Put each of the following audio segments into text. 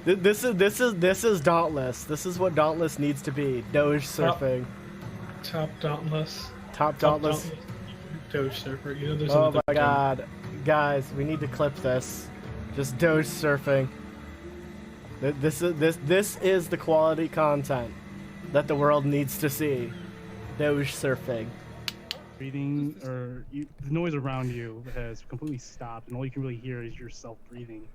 This is Dauntless. This is what Dauntless needs to be. Doge surfing. Top Dauntless. Top Dauntless. Doge surfer. You know, there's Oh another my god. Guys, we need to clip this. Just Doge surfing. This is the quality content that the world needs to see. Doge surfing. Breathing, or the noise around you has completely stopped, and all you can really hear is yourself breathing.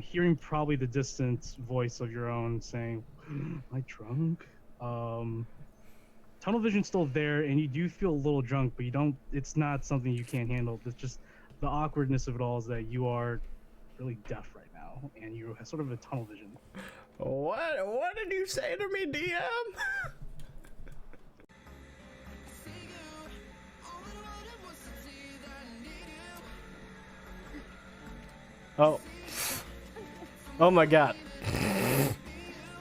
Hearing probably the distant voice of your own saying, "Am I drunk?" Tunnel vision's still there, and you do feel a little drunk, but you don't. It's not something you can't handle. It's just the awkwardness of it all is that you are really deaf right now, and you have sort of a tunnel vision. What did you say to me, DM? Oh. Oh my god.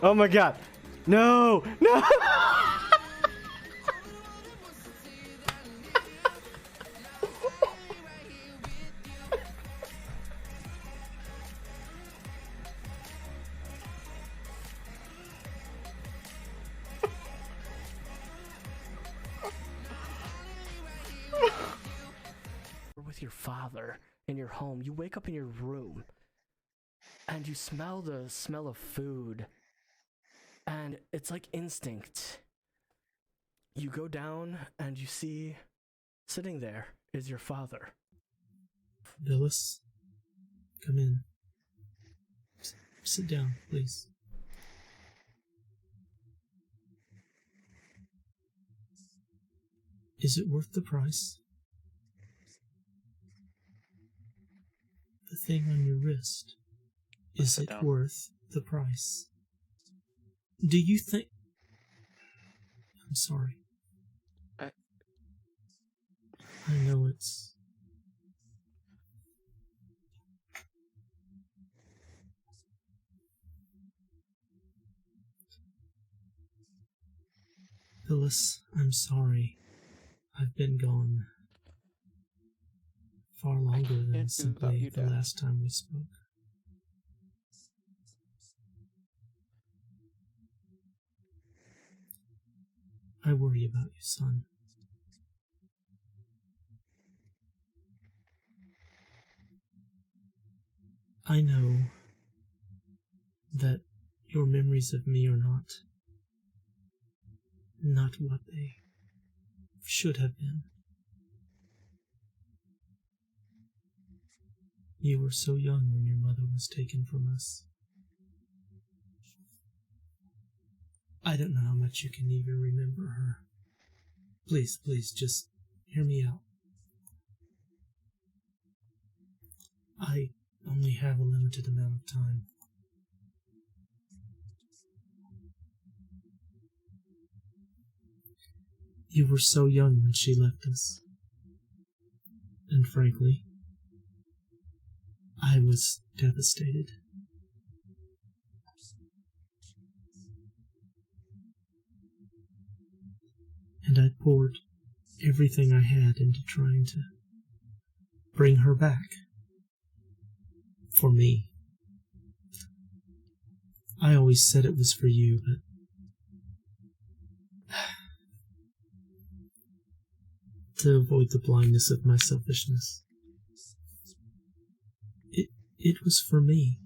Oh my god. No! No! With your father in your home, you wake up in your room and you smell the smell of food, and it's like instinct. You go down and you see sitting there is your father. Phyllis, come in. Sit down, please. Is it worth the price? The thing on your wrist, is it worth the price? Do you think... I'm sorry. I know it's... Phyllis, I'm sorry. I've been gone far longer than simply the last time we spoke. I worry about you, son. I know that your memories of me are not what they should have been. You were so young when your mother was taken from us. I don't know how much you can even remember her. Please, just hear me out. I only have a limited amount of time. You were so young when she left us. And frankly, I was devastated. And I poured everything I had into trying to bring her back. For me. I always said it was for you, but... to avoid the blindness of my selfishness. It was for me.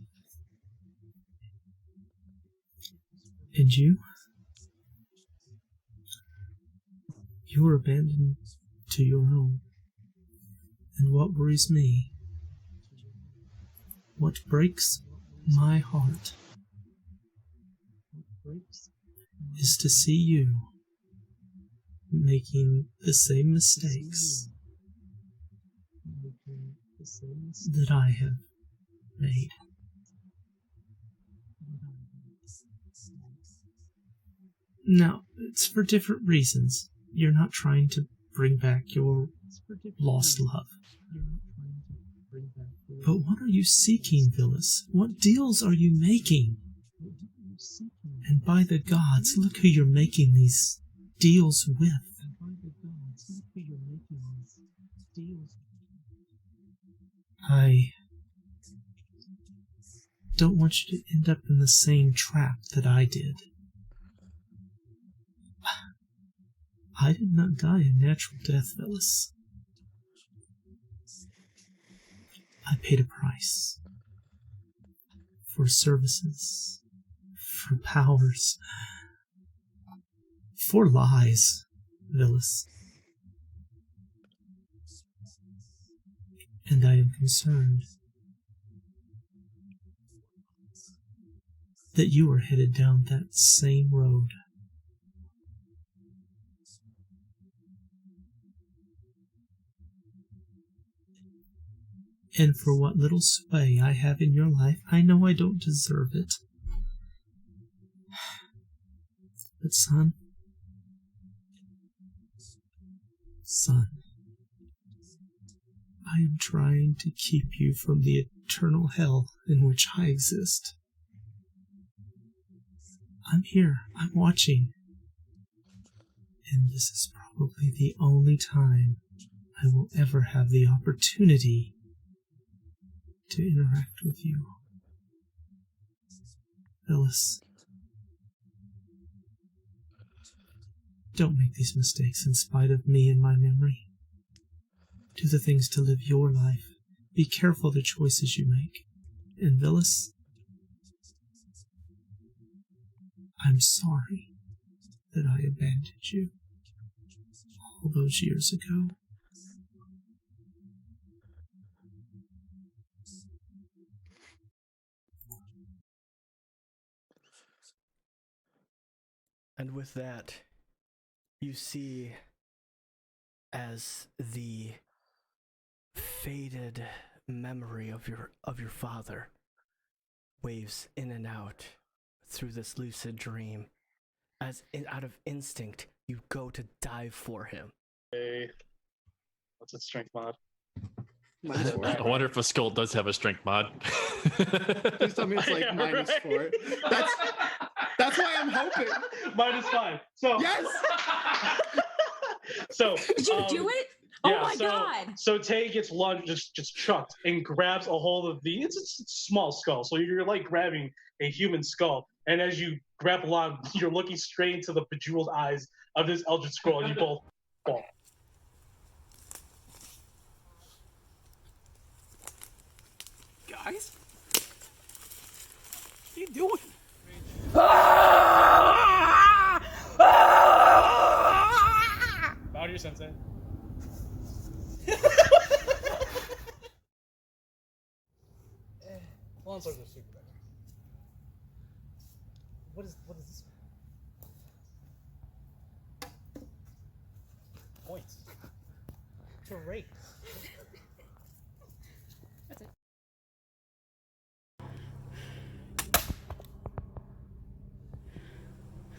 And you? You were abandoned to your own. And what worries me, what breaks my heart, is to see you making the same mistakes that I have made. Now, it's for different reasons. You're not trying to bring back your lost love. But what are you seeking, Phyllis? What deals are you making? And by the gods, look who you're making these deals with. don't want you to end up in the same trap that I did. I did not die a natural death, Phyllis. I paid a price. For services. For powers. For lies, Phyllis. And I am concerned that you are headed down that same road. And for what little sway I have in your life, I know I don't deserve it. But son, I am trying to keep you from the eternal hell in which I exist. I'm here, I'm watching. And this is probably the only time I will ever have the opportunity to interact with you. Phyllis, don't make these mistakes in spite of me and my memory. Do the things to live your life. Be careful the choices you make. And Phyllis, I'm sorry that I abandoned you all those years ago. And with that, you see as the faded memory of your father waves in and out through this lucid dream, as out of instinct you go to dive for him. Hey, what's its strength mod? I wonder if a skull does have a strength mod. Please tell me it's like -4. That's why I'm hoping. -5. So Yes. So Did you do it? Oh my god! So Tay gets lunged, just chucked, and grabs a hold of it's a small skull. So you're like grabbing a human skull, and as you grab along, you're looking straight into the bejeweled eyes of this eldritch scroll, and you both fall. Guys? What are you doing? Bow to your sensei. Lawn swords are super better. What is this? Points. It's a rate. That's it.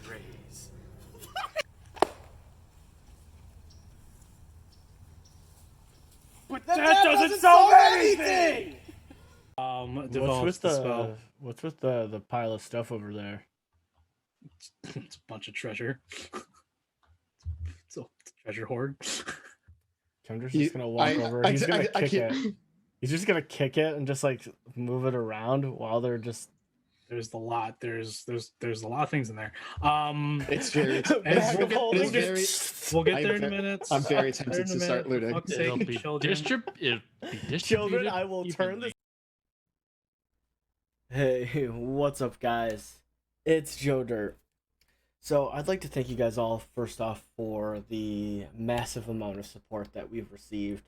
Raise. But that doesn't solve anything! Develops the spell. What's with the pile of stuff over there? It's a bunch of treasure. It's a treasure hoard. Kendra's just gonna walk over. He's gonna kick it. He's just gonna kick it and just like move it around while they're just. There's a lot. There's a lot of things in there. It's very. We'll get there in a minute. I'm very tempted to start looting. It'll be distributed. Children, I will turn this. Hey, what's up, guys? It's Joe Dirt. So, I'd like to thank you guys all, first off, for the massive amount of support that we've received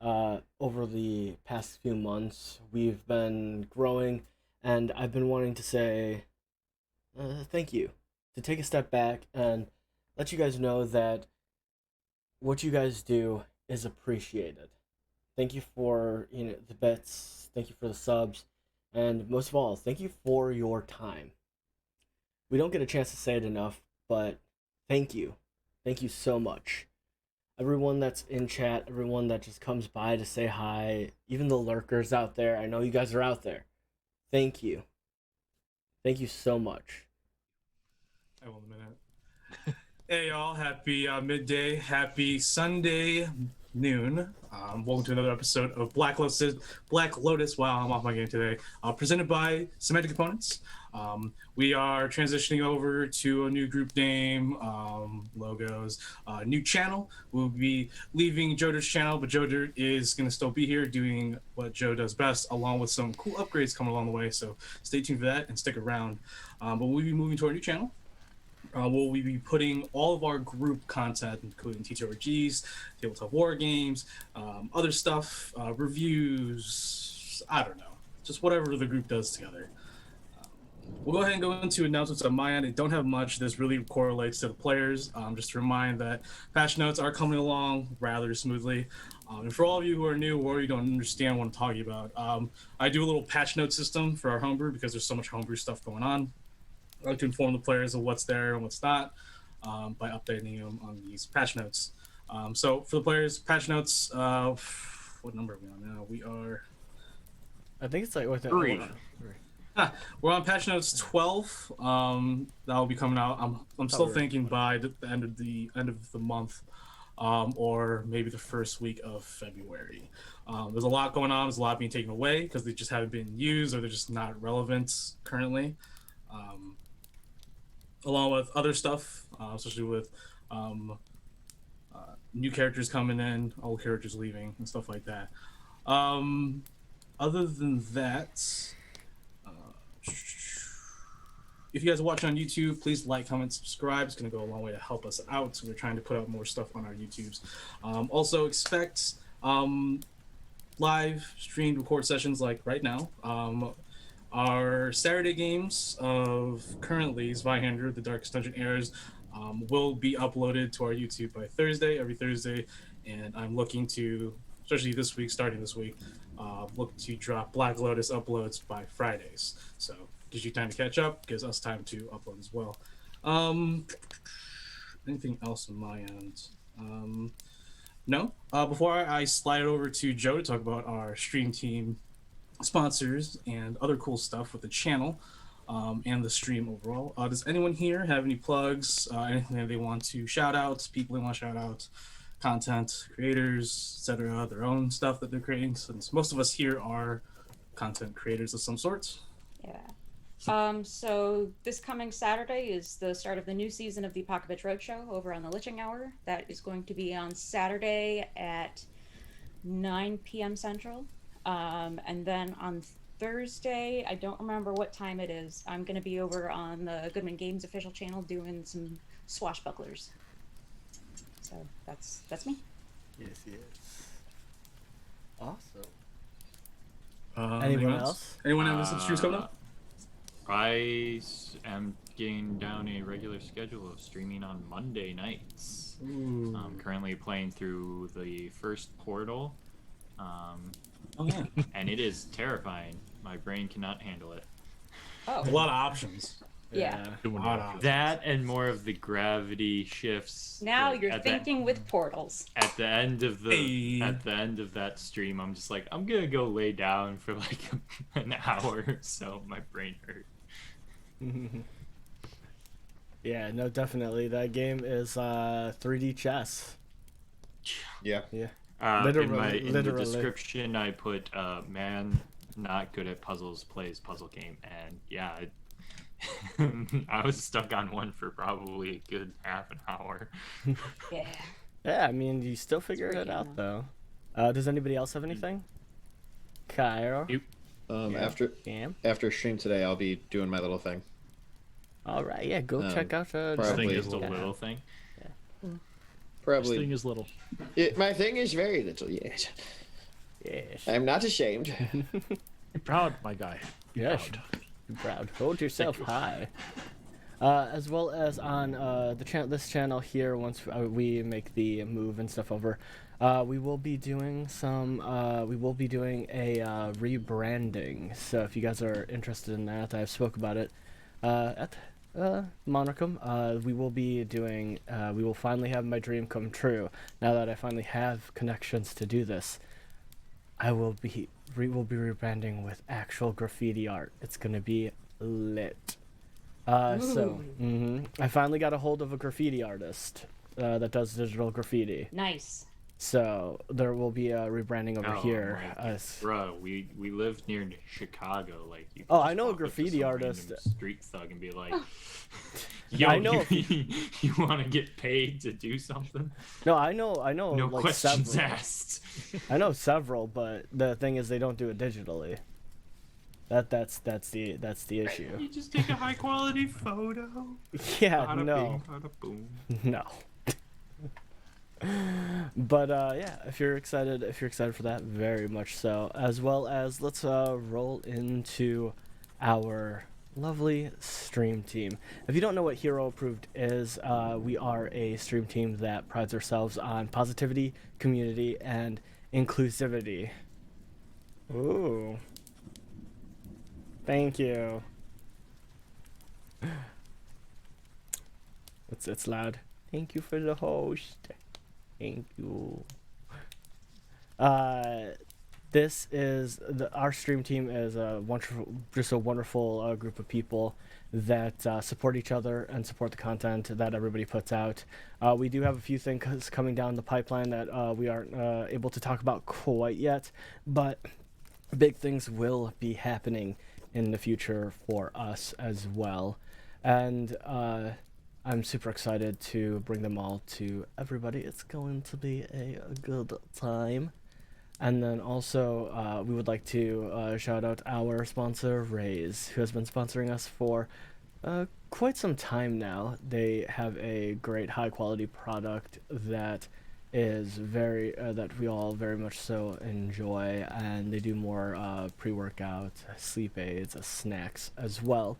over the past few months. We've been growing, and I've been wanting to say thank you. To take a step back and let you guys know that what you guys do is appreciated. Thank you for the bits. Thank you for the subs. And most of all, thank you for your time. We don't get a chance to say it enough, but thank you. Thank you so much. Everyone that's in chat, everyone that just comes by to say hi, even the lurkers out there, I know you guys are out there. Thank you. Thank you so much. I will in a minute. Hey y'all, happy midday, happy Sunday noon. Welcome to another episode of Black Lotus. Wow, I'm off my game today. Presented by Semantic Components. We are transitioning over to a new group name, logos, new channel. We'll be leaving Joe Dirt's channel, but Joe Dirt is going to still be here doing what Joe does best, along with some cool upgrades coming along the way. So stay tuned for that and stick around. But we'll be moving to our new channel. We'll be putting all of our group content, including TTRPGs, tabletop war games, other stuff, reviews, I don't know, just whatever the group does together. We'll go ahead and go into announcements on my end. I don't have much. This really correlates to the players. Just to remind that patch notes are coming along rather smoothly. And for all of you who are new or you don't understand what I'm talking about, I do a little patch note system for our homebrew because there's so much homebrew stuff going on. I like to inform the players of what's there and what's not by updating them on these patch notes. So for the players, patch notes, what number are we on now? We are... I think it's like... What, 3. We're on patch notes 12. That will be coming out. I'm still thinking by the end of the month, or maybe the first week of February. There's a lot going on. There's a lot being taken away because they just haven't been used or they're just not relevant currently. Along with other stuff, especially with new characters coming in, old characters leaving, and stuff like that. Other than that, if you guys are watching on YouTube, please like, comment, subscribe. It's going to go a long way to help us out. We're trying to put out more stuff on our YouTubes. Also, expect live streamed record sessions like right now. Our Saturday games of currently Zweihander, The Darkest Dungeon Airs, will be uploaded to our YouTube by Thursday, every Thursday. And I'm looking to, especially this week, starting this week, look to drop Black Lotus uploads by Fridays. So gives you time to catch up, gives us time to upload as well. Anything else on my end? No. Before I slide it over to Joe to talk about our stream team sponsors and other cool stuff with the channel and the stream overall, does anyone here have any plugs, anything that they want to shout out, people they want to shout out, content creators, etc., their own stuff that they're creating, since most of us here are content creators of some sort? Yeah. So this coming Saturday is the start of the new season of the Apocalypse Roadshow over on the Liching Hour. That is going to be on Saturday at 9 p.m. Central. And then on Thursday, I don't remember what time it is, I'm going to be over on the Goodman Games official channel doing some swashbucklers. So that's me. Yes. Awesome. Anyone else? Anyone have some streams coming up? I am getting down a regular schedule of streaming on Monday nights. I'm currently playing through the first Portal. And it is terrifying. My brain cannot handle it. Oh. A lot of options. Yeah. That and more of the gravity shifts. Now you're thinking with portals. At the end of that stream, I'm just like, I'm gonna go lay down for like an hour or so. My brain hurt. Yeah, no, definitely. That game is 3D chess. Yeah. In the description, I put man not good at puzzles plays puzzle game, and yeah, I was stuck on one for probably a good half an hour. Yeah, I mean, you still figured it out though. Does anybody else have anything? Cairo? After stream today, I'll be doing my little thing. All right, yeah, go check out this thing is the little thing. Probably. This thing is little. My thing is very little, yes. Yes. I'm not ashamed. Be proud, my guy. Yes. Be proud. Hold yourself high. As well as on this channel here, once we make the move and stuff over, we will be doing a rebranding. So if you guys are interested in that, I've spoke about it at Monarchum. We will finally have my dream come true. Now that I finally have connections to do this, we will be rebranding with actual graffiti art. It's gonna be lit. I finally got a hold of a graffiti artist that does digital graffiti. Nice. So there will be a rebranding over here. Bruh, we live near Chicago. Like, you can Oh, just I know a walk up to graffiti some artist. random street thug and be like, "Yo, I know you want to get paid to do something?" No, I know. No like questions several. asked. I know several, but the thing is, they don't do it digitally. That's the issue. You just take a high quality photo. Yeah, Bada no, bing, bada boom. no. But yeah, if you're excited for that, very much so. As well as let's roll into our lovely stream team. If you don't know what Hero Approved is, we are a stream team that prides ourselves on positivity, community, and inclusivity. Ooh. Thank you. It's loud. Thank you for the host. Thank you. This is our stream team is a wonderful group of people that support each other and support the content that everybody puts out. We do have a few things coming down the pipeline that we aren't able to talk about quite yet, but big things will be happening in the future for us as well. And I'm super excited to bring them all to everybody. It's going to be a good time. And then also, we would like to shout out our sponsor, Raise, who has been sponsoring us for quite some time now. They have a great high-quality product that is that we all very much so enjoy, and they do more pre-workout, sleep aids, snacks as well.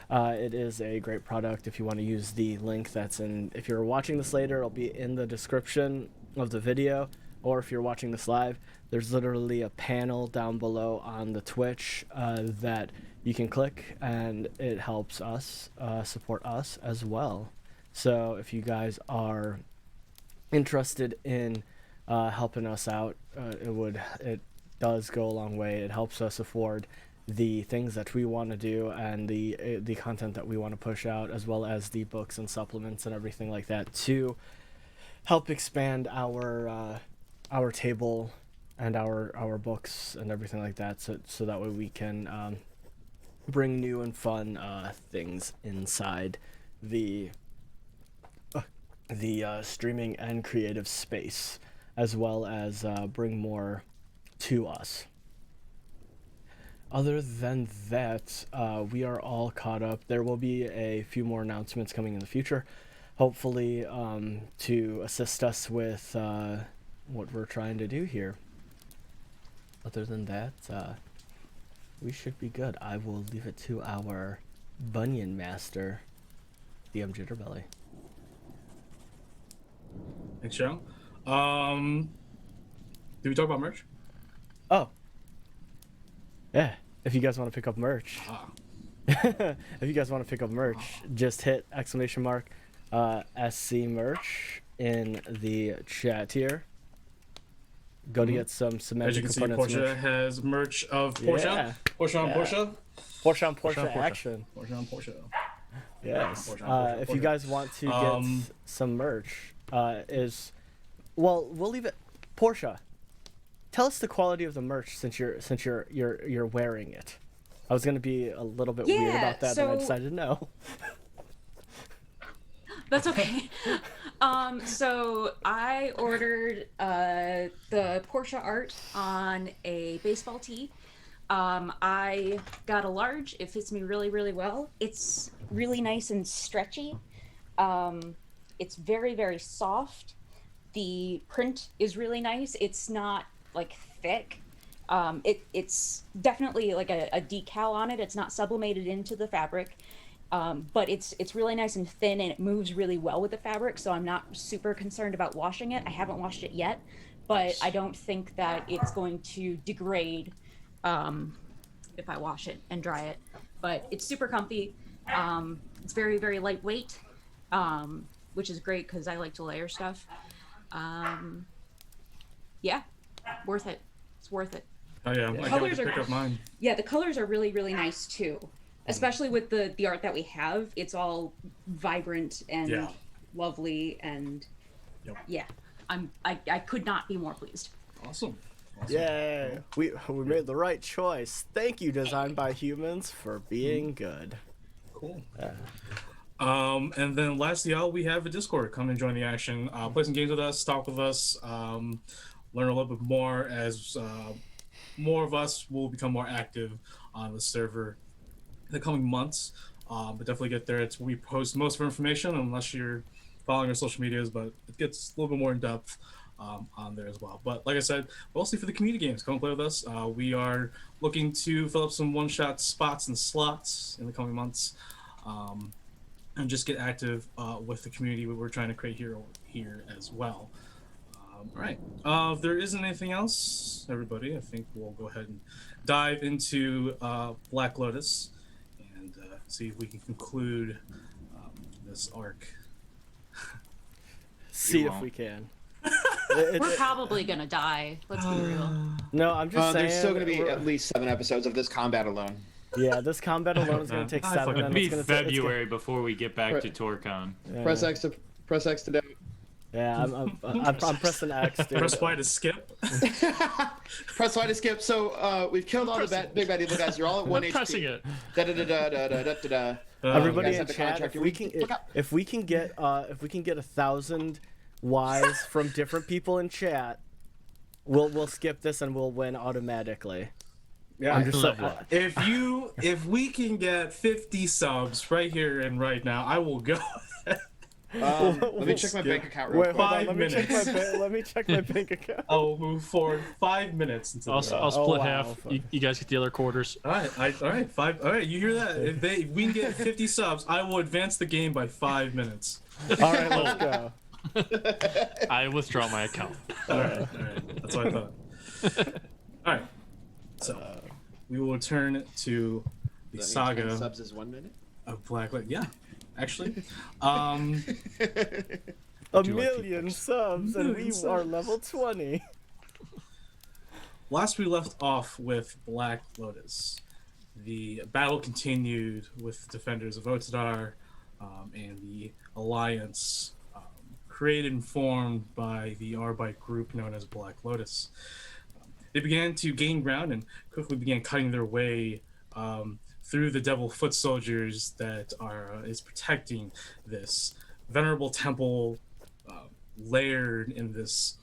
It is a great product. If you want to use the link that's if you're watching this later, it'll be in the description of the video, or if you're watching this live, there's literally a panel down below on the Twitch that you can click, and it helps us support us as well. So if you guys are interested in helping us out, it does go a long way. It helps us afford the things that we want to do and the content that we want to push out, as well as the books and supplements and everything like that, to help expand our table and our books and everything like that, so that way we can bring new and fun things inside the streaming and creative space, as well as bring more to us. Other than that, we are all caught up. There will be a few more announcements coming in the future, hopefully to assist us with what we're trying to do here. Other than that, we should be good. I will leave it to our Bunyan Master, DM Jitterbelly. Thanks, Joe. Did we talk about merch? Oh. Yeah. If you guys want to pick up merch. If you guys want to pick up merch, just hit !SC merch in the chat here. Go to get some Semantic As you can see, Components Porsche merch. has merch of Porsche. Yeah. Porsche on Yeah. Porsche. Porsche on Porsche action. Porsche on Porsche. Yes. Porsche on Porsche, If Porsche. you guys want to get some merch, we'll leave it. Porsche, tell us the quality of the merch since you're wearing it. I was gonna be a little bit weird about that, but I decided no. That's okay. So I ordered the Porsche art on a baseball tee. I got a large. It fits me really, really well. It's really nice and stretchy. It's very, very soft. The print is really nice. It's not like thick. It's definitely like a decal on it. It's not sublimated into the fabric. But it's really nice and thin, and it moves really well with the fabric, so I'm not super concerned about washing it. I haven't washed it yet, but I don't think that it's going to degrade if I wash it and dry it. But it's super comfy. It's very, very lightweight, which is great because I like to layer stuff. Yeah, worth it. It's worth it. Oh yeah, I can't wait to pick up mine. Yeah, the colors are really, really nice too. Especially with the art that we have. It's all vibrant and lovely, and yeah. I could not be more pleased. Awesome. Yay! We made the right choice. Thank you, Designed by Humans, for being good. Cool. And then lastly, we have a Discord. Come and join the action. Play some games with us. Talk with us. Learn a little bit more as more of us will become more active on the server in the coming months. But definitely get there. It's where we post most of our information, unless you're following our social medias. But it gets a little bit more in depth on there as well. But like I said, mostly for the community games. Come play with us. We are looking to fill up some one-shot spots and slots in the coming months. And just get active with the community we're trying to create here as well. All right. If there isn't anything else, everybody, I think we'll go ahead and dive into Black Lotus and see if we can conclude this arc. See if we can. We're probably gonna die. Let's be real. No, I'm just saying. There's still going to be at least 7 episodes of this combat alone. Yeah, this combat alone is going to take 7. It'll be February before we get back to Torcon. Yeah. Press X to do. Yeah, I'm pressing X. Dude. Press Y to skip. Press Y to skip. So we've killed all the big bad evil guys. You're all at 1 HP. Pressing it. Everybody in chat, if we can get 1,000 Ys from different people in chat, we'll skip this and we'll win automatically. Yeah, if we can get 50 subs right here and right now, I will go. Let me check my bank account real quick. 5 minutes. Let me check my bank account. I'll move forward 5 minutes. I'll split half. You guys get the other quarters. All right, 5. All right, you hear that? If we can get 50 subs, I will advance the game by 5 minutes. All right, let's go. I withdraw my account. All right. That's what I thought. All right. So we will return to the saga. 10 subs is 1 minute. Of Blacklight. Yeah, actually. A million subs and we are level 20. Last we left off with Black Lotus. The battle continued with the defenders of Otidaar and the alliance created and formed by the Arbite group known as Black Lotus. They began to gain ground and quickly began cutting their way through the devil foot soldiers that is protecting this venerable temple layered in this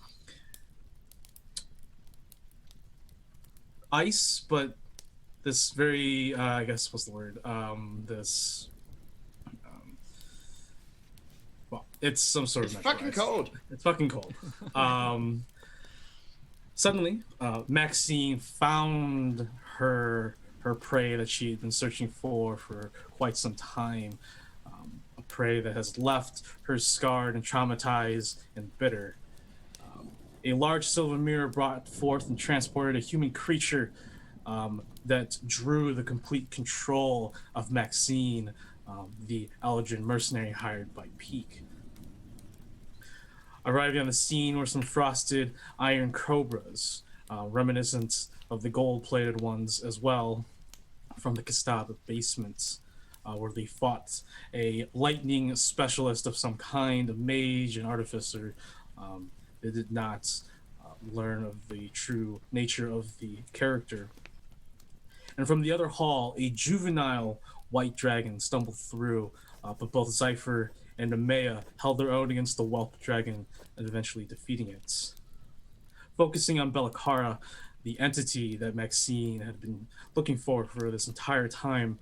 ice, but this very I guess what's the word? This well, it's some sort of. It's fucking cold. It's fucking cold. Suddenly, Maxine found her prey that she had been searching for quite some time. A prey that has left her scarred and traumatized and bitter. A large silver mirror brought forth and transported a human creature that drew the complete control of Maxine, the Eldrin mercenary hired by Peak. Arriving on the scene were some frosted iron cobras, reminiscent of the gold-plated ones as well, from the Kastaba basement, where they fought a lightning specialist of some kind, a mage, an artificer. They did not learn of the true nature of the character. And from the other hall, a juvenile white dragon stumbled through, but both Zypher and Nemea held their own against the whelp dragon and eventually defeating it. Focusing on Belakara, the entity that Maxine had been looking for this entire time,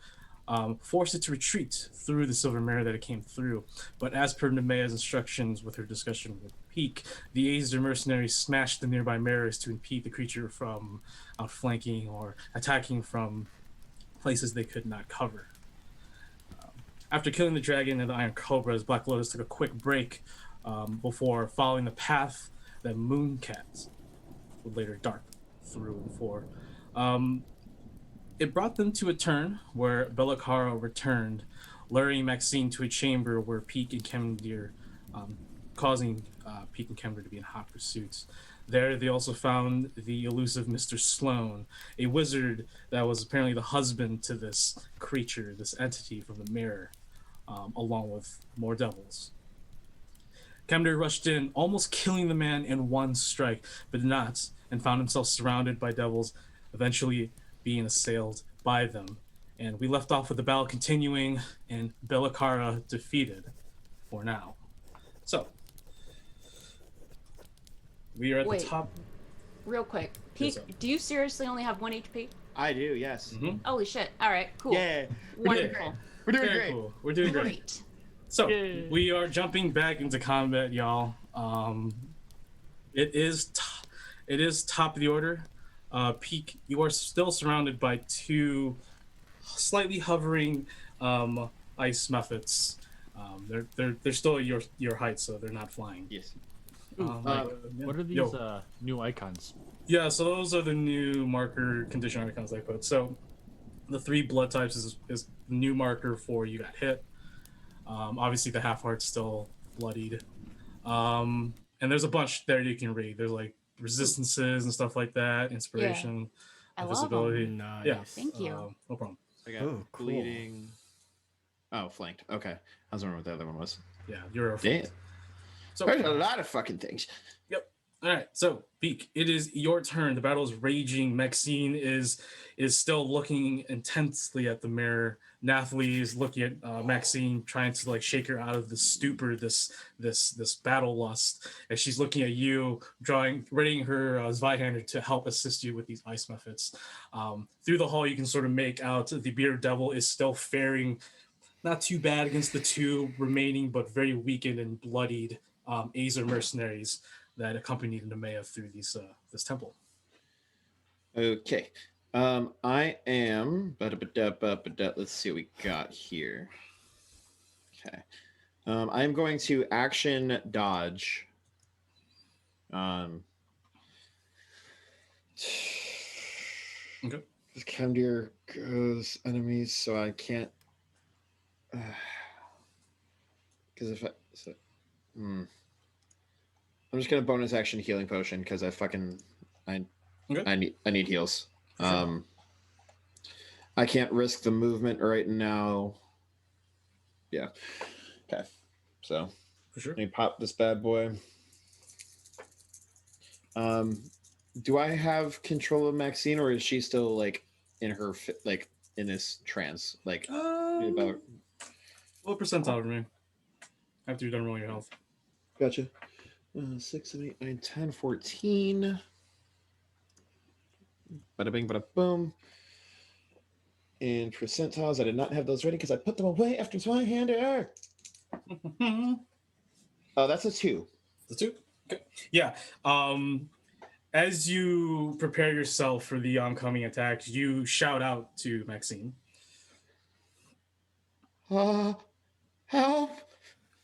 forced it to retreat through the silver mirror that it came through. But as per Nemea's instructions with her discussion with Peak, the Aesir mercenaries smashed the nearby mirrors to impede the creature from outflanking or attacking from places they could not cover. After killing the dragon and the iron cobras, Black Lotus took a quick break before following the path that Mooncat would later dart through and for. It brought them to a turn where Belakara returned, luring Maxine to a chamber where Peak and Kemdir, causing Peak and Kemdir to be in hot pursuit. There, they also found the elusive Mr. Sloan, a wizard that was apparently the husband to this creature, this entity from the mirror, along with more devils. Kemner rushed in, almost killing the man in one strike, but did not, and found himself surrounded by devils, eventually being assailed by them. And we left off with the battle continuing and Belakara defeated for now. So, we are at Wait. the top. Real quick, Pete, do you seriously only have 1 HP? I do, yes. Holy shit! All right, cool. Yeah. Wonderful. We're doing Very great. cool. We're doing great. So, we are jumping back into combat, y'all. It is top of the order. Peak, you are still surrounded by 2 slightly hovering ice methods. They're still your height, so they're not flying. Yes. What are these new icons? Yeah, so those are the new marker condition icons I put. So the 3 blood types is the new marker for you got hit. Obviously the half heart's still bloodied. And there's a bunch there you can read. There's like resistances and stuff like that, inspiration, I love visibility. them. Nice. Yeah. Thank you. No problem. I got Ooh, cool. bleeding. Oh, flanked. Okay. I was wondering what the other one was. Yeah, you're a Damn. So There's a lot of fucking things. Yep. All right. So, Beak, it is your turn. The battle is raging. Maxine is still looking intensely at the mirror. Nathalie is looking at Maxine, trying to like shake her out of the stupor, this battle lust. And she's looking at you, readying her Zweihander to help assist you with these ice methods. Through the hall, you can sort of make out the bearded devil is still faring not too bad against the 2 remaining, but very weakened and bloodied Azer mercenaries that accompanied Nemea through this temple. Okay. I am. Let's see what we got here. Okay. I'm going to action dodge. Okay. This Kemdir goes enemies, so I can't. Because if I'm just gonna bonus action healing potion because I need heals. Sure. I can't risk the movement right now. Yeah. Okay. So For sure. let me pop this bad boy. Do I have control of Maxine, or is she still like in her in this trance? Like about what percentile remain after you're done rolling your health? Gotcha. 6, 7, 8, 9, 10, 14. Bada bing, bada boom. And percentiles, I did not have those ready because I put them away after Zweihander. Oh, that's a 2. The 2? Okay. Yeah. As you prepare yourself for the oncoming attack, you shout out to Maxine. Help!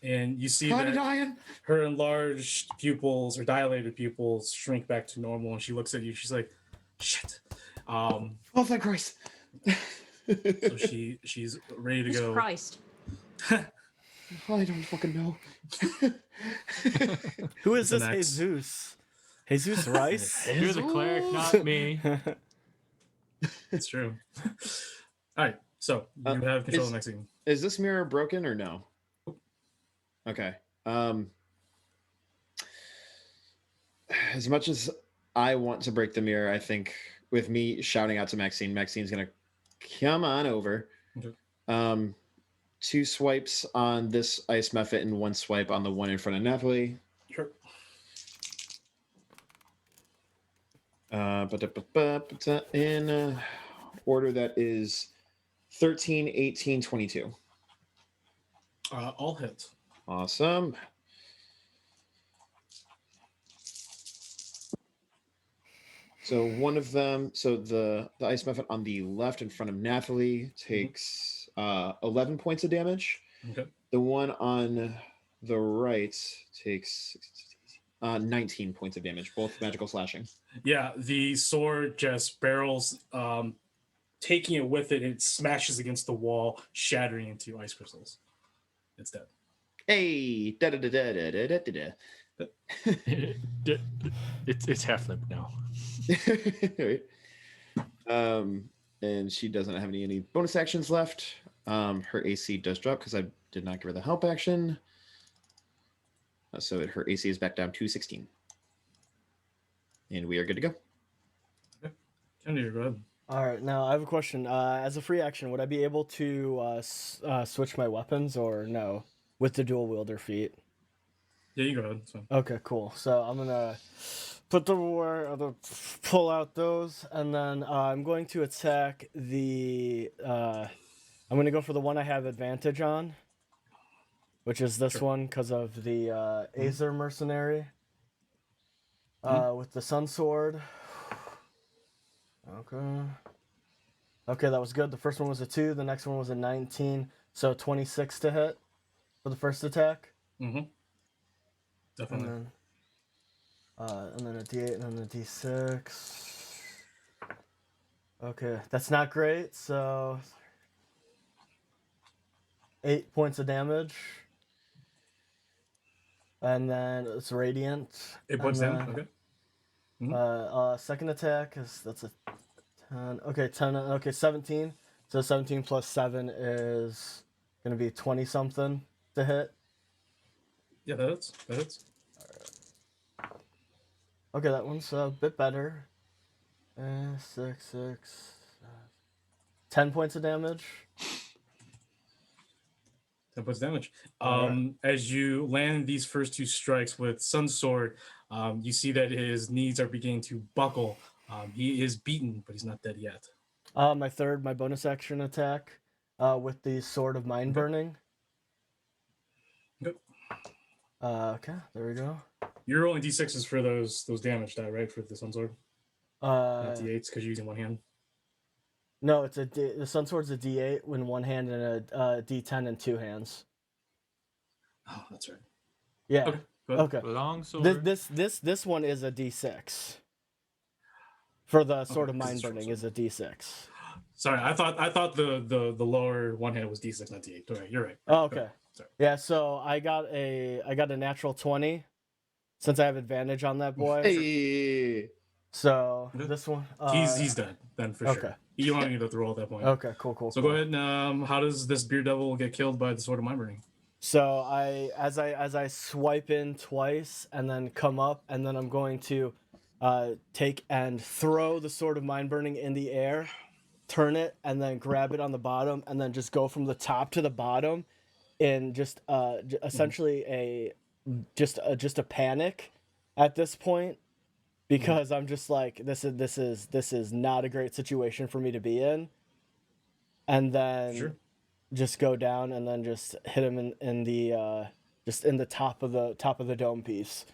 And you see I'm that dying. her enlarged pupils or dilated pupils shrink back to normal, and she looks at you. She's like, "Shit." Oh, thank Christ. So she's ready to go. Christ. I don't fucking know. Who is this Next. Jesus? Jesus Rice? You're the cleric, not me. It's true. All right, so you have control of Maxine. Is this mirror broken or no? Okay. As much as I want to break the mirror, I think with me shouting out to Maxine, Maxine's gonna come on over. Okay. 2 swipes on this ice method and 1 swipe on the one in front of Nathalie. Sure. In order that is 13, 18, 22. All hit. Awesome. So one of them, so the ice method on the left in front of Nathalie takes 11 points of damage. Okay. The one on the right takes 19 points of damage, both magical slashing. Yeah, the sword just barrels, taking it with it, and it smashes against the wall, shattering into ice crystals. It's dead. Hey, da da da da da da da da. It's half limp now. Right. And she doesn't have any bonus actions left. Her AC does drop because I did not give her the help action. So her AC is back down to 16. And we are good to go. Kennedy, go ahead. All right, now I have a question. As a free action, would I be able to switch my weapons or no with the dual wielder feat? Yeah, you go ahead. It's fine. Okay, cool. So I'm gonna pull out those, and then I'm going to attack the. I'm gonna go for the one I have advantage on, which is this one because of the Aether mercenary. With the Sun Sword. Okay, that was good. The first one was a 2, the next one was a 19, so 26 to hit for the first attack. Definitely. And then a D8 and then a D6. Okay, that's not great, so 8 points of damage. And then it's radiant. 8 points damage, okay. Second attack that's a 10. Okay, 10. Okay, 17. So 17 plus 7 is gonna be 20 something to hit. Yeah, that hits. Okay, that one's a bit better. 6, 10 points of damage. 10 points of damage. As you land these first 2 strikes with Sun Sword, you see that his knees are beginning to buckle. He is beaten, but he's not dead yet. My bonus action attack with the Sword of Mind Burning. Good. Okay, there we go. You're rolling D6s for those damage die, right? For the Sun Sword? Not D8s because you're using one hand. No, the Sun Sword's a D8 in one hand and a D10 in 2 hands. Oh, that's right. Yeah. Okay. Long sword. This one is a D6. For the Sword of Mind Burning is a D6. Sorry, I thought the lower one hand was D6, not D8. All right, you're right. Oh, okay. Yeah, so I got a natural 20 since I have advantage on that boy. Hey. So this one he's dead then for sure. You don't even have to roll at that point. Okay, cool. So go ahead and how does this Beer Devil get killed by the Sword of Mind Burning? So as I swipe in twice and then come up, and then I'm going to take and throw the Sword of Mind Burning in the air, turn it, and then grab it on the bottom, and then just go from the top to the bottom in just essentially just a panic at this point, because I'm just like, this is not a great situation for me to be in, and then just go down and then just hit him in the just in the top of the dome piece.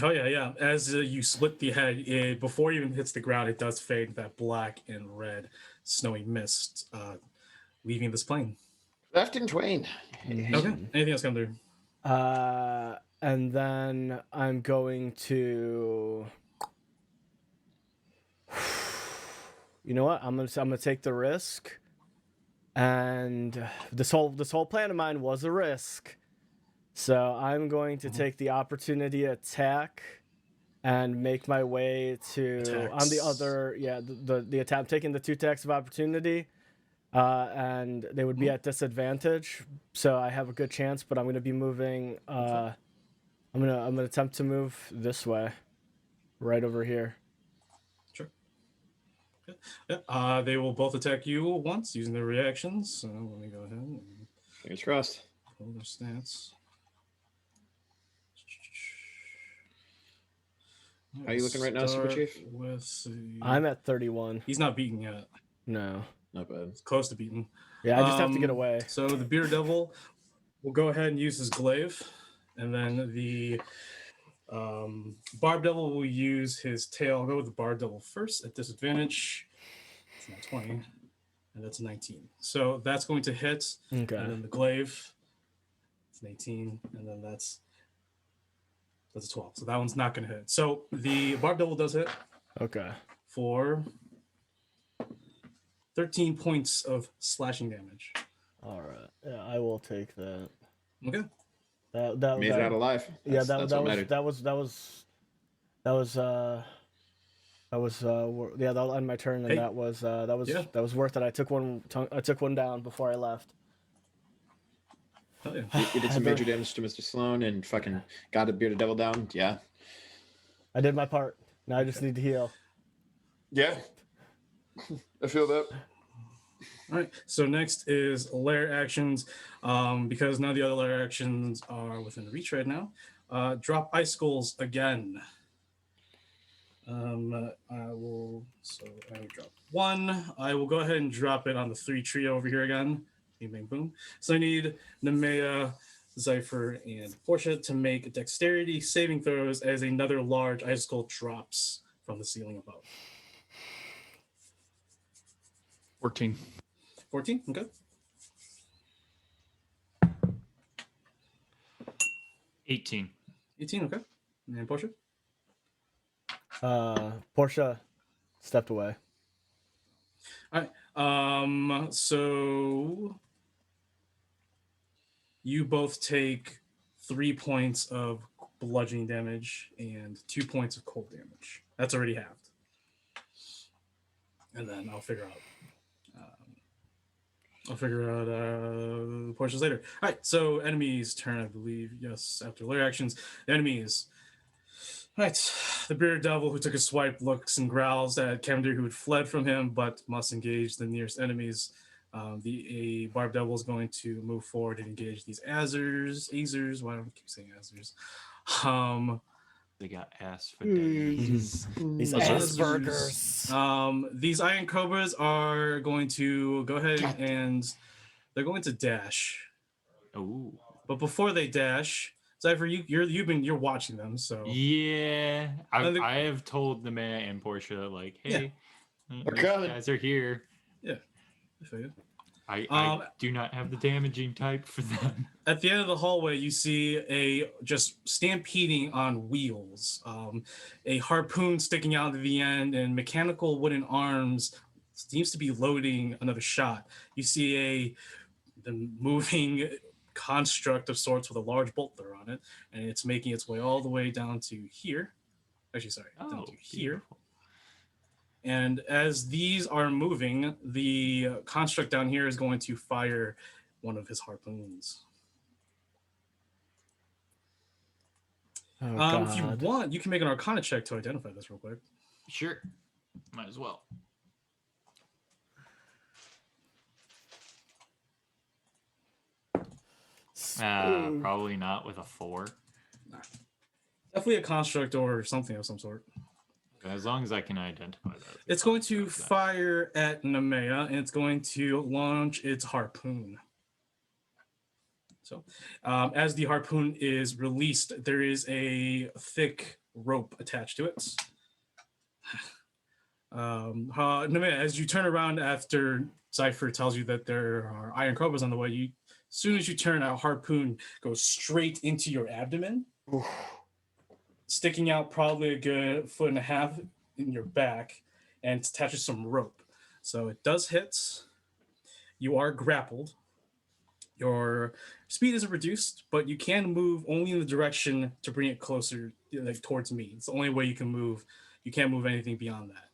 Oh yeah. As you split the head, before it even hits the ground, it does fade that black and red snowy mist, leaving this plane. Left in twain. Okay. Anything else come through? And then I'm going to. You know what? I'm gonna take the risk. And this whole plan of mine was a risk. So I'm going to take the opportunity attack and make my way to on the other the attack. I'm taking the 2 attacks of opportunity, and they would be at disadvantage. So I have a good chance, but I'm going to be moving. I'm gonna attempt to move this way, right over here. Sure. Okay. Yeah. They will both attack you once using their reactions. So let me go ahead and fingers crossed. Pull their stats. How are you looking right now, Super Chief? I'm at 31. He's not beaten yet. No. Not bad. It's close to beaten. Yeah, I just have to get away. So the Beer Devil will go ahead and use his glaive, and then the Barb Devil will use his tail. I'll go with the Barb Devil first at disadvantage. It's not 20, and that's 19. So that's going to hit. Okay. And then the glaive, it's an 18, and then that's a 12. So that one's not going to hit. So the Barb Devil does hit. Okay. For 13 points of slashing damage. All right. Yeah, I will take that. Okay. That made it out alive. Yeah, that was that'll end my turn, and that was worth it. I took one down before I left. Oh, yeah. You did some major damage to Mr. Sloan and fucking got a bearded devil down. Yeah. I did my part. Now I just need to heal. Yeah. I feel that. All right. So next is lair actions. Because none of the other lair actions are within reach right now. Drop icicles again. I will drop one. I will go ahead and drop it on the 3 trio over here again. Bing, bang, boom. So I need Nemea, Zypher, and Portia to make dexterity saving throws as another large icicle drops from the ceiling above. 14. 14, okay. 18. 18, okay. And Portia? Portia stepped away. All right. So you both take 3 points of bludgeoning damage and 2 points of cold damage. That's already halved. And then I'll figure out portions later. All right, so enemies' turn, I believe. Yes, after lair actions, the enemies. All right, the bearded devil who took a swipe looks and growls at Kemdir, who had fled from him, but must engage the nearest enemies. A barbed devil is going to move forward and engage these Azers. Why do I keep saying Azers? They got ass for days. These Aspergers. These Iron Cobras are going to go ahead and they're going to dash. Oh. But before they dash, Cypher, you're watching them, so yeah. I have told the man and Portia like, hey, these guys are here. Yeah. I feel you. I do not have the damaging type for them. At the end of the hallway, you see a just stampeding on wheels, a harpoon sticking out of the end, and mechanical wooden arms seems to be loading another shot. You see the moving construct of sorts with a large bolt thrower on it, and it's making its way all the way down to here. Actually, sorry, down to here. Beautiful. And as these are moving, the construct down here is going to fire one of his harpoons. If you want, you can make an Arcana check to identify this real quick. Sure. Might as well. Probably not with a 4. Nah. Definitely a construct or something of some sort. As long as I can identify that. It's going to fire at Nemea, and it's going to launch its harpoon. So, as the harpoon is released, there is a thick rope attached to it. Nemea, as you turn around after Zypher tells you that there are Iron Cobras on the way, as soon as you turn, a harpoon goes straight into your abdomen. Oof. Sticking out probably a good 1.5 feet in your back, and it's attached to some rope. So it does hit. You are grappled. Your speed is reduced, but you can move only in the direction to bring it closer, like towards me. It's the only way you can move. You can't move anything beyond that.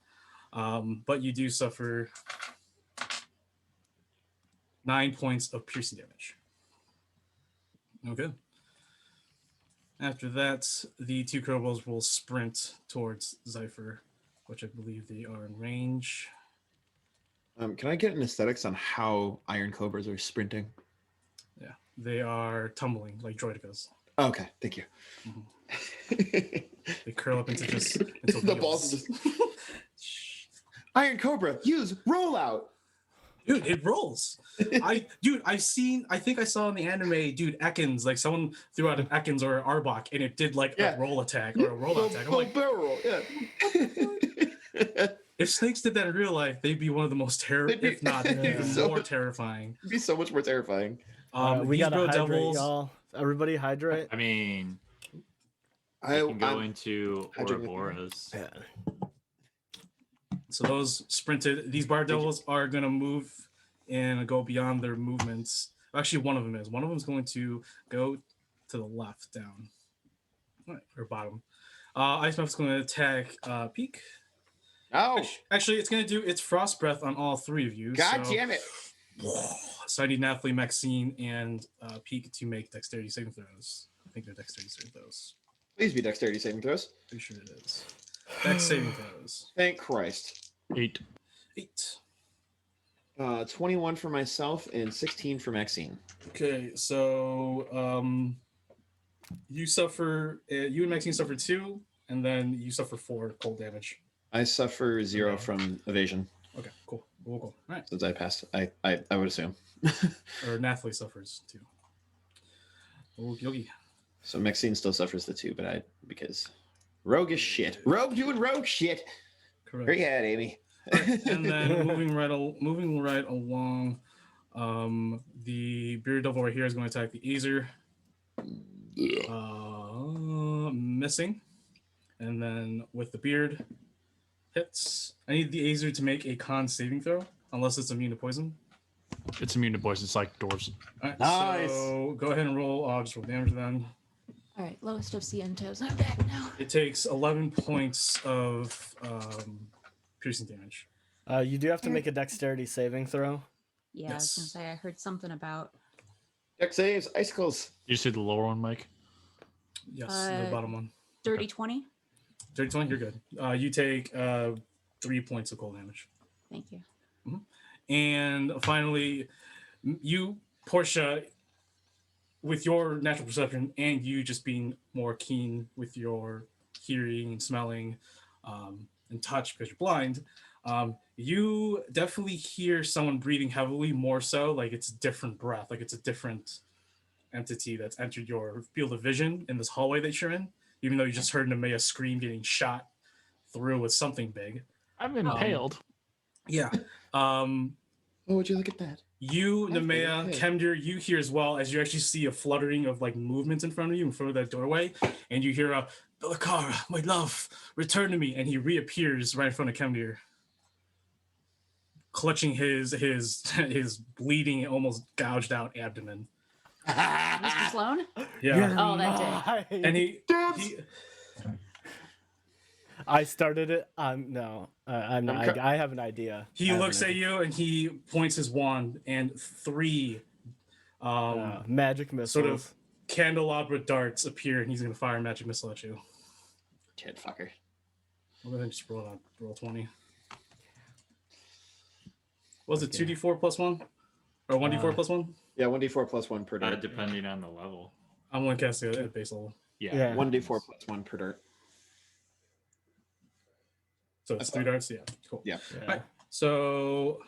But you do suffer 9 points of piercing damage. Okay. After that, the 2 kobolds will sprint towards Zypher, which I believe they are in range. Can I get an aesthetics on how Iron Cobras are sprinting? Yeah, they are tumbling like droidicas. Okay, thank you. Mm-hmm. They curl up into just into the balls. Just... Iron Cobra, use rollout. Dude, it rolls. I think I saw in the anime, Ekans, like someone threw out an Ekans or an Arbok, and it did like a roll attack or a roll attack. I'm like, barrel roll, yeah. If snakes did that in real life, they'd be one of the most if not even more terrifying. It'd be so much more terrifying. We gotta hydrate, devils, y'all. Everybody hydrate. I mean, I can go into Ouroboros. Yeah. So those sprinted, these bar devils are going to move and go beyond their movements. Actually, one of them is. One of them is going to go to the left down. All right, or bottom. Ice Muff's going to attack Peak. Oh. Actually, it's going to do its Frost Breath on all 3 of you. God damn it. So I need Nathalie, Maxine, and Peek to make dexterity saving throws. I think they're dexterity saving throws. Please be dexterity saving throws. Pretty sure it is. Dex saving throws. Thank Christ. 8. 21 for myself and 16 for Maxine. Okay, so you suffer. You and Maxine suffer 2, and then you suffer 4 cold damage. I suffer 0 from evasion. Okay, cool. All right. Since I passed, I would assume. Or Nathalie suffers 2. Oh, Yogi. So Maxine still suffers the 2, but because rogue is shit. Rogue doing rogue shit. Correct. Great hat, Amy. Right, and then moving right along, the bearded devil right here is going to attack the Azer. Missing, and then with the beard hits. I need the Azer to make a con saving throw, unless it's immune to poison. It's immune to poison. It's like dwarves. All right, Nice. So go ahead and roll. Just roll damage then. All right, lowest of Cientos. I'm back now. It takes 11 points of piercing damage. You do have to make a dexterity saving throw. Yeah, I was gonna say I heard something about. Dex saves, icicles. You see the lower one, Mike? Yes, the bottom one. Dirty 20. Dirty 20, you're good. You take 3 points of cold damage. Thank you. And finally, you, Portia, with your natural perception and you just being more keen with your hearing and smelling and touch because you're blind, you definitely hear someone breathing heavily, more so like it's a different breath, like it's a different entity that's entered your field of vision in this hallway that you're in, even though you just heard Nemea scream getting shot through with something big. I'm impaled. Yeah. Oh, would you look at that? You, Nemea, Kemdir, you hear as well as you actually see a fluttering of like movements in front of you, in front of that doorway, and you hear a Belakara, my love, return to me, and he reappears right in front of Kemdir, clutching his bleeding, almost gouged out abdomen. Mr. Sloan? Yeah. Oh, that did. And he I started it. No, I'm not. I have an idea. He looks at you and he points his wand, and 3 magic missiles, sort of candelabra darts appear, and he's going to fire a magic missile at you. Kid fucker. I'll go ahead and just roll 20. Was it 2d4 plus 1? Or 1d4 plus 1? Yeah, 1d4 plus 1 per dart. Depending on the level. I'm going to cast it at base level. Yeah. 1d4 plus 1 per dart. So it's 3 darts? Yeah, cool. Yeah. All right. So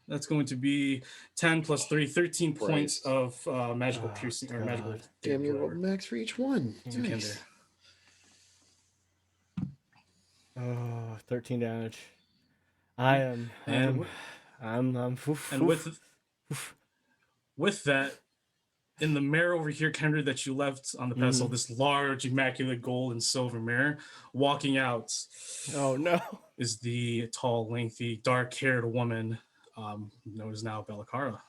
that's going to be 10 plus 3, 13 points of magical piercing, or magical Damn, you damage, rolled max for each one. You can Nice. Oh, 13 damage. I'm with that, in the mirror over here, Kendra, that you left on the pedestal, this large, immaculate gold and silver mirror, walking out. Oh no! Is the tall, lengthy, dark-haired woman known as now Belakara.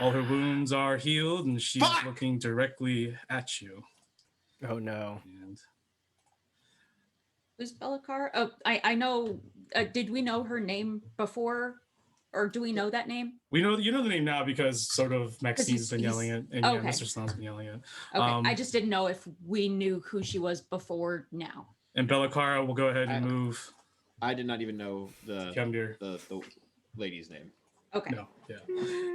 All her wounds are healed, and she's looking directly at you. Oh no! And Who's Belakar? Oh, I know. Did we know her name before, or do we know that name? you know the name now because sort of Maxine's been yelling it, and okay. Mr. Sloan's been yelling it. Okay, I just didn't know if we knew who she was before now. And Belakara will go ahead and move. I did not even know the lady's name. Okay. No, yeah.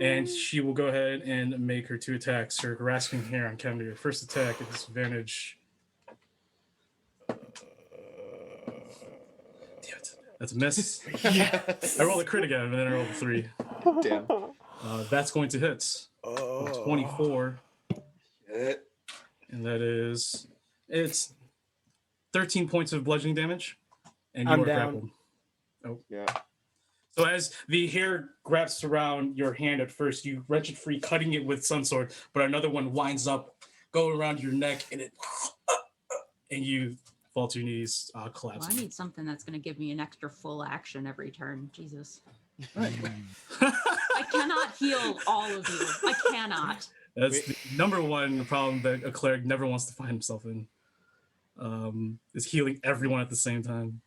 And she will go ahead and make her 2 attacks. Her grasping hair on Kemdir. First attack at disadvantage. That's a miss. Yes. I rolled a crit again, and then I rolled a 3. Damn. That's going to hit. 24. And that is... It's 13 points of bludgeoning damage. And you I'm are down. grappled. Oh. Yeah. So as the hair grabs around your hand at first, you wrench it free, cutting it with some sword, but another one winds up, going around your neck, and and you fall to your knees, collapse. Well, I need something that's going to give me an extra full action every turn. Jesus. Right. I cannot heal all of you. I cannot. That's the number one problem that a cleric never wants to find himself in. Is healing everyone at the same time.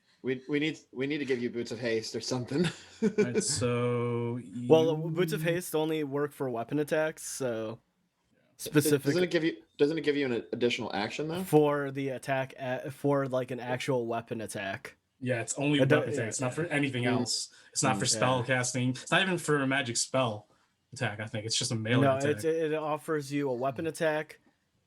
we need to give you boots of haste or something. Alright, so Well, boots of haste only work for weapon attacks, so specific. Doesn't it give you an additional action though? For the attack for like an actual weapon attack. Yeah, it's only weapon attack. It's not for anything else. It's not for spell casting. It's not even for a magic spell attack. I think it's just a melee attack. No, it offers you a weapon attack,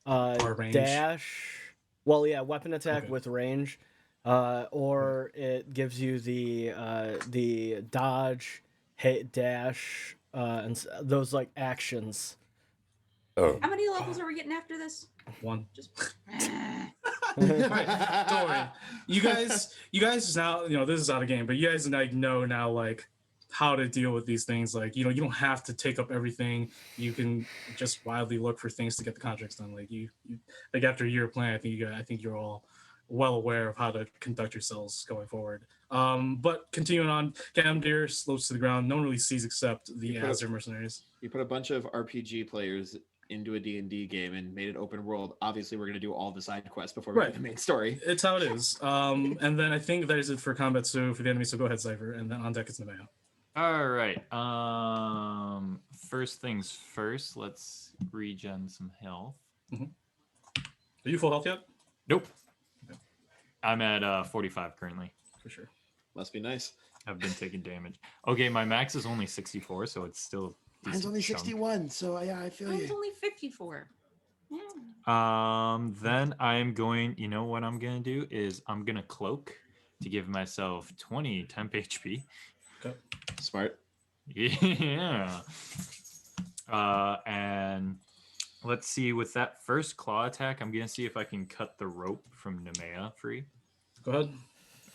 range. dash. Well, yeah, weapon attack with range, or it gives you the dodge, hit, dash, and those like actions. How many levels are we getting after this? 1. Just. Right, don't worry. You guys now, this is out of game, but you guys know now like how to deal with these things. Like, you don't have to take up everything. You can just wildly look for things to get the contracts done. Like you like after a year of playing, I think you're all well aware of how to conduct yourselves going forward. But continuing on, Camdir slopes to the ground. No one really sees except the Azure mercenaries. You put a bunch of RPG players into a D&D game and made it open world. Obviously, we're going to do all the side quests before we get the main story. It's how it is. And then I think that is it for combat. So for the enemy, so go ahead, Cypher, and then on deck it's Nemea. All right. First things first. Let's regen some health. Mm-hmm. Are you full health yet? Nope. Okay. I'm at 45 currently. For sure. Must be nice. I've been taking damage. Okay, my max is only 64, so it's still. Mine's only 61, so yeah, I feel you. Mine's only 54. Yeah. Then I'm going. You know what I'm gonna do is I'm gonna cloak to give myself 20 temp HP. Okay. Smart. Yeah. And let's see. With that first claw attack, I'm gonna see if I can cut the rope from Nemea free. Go ahead.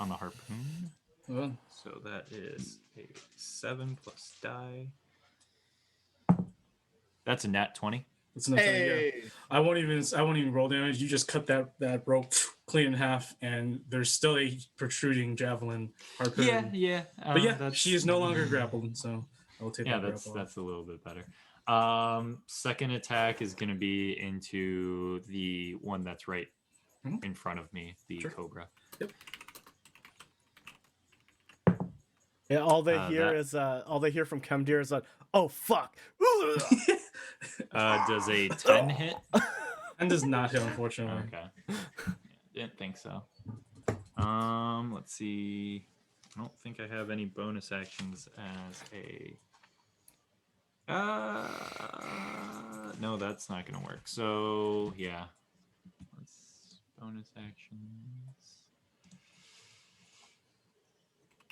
On the harpoon. Go ahead. So that is a 7 plus die. That's a nat 20. It's an yeah. I won't even roll damage. You just cut that rope clean in half, and there's still a protruding javelin harpoon. Yeah. But yeah, she is no longer grappled, so I'll take that. Yeah, that's a little bit better. Second attack is gonna be into the one that's right in front of me, the Cobra. Yep. Yeah, all they hear from Kemdir is like, "Oh fuck." Does a 10 hit? And does not hit, unfortunately. Okay. Didn't think so. Let's see. I don't think I have any bonus actions as a. No, that's not gonna work. So yeah. Let's bonus actions.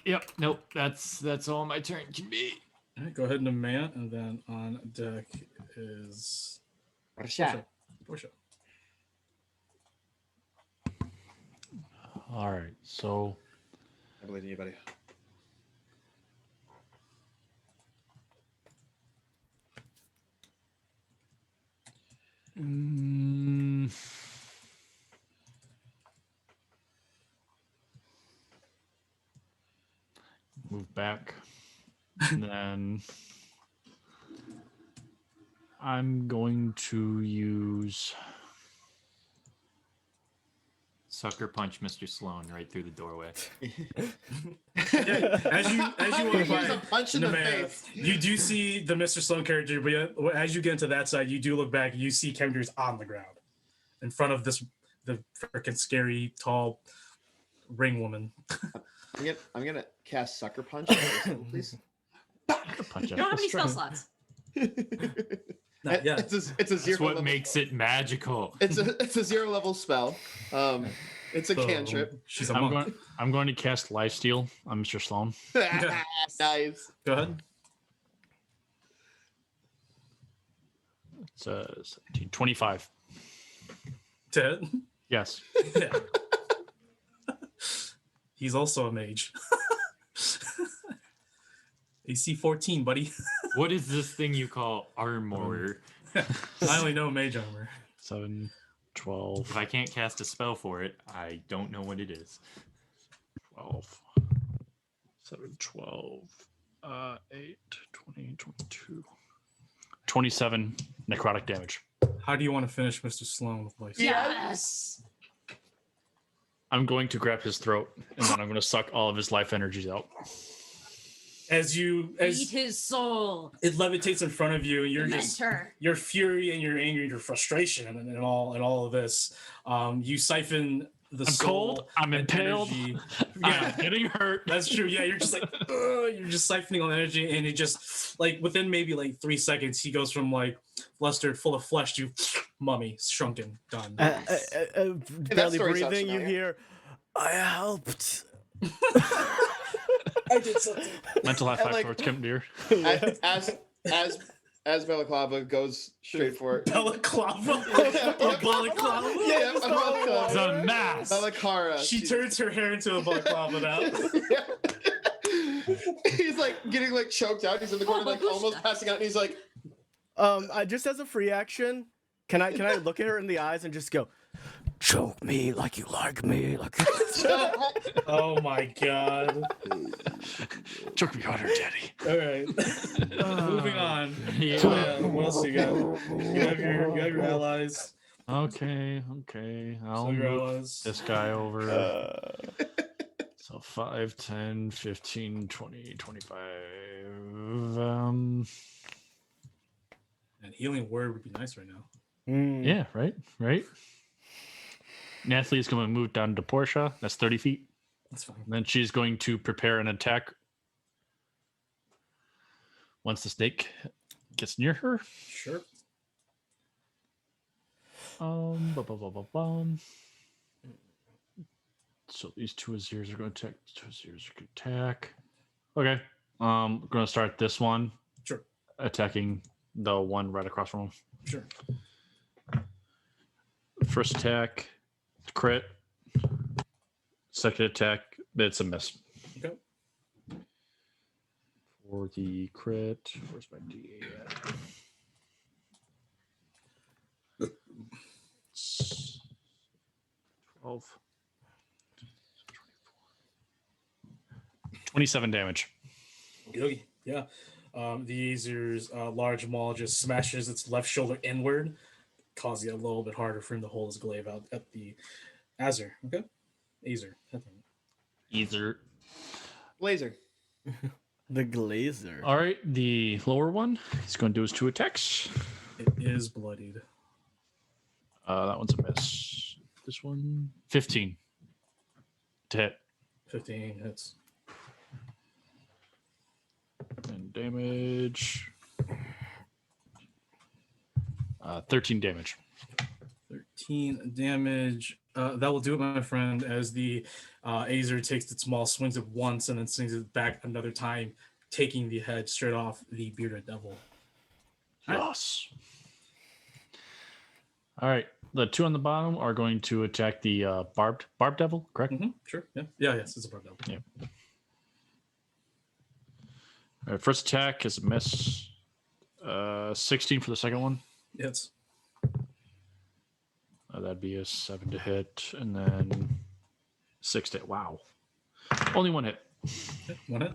Yep. Nope. That's all my turn can be. All right, go ahead and man, and then on deck is Porsche. All right, so I believe in you, buddy. Move back, and then I'm going to use Sucker punch Mr. Sloan right through the doorway. Yeah, as you walk by, a punch in the face. You do see the Mr. Sloan character, but as you get into that side, you do look back. You see Kemdir's on the ground, in front of the freaking scary tall ring woman. I'm gonna cast Sucker Punch, please. You don't have any spell slots. Yeah, it's a zero. That's what level makes it magical. It's a 0 level spell. It's a cantrip. She's a monk. I'm going to cast Lifesteal on Mr. Sloan. Nice. Go ahead. It's 17, 25. Ted? Yes. Yeah. He's also a mage. AC 14, buddy. What is this thing you call armor? I only know mage armor. 7, 12. If I can't cast a spell for it, I don't know what it is. 12. 7, 12. 8, 20, 22. 27 necrotic damage. How do you want to finish Mr. Sloan with life? Yes. I'm going to grab his throat, and then I'm going to suck all of his life energies out. Eat his soul. It levitates in front of you, and you're Ferment just her. your fury and your anger, and your frustration, and all of this. You siphon the I'm soul. Cold. I'm and impaled. energy. I'm getting hurt. That's true. Yeah, you're just like you're just siphoning all the energy, and it just like within maybe like 3 seconds, he goes from like flustered, full of flesh to mummy, shrunken, done. Barely breathing. You hear, "I helped." I did something. Mental high five like- towards Kemp Deer. As Balaclava goes straight for it. Balaclava? Balaclava? Yeah, It's a mask. Balakara. She turns her hair into a balaclava now. He's like getting like choked out. He's in the corner, like almost passing out, and he's like, I just as a free action, can I look at her in the eyes and just go, choke me like you like me, like. Oh my god. Choke me harder, Daddy. All right. Moving on. Yeah. What else you got? You have your allies. Okay. I'll your move allies. this guy over. So 5, 10, 15, 20, 25. And healing word would be nice right now. Yeah, right. Nathalie is going to move down to Portia. That's 30 feet. That's fine. And then she's going to prepare an attack once the snake gets near her. Sure. So these two Azirs are going to attack. Two Azirs are going to attack. Okay. We're going to start this one. Sure. Attacking the one right across from him. Sure. First attack, crit. Second attack, it's a miss. Okay. For the crit, where's my DA at? 12. 27 damage. Okay. Yeah. The Azer's large maul just smashes its left shoulder inward, causing it a little bit harder for him to hold his glaive out at the Azer. Okay? Azer. Either. Laser. The Glazer. All right, the lower one, he's going to do his 2 attacks. It is bloodied. That one's a miss. This one, 15 to hit. 15 hits. And damage. 13 damage. 13 damage. That will do it, my friend, as the Azer takes its maul, swings it once, and then swings it back another time, taking the head straight off the bearded devil. Yes. All right. The 2 on the bottom are going to attack the barbed devil, correct? Mm-hmm. Sure. Yeah. Yes, it's a barbed devil. Yeah. All right, first attack is a miss. 16 for the second one. Yes. That'd be a 7 to hit, and then 6 to hit. Wow. Only 1 hit. One hit.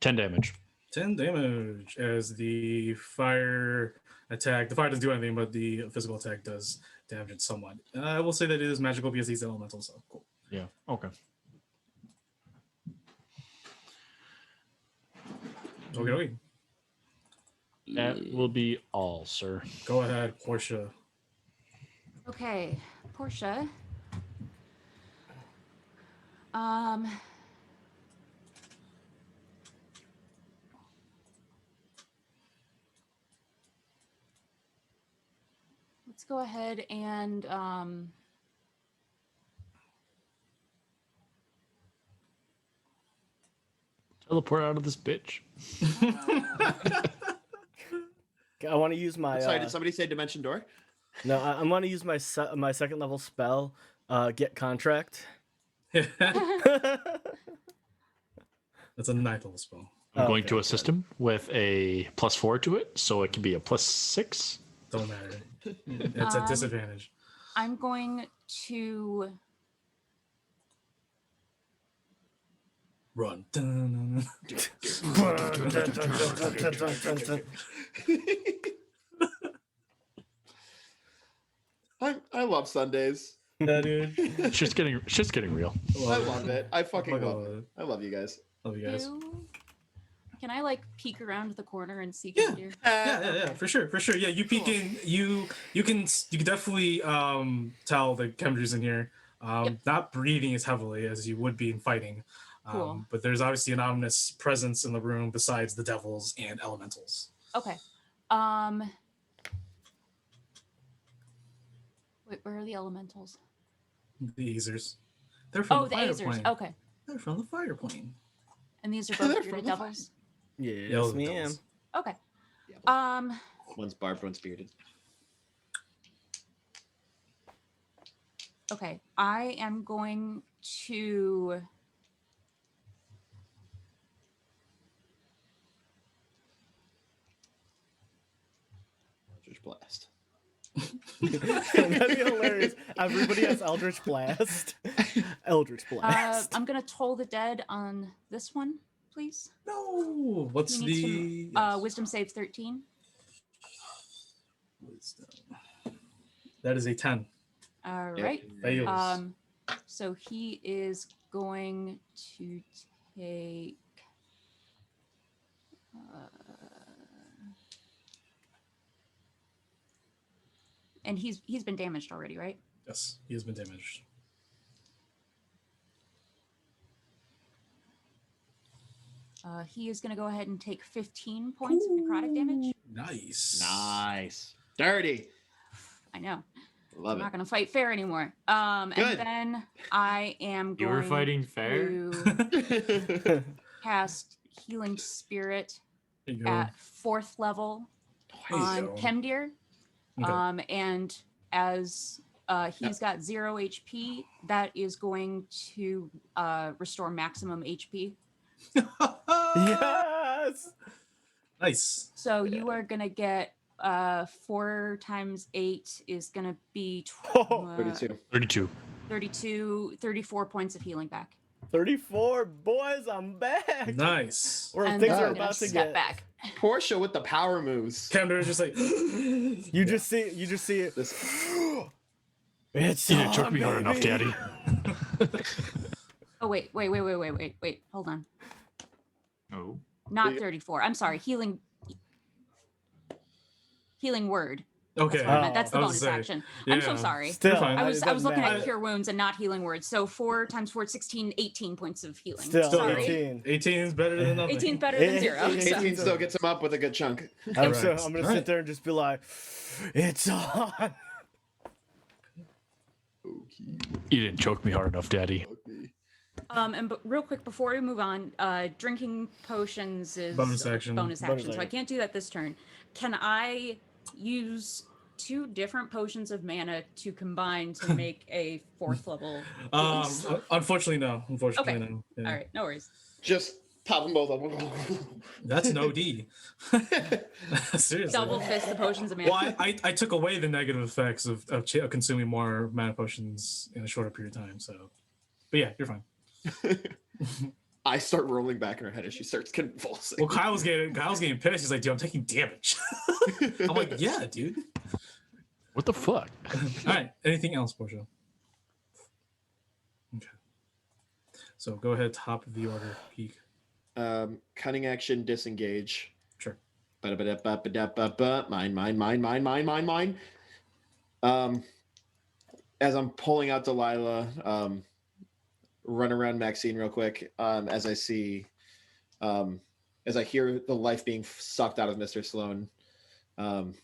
10 damage. 10 damage as the fire attack. The fire doesn't do anything, but the physical attack does damage it somewhat. I will say that it is magical because he's elemental, so cool. Yeah. Okay. Okay. That will be all, sir. Go ahead, Portia. Okay, Portia. Let's go ahead and teleport out of this bitch. I want to use my. Sorry, did somebody say Dimension Door? No, I want to use my my second level spell, Get Contract. That's a 9th level spell. I'm going to assist him with a +4 to it, so it can be a +6. Don't matter. It's a disadvantage. I'm going to Run. I love Sundays. Yeah, dude. It's just getting real. I love it. I fucking love it. I love you guys. Love you guys. Can I like peek around the corner and see Yeah. Deer? Yeah, for sure. Yeah, you peek in. You can definitely tell the Chemdra's in here. Not breathing as heavily as you would be in fighting. Cool. But there's obviously an ominous presence in the room besides the devils and elementals. Okay. Wait, where are the elementals? The Aesers. They're from the fire Aesers. plane. Okay. They're from the fire plane. And these are both bearded devils? Yes, ma'am. Okay. One's barbed, one's bearded. Okay. I am going to... Eldritch Blast. That'd be hilarious. Everybody has Eldritch Blast. Eldritch Blast. I'm gonna toll the dead on this one, please. No. What's He needs to, wisdom save 13. Wisdom. That is a 10. All right. Fails. So he is going to take. And he's been damaged already, right? Yes, he has been damaged. He is going to go ahead and take 15 points of necrotic damage. Nice. Dirty. I know. Love I'm it. not going to fight fair anymore. And then I am You going were fighting fair? to cast Healing Spirit There you go. at 4th level on Chemdir. Okay. And as he's got 0 HP, that is going to restore maximum HP. Yes. Nice. So you are gonna get 4 times 8 is gonna be 32. 34 points of healing back. 34, boys, I'm back. Nice. Or And things then are I'm gonna about to step get back. Portia with the power moves. Chemdra is just like You just see it. It's You didn't choke on, me hard enough, baby. Daddy. Oh wait, hold on. Oh. Not 34. I'm sorry, healing word. Okay. That's what I meant. That's the I was bonus gonna say, action. I'm so yeah. sorry. Still, fine. I was it looking doesn't at matter. cure wounds and not healing words. So 4 times 4, 16, 18 points of healing. Still, Sorry. 18. 18 is better than nothing. 18 better than 0. 18 still gets him up with a good chunk. I'm Correct. gonna Alright. sit there and just be like, it's on. You didn't choke me hard enough, Daddy. But real quick before we move on, drinking potions is Bonus action. Bonus Bonus action. So I action. can't do that this turn. Can I use 2 different potions of mana to combine to make a 4th level? release? Unfortunately, no. Unfortunately, Okay. no. Yeah. All right, no worries. Just pop them both up. That's an OD. Seriously. Double fist the potions of mana. Well, I took away the negative effects of consuming more mana potions in a shorter period of time. So, but yeah, you're fine. I start rolling back in her head as she starts convulsing. Well, Kyle's getting pissed. He's like, "Dude, I'm taking damage." I'm like, "Yeah, dude." What the fuck? All right. Anything else, Portia? Okay. So go ahead, top of the order, peak. Cunning action, disengage. Sure. Mine. As I'm pulling out Delilah, run around Maxine real quick. As I see, as I hear the life being sucked out of Mr. Sloan, a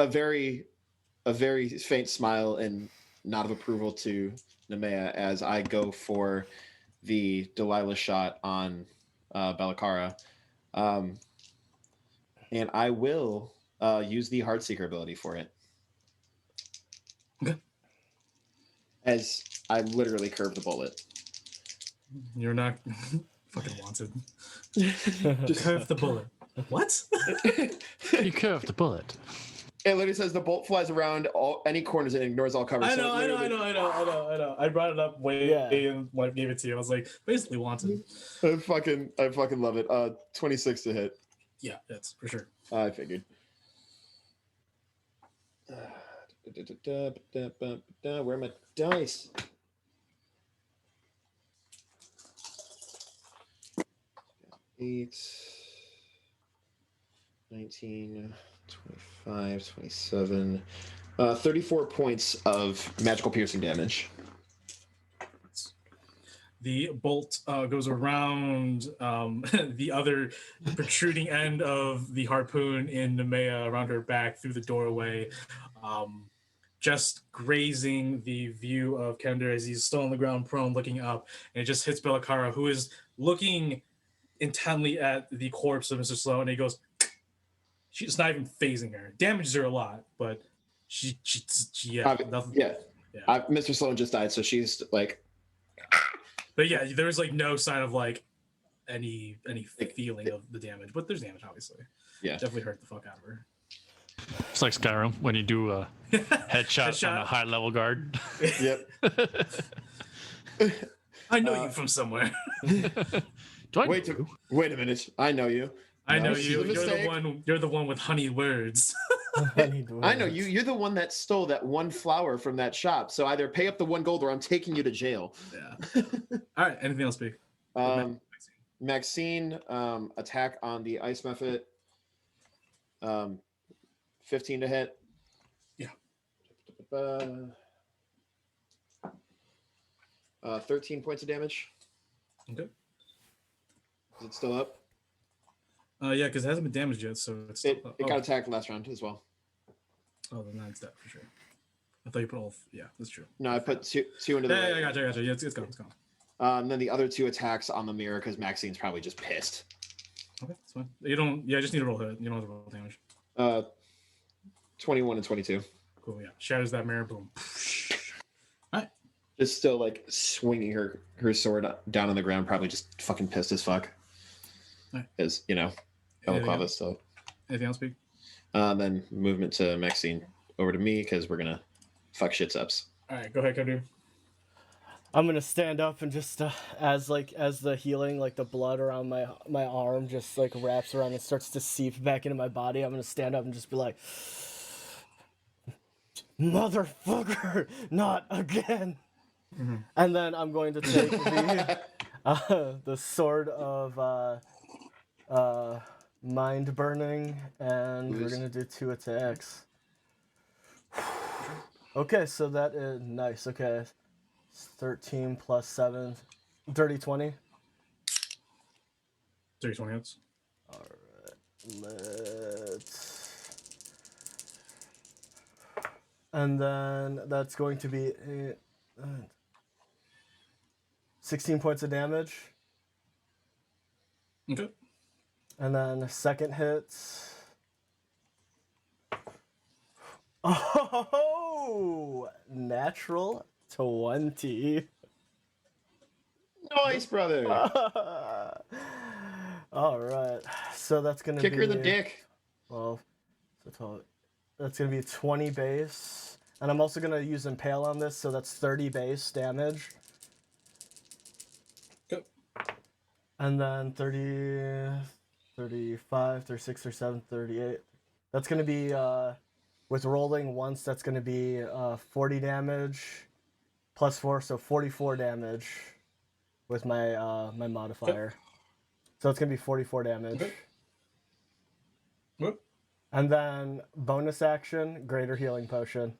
very faint smile and nod of approval to Nemea as I go for the Delilah shot on Balacara. And I will use the Heartseeker ability for it. Okay. As I literally curve the bullet. You're not fucking wanted. Just curve the bullet. What? You curved the bullet. It literally says the bolt flies around any corners and ignores all cover. I So know. I brought it up way and when I gave it to you. I was like, basically wanted. I fucking love it. 26 to hit. Yeah, that's for sure. I figured. Where are my dice? Eight, 19, 25, 27, 34 points of magical piercing damage. The bolt goes around the other protruding end of the harpoon in Nemea around her back through the doorway, just grazing the view of Kender as he's still on the ground prone looking up, and it just hits Belakara, who is looking intently at the corpse of Mr. Sloan, and he goes, she's not even phasing her. Damages her a lot, but she nothing. Yeah. Mr. Sloan just died, so she's like... But yeah, there's like no sign of like any feeling of the damage, but there's damage obviously. Yeah, definitely hurt the fuck out of her. It's like Skyrim when you do a headshot on a high level guard. Yep. I know you from somewhere. Wait a minute. I know you. I know you. You're the one with honeyed words. I know you. You're the one that stole that one flower from that shop. So either pay up the 1 gold or I'm taking you to jail. Yeah. All right. Anything else, B? Maxine, attack on the ice method. 15 to hit. Yeah. 13 points of damage. Okay. Is it still up? Yeah, because it hasn't been damaged yet, so it's still it got attacked last round as well. Oh, then that's that for sure. I thought you put all. Yeah, that's true. No, I put two into the. Yeah, I gotcha. Yeah, it's gone. It's gone. And then the other 2 attacks on the mirror because Maxine's probably just pissed. Okay, that's fine. You don't. Yeah, I just need to roll hit. You don't have to roll damage. 21 and 22. Cool. Yeah, shatters that mirror. Boom. All right. Just still like swinging her sword down on the ground, probably just fucking pissed as fuck. As you know, Balaclava still. Anything else, Pete? Then movement to Maxine over to me because we're gonna fuck shits ups. All right, go ahead, Kadir. I'm gonna stand up and just as the healing, like the blood around my arm just like wraps around and starts to seep back into my body. I'm gonna stand up and just be like, motherfucker, not again. Mm-hmm. And then I'm going to take the sword of mind burning, and we're gonna do 2 attacks. Okay, so that is nice. Okay, 13 plus 7, 30, 20. 30, 20 hits. All right, and then that's going to be 16 points of damage. Okay. And then second hit. Oh, natural 20. Nice, brother. All right. So that's going to be... Kick her in the dick. Well, that's going to be 20 base. And I'm also going to use Impale on this, so that's 30 base damage. Go. And then 30... 35, 36, 37, 38. That's going to be, with rolling once, that's going to be 40 damage plus 4, so 44 damage with my my modifier. Okay. So it's going to be 44 damage. Okay. What? And then bonus action, greater healing potion.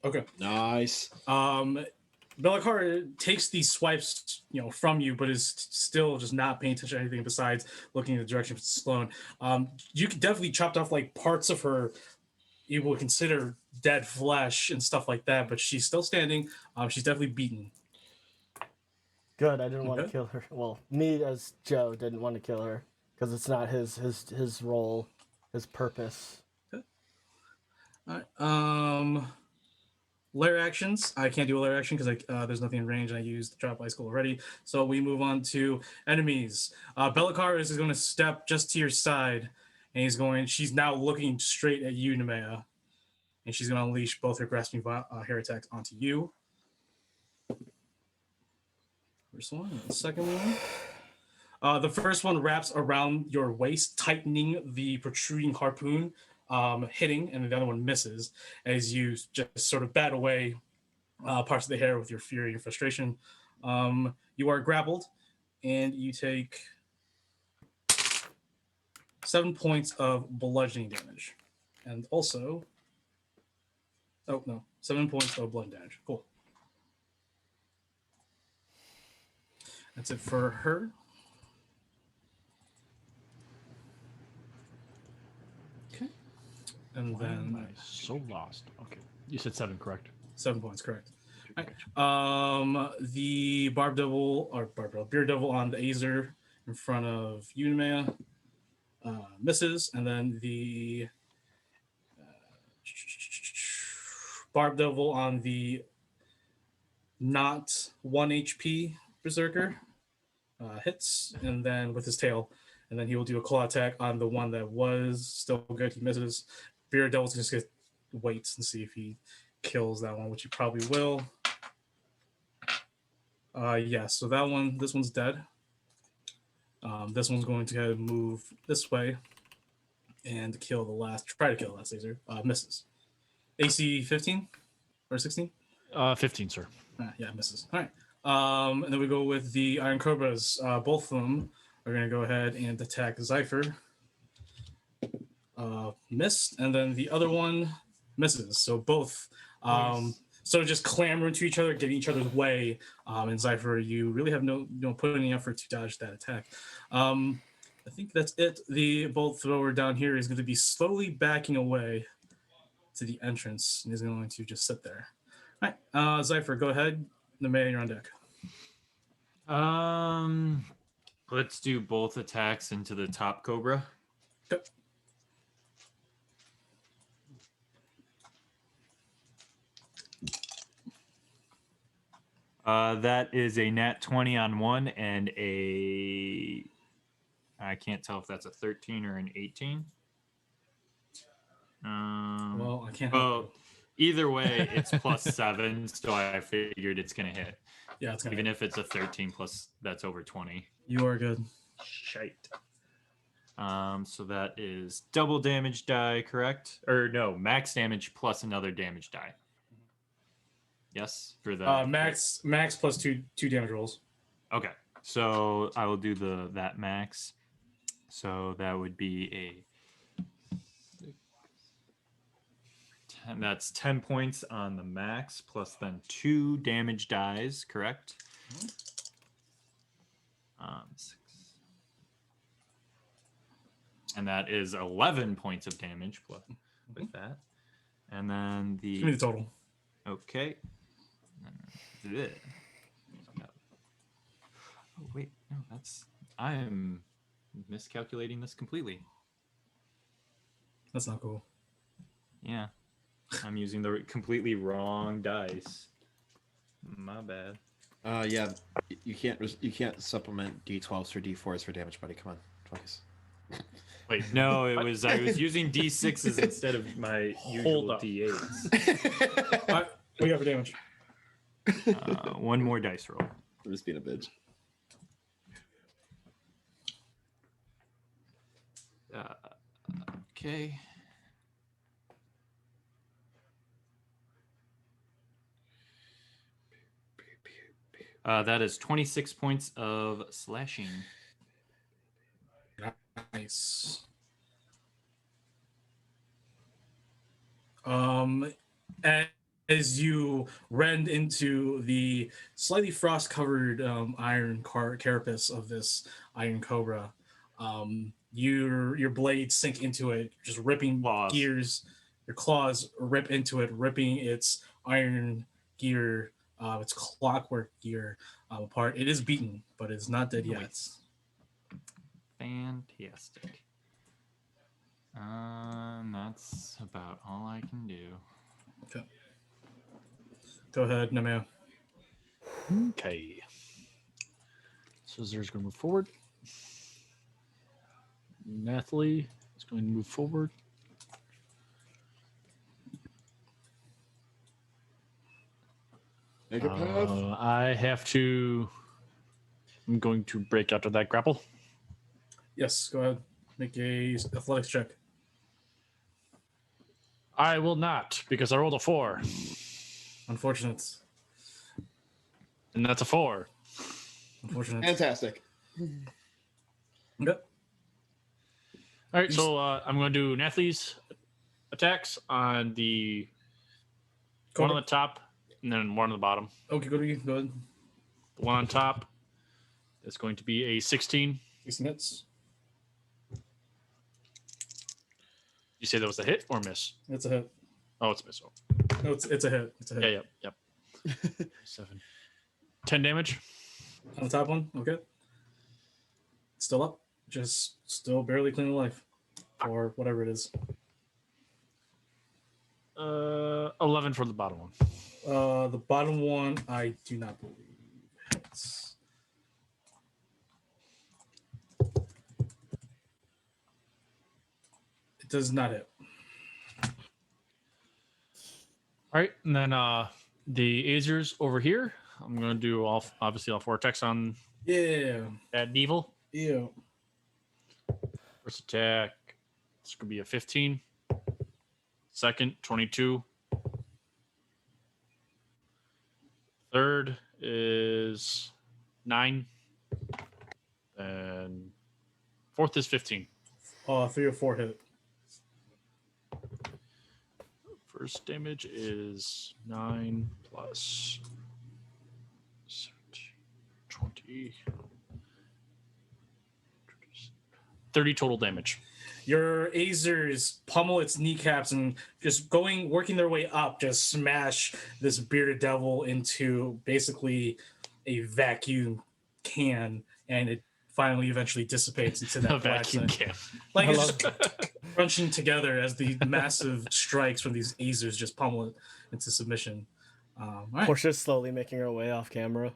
Okay. Nice. Belakar takes these swipes, from you, but is still just not paying attention to anything besides looking in the direction of Sloan. You could definitely chopped off like parts of her you would consider dead flesh and stuff like that, but she's still standing. She's definitely beaten. Good. I didn't want to kill her. Well, me as Joe didn't want to kill her because it's not his role, his purpose. Okay. All right. Lair actions. I can't do a lair action because there's nothing in range, and I used drop ice cold already. So we move on to enemies. Belakar is going to step just to your side, and she's now looking straight at you, Nemea, and she's going to unleash both her grasping hair attacks onto you. First one, and the second one. The first one wraps around your waist, tightening the protruding harpoon hitting, and the other one misses as you just sort of bat away parts of the hair with your fury and frustration. You are grappled, and you take 7 points of bludgeoning damage. And also, 7 points of blood damage. Cool. That's it for her. Okay. And Why am then I so lost? Okay. You said 7, correct? 7 points, correct. All right. The Beard Devil on the Azer in front of Unimea misses, and then the Barb Devil on the not 1 HP Berserker hits, and then with his tail, and then he will do a claw attack on the one that was still good. He misses. Beard Devil's just gonna wait and see if he kills that one, which he probably will. So this one's dead. This one's going to move this way and try to kill the last laser. Misses. AC 15 or 16? 15, sir. Yeah, misses. All right. And then we go with the Iron Cobras. Both of them are going to go ahead and attack Zypher. Missed, and then the other one misses. So both sort of just clamber into each other, getting each other's way. And Zypher, you really have no put any effort to dodge that attack. I think that's it. The bolt thrower down here is going to be slowly backing away to the entrance, and he's going to just sit there. All right, Zypher, go ahead. Nemea, you're on deck. Let's do both attacks into the top Cobra. Okay. That is a nat 20 on one and I can't tell if that's a 13 or an 18. Well, I can't. Oh, either way, it's +7, so I figured it's gonna hit. Yeah, it's gonna even hit. if it's a 13 plus, that's over 20. You are good. Shite. So that is double damage die, correct? Or no, max damage plus another damage die. Yes, for the max plus two damage rolls. Okay, so I will do that max. So that would be a 10, that's 10 points on the max plus then 2 damage dies, correct? 6. And that is 11 points of damage plus with that. And then Give me the total. Okay. Oh wait, no, I am miscalculating this completely. That's not cool. Yeah, I'm using the completely wrong dice. My bad. Yeah, you can't supplement D12s or D4s for damage, buddy. Come on, focus. Wait, no, I was using D6s instead of my usual D8s. What do you have for damage? One more dice roll. I'm just being a bitch. Okay. That is 26 points of slashing. Nice. As you rend into the slightly frost-covered iron carapace of this iron cobra, your blades sink into it, just ripping gears. Your claws rip into it, ripping its iron gear, its clockwork gear apart. It is beaten, but it's not dead yet. Fantastic. That's about all I can do. Okay. Go ahead, Nemea. Okay. So Zer's going to move forward. Nathalie is going to move forward. Make a path. I have to. I'm going to break out of that grapple. Yes, go ahead. Make a athletics check. I will not, because I rolled a 4. Unfortunate. And that's a 4. Unfortunate. Fantastic. Yep. All right, so I'm going to do Nathley's attacks on the one on the top and then one on the bottom. Okay, go ahead. The one on top is going to be a 16. 16 hits. You say that was a hit or miss? It's a hit. Oh, it's a miss. Oh. No, it's a hit. It's a hit. Yep. 7. 10 damage. On the top one, okay. Still up. Just still barely clean life. Or whatever it is. 11 for the bottom one. The bottom one, I do not believe hits. It does not hit. All right, and then the Azers over here. I'm going to do obviously all 4 attacks on that Devil. Yeah. First attack, this could be a 15. Second, 22. Third is 9. And fourth is 15. 3 or 4 hit. First damage is 9 plus 17, 20, 30 total damage. Your Azers pummel its kneecaps and just working their way up, just smash this bearded devil into basically a vacuum can, and it finally eventually dissipates into that vacuum can. Like it's just crunching together as the massive strikes from these Azers just pummel it into submission. All right. Portia's slowly making her way off camera.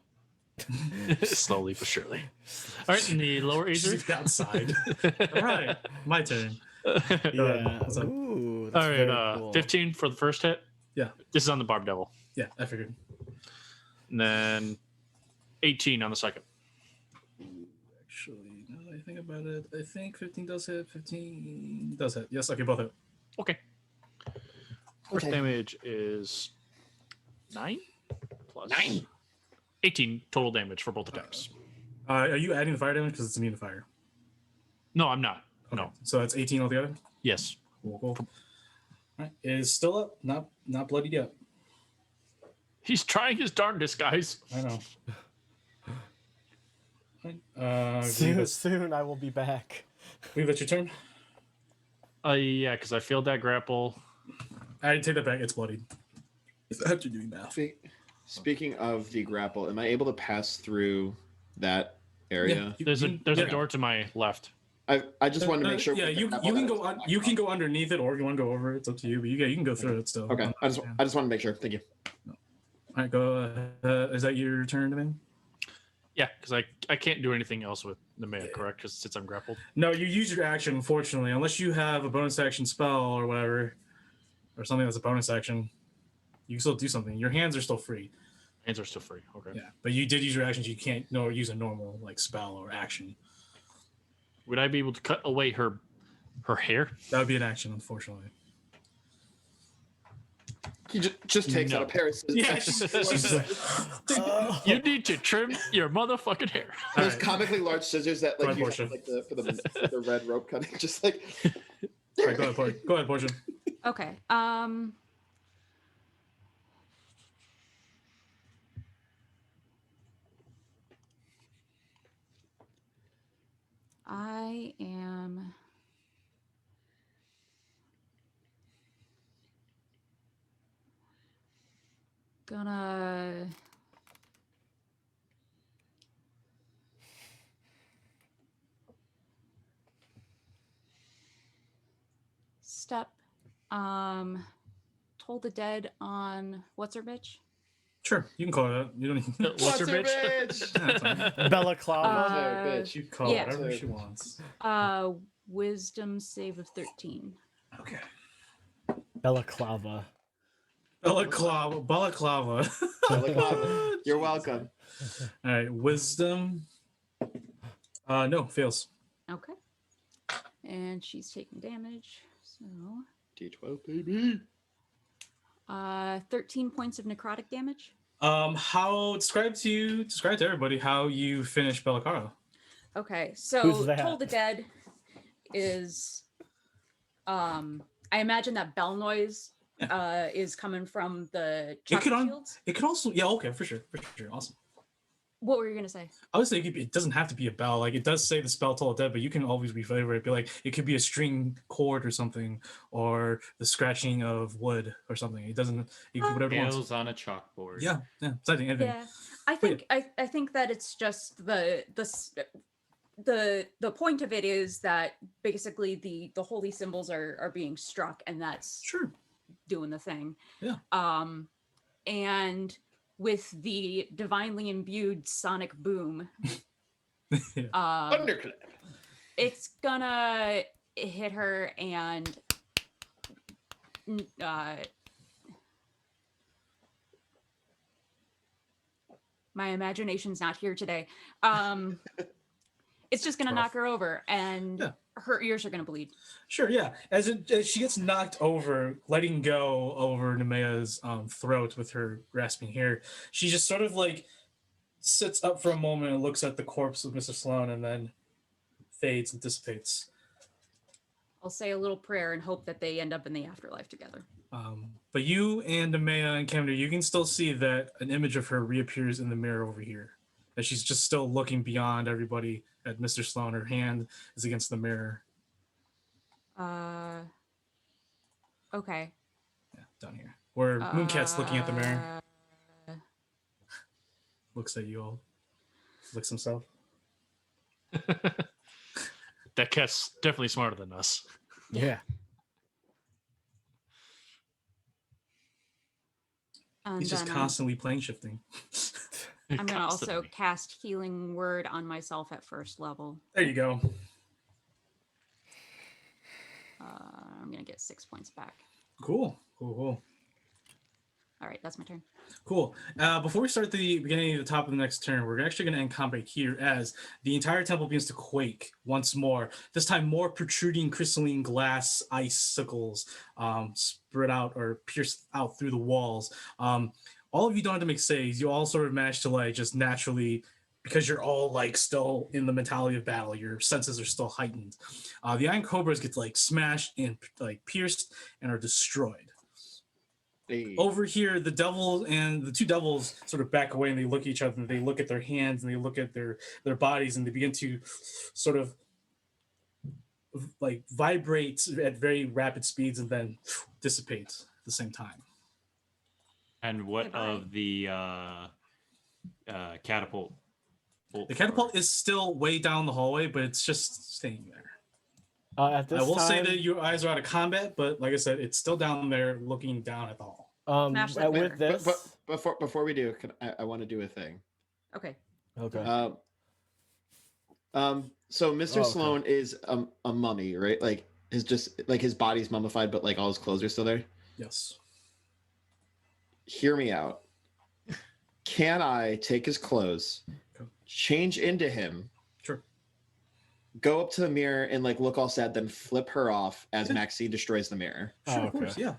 Slowly but surely. All right, in the lower Azer. Outside. All right, my turn. Yeah. Ooh, that's all right, cool. 15 for the first hit. Yeah. This is on the Barb Devil. Yeah, I figured. And then 18 on the second. Actually, now that I think about it, I think 15 does hit. 15 does hit. Yes, okay, both hit. Okay. First damage is 9 plus 9. 18 total damage for both attacks. Are you adding the fire damage because it's immune to fire? No, I'm not. Okay. No. So that's 18 altogether? Yes. Cool. All right. It is still up. Not bloodied yet. He's trying his darndest, guys. I know. Soon I will be back. Leave that's your turn? Yeah, because I failed that grapple. I take that back. It's bloodied. After doing math. Speaking of the grapple, am I able to pass through that area? Yeah, there's a door to my left. I just wanted to make sure. Yeah, you can go. You can go underneath it, or if you want to go over it, it's up to you. But you can go through it still. Okay, I just want to make sure. Thank you. All right, go. Is that your turn, Devin? Yeah, because I can't do anything else with Nemea, correct? Because since I'm grappled. No, you use your action, unfortunately, unless you have a bonus action spell or whatever, or something that's a bonus action. You can still do something. Your hands are still free. Hands are still free. Okay. Yeah, but you did use your actions. You can't use a normal spell or action. Would I be able to cut away her hair? That would be an action, unfortunately. He just takes out a pair of scissors. Yeah, you need to trim your motherfucking hair. Those comically large scissors that you have, for the red rope cutting, just like. All right, go ahead, Portia. Okay. I am gonna step Toll the Dead on what's her bitch? Sure, you can call it that. You don't even. What's her bitch? Balaclava. Bitch. You call it whatever she wants. Wisdom save of 13. Okay. Balaclava. Balaclava. You're welcome. All right, wisdom. No, fails. Okay. And she's taking damage. So D12, baby. 13 points of necrotic damage. How describe to everybody how you finish Bellicara. Okay, so Who's that? Toll the Dead is I imagine that bell noise is coming from the chakra shields. It could also okay, for sure. Awesome. What were you gonna say? I would say it doesn't have to be a bell. Like it does say the spell Toll the Dead, but you can always reflavor it. Be like it could be a string chord or something, or the scratching of wood or something. It doesn't. It could be whatever. Nails on a chalkboard. Yeah. Anything. Yeah, I think I think that it's just the point of it is that basically the holy symbols are being struck, and that's doing the thing. Yeah. And with the divinely imbued sonic boom, Thunderclap. it's gonna hit her and my imagination's not here today. It's just gonna knock her over, and her ears are gonna bleed. Sure, yeah. As she gets knocked over, letting go over Nemea's throat with her grasping hair, she just sort of like sits up for a moment and looks at the corpse of Mr. Sloan, and then fades and dissipates. I'll say a little prayer and hope that they end up in the afterlife together. But you and Nemea and Camden, you can still see that an image of her reappears in the mirror over here. As she's just still looking beyond everybody at Mr. Sloan. Her hand is against the mirror. Okay. Yeah, down here. Where Mooncat's looking at the mirror. Looks at you all. Licks himself. That cat's definitely smarter than us. Yeah. And he's just then, constantly plane shifting. I'm going to also cast Healing Word on myself at first level. There you go. I'm going to get 6 points back. Cool. All right, that's my turn. Cool. Before we start the beginning of the top of the next turn, we're actually going to end combat here as the entire temple begins to quake once more. This time, more protruding crystalline glass icicles spread out or pierced out through the walls. All of you don't have to make saves. You all sort of manage to like just naturally, because you're all like still in the mentality of battle, your senses are still heightened. The Iron Cobras get like smashed and like pierced and are destroyed. Hey. Over here, the devil and the two devils sort of back away and they look at each other and they look at their hands and they look at their bodies and they begin to sort of like vibrate at very rapid speeds and then dissipate at the same time. And what of the catapult? The catapult is still way down the hallway, but it's just staying there. At this I will say time- that your eyes are out of combat, but like I said, it's still down there looking down at the hall. With this, But before we do, I want to do a thing. Okay. Okay. So Mr. okay. Sloan is a mummy, right? Like his body's mummified, but like all his clothes are still there. Yes. Hear me out. Can I take his clothes, change into him? Sure. Go up to the mirror and like look all sad, then flip her off as Maxine destroys the mirror. Sure, of course, yeah.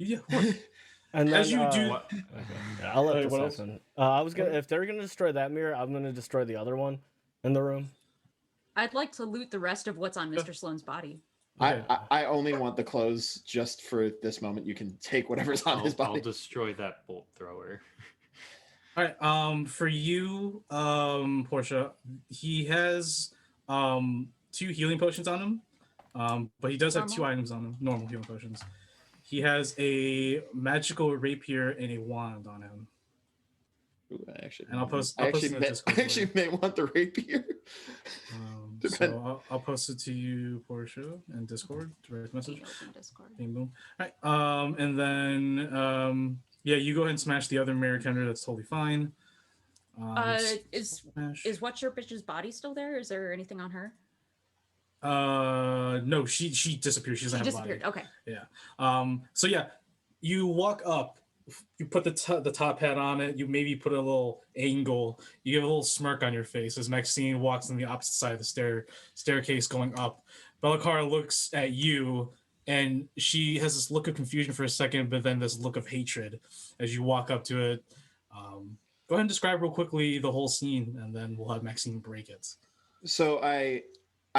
Of course. And then, as you do, okay. Yeah, I'll let this happen. I was gonna, if they're gonna destroy that mirror, I'm gonna destroy the other one in the room. I'd like to loot the rest of what's on Mr. Sloan's body. I only want the clothes just for this moment. You can take whatever's on his body. I'll destroy that bolt thrower. All right. For you, Portia, he has 2 healing potions on him, but he does have 2 items on him, normal healing potions. He has a magical rapier and a wand on him. Ooh, I'll post I Discord actually may want the rapier. So I'll post it to you, Portia, in Discord, direct message. Discord. Boom. All right. And then yeah, you go ahead and smash the other mirror counter. That's totally fine. Is What's Your Bitch's body still there? Is there anything on her? No, she disappeared. She doesn't have a body. Okay. Yeah. So yeah, you walk up. You put the top hat on it. You maybe put a little angle. You give a little smirk on your face as Maxine walks on the opposite side of the staircase going up. Bellicara looks at you and she has this look of confusion for a second, but then this look of hatred as you walk up to it. Go ahead and describe real quickly the whole scene, and then we'll have Maxine break it. So I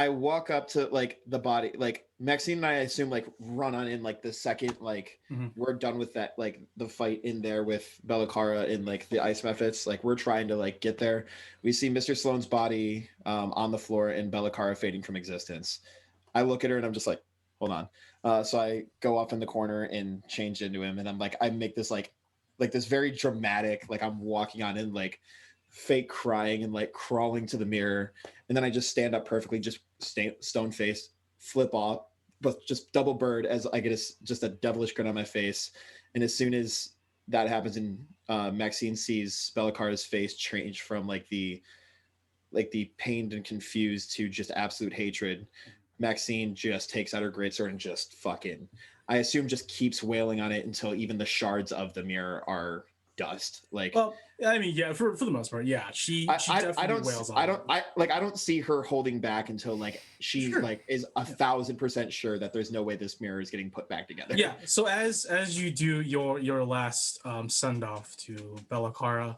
walk up to like the body, like Maxine and I assume like run on in like the second like we're done with that, like the fight in there with Bellacara and like the ice methods. Like we're trying to like get there. We see Mr. Sloane's body on the floor and Bellacara fading from existence. I look at her and I'm just like, hold on. So I go off in the corner and change into him, and I'm like, I make this like this very dramatic, like I'm walking on in, like fake crying and like crawling to the mirror, and then I just stand up perfectly, just stone faced, flip off, but just double bird as I get just a devilish grin on my face. And as soon as that happens, and Maxine sees Bellacar's face change from like the pained and confused to just absolute hatred, Maxine just takes out her greatsword and just fucking, I assume, just keeps wailing on it until even the shards of the mirror are dust. Like, well, I mean, yeah, for the most part, yeah, she definitely wails on it. I don't see her holding back until like she like is 1,000% sure that there's no way this mirror is getting put back together. Yeah. So as you do your last send off to Bellacara,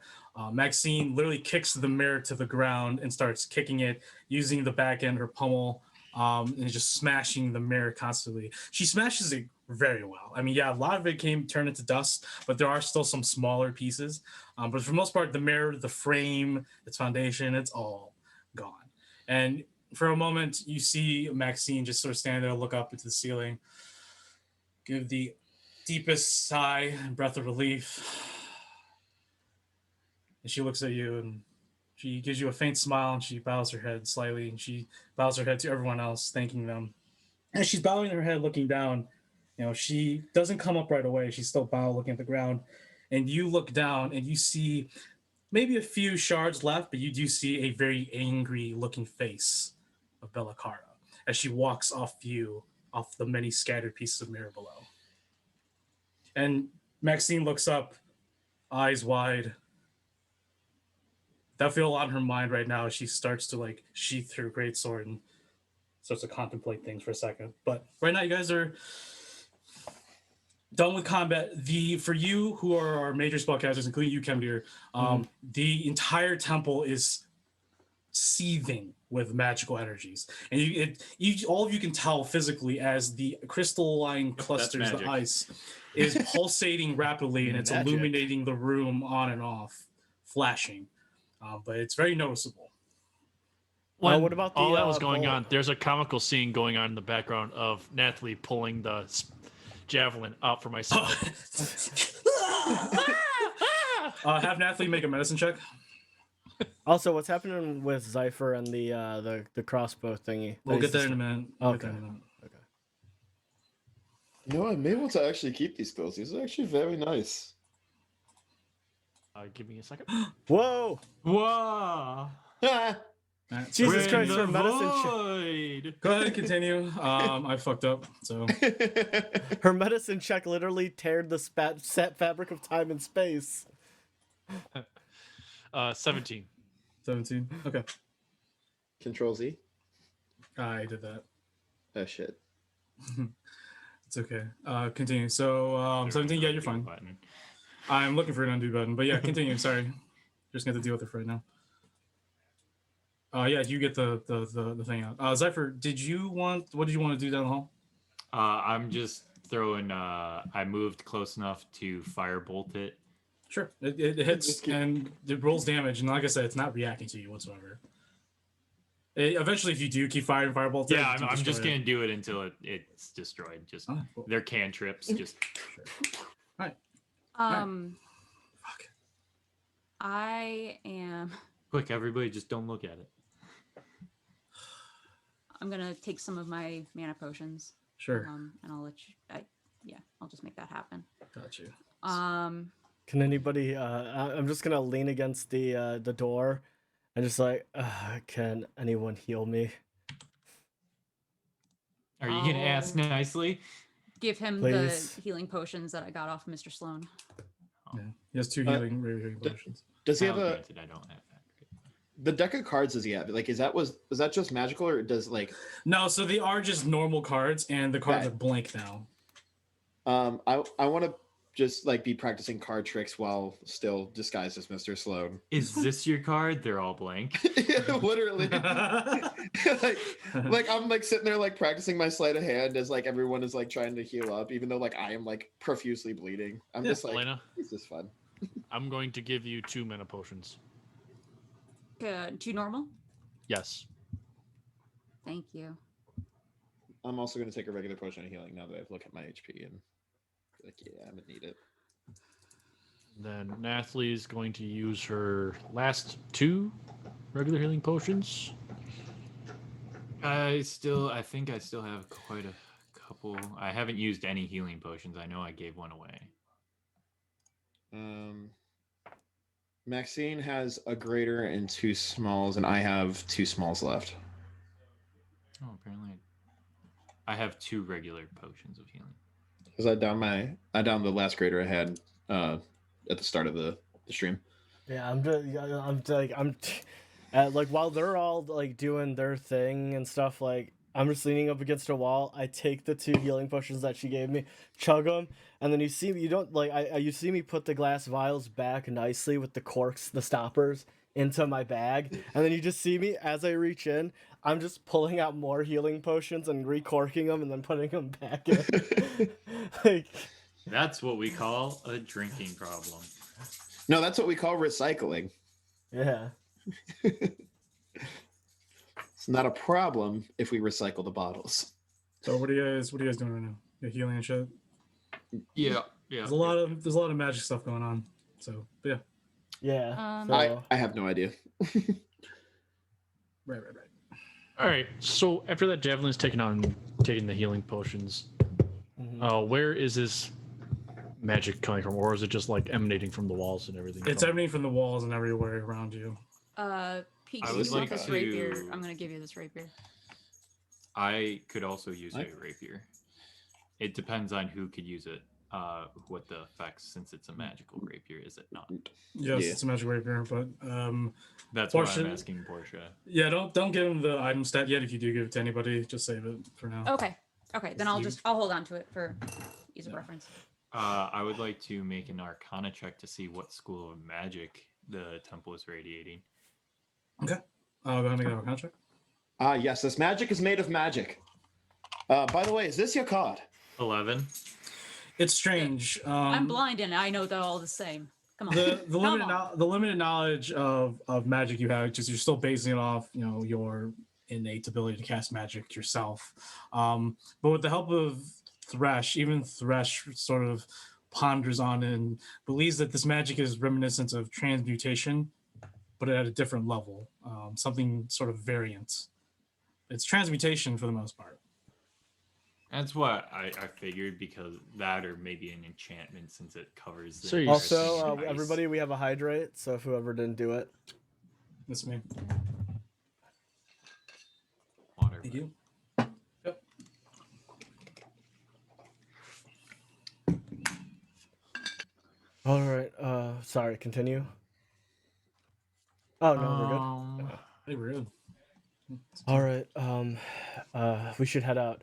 Maxine literally kicks the mirror to the ground and starts kicking it using the back end, her pummel, and just smashing the mirror constantly. She smashes it very well. I mean, yeah, a lot of it turned into dust, but there are still some smaller pieces. But for the most part, the mirror, the frame, its foundation, it's all gone. And for a moment, you see Maxine just sort of stand there, look up into the ceiling, give the deepest sigh and breath of relief. And she looks at you and she gives you a faint smile, and she bows her head slightly, and she bows her head to everyone else, thanking them. As she's bowing her head, looking down, you know, she doesn't come up right away. She's still bowed, looking at the ground. And you look down and you see maybe a few shards left, but you do see a very angry looking face of Bellacara as she walks off the many scattered pieces of mirror below. And Maxine looks up, eyes wide. That feel a lot in her mind right now as she starts to like sheath her greatsword and starts to contemplate things for a second. But right now, you guys are done with combat. For you who are our major spellcasters, including you, Kemdir, the entire temple is seething with magical energies, and all of you can tell physically as the crystalline clusters, the ice, is pulsating rapidly, and it's illuminating the room on and off, flashing. But it's very noticeable. When what about all the, that was going on, there's a comical scene going on in the background of Nathalie pulling the javelin out for myself. Have Nathalie make a medicine check. Also, what's happening with Zypher and the crossbow thingy? We'll get there in a minute. Okay. You know, I'm able to actually keep these spells. These are actually very nice. Give me a second. Whoa! Whoa! Jesus Christ, her medicine check. Go ahead and continue. I fucked up, so. Her medicine check literally teared the set fabric of time and space. 17. 17. Okay. Control Z. I did that. Oh shit. It's okay. Continue. So 17. Yeah, you're fine. Button. I'm looking for an undo button, but yeah, continue. Sorry, just gonna have to deal with it for right now. Yeah, you get the thing out. Zypher, what did you want to do down the hall? I'm just throwing. I moved close enough to firebolt it. Sure, it hits and it rolls damage, and like I said, it's not reacting to you whatsoever. Eventually, if you do keep firing firebolt, yeah, I'm just gonna do it until it's destroyed. Just cool. They're cantrips. Just sure. All right. Fuck. I am. Quick, everybody, just don't look at it. I'm gonna take some of my mana potions. Sure. And I'll let you. I'll just make that happen. Got you. Can anybody? I'm just gonna lean against the door, and just like, can anyone heal me? Are you gonna ask nicely? Give him Please. the healing potions that I got off Mr. Sloan. Yeah, he has 2 healing potions. Does he have a? I don't have that. the deck of cards does he have? Like, is that just magical, or does like? No, so they are just normal cards, and the cards Okay. are blank now. I want to just like be practicing card tricks while still disguised as Mr. Sloan. Is this your card? They're all blank. Yeah, literally. like I'm like sitting there like practicing my sleight of hand as like everyone is like trying to heal up, even though like I am like profusely bleeding. I'm just like, Elena, this is fun. I'm going to give you 2 mana potions. 2 normal? Yes. Thank you. I'm also going to take a regular potion of healing now that I've looked at my HP and like, yeah, I'm gonna need it. Then Nathley's going to use her last 2 regular healing potions. I think I still have quite a couple. I haven't used any healing potions. I know I gave one away. Maxine has a greater and 2 smalls, and I have 2 smalls left. Oh, apparently I have 2 regular potions of healing. Because I downed the last greater I had at the start of the stream. Yeah, like while they're all like doing their thing and stuff, like I'm just leaning up against a wall. I take the 2 healing potions that she gave me, chug them, and then you see you see me put the glass vials back nicely with the corks, the stoppers, into my bag, and then you just see me as I reach in. I'm just pulling out more healing potions and recorking them and then putting them back in. Like, that's what we call a drinking problem. No, that's what we call recycling. Yeah. It's not a problem if we recycle the bottles. So what are you guys doing right now? You're healing and shit? Yeah. There's a lot of magic stuff going on. So yeah. Yeah. I have no idea. Right. All right. So after that javelin's taking the healing potions, where is this magic coming from, or is it just like emanating from the walls and everything? It's emanating from the walls and everywhere around you. Pete, I you would want like this to- rapier? I'm gonna give you this rapier. I could also use a rapier. It depends on who could use it. What the effects, since it's a magical rapier, is it not? Yes, it's a magic rapier, but that's why I'm asking Portia. Yeah, don't give him the item stat yet. If you do give it to anybody, just save it for now. Okay. Then I'll hold on to it for ease of reference. I would like to make an Arcana check to see what school of magic the temple is radiating. Okay. Go ahead and make an Arcana check. Yes, this magic is made of magic. By the way, is this your card? 11. It's strange. I'm blind and I know they're all the same. Come on. The limited knowledge of magic you have, just you're still basing it off, your innate ability to cast magic yourself. But with the help of Thresh, even Thresh sort of ponders on and believes that this magic is reminiscent of transmutation, but at a different level, something sort of variant. It's transmutation for the most part. That's what I figured, because that, or maybe an enchantment, since it covers the... So also, everybody, we have a hydrate, so if whoever didn't do it. That's me. Water. Thank you. Yep. All right. Sorry. Continue. Oh no, we're good. Hey, we're good. All right. We should head out.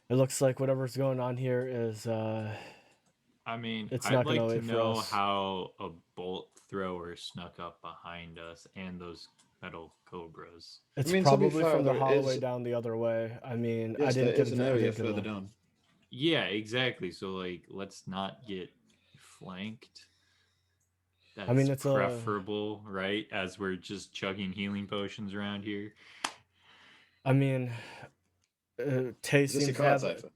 It looks like whatever's going on here is. I mean, it's I'd not like gonna to wait for know us. how a bolt thrower snuck up behind us and those metal cobras. It's I mean, to be probably fair, from the there hallway is- down the other way. I mean, Yes, I didn't there get is an I area didn't get further along. down. Yeah, exactly. So, like, let's not get flanked. That's I mean, it's preferable, right? As we're just chugging healing potions around here. I mean, Tay Is this seems your to card, have. Cypher?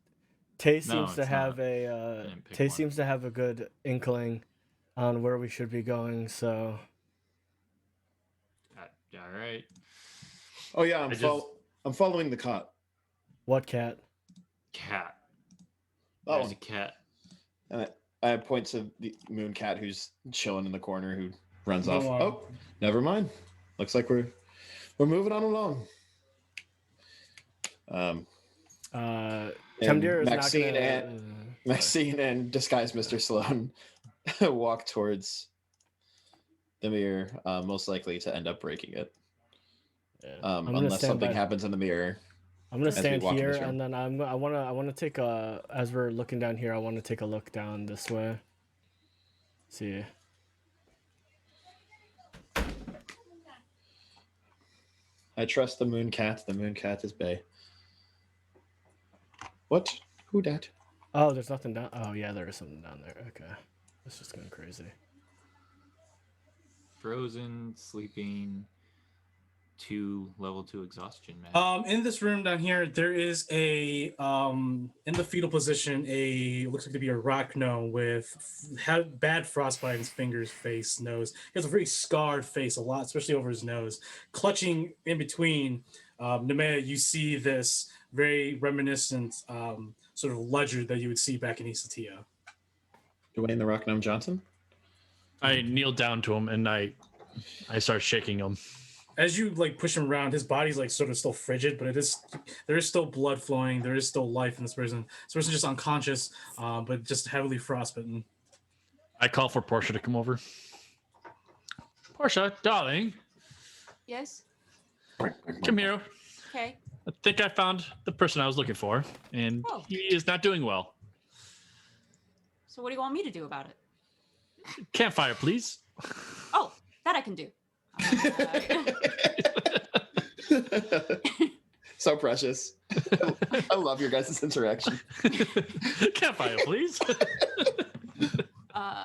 Tay No, seems to it's have not. a. didn't pick Tay one. seems to have a good inkling on where we should be going. So. All right. Oh yeah, I just- I'm following the cart. What cat? Cat. Oh, There's a cat. and I point to the moon cat who's chilling in the corner, who runs Oh, off. wow. Oh, never mind. Looks like we're moving on along. Temdir is Maxine not gonna. and Maxine and disguised Mr. Sloan walk towards the mirror, most likely to end up breaking it. unless something happens in the mirror. I'm gonna stand here, and then I wanna take a. As we're looking down here, I want to take a look down this way. See. I trust the moon cat. The moon cat is Bay. What? Who dat? Oh, there's nothing down. Oh yeah, there is something down there. Okay, it's just going crazy. Frozen, sleeping, level 2 exhaustion, man. In this room down here, there is a in the fetal position, looks like to be a rock gnome with bad frostbite in his fingers, face, nose. He has a very scarred face, a lot, especially over his nose. Clutching in between, Nemea, you see this very reminiscent sort of ledger that you would see back in Isatia. Dwayne the Rock Gnome Johnson? I kneel down to him and I start shaking him. As you like push him around, his body's like sort of still frigid, but there is still blood flowing. There is still life in this person. This person's just unconscious, but just heavily frostbitten. I call for Portia to come over. Portia, darling, Yes. come here. Okay. I think I found the person I was looking for, and he is not doing well. So what do you want me to do about it? Campfire, please. Oh, that I can do. So precious. I love your guys' interaction. Campfire, please.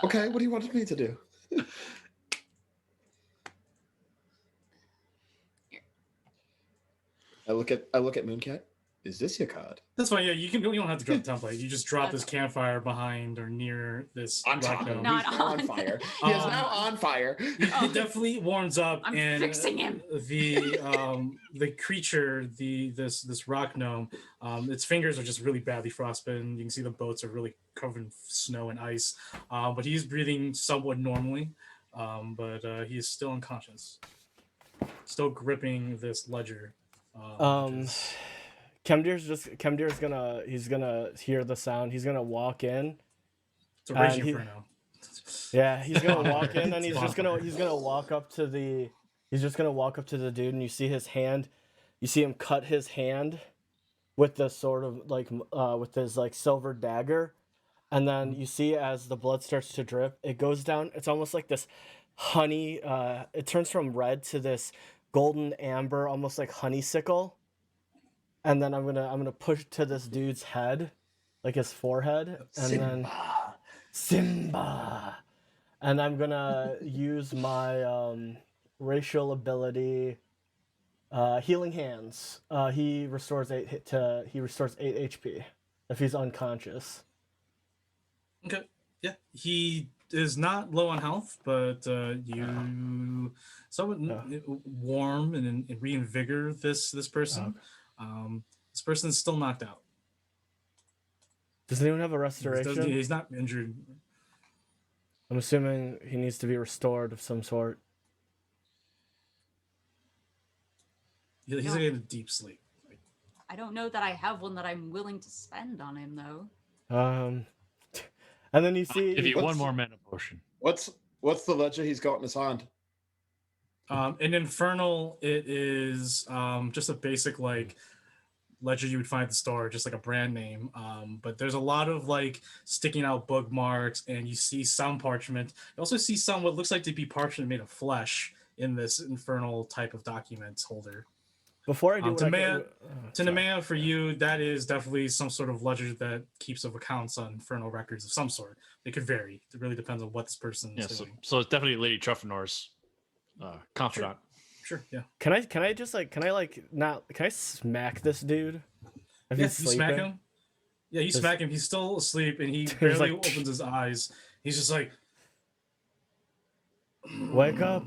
Okay, what do you want me to do? I look at Mooncat. Is this your card? That's fine. Yeah, you don't have to drop the template. You just drop this campfire behind or near this. On top. He's now on fire. He is now on fire. It definitely warms up. I'm and fixing him. The creature, this rock gnome, its fingers are just really badly frostbitten. You can see the boats are really covered in snow and ice. But he's breathing somewhat normally. But he is still unconscious. Still gripping this ledger. Kemdir's gonna hear the sound. He's gonna walk in. It's a raging inferno. Yeah, he's gonna walk in and he's gonna walk up to the dude, and you see his hand. You see him cut his hand with the sort of like with his like silver dagger, and then you see as the blood starts to drip, it goes down. It's almost like this honey. It turns from red to this golden amber, almost like honeysuckle. And then I'm gonna push to this dude's head, like his forehead, and then Simba, and I'm gonna use my racial ability, healing hands. He restores 8 HP if he's unconscious. Okay, yeah, he is not low on health, but you somewhat warm and reinvigor this person. This person is still knocked out. Does anyone have a restoration? He's not injured. I'm assuming he needs to be restored of some sort. He's like in a deep sleep. I don't know that I have one that I'm willing to spend on him, though. And then you see... Give you one more mana potion. What's the ledger he's got in his hand? In Infernal, it is just a basic like ledger you would find at the store, just like a brand name. But there's a lot of like sticking out bookmarks, and you see some parchment. You also see some what looks like to be parchment made of flesh in this Infernal type of document holder. Before I do Nemea, for you, that is definitely some sort of ledger that keeps of accounts on Infernal records of some sort. It could vary. It really depends on what this person is doing. So it's definitely Lady Truffanor's confidant. Sure, yeah. Can I smack this dude? If he's you smack him? Yeah, you smack him. He's still asleep, and he barely opens his eyes. He's just like... Wake up.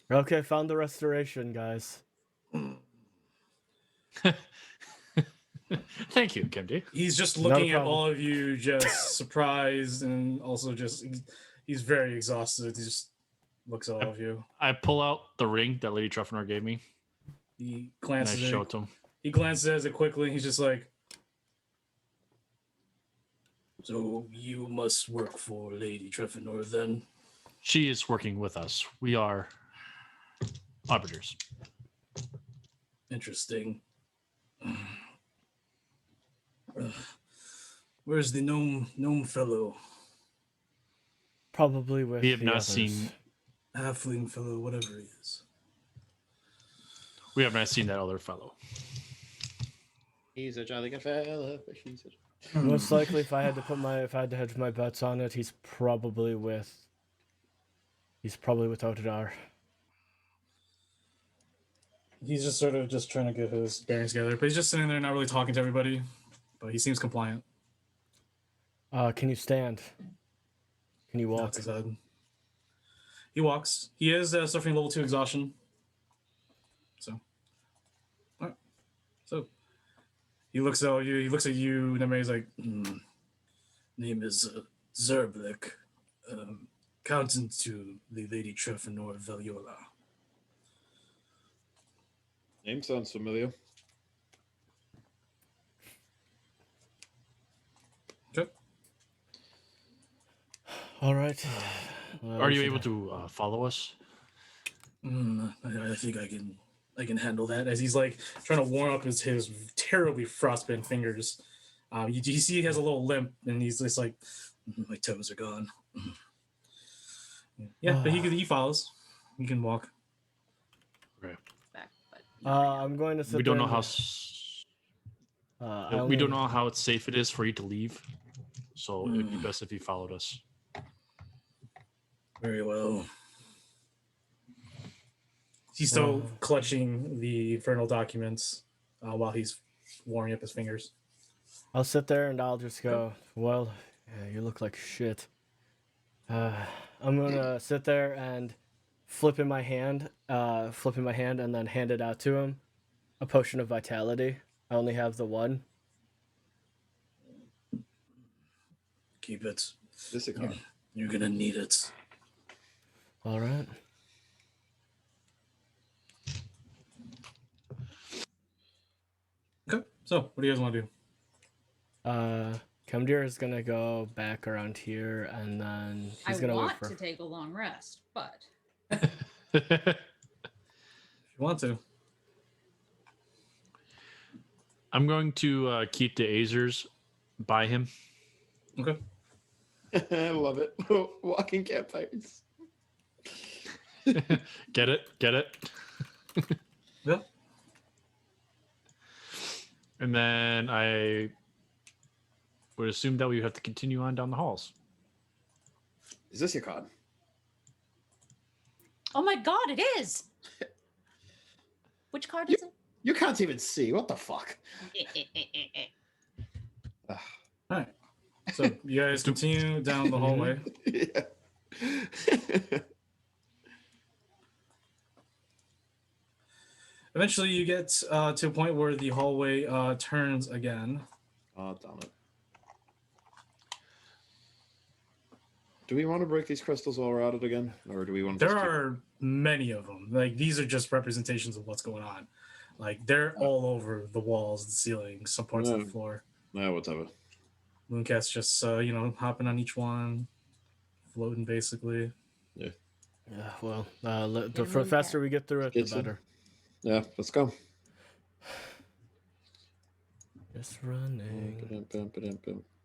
Okay, found the restoration, guys. Thank you, Kimdi. He's just looking at all of you, just surprised, and also just... He's very exhausted. He just looks at all of you. I pull out the ring that Lady Truffanor gave me. He glances and I show it to him. He glances at it quickly. He's just like, "So you must work for Lady Truffanor then?" She is working with us. We are arbiters. Interesting. Where's the gnome fellow? Probably with We have the not others. seen. Halfling fellow, whatever he is. We have not seen that other fellow. He's a jolly good fella, but he's a... Most likely, if I had to hedge my bets on it, he's probably with Otidaar. He's just sort of just trying to get his bearings together, but he's just sitting there, not really talking to everybody. But he seems compliant. Can you stand? Can you walk? Nods his head. He walks. He is suffering level 2 exhaustion. So, all right. So he looks at you. He looks at you, and everybody's like, "Name is Zerblik, accountant to the Lady Trefenor Veliola." Name sounds familiar. Okay. All right. Are you able to follow us? I think I can handle that. As he's like trying to warm up his terribly frostbitten fingers. You see he has a little limp, and he's just like, my toes are gone. Yeah, but he follows. He can walk. Okay. I'm going to sit We don't there know and- how. We don't know how safe it is for you to leave, so it'd be best if you followed us. Very well. He's still clutching the infernal documents while he's warming up his fingers. I'll sit there and I'll just go, well, yeah, you look like shit. I'm gonna sit there and flip in my hand and then hand it out to him. A potion of vitality. I only have the one. Keep it. This is You're gonna need it. All right. Okay. So, what do you guys want to do? Kamdir is gonna go back around here, and then he's gonna want wait for. to take a long rest, but If you want to. I'm going to keep the Azers by him. Okay. I love it. Walking campfires. Get it? Get it? Yeah. And then I would assume that we have to continue on down the halls. Is this your card? oh my god, it is. Which card is it? You can't even see. What the fuck? All right. So you guys continue down the hallway. Yeah. Eventually, you get to a point where the hallway turns again. Oh, damn it. Do we want to break these crystals while we're at it again? Or do we want to There are many of them. Like, these are just representations of what's going on. Like, they're all over the walls, the ceiling, some parts of the floor. No, whatever. Mooncat's just, hopping on each one, floating, basically. Yeah. Yeah, well, the faster we get through it, the better. Yeah, let's go. Just running.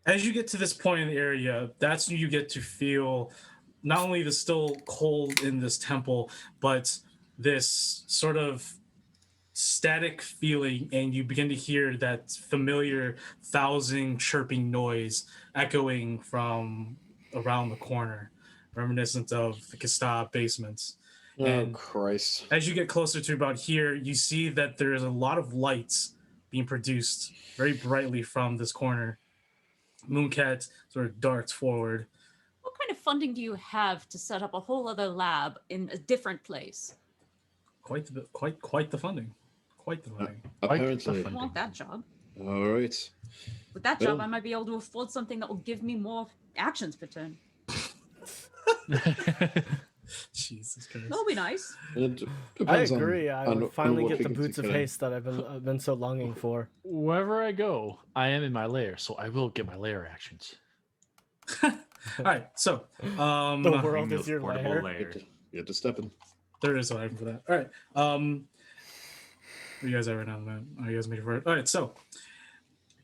As you get to this point in the area, that's when you get to feel not only the still cold in this temple, but this sort of static feeling, and you begin to hear that familiar thousand chirping noise echoing from around the corner, reminiscent of the Kasta basements. Oh, And Christ. as you get closer to about here, you see that there's a lot of lights being produced very brightly from this corner. Mooncat sort of darts forward. What kind of funding do you have to set up a whole other lab in a different place? Quite the funding. Quite the funding. Apparently. I want that job. All right. With that job, Well- I might be able to afford something that will give me more actions per turn. Jesus Christ. That'll be nice. It I depends agree. I on would finally what get we the can boots of together. haste that I've been so longing for. Wherever I go, I am in my lair, so I will get my lair actions. All right, so The world is your Portable lair. lair. You have to step in. There is an item for that. All right. Where you guys at right now, man? Oh, you guys made it for it. All right, so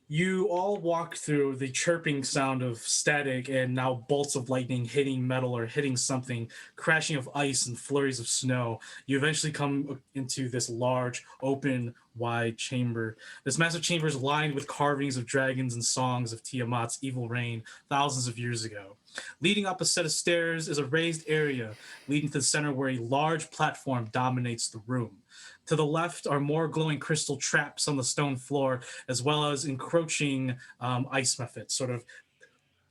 you all walk through the chirping sound of static and now bolts of lightning hitting metal or hitting something, crashing of ice and flurries of snow. You eventually come into this large, open, wide chamber. This massive chamber is lined with carvings of dragons and songs of Tiamat's evil reign thousands of years ago. Leading up a set of stairs is a raised area leading to the center where a large platform dominates the room. To the left are more glowing crystal traps on the stone floor, as well as encroaching ice methods, sort of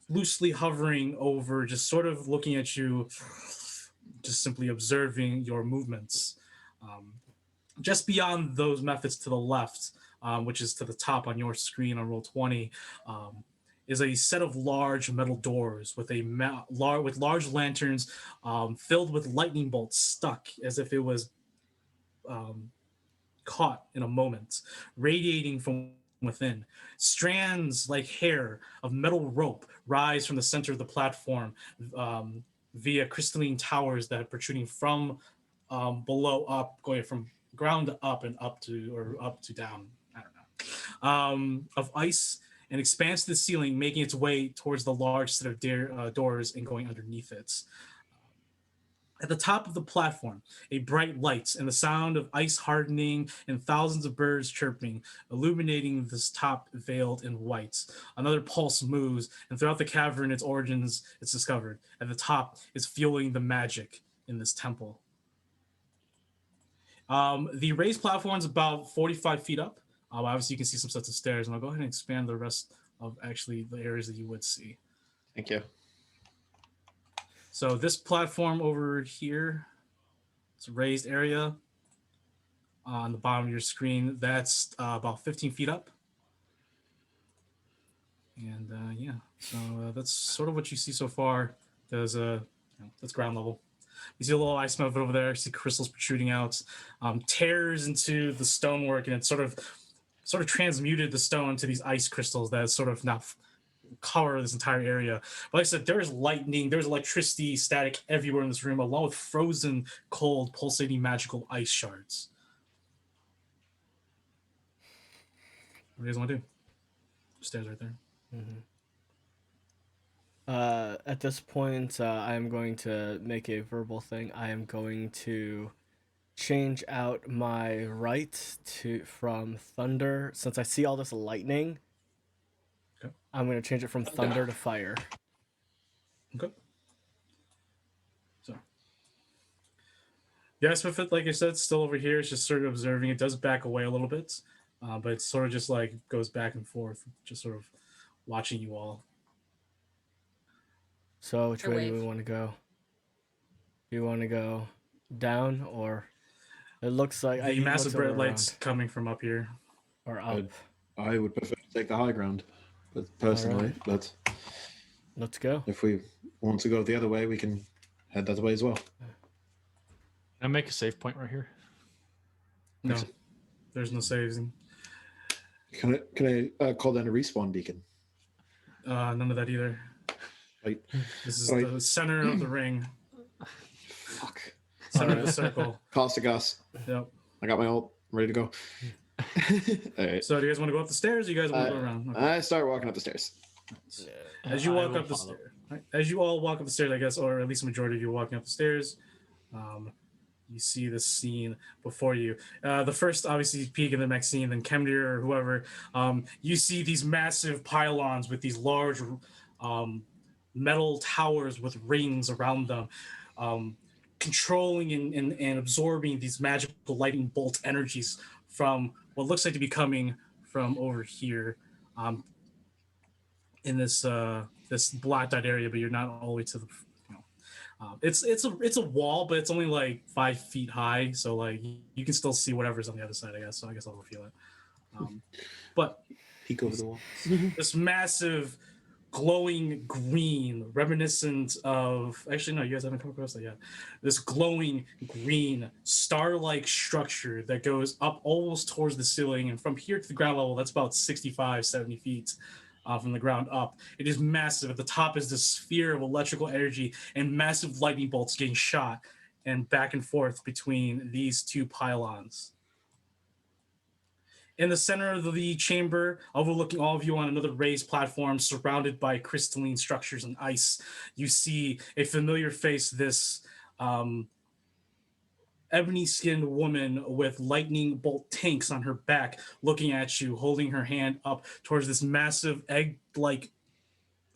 loosely hovering over, just sort of looking at you, just simply observing your movements. Just beyond those methods to the left, which is to the top on your screen on roll 20, is a set of large metal doors with with large lanterns filled with lightning bolts stuck as if it was caught in a moment, radiating from within. Strands like hair of metal rope rise from the center of the platform via crystalline towers that are protruding from below up, going from ground up and up to down. I don't know. Of ice and expands to the ceiling, making its way towards the large set of doors and going underneath it. At the top of the platform, a bright light and the sound of ice hardening and thousands of birds chirping, illuminating this top veiled in white. Another pulse moves, and throughout the cavern, its origins is discovered. At the top is fueling the magic in this temple. The raised platform is about 45 feet up. Obviously, you can see some sets of stairs, and I'll go ahead and expand the rest of actually the areas that you would see. Thank you. So this platform over here, it's a raised area on the bottom of your screen. That's about 15 feet up. And yeah, so that's sort of what you see so far. There's that's ground level. You see a little ice method over there. You see crystals protruding out, tears into the stonework, and it sort of transmuted the stone to these ice crystals that sort of now cover this entire area. But like I said, there's lightning, there's electricity, static everywhere in this room, along with frozen, cold, pulsating, magical ice shards. What do you guys want to do? Stairs right there. At this point, I am going to make a verbal thing. I am going to change out my right from thunder. Since I see all this lightning, okay, I'm going to change it from thunder to fire. Okay. So, yeah, Smith, like I said, it's still over here. It's just sort of observing. It does back away a little bit, but it sort of just like goes back and forth, just sort of watching you all. So which way do we want to go? Do you want to go down, or it looks like the massive bright lights coming from up here, or up? I would prefer to take the high ground, but personally, but let's go. If we want to go the other way, we can head that way as well. Can I make a save point right here? No, there's no saves. Can I call down a respawn beacon? None of that either. Right. This is the center of the ring. Fuck. Center of the circle. Cost of gas. Yep. I got my ult ready to go. All right. So do you guys want to go up the stairs, or you guys want to go around? Okay. I start walking up the stairs. As you walk up the stairs, as you all walk up the stairs, I guess, or at least the majority of you walking up the stairs, you see the scene before you. The first, obviously, peek, and the next scene, then Kemdir or whoever, you see these massive pylons with these large metal towers with rings around them, controlling and absorbing these magical lightning bolt energies from what looks like to be coming from over here, in this this blacked out area, but you're not all the way to the. It's a wall, but it's only like 5 feet high, so like you can still see whatever's on the other side, I guess. So I guess I'll feel it. But peek over the wall. This massive glowing green, reminiscent of, actually no, you guys haven't come across that yet. This glowing green star-like structure that goes up almost towards the ceiling, and from here to the ground level, that's about 65, 70 feet. From the ground up. It is massive. At the top is this sphere of electrical energy and massive lightning bolts getting shot. and back and forth between these two pylons. In the center of the chamber, overlooking all of you on another raised platform surrounded by crystalline structures and ice, you see a familiar face, this ebony-skinned woman with lightning bolt tanks on her back, looking at you, holding her hand up towards this massive egg-like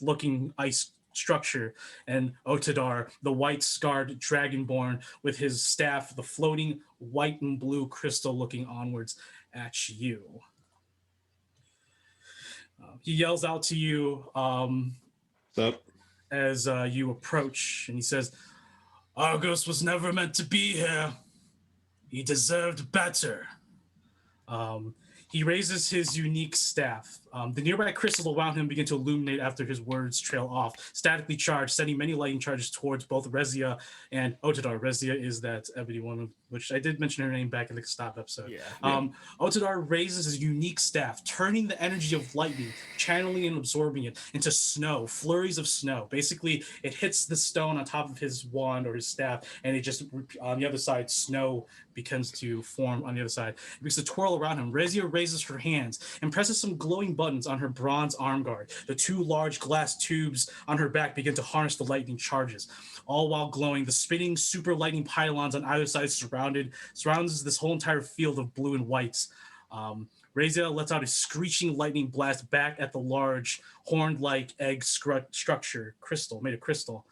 looking ice structure, and Otidaar, the white-scarred dragonborn with his staff, the floating white and blue crystal looking onwards at you. He yells out to you as you approach, and he says, Argos was never meant to be here. He deserved better. He raises his unique staff. The nearby crystals around him begin to illuminate after his words trail off, statically charged, sending many lightning charges towards both Rezia and Otidaar. Rezia is that ebony woman, which I did mention her name back in the stop episode. Otidaar raises his unique staff, turning the energy of lightning, channeling and absorbing it into snow, flurries of snow. Basically, it hits the stone on top of his wand or his staff, and it just, on the other side, snow begins to form on the other side. It begins to twirl around him. Rezia raises her hands and presses some glowing buttons on her bronze arm guard. The two large glass tubes on her back begin to harness the lightning charges, all while glowing. The spinning super lightning pylons on either side surrounds this whole entire field of blue and whites. Rezia lets out a screeching lightning blast back at the large horned-like egg structure, made of crystal,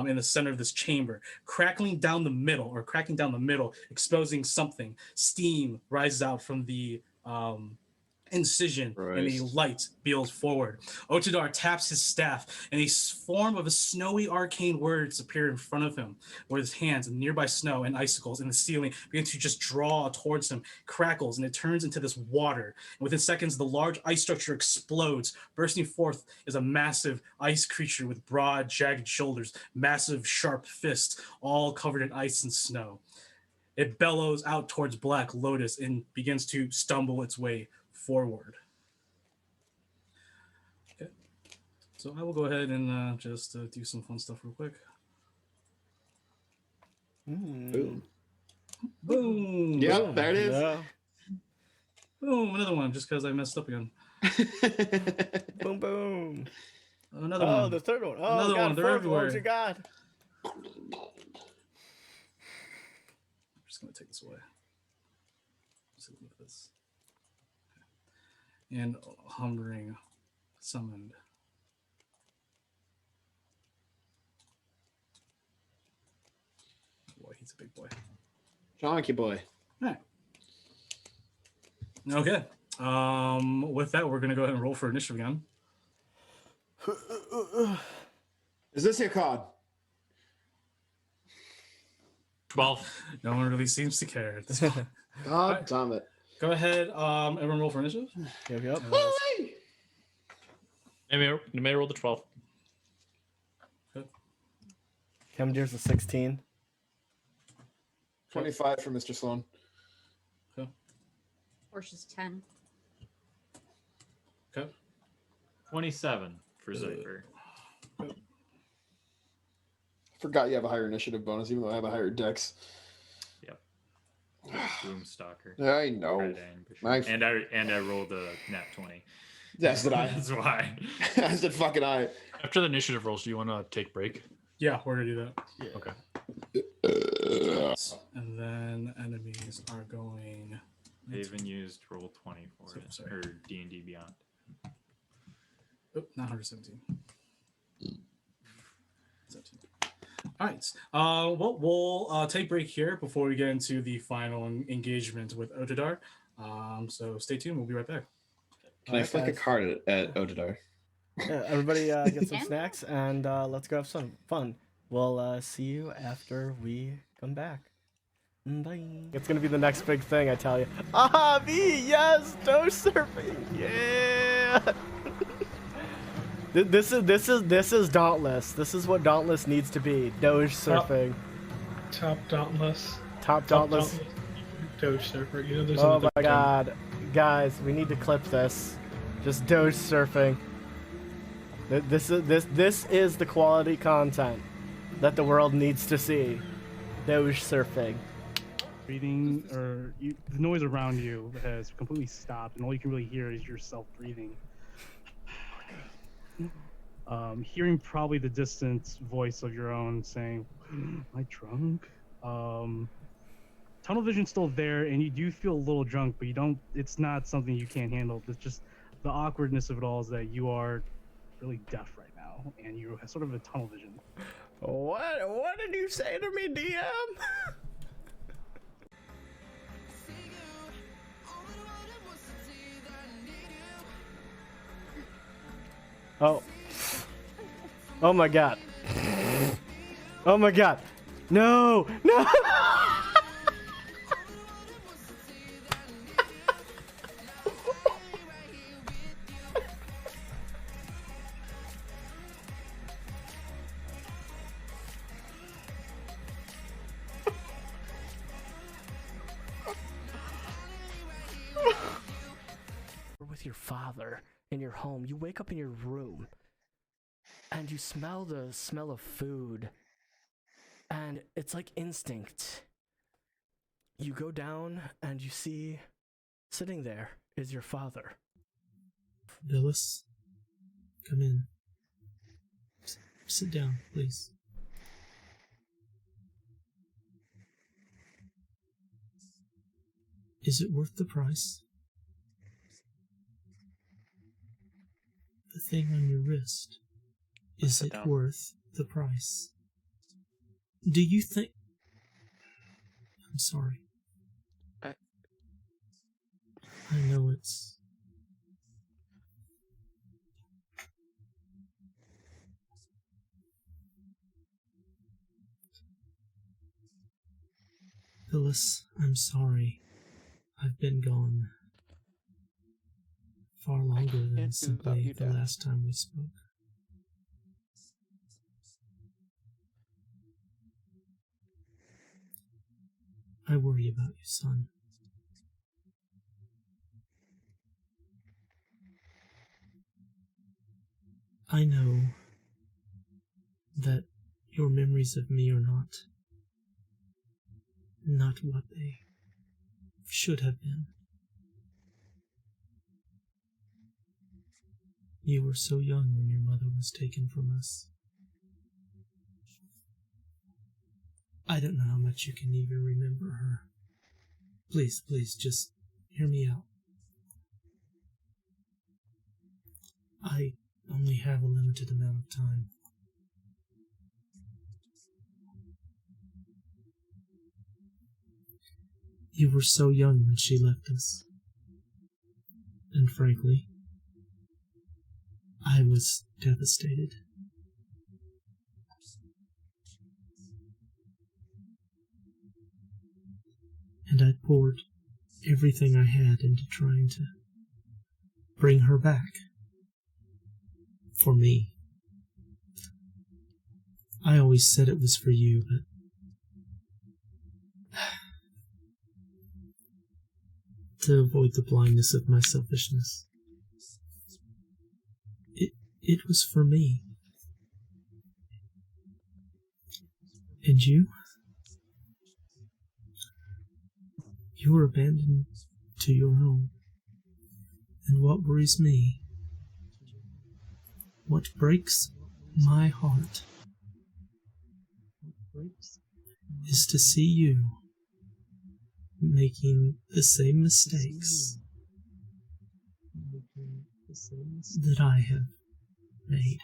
in the center of this chamber, cracking down the middle, exposing something. Steam rises out from the incision, and a light beels forward. Otidaar taps his staff, and a form of a snowy arcane words appear in front of him, with his hands and nearby snow and icicles in the ceiling begin to just draw towards him, crackles, and it turns into this water. And within seconds, the large ice structure explodes. Bursting forth is a massive ice creature with broad, jagged shoulders, massive, sharp fists, all covered in ice and snow. It bellows out towards Black Lotus and begins to stumble its way forward. Okay, so I will go ahead and just do some fun stuff real quick. Boom. Boom. Yeah, Boom. there it is. Yeah. Boom, another one, just because I messed up again. Boom, boom. Another one. Oh, the third one. Oh, another God, one. They're everywhere. Lord, God. I'm just going to take this away. Let's look at this. And Humbering summoned. Boy, he's a big boy. Chonky boy. All right. Okay. With that, we're gonna go ahead and roll for initiative again. Is this your card? 12. No one really seems to care at this point. God damn it. Go ahead, everyone roll for initiative. Yep. You may roll the 12. Kemdir's a 16. 25 for Mr. Sloan. Portia's 10. Okay. 27 for Zephyr. Forgot you have a higher initiative bonus, even though I have a higher dex. Yep. Boomstalker. I know. And I rolled a nat 20. Yes, did I? That's why. I said fucking I. After the initiative rolls, do you want to take break? Yeah, we're gonna do that. Yeah. Okay. And then enemies are going. They even used roll 20 for it, or D&D Beyond. Oh, not 117. 17. All right. Well, we'll take break here before we get into the final engagement with Otidaar. So stay tuned. We'll be right back. Can I flick a card at Otidaar? Yeah, everybody get some snacks and let's go have some fun. We'll see you after we come back. Bye. It's gonna be the next big thing, I tell you. Ah, me, yes, toe surfing, yeah. This is Dauntless. This is what Dauntless needs to be. Doge surfing. Top Dauntless. Top Dauntless. Doge surfer. You know, there's Oh another my God, guys, we need to clip this. Just Doge surfing. This is the quality content that the world needs to see. Doge surfing. Breathing, or the noise around you has completely stopped, and all you can really hear is yourself breathing. Hearing probably the distant voice of your own saying, "Am I drunk?" Tunnel vision's still there, and you do feel a little drunk, but you don't. It's not something you can't handle. It's just the awkwardness of it all is that you are really deaf right now, and you have sort of a tunnel vision. What did you say to me, DM? Oh. Oh my god. Oh my god. No! No! With your father in your home, you wake up in your room and you smell the smell of food, and it's like instinct. You go down and you see sitting there is your father. Phyllis, come in. Sit down, please. Is it worth the price? The thing on your wrist. Is it worth the price? Do you think... I'm sorry. I know it's... Phyllis, I'm sorry. I've been gone far longer than simply the last time we spoke. I worry about you, son. I know that your memories of me are not what they should have been. You were so young when your mother was taken from us. I don't know how much you can even remember her. Please, just hear me out. I only have a limited amount of time. You were so young when she left us. And frankly, I was devastated. And I poured everything I had into trying to bring her back. For me. I always said it was for you, but to avoid the blindness of my selfishness. It was for me. And you? You were abandoned to your own. And what worries me, what breaks my heart, is to see you making the same mistakes that I have made.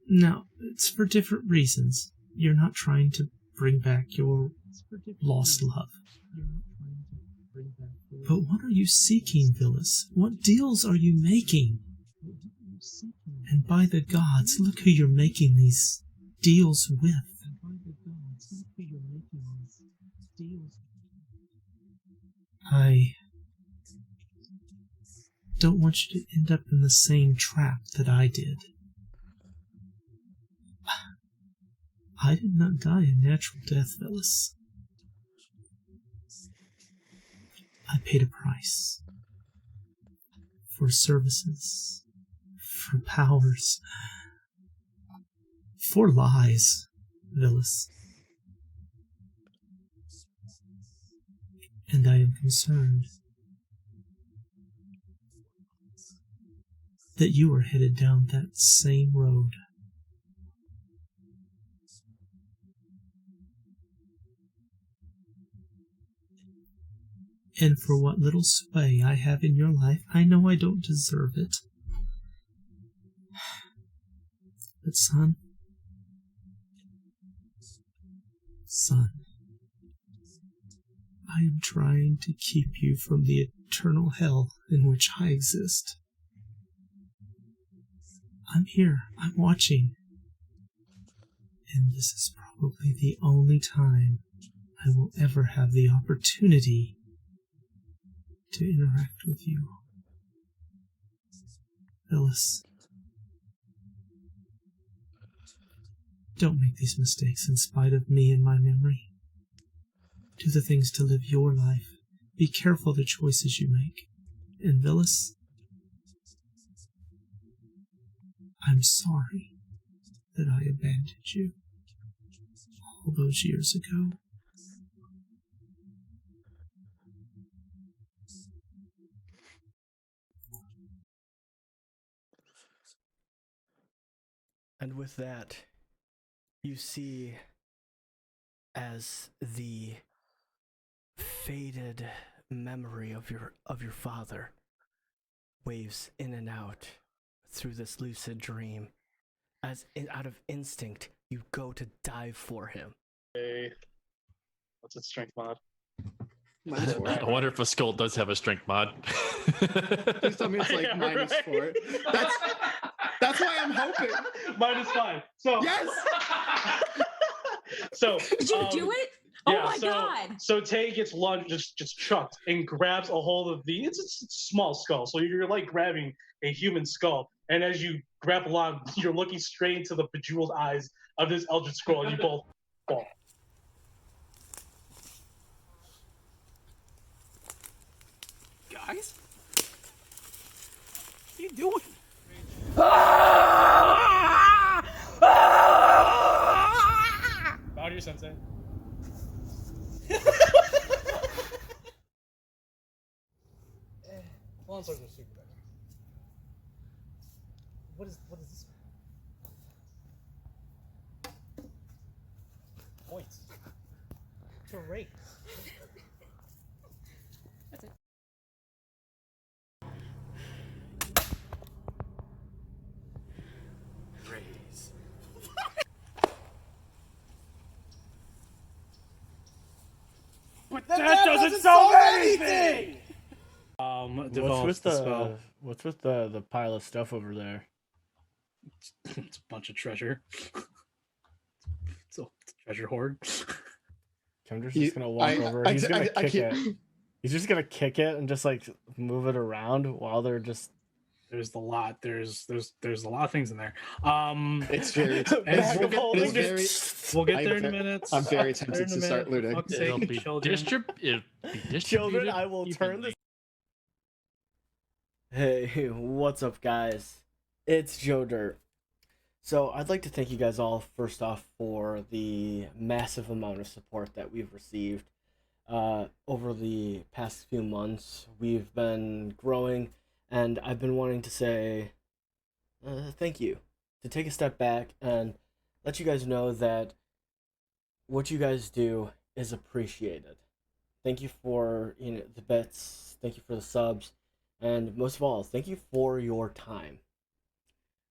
Now, it's for different reasons. You're not trying to bring back your lost love. But what are you seeking, Phyllis? What deals are you making? And by the gods, look who you're making these deals with. I don't want you to end up in the same trap that I did. I did not die a natural death, Phyllis. I paid a price. For services. For powers. for lies, Villas. And I am concerned that you are headed down that same road. And for what little sway I have in your life, I know I don't deserve it. But son, I am trying to keep you from the eternal hell in which I exist. I'm here, I'm watching. And this is probably the only time I will ever have the opportunity to interact with you. Phyllis, don't make these mistakes in spite of me and my memory. Do the things to live your life. Be careful the choices you make. And Phyllis, I'm sorry that I abandoned you all those years ago. And with that, you see as the faded memory of your father waves in and out through this lucid dream, as out of instinct you go to dive for him. Hey, what's its strength mod? I wonder if a skull does have a strength mod. Please tell me it's like -4. That's why I'm hoping. -5. So yes. So did you do it? Oh my god! So Tay gets lunged, just chucked, and grabs a hold of it's a small skull. So you're like grabbing a human skull, and as you grab along, you're looking straight into the bejeweled eyes of this eldritch scroll, and you both fall. Guys, what are you doing? Bow to your sensei. Well, sorcerer super better. What is this? Points. To rate. That's it. Raise. But that doesn't solve anything! Develops the spell. What's with the pile of stuff over there? It's a bunch of treasure. It's a treasure hoard. Kendra's just gonna walk over. He's gonna kick it. He's just gonna kick it and just like move it around while they're just. There's a lot. There's a lot of things in there. It's very. We'll get there in a minute. I'm very tempted to start looting. It'll be distributed. Children, I will turn this. Hey, what's up, guys? It's Joe Dirt. So I'd like to thank you guys all first off for the massive amount of support that we've received over the past few months. We've been growing, and I've been wanting to say thank you, to take a step back and let you guys know that what you guys do is appreciated. Thank you for the bits. Thank you for the subs. And most of all, thank you for your time.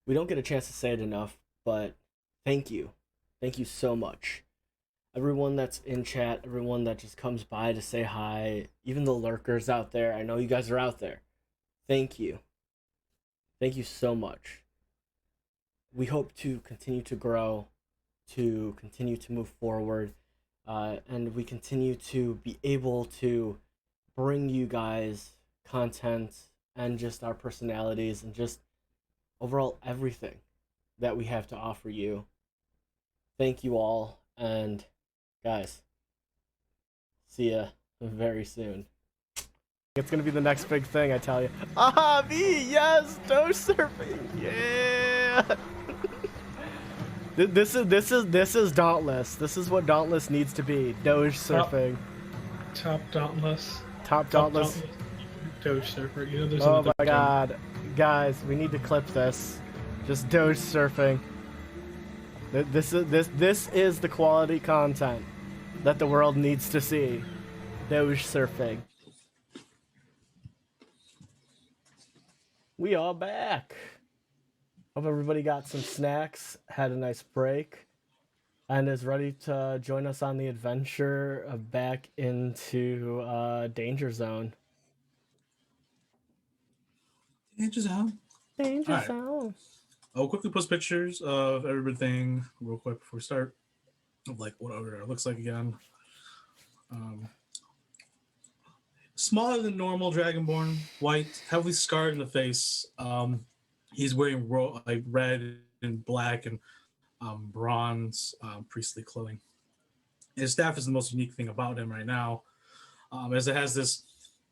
We don't get a chance to say it enough, but thank you. Thank you so much. Everyone that's in chat, everyone that just comes by to say hi, even the lurkers out there, I know you guys are out there. Thank you. Thank you so much. We hope to continue to grow, to continue to move forward, and we continue to be able to bring you guys content and just our personalities and just overall everything that we have to offer you. Thank you all, and guys, see ya very soon. It's gonna be the next big thing, I tell you. Ah, me, yes, toe surfing, yeah. This is Dauntless. This is what Dauntless needs to be. Doge surfing. Top Dauntless. Top Dauntless. Doge surfer. You know, there's Oh another my term. god. Guys, we need to clip this. Just Doge surfing. This is the quality content that the world needs to see. Doge surfing. We are back. Hope everybody got some snacks, had a nice break, and is ready to join us on the adventure of back into Danger Zone. Danger Zone. Danger Alright. Zone. I'll quickly post pictures of everything real quick before we start. Of like what Otidaar looks like again. Smaller than normal Dragonborn, white, heavily scarred in the face. He's wearing like red and black and bronze priestly clothing. His staff is the most unique thing about him right now, as it has this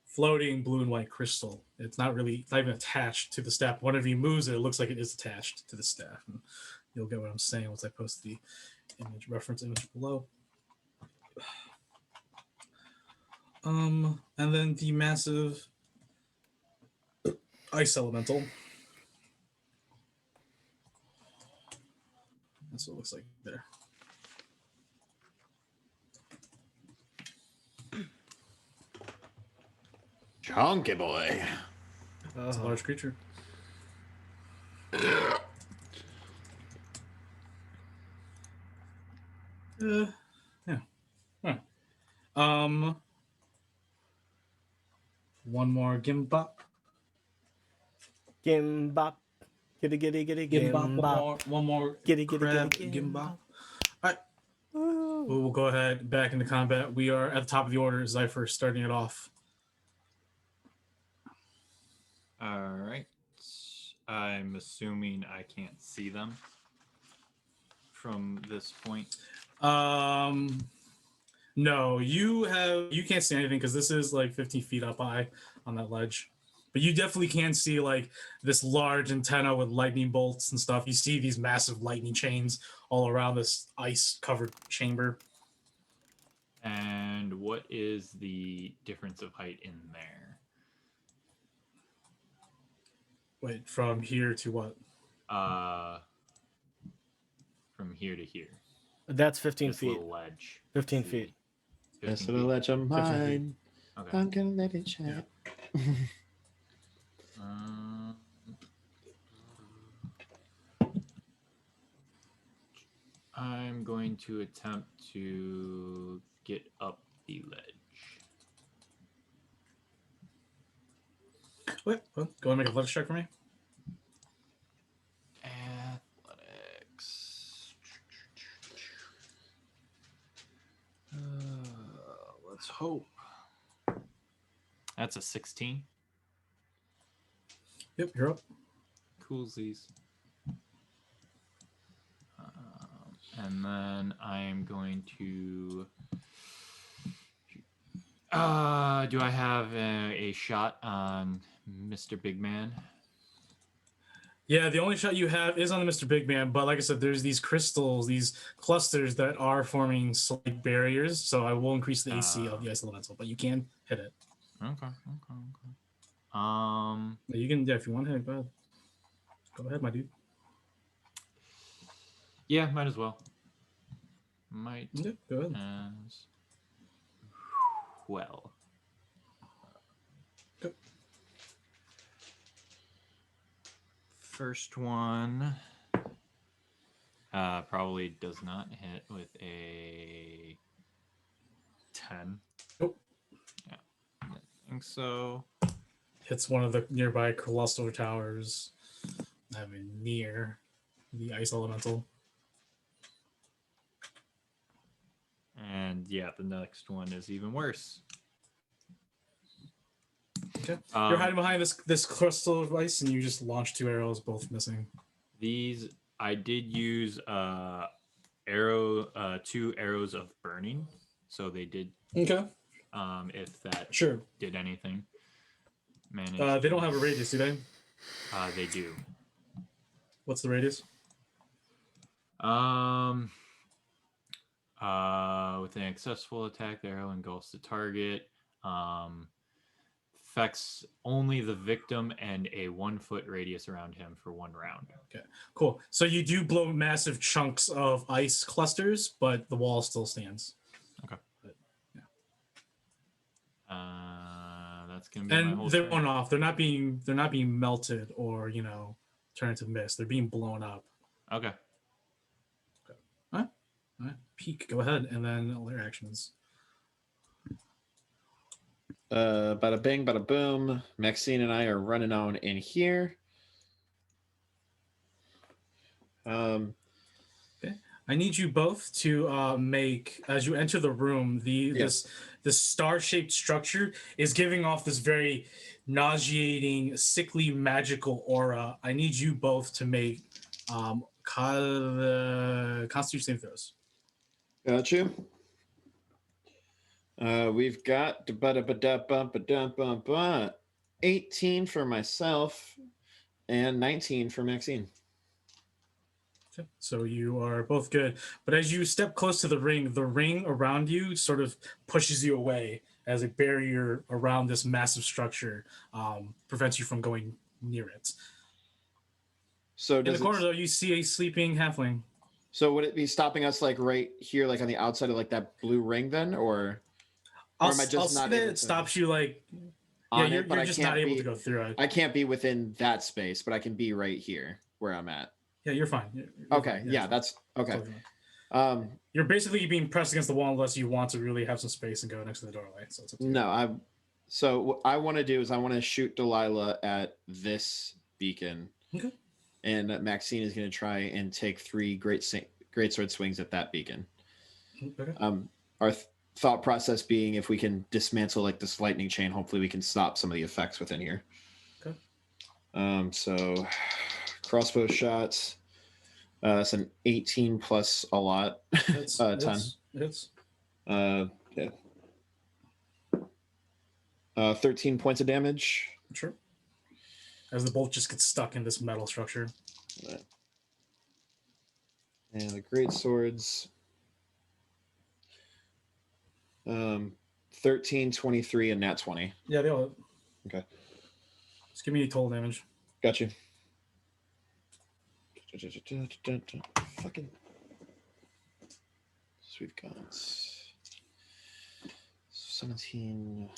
floating blue and white crystal. It's not even attached to the staff. Whenever he moves it, it looks like it is attached to the staff. And you'll get what I'm saying once I post the reference image below. And then the massive ice elemental. That's what it looks like there. Chunky boy. It's a large creature. Yeah. All right. One more gimbop. Gimbop. Giddy giddy giddy gimbop. One more Giddy giddy crab giddy gimbop. gimbop. All right. We'll go ahead back into combat. We are at the top of the order. Zypher starting it off. All right. I'm assuming I can't see them from this point. No, you can't see anything because this is like 15 feet up high on that ledge. But you definitely can see like this large antenna with lightning bolts and stuff. You see these massive lightning chains all around this ice-covered chamber. And what is the difference of height in there? Wait, from here to what? From here to here. That's 15 This feet. little ledge. 15 feet. This little ledge of mine. Okay. I'm gonna let it shine. I'm going to attempt to get up the ledge. Wait, go and make a athletics check for me. Athletics. Let's hope. That's a 16. Yep, you're up. Coolsies. And then I am going to. Do I have a shot on Mr. Big Man? Yeah, the only shot you have is on the Mr. Big Man, but like I said, there's these crystals, these clusters that are forming slight barriers, so I will increase the AC of the ice elemental, but you can hit it. Okay. You can, yeah, if you want to hit it, go ahead. Go ahead, my dude. Yeah, might as well. Might Yeah, go ahead. as well. Go. First one probably does not hit with a 10. Nope. Yeah, I think so. Hits one of the nearby cluster towers. I mean, near the ice elemental. And yeah, the next one is even worse. Okay. You're hiding behind this crystal of ice, and you just launch 2 arrows, both missing. These I did use 2 arrows of burning, so they did. Okay. If that sure did anything. They don't have a radius, do they? They do. What's the radius? Um. With an successful attack, the arrow engulfs the target. Affects only the victim and a 1 foot radius around him for 1 round. Okay, cool. So you do blow massive chunks of ice clusters, but the wall still stands. Okay. But, yeah. That's gonna be my whole And they're turn. going off. They're not being melted or turned into mist. They're being blown up. Okay. All right. Peek. Go ahead, and then all their actions. Bada bing, bada boom. Maxine and I are running on in here. Okay. I need you both to make, as you enter the room, this star-shaped structure is giving off this very nauseating, sickly, magical aura. I need you both to make Constitution saving throws. Got you. We've got 18 for myself and 19 for Maxine. Okay. So you are both good. But as you step close to the ring around you sort of pushes you away as a barrier around this massive structure, prevents you from going near it. So in the corner, though, you see a sleeping halfling. So would it be stopping us like right here, like on the outside of like that blue ring then, or am I just not able to... It stops you like... Yeah, you're just not able to go through it. I can't be within that space, but I can be right here where I'm at. Yeah, you're fine. You're okay, fine. yeah, that's okay. Totally. You're basically being pressed against the wall unless you want to really have some space and go next to the doorway. So it's up to you. No, so what I want to do is I want to shoot Delilah at this beacon. Okay. And Maxine is going to try and take 3 great sword swings at that beacon. Okay. Our thought process being, if we can dismantle like this lightning chain, hopefully we can stop some of the effects within here. Okay. So crossbow shots. It's an 18 plus a lot. 10. Hits. Yeah. 13 points of damage. Sure. As the bolt just gets stuck in this metal structure. Right. And the great swords. 13, 23, and nat 20. Yeah, they all hit. Okay. Just give me total damage. Got you. Fucking. So we've got 17,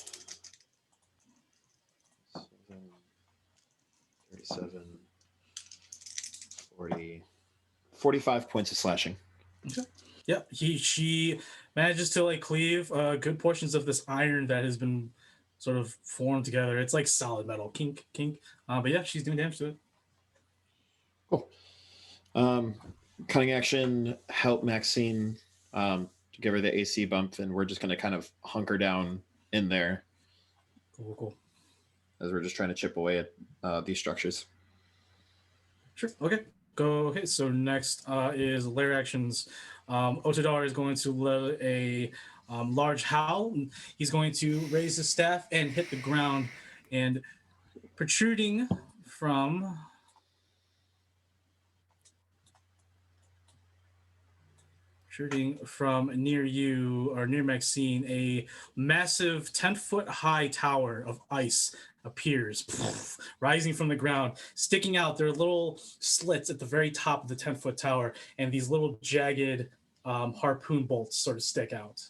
37, 40, 45 points of slashing. Okay. Yeah, she manages to like cleave good portions of this iron that has been sort of formed together. It's like solid metal, kink. But yeah, she's doing damage to it. Cool. Cunning action, help Maxine to give her the AC bump, and we're just going to kind of hunker down in there. Cool. As we're just trying to chip away at these structures. Sure. Okay. Go. Okay. So next is lair actions. Otidaar is going to let a large howl. He's going to raise his staff and hit the ground, and protruding from near you or near Maxine, a massive 10-foot high tower of ice appears, rising from the ground. Sticking out, there are little slits at the very top of the 10-foot tower, and these little jagged harpoon bolts sort of stick out.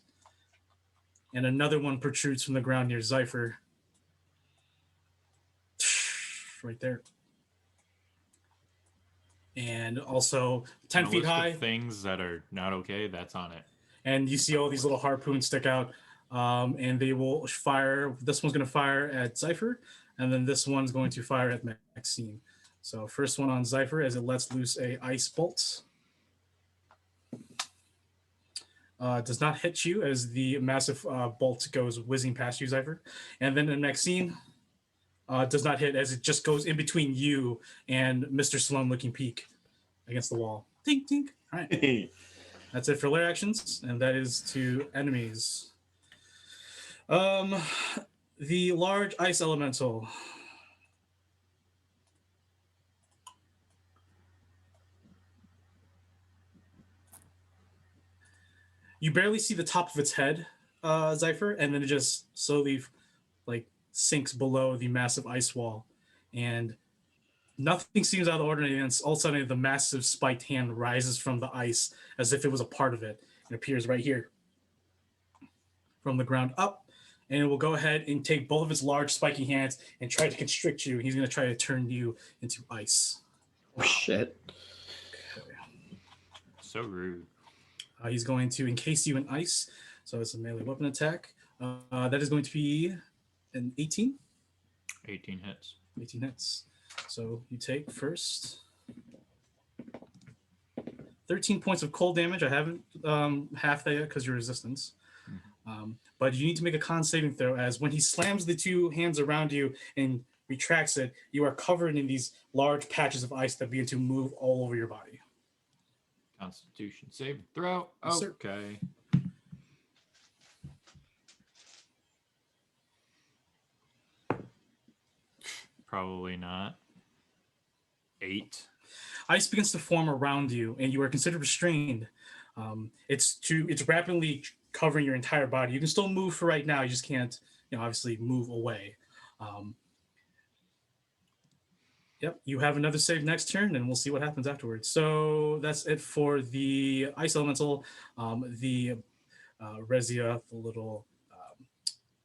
And another one protrudes from the ground near Zypher. Right there. And also 10 feet high. Things that are not okay, that's on it. And you see all these little harpoons stick out. And they will fire. This one's going to fire at Zypher, and then this one's going to fire at Maxine. So first one on Zypher as it lets loose a ice bolt. Does not hit you as the massive bolt goes whizzing past you, Zypher. And then in Maxine, does not hit as it just goes in between you and Mr. Sloan looking peak against the wall. Tink, tink. All right. That's it for lair actions, and that is to enemies. The large ice elemental. You barely see the top of its head, Zypher, and then it just slowly like sinks below the massive ice wall, and nothing seems out of the ordinary. And all of a sudden, the massive spiked hand rises from the ice as if it was a part of it, and appears right here from the ground up. And it will go ahead and take both of its large spiky hands and try to constrict you. He's going to try to turn you into ice. Oh, shit. Okay. So rude. He's going to encase you in ice. So it's a melee weapon attack. That is going to be an 18. 18 hits. 18 hits. So you take first 13 points of cold damage. I haven't half that yet because your resistance. But you need to make a con saving throw, as when he slams the two hands around you and retracts it, you are covered in these large patches of ice that begin to move all over your body. Constitution saving throw. Yes, Okay. Probably not. 8. Ice begins to form around you, and you are considered restrained. It's rapidly covering your entire body. You can still move for right now. You just can't, obviously move away. Yep, you have another save next turn, and we'll see what happens afterwards. So that's it for the Ice Elemental. The Rezia, the little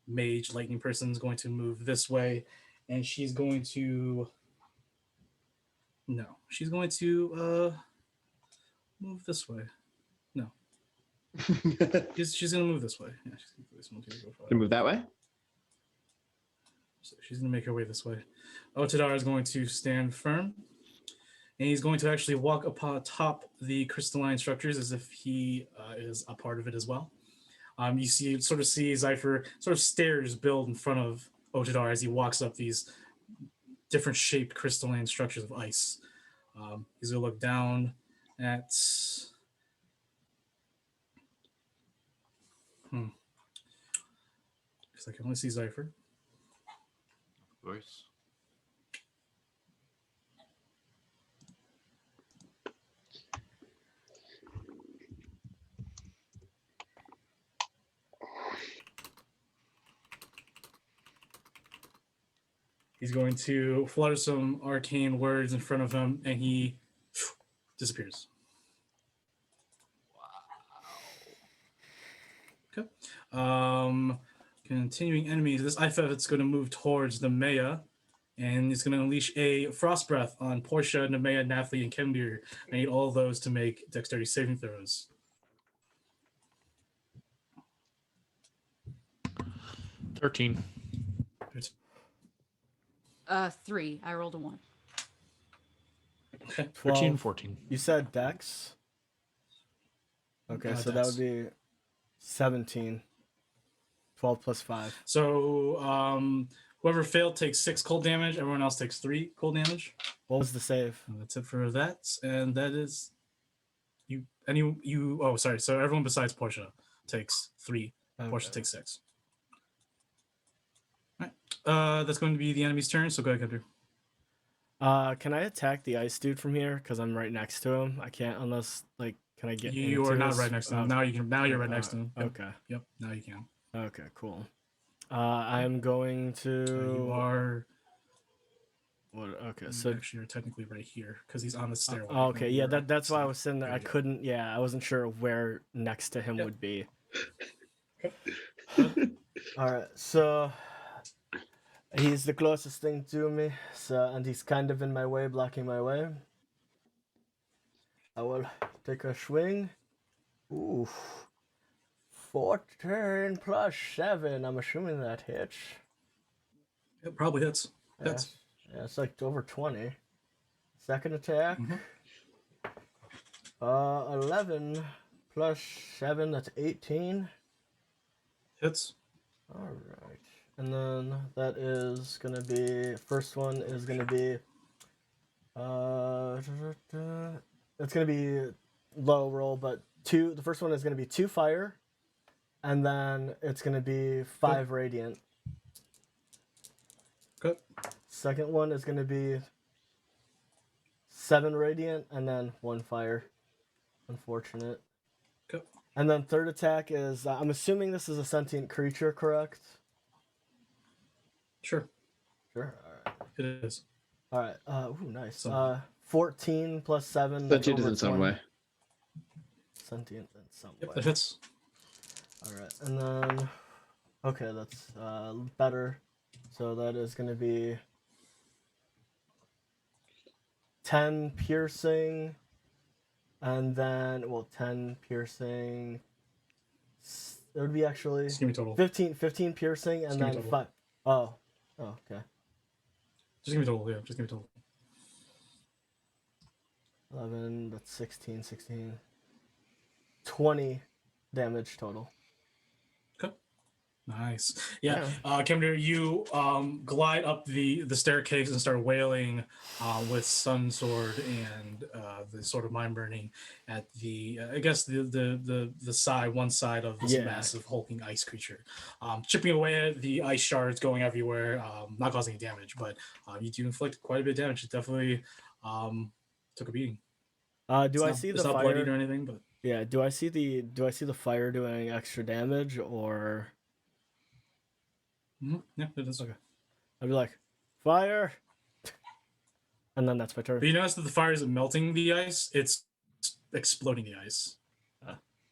mage lightning person, is going to move this way, and she's going to... No, she's going to move this way. No. she's going to move this way. Yeah, she's going to move this one. To move that way? So she's going to make her way this way. Otidaar is going to stand firm, and he's going to actually walk atop the crystalline structures as if he is a part of it as well. You see Zypher sort of stairs build in front of Otidaar as he walks up these different shaped crystalline structures of ice. He's going to look down at... Because I can only see Zypher. Of course. He's going to flutter some arcane words in front of him, and he disappears. Wow. Okay. Continuing enemies. This IFF going to move towards the Maya, and it's going to unleash a Frost Breath on Portia, Nemea, Nathalie, and Kemdir. I need all of those to make dexterity saving throws. 13. 3. I rolled a 1. Okay. 13, 14. You said dex? Okay, so that would be 17. 12 plus 5. So whoever failed takes 6 cold damage. Everyone else takes 3 cold damage. What was the save? And that's it for that. And that is you. Oh, sorry. So everyone besides Portia takes 3. Okay. Portia takes 6. All right. That's going to be the enemy's turn. So go ahead, Kemdir. Can I attack the ice dude from here? Because I'm right next to him. I can't unless can I get? You are not right next to him. Now you can. Now you're right next to him. Yep. Okay. Yep. Now you can. Okay. Cool. I'm going to. So you are. What? Okay. So actually, you're technically right here because he's on the stairway. Okay. Yeah. That's why I was sitting there. I couldn't. Yeah. I wasn't sure where next to him would be. All right. So. He's the closest thing to me, and he's kind of in my way, blocking my way. I will take a swing. Ooh. 14 plus 7. I'm assuming that hits. It probably hits. Yeah, it's like over 20. Second attack. 11 plus 7, that's 18. Hits. All right. And then that is going to be, first one is going to be, it's going to be low roll, but the first one is going to be 2 fire, and then it's going to be 5 radiant. Good. Second one is going to be 7 radiant, and then 1 fire. Unfortunate. Good. And then third attack is I'm assuming this is a sentient creature, correct? Sure. Sure. All right. It is. All right. Ooh, nice. Some- 14 plus 7. Sentient is over in some 20. way. Sentient in some Yep, way. that hits. All right, and then okay, that's better. So that is going to be 10 piercing, and then 10 piercing. It would be actually Just give me total. 15 piercing, and Just give me then total. 5. Oh, okay. Just give me total. Yeah, just give me total. 11. That's 16. 20 damage total. Nice. Yeah. Kemner, you glide up the staircase and start wailing with Sun Sword and the sort of mind burning at the I guess the side one side of this massive hulking ice creature, chipping away at the ice shards going everywhere, not causing any damage, but you do inflict quite a bit of damage. It definitely took a beating. Do I see the not fire bloodied or anything, but yeah? Do I see the fire doing extra damage or? Yeah, it is. Okay. I'd be like, fire! And then that's my turn. But you notice that the fire isn't melting the ice, it's exploding the ice.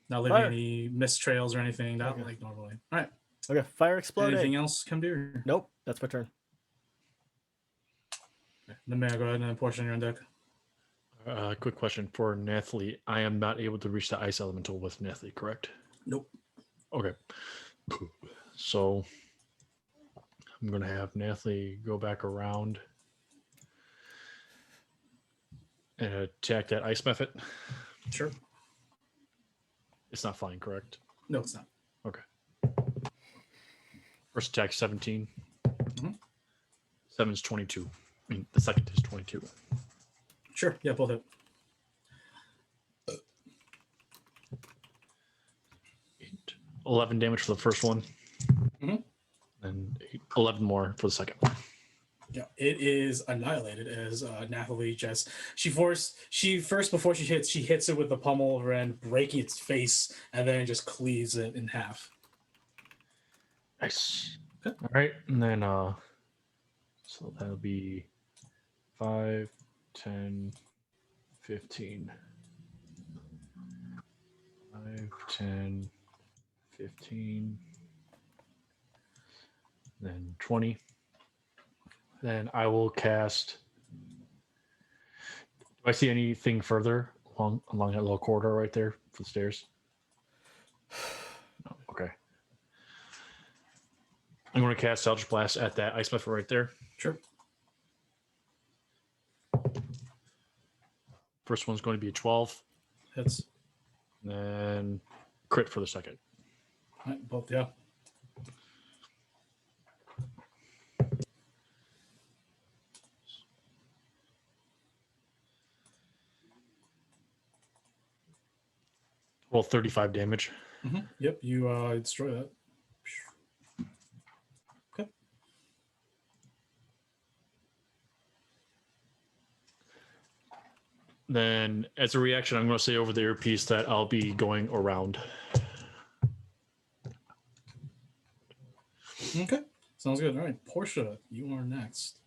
Not leaving Fire. any mist trails or anything, not like normally. All right. Okay, fire exploding. Anything else come to? Nope, that's my turn. Okay. Then may I go ahead and portion your deck? Quick question for Nathalie. I am not able to reach the ice elemental with Nathalie, correct? Nope. Okay. So I'm going to have Nathalie go back around and attack that ice method. Sure. It's not flying, correct? No, it's not. Okay. First attack 17. Mm-hmm. 7's 22. I mean, the second is 22. Sure. Yeah, both hit. 11 damage for the first one. Mm-hmm. And 11 more for the second one. Yeah, it is annihilated as Nathalie she first before she hits it with the pommel of her end, breaking its face, and then just cleaves it in half. Nice. Okay. All right, and then so that'll be 5, 10, 15. 5, 10, 15. Then 20. Then I will cast. Do I see anything further along that little corridor right there for the stairs? No. Okay. I'm going to cast Eldritch Blast at that ice method right there. Sure. First one's going to be a 12. Hits. And then crit for the second. All right, both, yeah. Well, 35 damage. Mm-hmm. Yep, you destroy that. Okay. Then, as a reaction, I'm going to say over the earpiece that I'll be going around. Okay, sounds good. All right, Portia, you are next.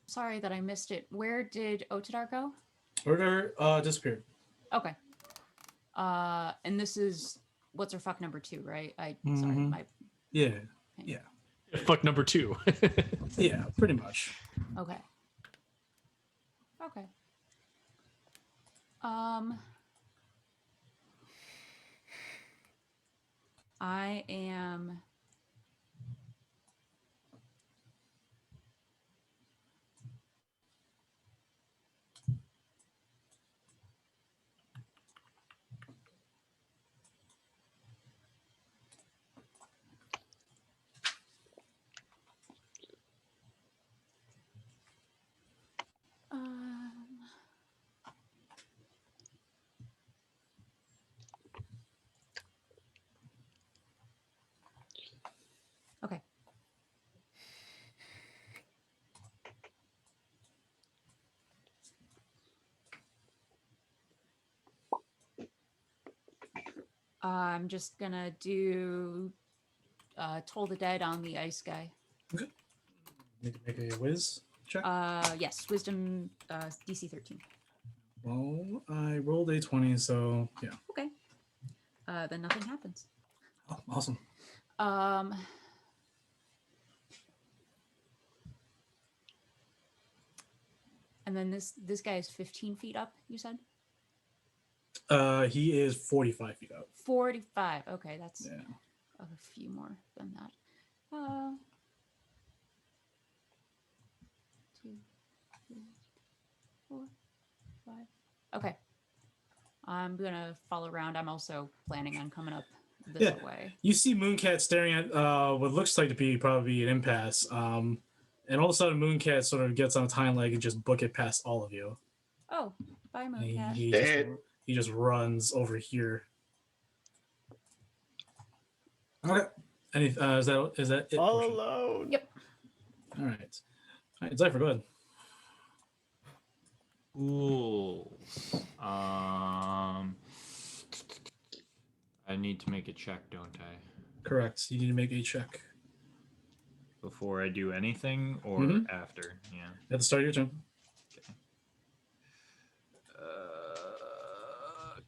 Sorry that I missed it. Where did Otidaar go? Otidaar disappeared. Okay. And this is what's her fuck number 2, right? Sorry, my Yeah. Fuck number 2. Yeah, pretty much. Okay. I am I'm just gonna do Toll the Dead on the ice guy. Okay. Need to make a whiz check. Yes, Wisdom DC 13. Well, I rolled a 20, so yeah. Okay. Then nothing happens. Oh, awesome. And then this guy is 15 feet up, you said? He is 45 feet up. 45. Okay, that's Yeah. a few more than that. 2, 3, 4, 5. Okay. I'm gonna follow around. I'm also planning on coming up this way. You see Mooncat staring at what looks like to be probably an impasse. And all of a sudden, Mooncat sort of gets on its hind leg and just book it past all of you. Oh, bye, And Mooncat. he just runs over here. Okay. Any, is that it? All alone. Yep. All right. All right, Zypher, go ahead. Ghouls. I need to make a check, don't I? Correct. You need to make a check. Before I do anything or after? Yeah. At the start of your turn. Okay.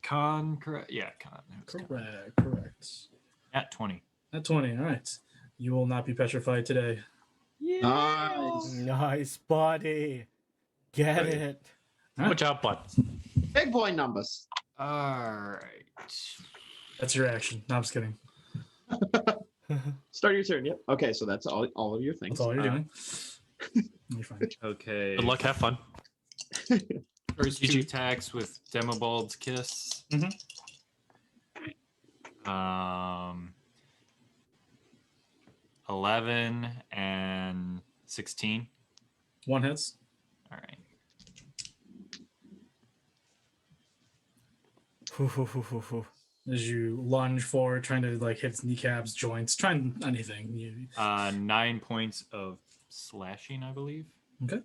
Con, correct? Yeah, con. Correct. At 20. At 20, all right. You will not be petrified today. Nice body. Get it. Good job, bud. Big boy numbers. All right. That's your action. No, I'm just kidding. Start your turn. Yep. Okay, so that's all of your things. That's all you're doing. You're fine. Okay. Good luck. Have fun. First two attacks with Demobald's Kiss. 11 and 16. One hits. All right. As you lunge forward, trying to like hit its kneecaps, joints, trying anything. 9 points of slashing, I believe. Okay.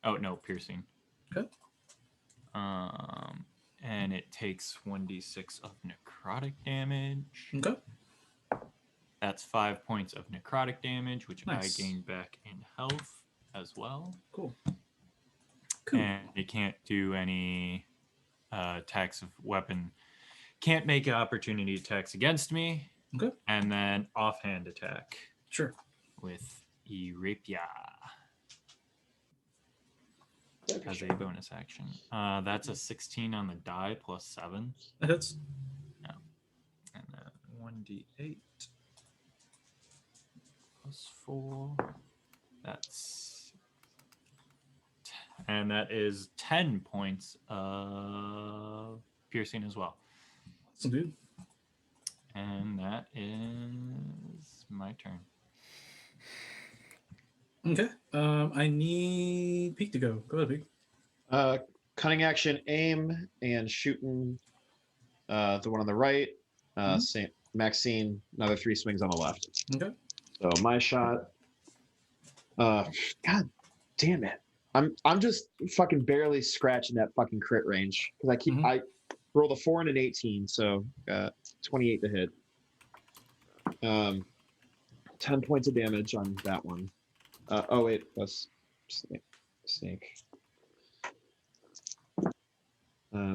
Oh no, piercing. Okay. And it takes 1d6 of necrotic damage. Okay. That's 5 points of necrotic damage, which Nice. I gain back in health as well. Cool. And it can't do any attacks of weapon. Can't make opportunity attacks against me. Okay. And then offhand attack. Sure. With E38. As a bonus action. That's a 16 on the die plus 7. That hits. No. And then 1d8 plus 4. That's. And that is 10 points of piercing as well. So, dude. And that is my turn. Okay. I need Peek to go. Go ahead, Peek. Cunning action, aim, and shooting the one on the right. Saint Maxine, another 3 swings on the left. Okay. So my shot. God damn it! I'm just fucking barely scratching that fucking crit range because I rolled a 4 and an 18, so 28 to hit. 10 points of damage on that one. Oh wait, that's snake.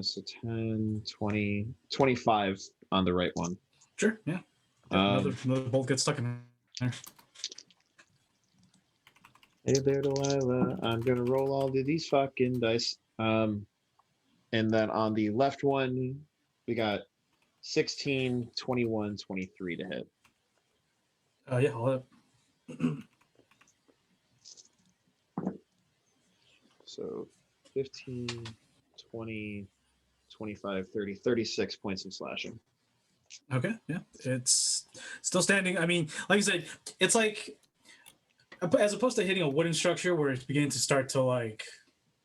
So 10, 20, 25 on the right one. Sure, yeah. Another bolt gets stuck in there. Hey there, Delilah. I'm gonna roll all of these fucking dice. And then on the left one, we got 16, 21, 23 to hit. Yeah, I'll hit. So 15, 20, 25, 30, 36 points of slashing. Okay, yeah. It's still standing. I mean, like I said, it's like, as opposed to hitting a wooden structure where it's beginning to start to like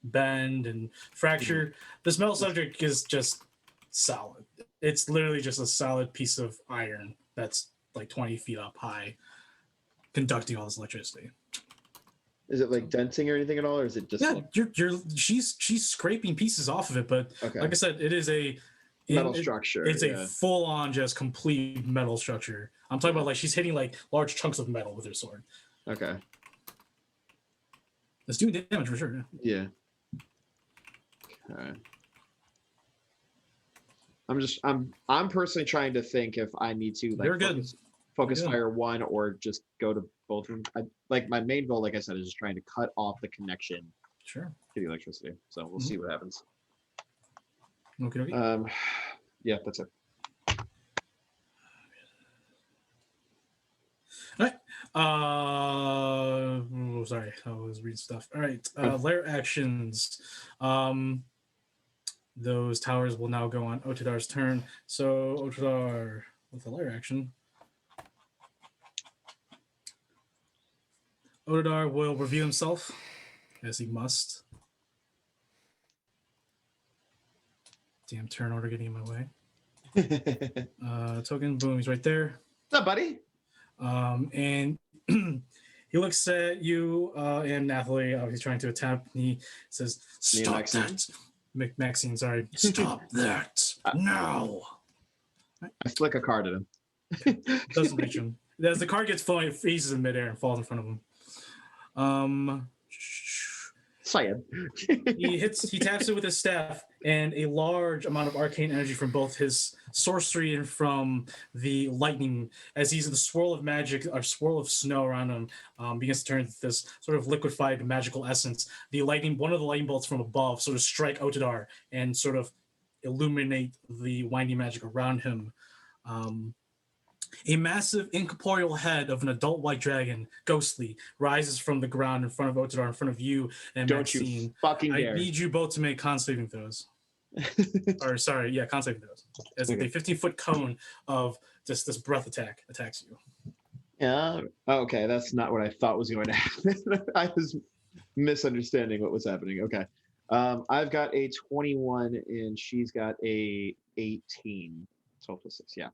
bend and fracture, this metal subject is just solid. It's literally just a solid piece of iron that's like 20 feet up high, conducting all this electricity. Is it like denting or anything at all, or is it just? Yeah, like... she's scraping pieces off of it, but Okay. like I said, it is a metal structure. It's a full-on, just complete metal structure. I'm talking about like she's hitting like large chunks of metal with her sword. Okay. It's doing damage for sure. Yeah. Okay. I'm personally trying to think if I need to like focus fire one or just go to both of them. Like my main goal, like I said, is just trying to cut off the connection to the electricity. So we'll see what happens. Okay. Yeah, that's it. All right. Sorry, I was reading stuff. All right. Lair actions. Those towers will now go on Otidaar's turn. So Otidaar with a lair action. Otidaar will review himself, as he must. Damn turn order getting in my way. Token, boom, he's right there. What's up, buddy? And he looks at you and Nathalie. He's trying to attack. And he says, "Stop that, Maxine. Sorry, stop that now." I flick a card at him. Doesn't reach him. As the card gets flowing, it freezes in midair and falls in front of him. He taps it with his staff, and a large amount of arcane energy from both his sorcery and from the lightning, as he's in the swirl of magic or swirl of snow around him, begins to turn into this sort of liquefied magical essence. One of the lightning bolts from above sort of strike Otidaar and sort of illuminate the winding magic around him. A massive incorporeal head of an adult white dragon, ghostly, rises from the ground in front of Otidaar, in front of you and Maxine. Don't you fucking dare. I need you both to make con saving throws. Con saving throws. As a 15-foot cone of this breath attack attacks you. Yeah. Okay, that's not what I thought was going to happen. I was misunderstanding what was happening. Okay. I've got a 21 and she's got a 18. 12 plus 6. Yeah.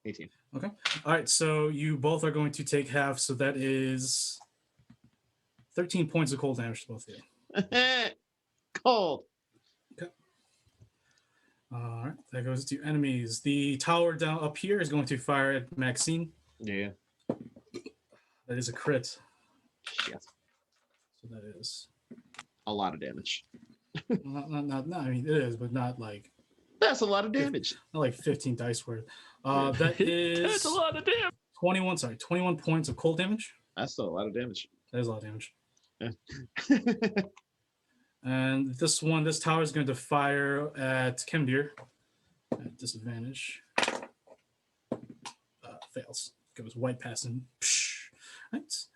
18. Okay. All right. So you both are going to take half. So that is 13 points of cold damage to both of you. Cold. Okay. All right. That goes to enemies. The tower down up here is going to fire at Maxine. Yeah. That is a crit. Yes. So that is a lot of damage. not. I mean, it is, but not like. That's a lot of damage. Not like 15 dice worth. That is. That's a lot of damage. 21 points of cold damage. That's still a lot of damage. That is a lot of damage. Yeah. And this tower is going to fire at Kemdir at disadvantage. Fails. Goes white past him. Right.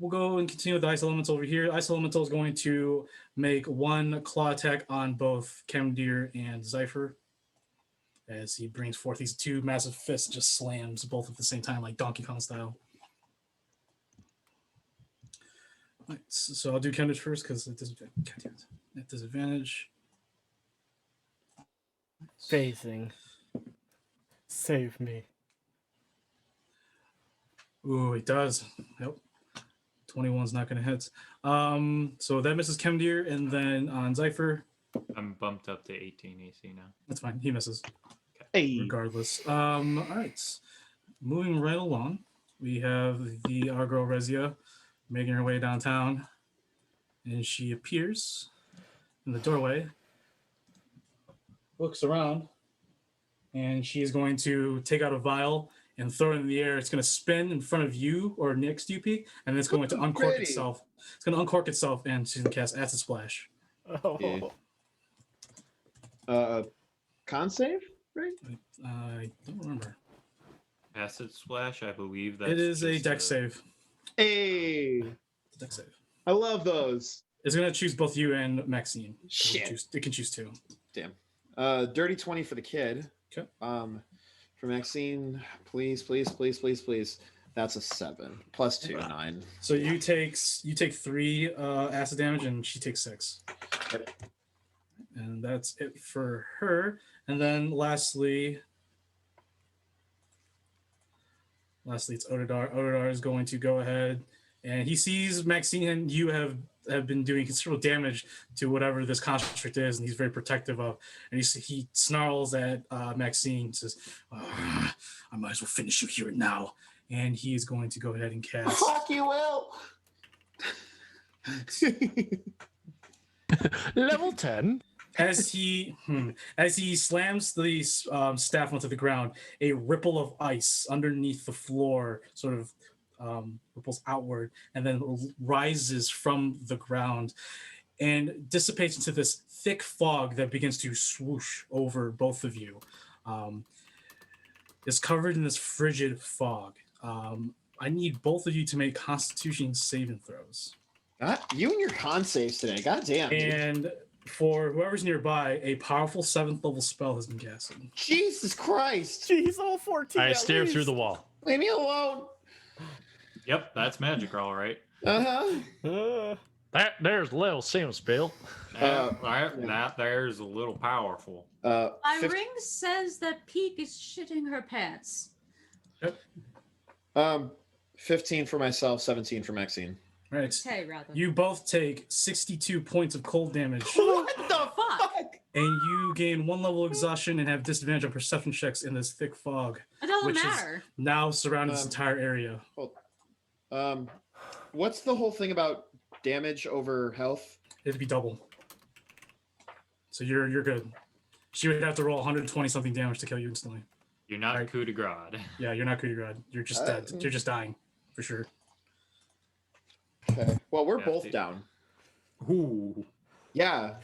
We'll go and continue with the Ice Elemental over here. Ice Elemental is going to make one claw attack on both Kemdir and Zypher. As he brings forth these two massive fists, just slams both at the same time, like Donkey Kong style. Right, so I'll do Kemdir first because it doesn't at disadvantage. Phasing. Save me. Ooh, it does. Yep. 21's not going to hit. So that misses Kemdir, and then on Zypher. I'm bumped up to 18 AC now. That's fine. He misses. Hey. Regardless. All right. Moving right along, we have our girl Rezia making her way downtown, and she appears in the doorway, looks around, and she is going to take out a vial and throw it in the air. It's going to spin in front of you or next to you, Peak, and then it's going to uncork itself. It's going to uncork itself, and she's going to cast Acid Splash. Oh. Yeah. Con save, right? I don't remember. Acid Splash, I believe that it is a dex save. Hey. Dex save. I love those. It's going to choose both you and Maxine. Shit. It can choose two. Damn. Dirty 20 for the kid. Okay. For Maxine, please. That's a 7 plus 2, 9. So you take 3 acid damage, and she takes 6. Yep. And that's it for her. And then lastly, it's Otidaar. Otidaar is going to go ahead, and he sees Maxine and you have have been doing considerable damage to whatever this construct is, and he's very protective of. And he snarls at Maxine and says, I might as well finish you here and now. And he is going to go ahead and cast. Fuck you, Will! Level 10. As he slams the staff onto the ground, a ripple of ice underneath the floor sort of ripples outward and then rises from the ground and dissipates into this thick fog that begins to swoosh over both of you. It's covered in this frigid fog. I need both of you to make Constitution saving throws. You and your con saves today. God damn. And for whoever's nearby, a powerful 7th level spell has been casted. Jesus Christ. Jeez, all 14. I stare through the wall. Leave me alone. Yep, that's magic, all right. There's little sim spell. That there's a little powerful. My ring says that Peak is shitting her pants. Yep. 15 for myself, 17 for Maxine. Right. Hey, rather. You both take 62 points of cold damage. What the fuck? And you gain 1 level of exhaustion and have disadvantage on perception checks in this thick fog. It doesn't which matter. is now surrounding this entire area. What's the whole thing about damage over health? It'd be double. So you're good. She would have to roll 120 something damage to kill you instantly. You're not coup de grace. Yeah, you're not coup de grace. You're just dead. You're just dying, for sure. Okay. Well, we're both down. Ooh. Yeah.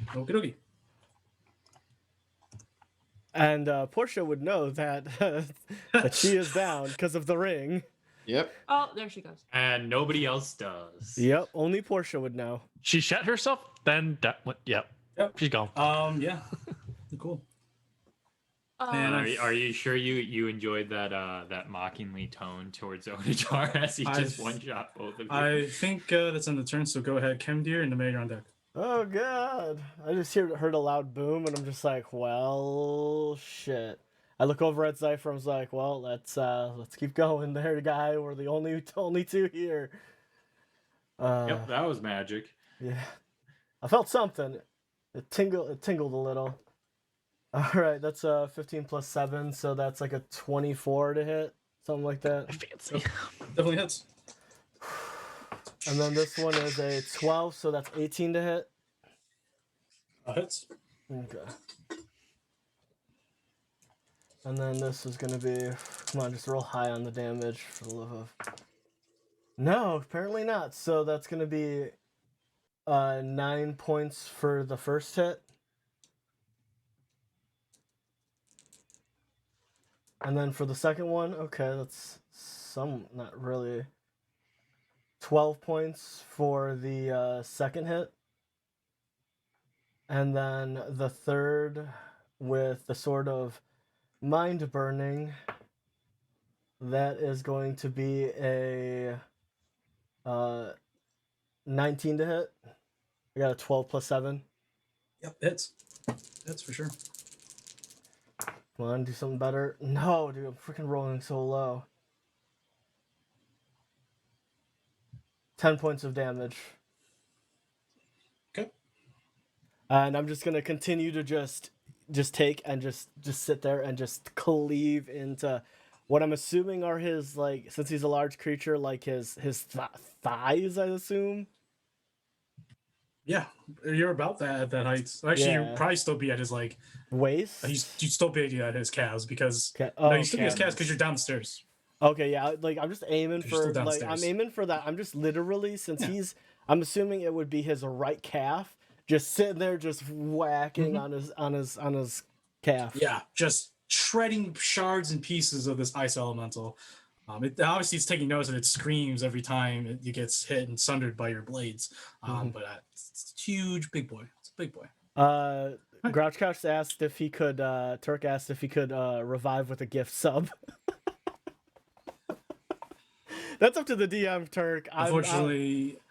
Okie dokie. And Portia would know that that she is down because of the ring. Yep. Oh, there she goes. And nobody else does. Yep, only Portia would know. She shot herself, then yep. She's gone. Yeah. Cool. And are you sure you enjoyed that mockingly tone towards Otidaar as he just one shot both of you? I think that's on the turn, so go ahead, Kemdir, and the mayor on deck. Oh god! I just heard a loud boom, and I'm just like, well, shit. I look over at Zypher, I was like, well, let's keep going there, guy. We're the only two here. Yep, that was magic. Yeah, I felt something. It tingled a little. All right, that's 15 plus 7, so that's like a 24 to hit, something like that. Fancy. Definitely hits. And then this one is a 12, so that's 18 to hit. Hits. Okay. And then this is gonna be, come on, just roll high on the damage for the love of. No, apparently not. So that's gonna be 9 points for the first hit. And then for the second one, okay, that's not really. 12 points for the second hit. And then the third with the sort of mind burning, that is going to be a 19 to hit. I got a 12 plus 7. Yep, hits. That's for sure. Come on, do something better. No, dude, I'm freaking rolling so low. 10 points of damage. Okay. And I'm just gonna continue to just take and just sit there and just cleave into what I'm assuming are his, like, since he's a large creature, like his thighs, I assume. Yeah, you're about that at that height. Actually, Yeah. you'd probably still be at his like waist. You'd still be at his calves because Oh, no, you still be at his calves. calves because you're down the stairs. Okay, yeah, like I'm just aiming You're for, still like, downstairs. I'm aiming for that. I'm just literally, since I'm assuming it would be his right calf, just sitting there, just whacking on his calf. Yeah, just shredding shards and pieces of this ice elemental. Obviously, it's taking notice and it screams every time it gets hit and sundered by your blades. But it's huge, big boy. It's a big boy. Grouch Couch asked if he could. Turk asked if he could revive with a gift sub. That's up to the DM, Turk. Unfortunately,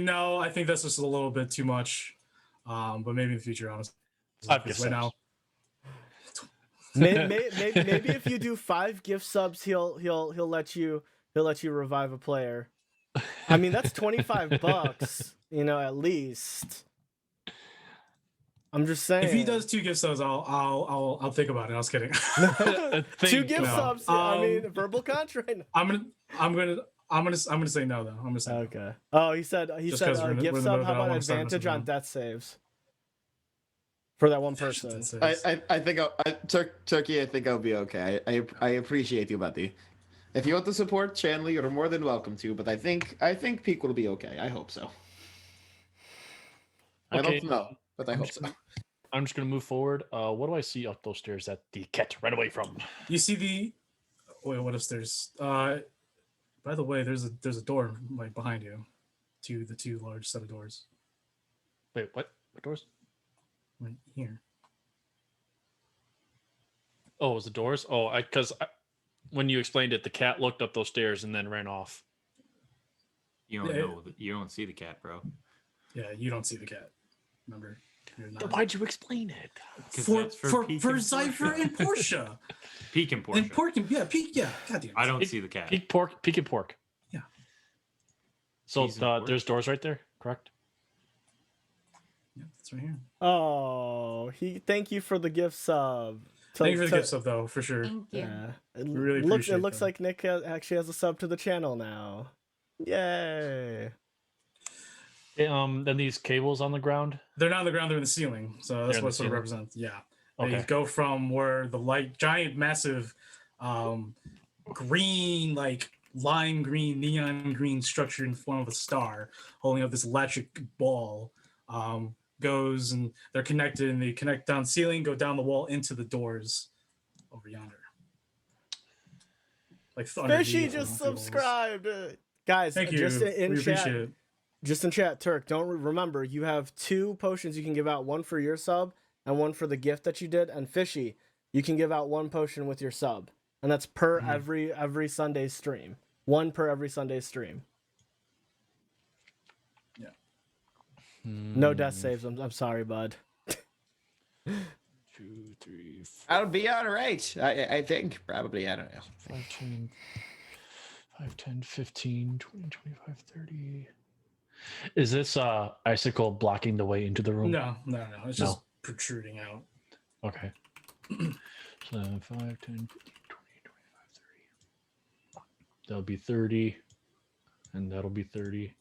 no. I think that's just a little bit too much. But maybe in the future, honestly. Right now. Maybe if you do 5 gift subs, he'll let you revive a player. I mean, that's $25, at least. I'm just saying. If he does 2 gift subs, I'll think about it. I was kidding. 2 gift subs. I mean, verbal contract. I'm gonna say no though. I'm gonna say okay. No. Oh, he said Just gift 'cause we're in the sub. mode How that I about wanna start advantage messing on around. death saves for that one person? I think Turkey. I think I'll be okay. I appreciate you, buddy. If you want to support Chandler, you're more than welcome to. But I think Peak will be okay. I hope so. I don't know, but I hope so. I'm just gonna move forward. What do I see up those stairs that the cat ran away from? You see the wait, what upstairs? By the way, there's a door right behind you, to the 2 large set of doors. Wait, what? What doors? Right here. Oh, it was the doors? Oh, because when you explained it, the cat looked up those stairs and then ran off. You don't know. You don't see the cat, bro. Yeah, you don't see the cat. Remember? Why'd you explain it? For Zypher and Portia. Peek and Portia. And Pork and Peek, yeah. Goddamn. I don't see the cat. Peek and pork. Yeah. So there's doors right there, correct? Yeah, that's right here. Oh, thank you for the gift sub. Thank you for the gift sub, though, for sure. Thank you. Yeah. We really appreciate it looks like Nick actually has a sub to the channel now. Yay. Then these cables on the ground? They're not on the ground, they're in the ceiling. So that's what it sort of represents. Yeah. They go from where the giant, massive, green, like lime green, neon green structure in the form of a star holding up this electric ball, goes, and they're connected, and they connect down the ceiling, go down the wall into the doors over yonder. Like Fishy just subscribed. Guys, thank you. Just in we chat. Appreciate it. Just in chat, Turk, don't remember, you have 2 potions you can give out, one for your sub and one for the gift that you did. And Fishy, you can give out 1 potion with your sub. And that's per every Sunday stream. 1 per every Sunday stream. Yeah. No death saves. I'm sorry, bud. 2, 3, 4. I'll be all right. I think probably. I don't know. 5, 10, 15, 20, 25, 30. Is this icicle blocking the way into the room? No. It's just protruding out. Okay. So 5, 10, 15, 20, 25, 30. That'll be 30. And that'll be 30.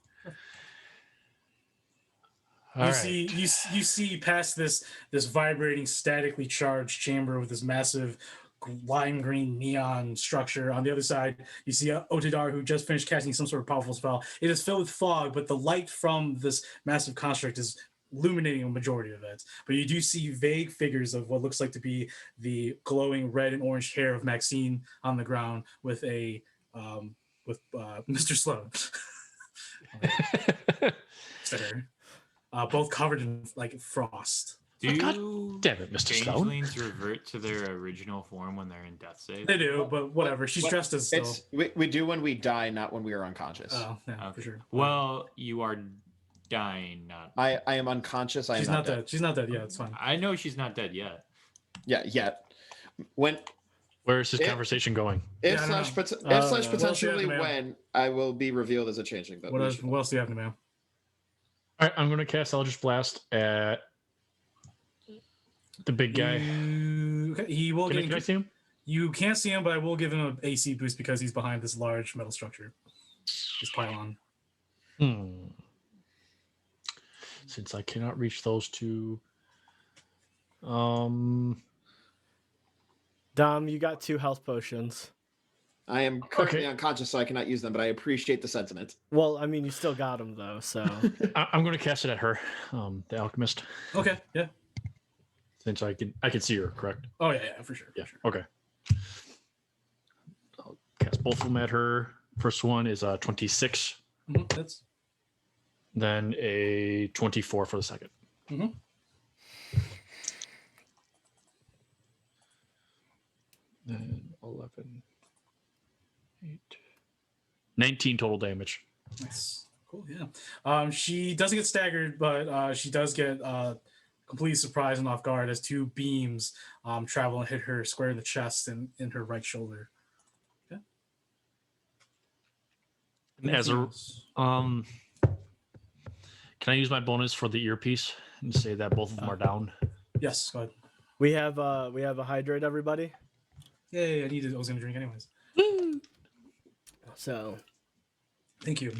You see past this vibrating, statically charged chamber with this massive lime green neon structure. On the other side, you see Otidaar, who just finished casting some sort of powerful spell. It is filled with fog, but the light from this massive construct is illuminating a majority of it. But you do see vague figures of what looks like to be the glowing red and orange hair of Maxine on the ground with a Mr. Sloan. Both covered in like frost. God damn it, Mr. Sloan. Changelings revert to their original form when they're in death save? They do, but whatever. She's dressed as still. We do when we die, not when we are unconscious. Oh, yeah, for sure. Well, you are dying, not. I am unconscious. She's not dead. She's not dead yet. It's fine. I know she's not dead yet. Yeah, yet. Where is this conversation going? If potentially when I will be revealed as a changeling. What else do you have to know? All right, I'm going to cast Eldritch Blast at the big guy. He will. Can I see him? You can't see him, but I will give him an AC boost because he's behind this large metal structure. This pylon. Since I cannot reach those 2, Dom, you got 2 health potions. I am currently unconscious, so I cannot use them, but I appreciate the sentiment. Well, I mean, you still got them, though, so... I'm going to cast it at her, the alchemist. Okay, yeah. Since I can see her, correct? Oh, yeah, for sure. Yeah, okay. I'll cast both of them at her. First one is 26. That's... Then a 24 for the second. Then 11... 8, 19 total damage. Nice. Cool, yeah. She doesn't get staggered, but she does get completely surprised and off guard as 2 beams travel and hit her square in the chest and in her right shoulder. Okay. And as a can I use my bonus for the earpiece and say that both of them are down? Yes, go ahead. We have a hydrate, everybody. Yeah, I needed. I was gonna drink anyways. So, thank you.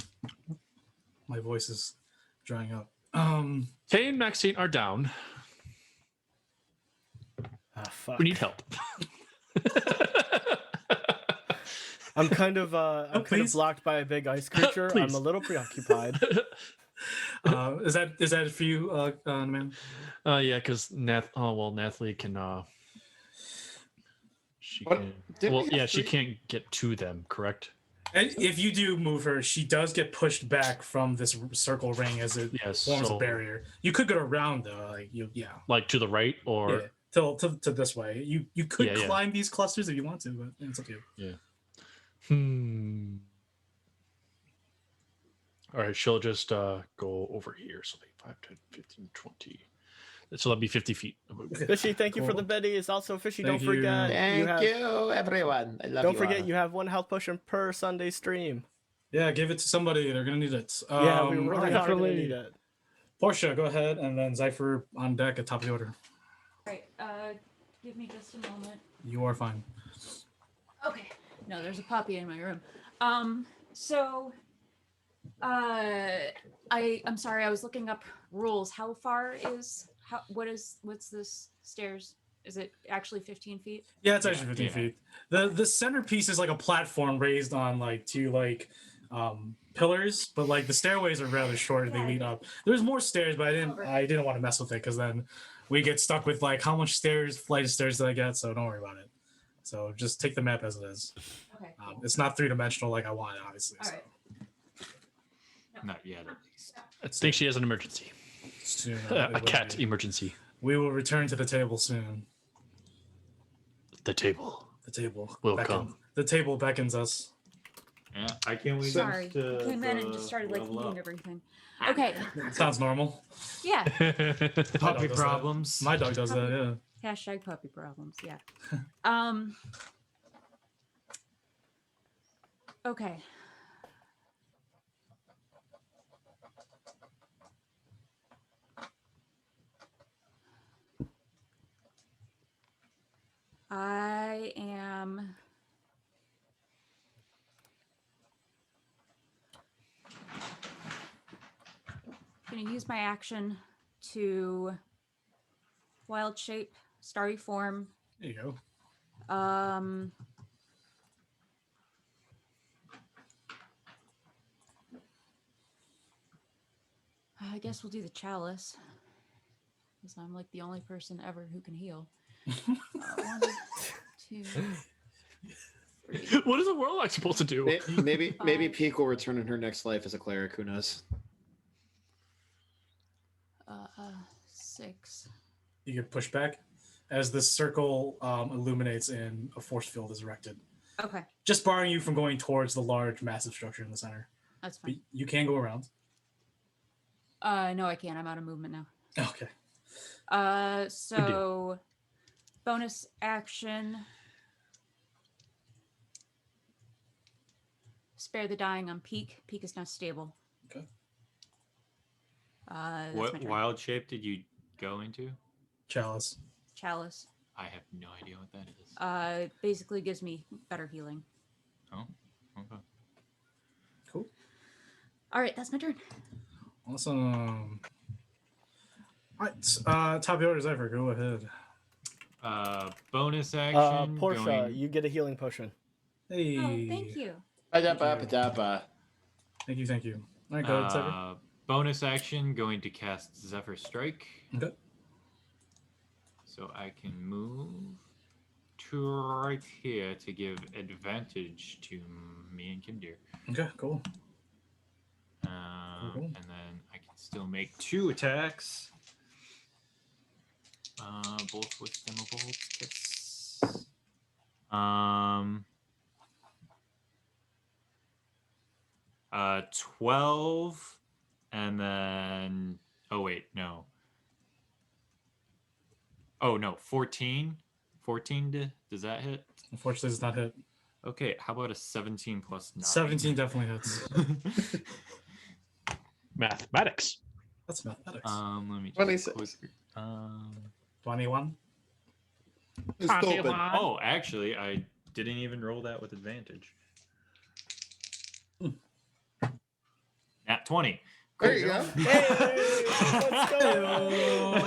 My voice is drying up. Kay and Maxine are down. Fuck. We need help. I'm kind of blocked by a big ice creature. I'm a little preoccupied. Is that for you, man? Yeah, because Nathalie can. She can. Well, yeah, she can't get to them. Correct. And if you do move her, she does get pushed back from this circle ring as it forms a barrier. You could go around though, like to the right or to this way. You could climb these clusters if you want to, but it's up to you. Yeah. All right, she'll just go over here. So 5, 10, 15, 20. So that'll be 50 feet. Fishy, thank you for the biddies. Also, Fishy, don't forget. Thank you, everyone. I love don't you forget, all. you have 1 health potion per Sunday stream. Yeah, give it to somebody. They're gonna need it. Yeah, we really are gonna need it. Portia, go ahead, and then Zypher on deck at top of the order. Right. Give me just a moment. You are fine. Okay. No, there's a puppy in my room. So, I'm sorry. I was looking up rules. How far is what's this stairs? Is it actually 15 feet? Yeah, it's actually 15 feet. The centerpiece is like a platform raised on like 2 pillars, but like the stairways are rather short. They lead up. There's more stairs, but I didn't want to mess with it because then we get stuck with like how much flight of stairs did I get? So don't worry about it. So just take the map as it is. Okay. It's not 3-dimensional like I wanted, obviously. All right. Not yet, at least. I think she has an emergency. Soon, a cat emergency. We will return to the table soon. The table. The table will come. The table beckons us. Yeah, I can't wait. Sorry, I came in and just started like eating everything. Okay. Sounds normal. Yeah. Puppy problems. My dog does that. Yeah. Hashtag puppy problems. Yeah. Okay. I am going to use my action to wild shape, starry form. There you go. I guess we'll do the chalice, because I'm like the only person ever who can heal. 1, 2, 3. What is a warlock supposed to do? Maybe Peak will return in her next life as a cleric. Who knows? 6. You get pushed back as the circle illuminates and a force field is erected. Okay. Just barring you from going towards the large, massive structure in the center. That's fine. But you can go around. No, I can't. I'm out of movement now. Okay. So bonus action. Spare the dying on Peak. Peak is now stable. Okay. What wild shape did you go into? Chalice. Chalice. I have no idea what that is. Basically gives me better healing. Oh, okay. Cool. All right, that's my turn. Awesome. All right, top of the order, Zypher, go ahead. Bonus action. Portia, you get a healing potion. Hey. Oh, thank you. Thank you. All right, go ahead, Zypher. Bonus action, going to cast Zephyr Strike. Okay. So I can move to right here to give advantage to me and Kindir. Okay, cool. And then I can still make 2 attacks. Both with dimmable hits. 12, and then 14. 14 does that hit? Unfortunately, does not hit. Okay, how about a 17 plus 9? 17 definitely hits. Mathematics. That's mathematics. Let me just 26. 21. Oh, actually, I didn't even roll that with advantage. Nat 20. There you go. Hey, let's go.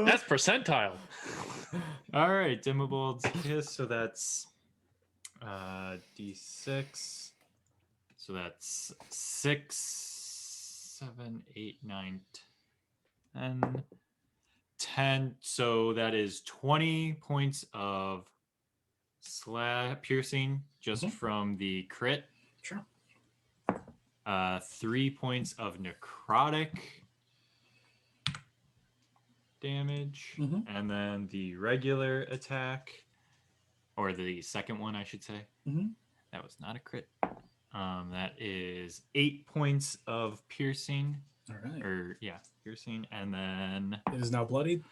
That's percentile. All right, Dimmabold's Kiss. So that's D6. So that's 6, 7, 8, 9, 10. 10. So that is 20 points of piercing just from the crit. Sure. 3 points of necrotic damage, and then the regular attack, or the second one, I should say. That was not a crit. That is 8 points of piercing. All right. Or yeah, piercing, and then it is now bloodied.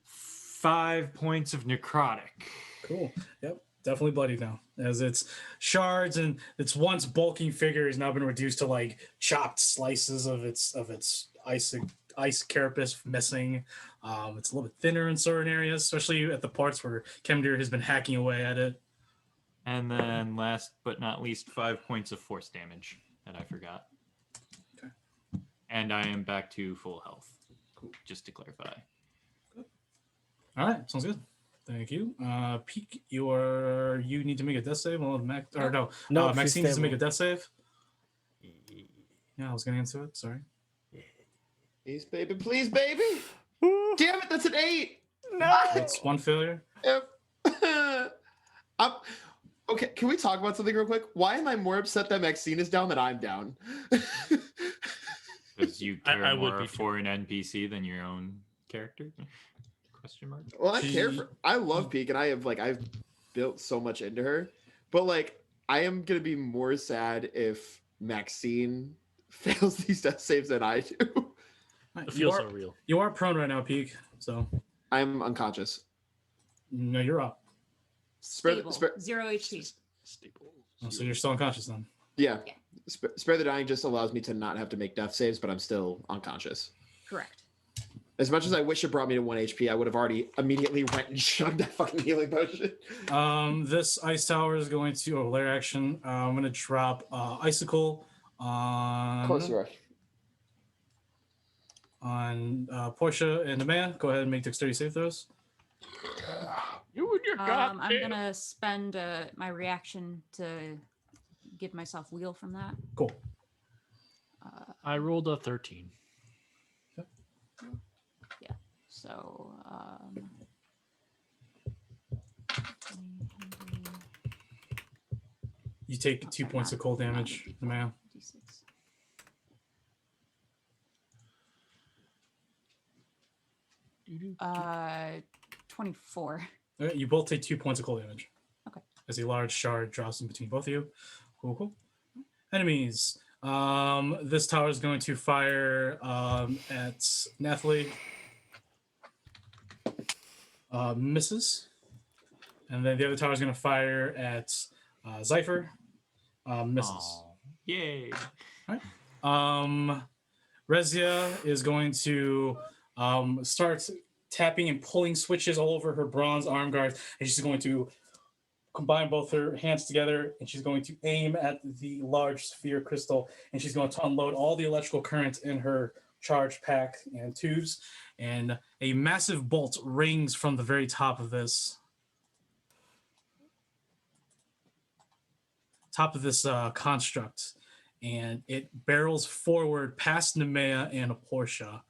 5 points of necrotic. Cool. Yep. Definitely bloodied now, as its shards and its once bulking figure has now been reduced to like chopped slices of its ice carapace missing. It's a little bit thinner in certain areas, especially at the parts where Kemdir has been hacking away at it. And then last but not least, 5 points of force damage that I forgot. Okay. And I am back to full health. Cool. Just to clarify. Good. All right, sounds good. Thank you. Peak, you need to make a death save. Well, Maxine needs to make a death save. Yeah, I was getting into it. Sorry. Please, baby. Please, baby. Damn it, that's an 8. No. It's one failure. Yep. Okay, can we talk about something real quick? Why am I more upset that Maxine is down than I'm down? Because you care more for an NPC than your own character? Question mark. Well, I love Peak, and I've built so much into her, but like I am gonna be more sad if Maxine fails these death saves than I do. It feels so real. You are prone right now, Peak. So I'm unconscious. No, you're up. Stable. 0 HP. Stable. Oh, so you're still unconscious then. Yeah. Spare the Dying just allows me to not have to make death saves, but I'm still unconscious. Correct. As much as I wish it brought me to 1 HP, I would have already immediately went and shoved that fucking healing potion. This ice tower is going to lair action. I'm going to drop icicle on. Of course you are. On Portia and Nemea. Go ahead and make dexterity save throws. You and your I'm gonna spend my reaction to give myself wheel from that. Cool. I rolled a 13. Yeah. So. You take 2 points of cold damage, Nemea. 24. You both take 2 points of cold damage. Okay. As a large shard drops in between both of you. Cool. Enemies. This tower is going to fire at Nathalie. Misses. And then the other tower is going to fire at Zypher. Misses. Aww. Yay. All right. Rezia is going to start tapping and pulling switches all over her bronze arm guards, and she's going to combine both her hands together, and she's going to aim at the large sphere crystal, and she's going to unload all the electrical current in her charge pack and tubes, and a massive bolt rings from the very top of this construct, and it barrels forward past Nemea and Portia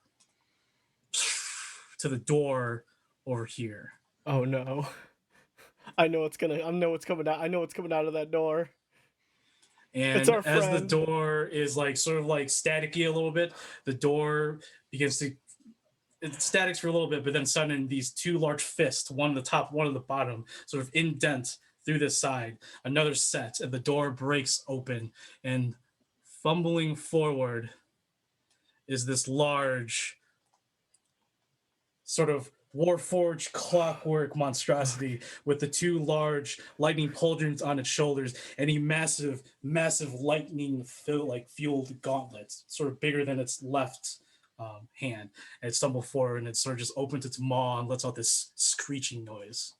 to the door over here. Oh no. I know what's coming out. I know what's coming out of that door. And it's our as friend. the door is like sort of like staticky a little bit, the door begins to it statics for a little bit, but then suddenly these two large fists, one on the top, one on the bottom, sort of indent through this side. Another set, and the door breaks open, and fumbling forward is this large, sort of Warforged clockwork monstrosity with the two large lightning pauldrons on its shoulders and a massive, massive lightning fueled gauntlets, sort of bigger than its left hand. And it stumbles forward and it sort of just opens its maw and lets out this screeching noise.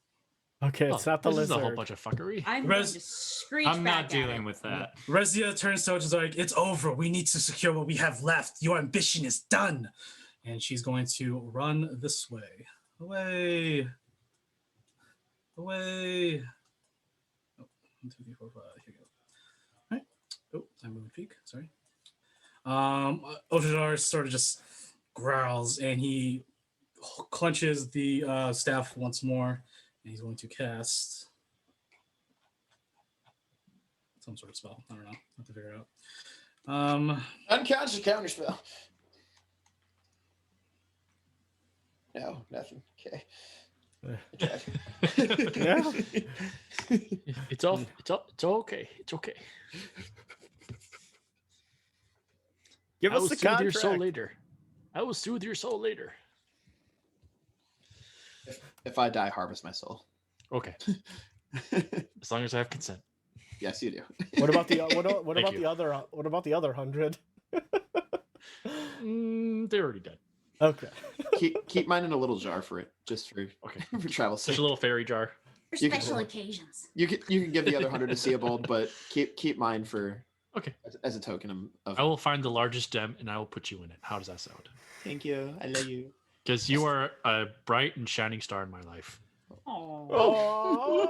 Okay, it's not the this lizard. is a whole bunch of fuckery. I'm going to screech I'm not back at dealing it. with that. Rezia turns to it and is like, "It's over. We need to secure what we have left. Your ambition is done." And she's going to run this way. Away. Away. Oh, 1, 2, 3, 4, 5. Here we go. All right. Oh, I moved peak. Sorry. Otidaar sort of just growls and he clenches the staff once more. And he's going to cast some sort of spell. I don't know. I have to figure it out. Unconscious counterspell. No, nothing. Okay. Yeah. It's okay. It's okay. Give I us will the soothe your soul contract. later. I will soothe your soul later. If I die, harvest my soul. Okay. As long as I have consent. Yes, you do. What about the what Thank about you. the other 100? They're already dead. Okay. Keep mine in a little jar for it, just for Okay. for travel Just sake. a little fairy jar. For You can- special occasions. You can give the other 100 to Seabold, but keep mine for Okay. as a token of. I will find the largest gem and I will put you in it. How does that sound? Thank you. I love you. Because you are a bright and shining star in my life. Oh.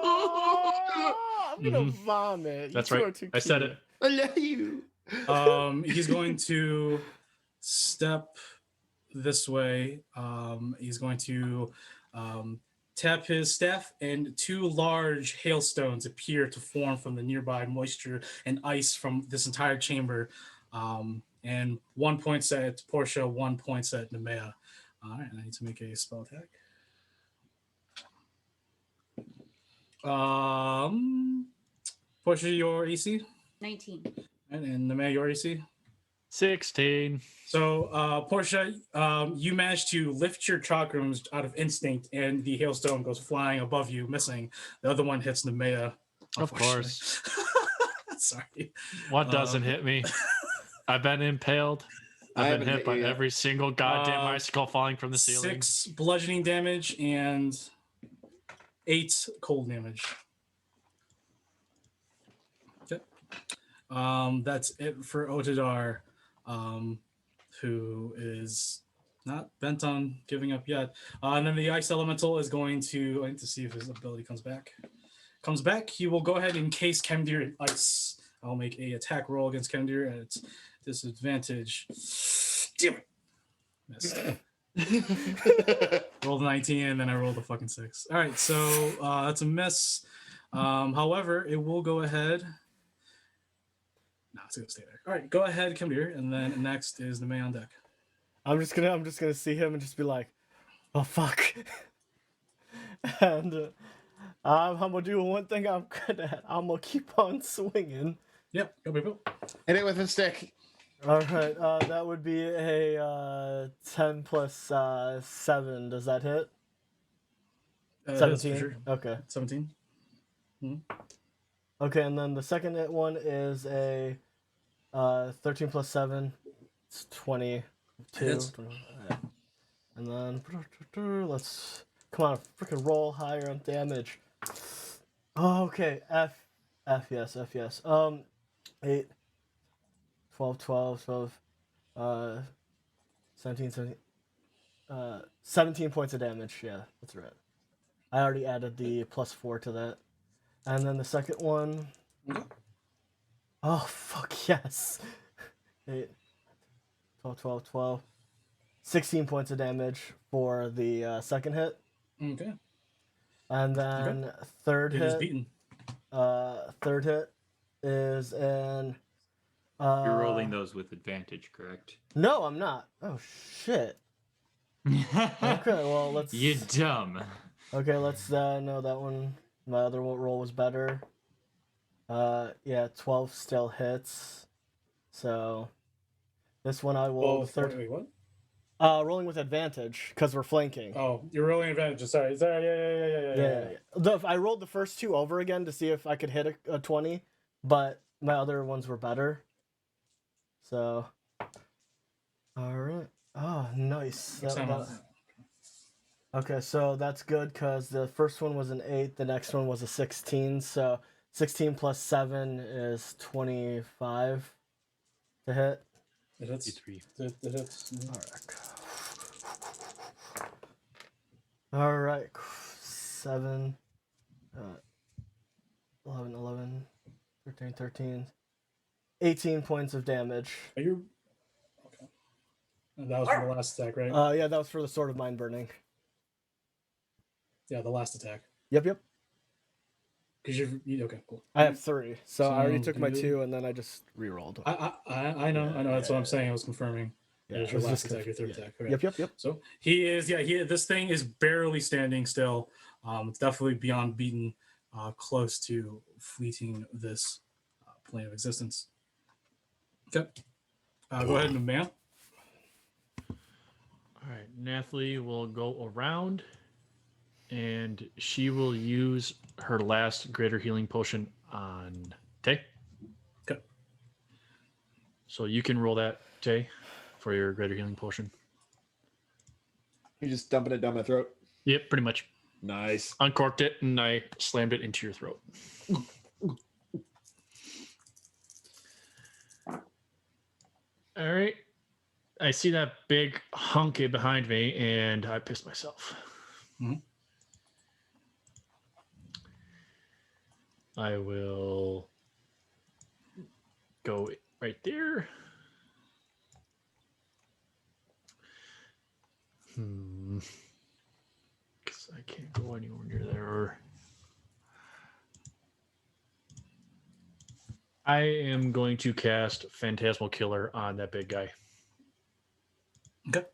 Oh, I'm gonna vomit. That's You two right. are too I said cute. it. I love you. He's going to step this way. He's going to tap his staff, and two large hailstones appear to form from the nearby moisture and ice from this entire chamber. And one points at Portia, one points at Nemea. All right, I need to make a spell attack. Portia, your AC? 19. And Nemea, your AC? 16. So, Portia, you managed to lift your chakrams out of instinct, and the hailstone goes flying above you, missing. The other one hits Nemea. Of course. Sorry. What doesn't hit me? I've been impaled. I've been hit by every single goddamn icicle falling from the ceiling. 6 bludgeoning damage and 8 cold damage. Okay. That's it for Otidaar, who is not bent on giving up yet. And then the ice elemental is going to, I need to see if his ability comes back. Comes back, he will go ahead and encase Kemdir in ice. I'll make a attack roll against Kemdir at its disadvantage. Damn it. Missed. Rolled a 19 and then I rolled a fucking 6. All right, so that's a miss. However, it will go ahead. No, it's gonna stay there. All right, go ahead, come here, and then next is the man on deck. I'm just gonna see him and just be like, "Oh fuck," and I'm gonna do one thing I'm good at. I'm gonna keep on swinging. Yep, go people. Hit it with a stick. All right, that would be a 10 plus 7. Does that hit? 17. Sure. Okay. 17. Okay, and then the second one is a 13 plus 7. It's 22. Hits. And then let's come on, freaking roll higher on damage. Oh, okay, F yes. 8, 12, 17, 17 points of damage. Yeah, that's right. I already added the plus 4 to that. And then the second one. Oh, fuck yes. 8, 12. 16 points of damage for the second hit. Okay. And then third It is hit. beaten. Third hit is an. You're rolling those with advantage, correct? No, I'm not. Oh shit. Okay, well let's. You dumb. Okay, let's no, that one. My other roll was better. Yeah, 12 still hits. So this one I will. Wait, what? Rolling with advantage because we're flanking. Oh, you're rolling advantage. Sorry. Yeah. I rolled the first two over again to see if I could hit a 20, but my other ones were better. So, all right. Oh, nice. Okay, so that's good because the first one was an 8, the next one was a 16. So 16 plus 7 is 25 to hit. It hits. It hits. All right. 7, 11, 13, 18 points of damage. Are you... Okay. And that was for the last attack, right? Yeah, that was for the Sword of Mind Burning. Yeah, the last attack. Yep. Because okay, cool. I have 3, so I already took my 2, and then I just re-rolled. I know. That's what I'm saying. I was confirming. Yeah, it was your last attack, your third attack. Okay. Yep. So he is. Yeah, this thing is barely standing still. It's definitely beyond beaten, close to fleeting this plane of existence. Okay. Go ahead and man. All right, Nathalie will go around, and she will use her last greater healing potion on Tay. Okay. So you can roll that, Tay, for your greater healing potion. You just dumping it down my throat? Yep, pretty much. Nice. Uncorked it, and I slammed it into your throat. All right. I see that big hunky behind me, and I pissed myself. Mm-hmm. I will go right there. Because I can't go anywhere near there. I am going to cast Phantasmal Killer on that big guy. Okay.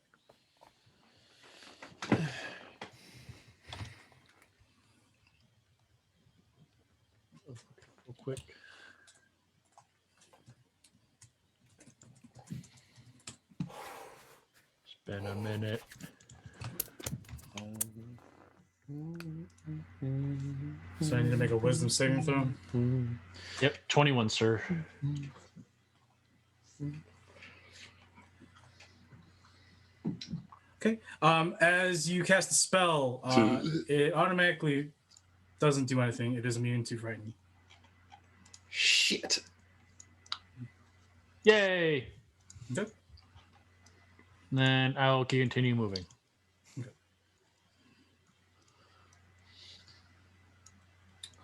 Real quick. It's been a minute. So I need to make a wisdom saving throw? Yep, 21, sir. Okay. As you cast the spell, it automatically doesn't do anything. It is immune to frighten. Shit. Yay! Okay. Then I'll continue moving. Okay.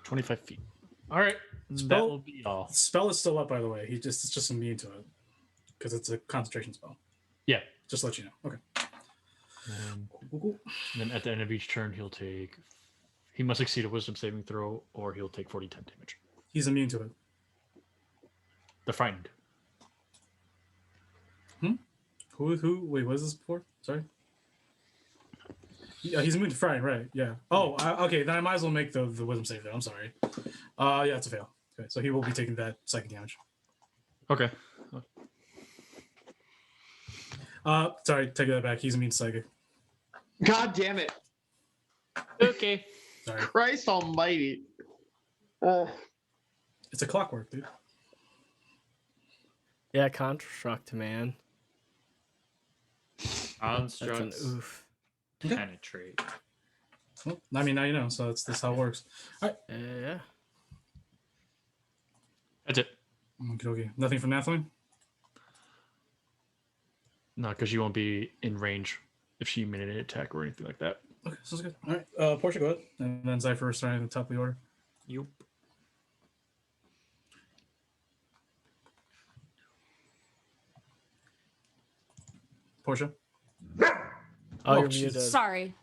25 feet. All right. That will be all. Spell is still up, by the way. It's just immune to it because it's a concentration spell. Yeah. Just to let you know. Okay. And then at the end of each turn, he must succeed a wisdom saving throw, or he'll take 40 temp damage. He's immune to it. The frightened. Who? Wait, what was this before? Sorry. Yeah, he's immune to frightened, right? Yeah. Oh, okay. Then I might as well make the wisdom save though. I'm sorry. Yeah, it's a fail. Okay, so he will be taking that psychic damage. Okay. Sorry, take that back. He's immune to psychic. God damn it. Okay. Sorry. Christ almighty. It's a clockwork, dude. Yeah, construct, man. Constructs. That's an oof. Penetrate. Well, I mean, now you know, so that's how it works. All right. Yeah. That's it. Okay. Nothing from Nathalie? No, because you won't be in range if she made an attack or anything like that. Okay, sounds good. All right. Portia, go ahead. And then Zypher starting at the top of the order. Yup. Portia? Oh, you're muted. Sorry.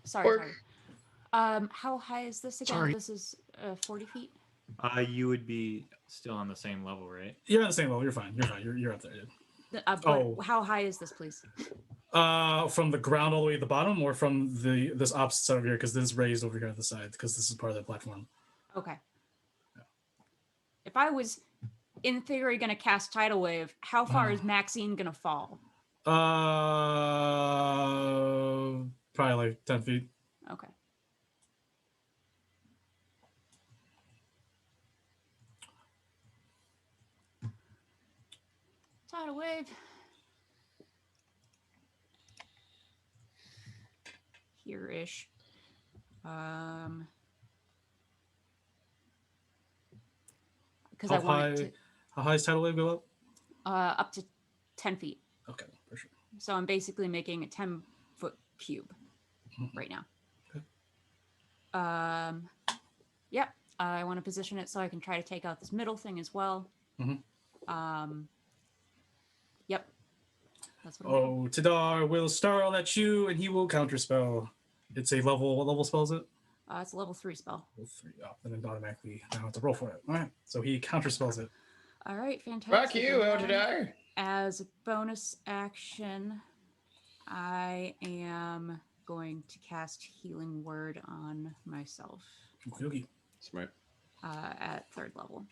How high is this again? Sorry. This is 40 feet. You would be still on the same level, right? You're on the same level. You're fine. You're up there, dude. But how high is this, please? From the ground all the way to the bottom, or from this opposite side over here? Because this is raised over here at the side, because this is part of that platform. Okay. Yeah. If I was, in theory, going to cast Tidal Wave, how far is Maxine going to fall? Probably like 10 feet. Okay. Tidal wave. Here-ish. Because I want it to. How high does tidal wave go up? Up to 10 feet. Okay, for sure. So I'm basically making a 10-foot cube right now. Okay. Yep. I want to position it so I can try to take out this middle thing as well. Yep. That's what I'm doing. Otidaar will snarl at you, and he will counterspell. It's a level. What level spell is it? It's a level 3 spell. Level 3. Oh, then it automatically now have to roll for it. All right. So he counterspells it. All right, fantastic. Fuck you, Otidaar. As a bonus action, I am going to cast Healing Word on myself. Okay. Smart. At 3rd level.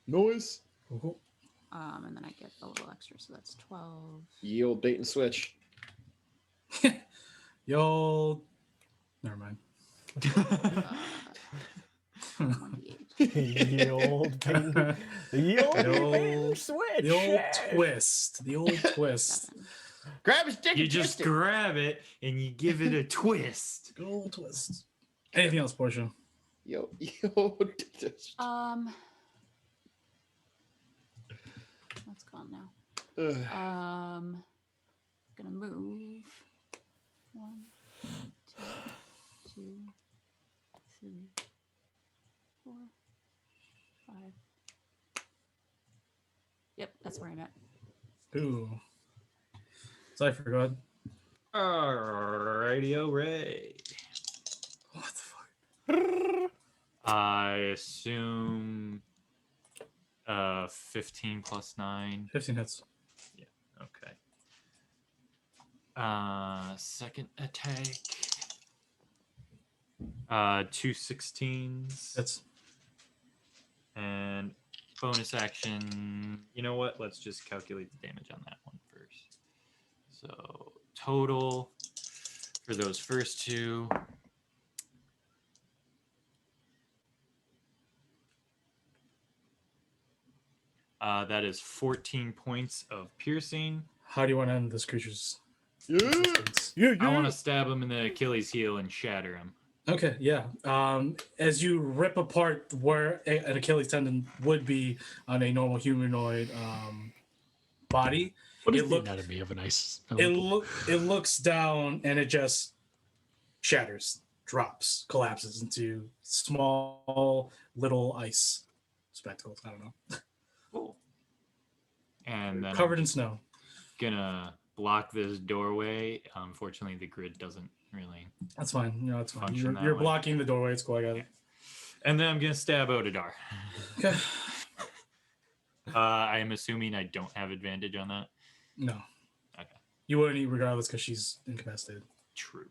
Noise. And then I get a little extra, so that's 12. Ye old bait and switch. Yo. Never mind. The old switch. The old twist. The old twist. Grab his dick. You just grab it and you give it a twist. Good old twist. Anything else, Portia? Yo. That's gone now. Gonna move. 1, 2, 3, 4, 5. Yep, that's where I'm at. Ooh. Cypher, go ahead. Radio Ray. What the fuck? I assume 15 plus 9. 15 hits. Yeah, okay. Second attack. 2 16s. Hits. And bonus action. You know what? Let's just calculate the damage on that one first. So total for those first two. That is 14 points of piercing. How do you want to end this creature's I want to stab him in the Achilles heel and shatter him. Okay, yeah. As you rip apart where an Achilles tendon would be on a normal humanoid body, What is the anatomy of an ice? It looks down and it just shatters, drops, collapses into small little ice spectacles. I don't know. Cool. And then covered in snow. Gonna block this doorway. Unfortunately, the grid doesn't really. That's fine. You know, it's fine. function You're that way. blocking the doorway. It's cool. I got it. And then I'm gonna stab Otidaar. Okay. I am assuming I don't have advantage on that. No. Okay. You wouldn't regardless because she's incapacitated. True.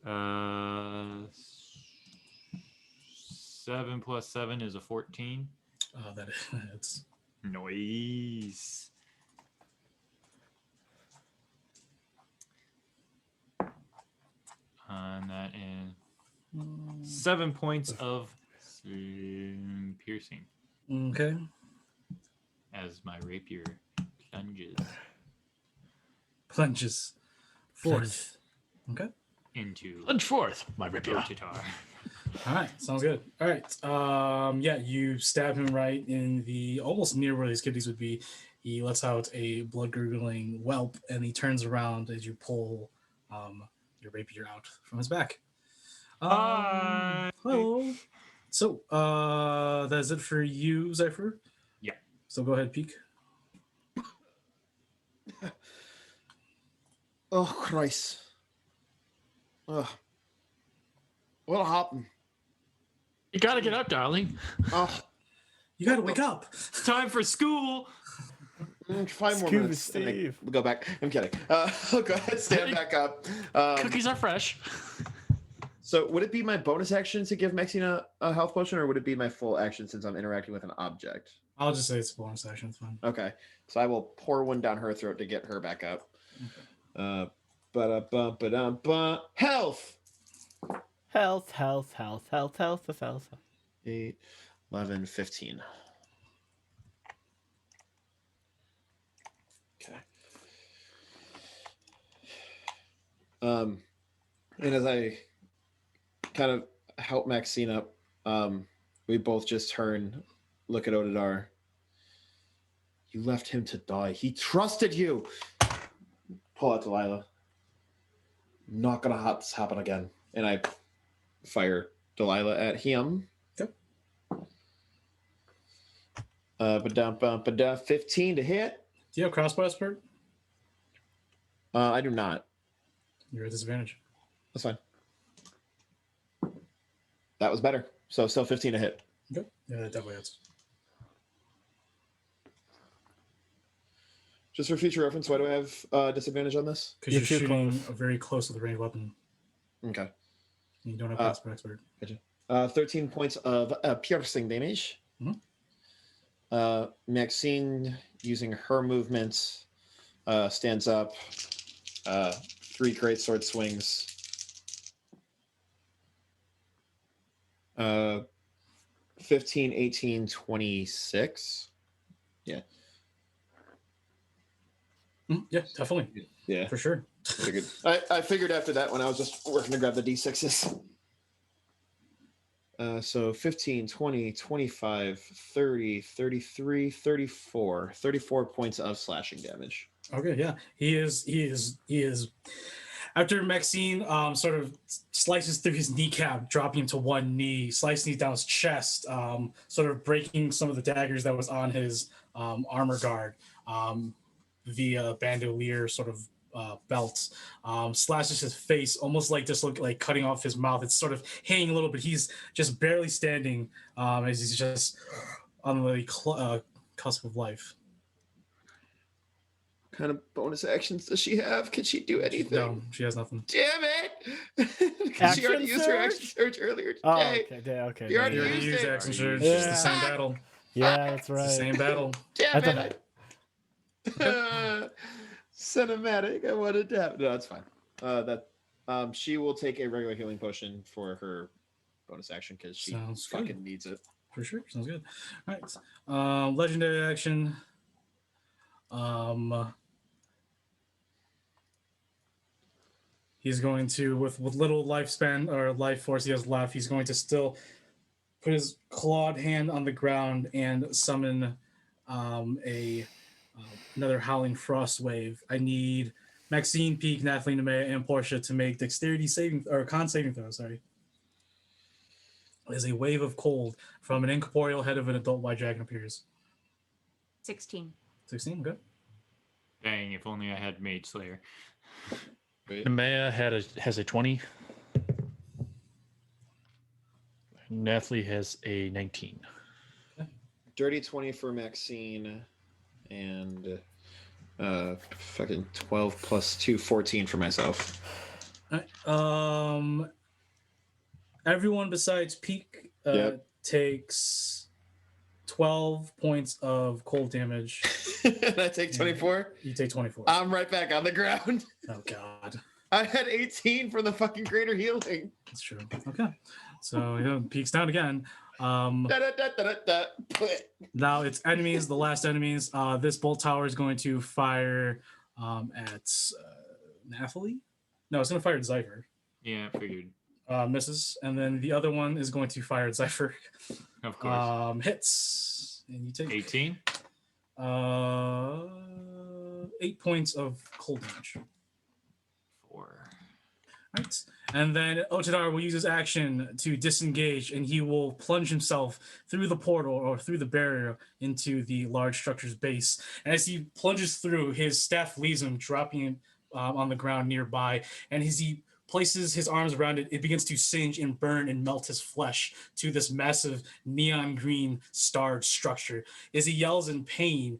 7 plus 7 is a 14. It's Nice. And that is 7 points of piercing. Okay. As my rapier plunges forth. Okay. Into plunge forth, my rapier. Otidaar. All right, sounds good. All right, yeah, you stab him right in the almost near where his kidneys would be. He lets out a blood gurgling whelp, and he turns around as you pull your rapier out from his back. Hello. So that's it for you, Zephyr. Yeah. So go ahead, peek. Oh Christ. Ugh. What happened? You gotta get up, darling. Oh, you gotta wake up. It's time for school. 5 more minutes. And then we'll go back. I'm kidding. I'll go ahead, stand back up. Cookies are fresh. So would it be my bonus action to give Maxine a health potion, or would it be my full action since I'm interacting with an object? I'll just say it's a bonus action. It's fine. Okay, so I will pour one down her throat to get her back up. Health. Health. 8, 11, 15. Okay. And as I kind of help Maxine up, we both just turn, look at Otidaar. You left him to die. He trusted you. Pull out Delilah. Not gonna have this happen again. And I fire Delilah at him. Yep. 15 to hit. Do you have crossbow expert? I do not. You're at disadvantage. That's fine. That was better. So still 15 to hit. Okay. Yeah, that definitely hits. Just for future reference, why do I have disadvantage on this? Because you're shooting very close with a ranged weapon. Okay. You don't have crossbow expert. Gotcha. 13 points of piercing damage. Mm-hmm. Maxine, using her movement, stands up. 3 great sword swings. 15, 18, 26. Yeah. Yeah, definitely. Yeah. For sure. I figured after that when I was just working to grab the D6s. So 15, 20, 25, 30, 33, 34. 34 points of slashing damage. Okay, yeah. He is after Maxine sort of slices through his kneecap, dropping him to one knee, slicing down his chest, sort of breaking some of the daggers that was on his armor guard via bandolier sort of belt, slashes his face, almost like just like cutting off his mouth. It's sort of hanging a little bit. He's just barely standing as he's just on the cusp of life. What kind of bonus actions does she have? Can she do anything? No, she has nothing. Damn it! She already used her action surge earlier today. Oh, okay. You already used used it. action surge. It's the same battle. Yeah, that's right. It's the same battle. Damn it! Cinematic. I wanted to have. No, that's fine. She will take a regular healing potion for her bonus action because she fucking needs it. For sure. Sounds good. All right. Legendary action. He's going to, with little lifespan or life force he has left, he's going to still put his clawed hand on the ground and summon another howling frost wave. I need Maxine, Peak, Nathalie, Nemea, and Portia to make dexterity saving or con saving throws. Sorry. As a wave of cold from an incorporeal head of an adult white dragon appears. 16. 16, good. Dang, if only I had Mage Slayer. Nemea has a 20. Nathalie has a 19. Okay. Dirty 20 for Maxine, and fucking 12 plus 2, 14 for myself. Everyone besides Peak takes 12 points of cold damage. I take 24? You take 24. I'm right back on the ground. Oh, God. I had 18 from the fucking greater healing. That's true. Okay. So, Peak's down again. Now it's enemies, the last enemies. This bolt tower is going to fire at Nathalie. No, it's going to fire at Zypher. Yeah, I figured. Misses. And then the other one is going to fire at Zypher. Of course. Hits. And you take 18. 8 points of cold damage. 4. Right. And then Otidaar will use his action to disengage, and he will plunge himself through the portal or through the barrier into the large structure's base. And as he plunges through, his staff leaves him, dropping him on the ground nearby. And as he places his arms around it, it begins to singe and burn and melt his flesh to this massive neon green starred structure. As he yells in pain,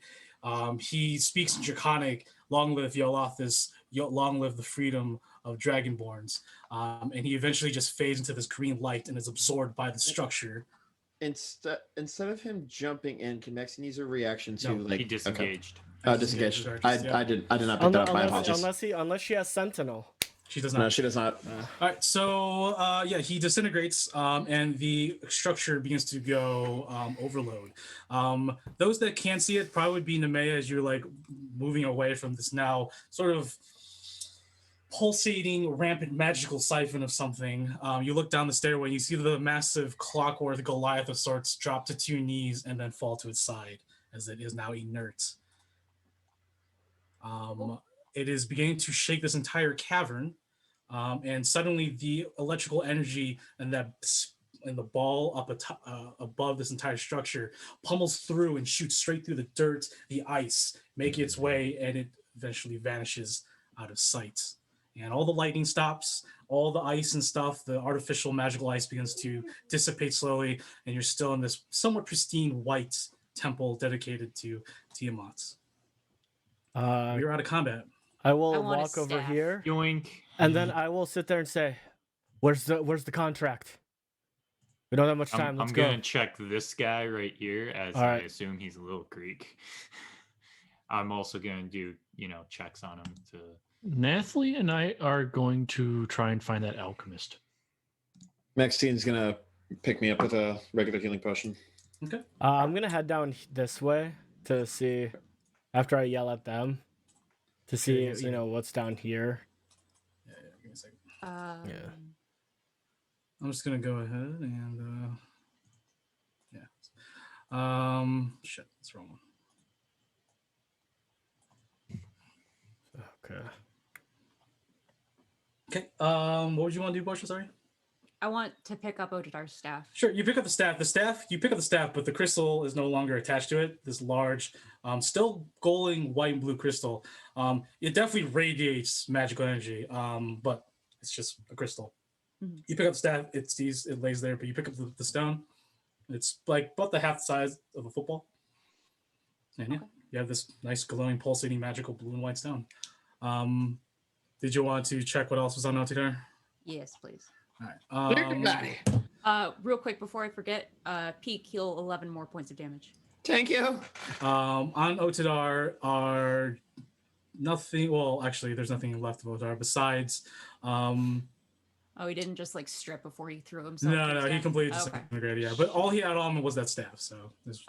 he speaks in Draconic, "Long live Yolothus, long live the freedom of Dragonborns." And he eventually just fades into this green light and is absorbed by the structure. instead of him jumping in, can Maxine use a reaction to No, like he disengaged. Okay. Disengaged. I did not pick that up. My apologies. Unless she has Sentinel. She does not. No, she does not. All right, so yeah, he disintegrates, and the structure begins to go overload. Those that can't see it probably would be Nemea as you're like moving away from this now sort of pulsating, rampant magical siphon of something. You look down the stairway, you see the massive clockwork Goliath of sorts drop to 2 knees and then fall to its side as it is now inert. It is beginning to shake this entire cavern, and suddenly the electrical energy and the ball up above this entire structure pummels through and shoots straight through the dirt, the ice, making its way, and it eventually vanishes out of sight. And all the lightning stops, all the ice and stuff, the artificial magical ice begins to dissipate slowly, and you're still in this somewhat pristine white temple dedicated to Tiamat. You're out of combat. I will walk over here. Yoink. And then I will sit there and say, where's the contract? We don't have much time. Let's go. I'm gonna check this guy right here, as All right. I assume he's a little Greek. I'm also gonna do, checks on him to. Nathalie and I are going to try and find that alchemist. Maxine's gonna pick me up with a regular healing potion. Okay. I'm gonna head down this way to see, after I yell at them, to see what's down here. Yeah, give me a second. Yeah. I'm just gonna go ahead and shit, that's the wrong one. Okay. Okay. What would you want to do, Portia? Sorry. I want to pick up Otidaar's staff. Sure. You pick up the staff. You pick up the staff, but the crystal is no longer attached to it. This large, still glowing white and blue crystal. It definitely radiates magical energy. But it's just a crystal. Mm-hmm. You pick up the staff. It lays there, but you pick up the stone. It's like about the half the size of a football. And yeah, you have this nice glowing, pulsating, magical blue and white stone. Did you want to check what else was on Otidaar? Yes, please. All right. Real quick before I forget, peak heal 11 more points of damage. Thank you. On Otidaar are nothing. Well, actually, there's nothing left of Otidaar besides. Oh, he didn't just like strip before he threw himself. No, he completely disintegrated. Yeah, but all he had on him was that staff. So that's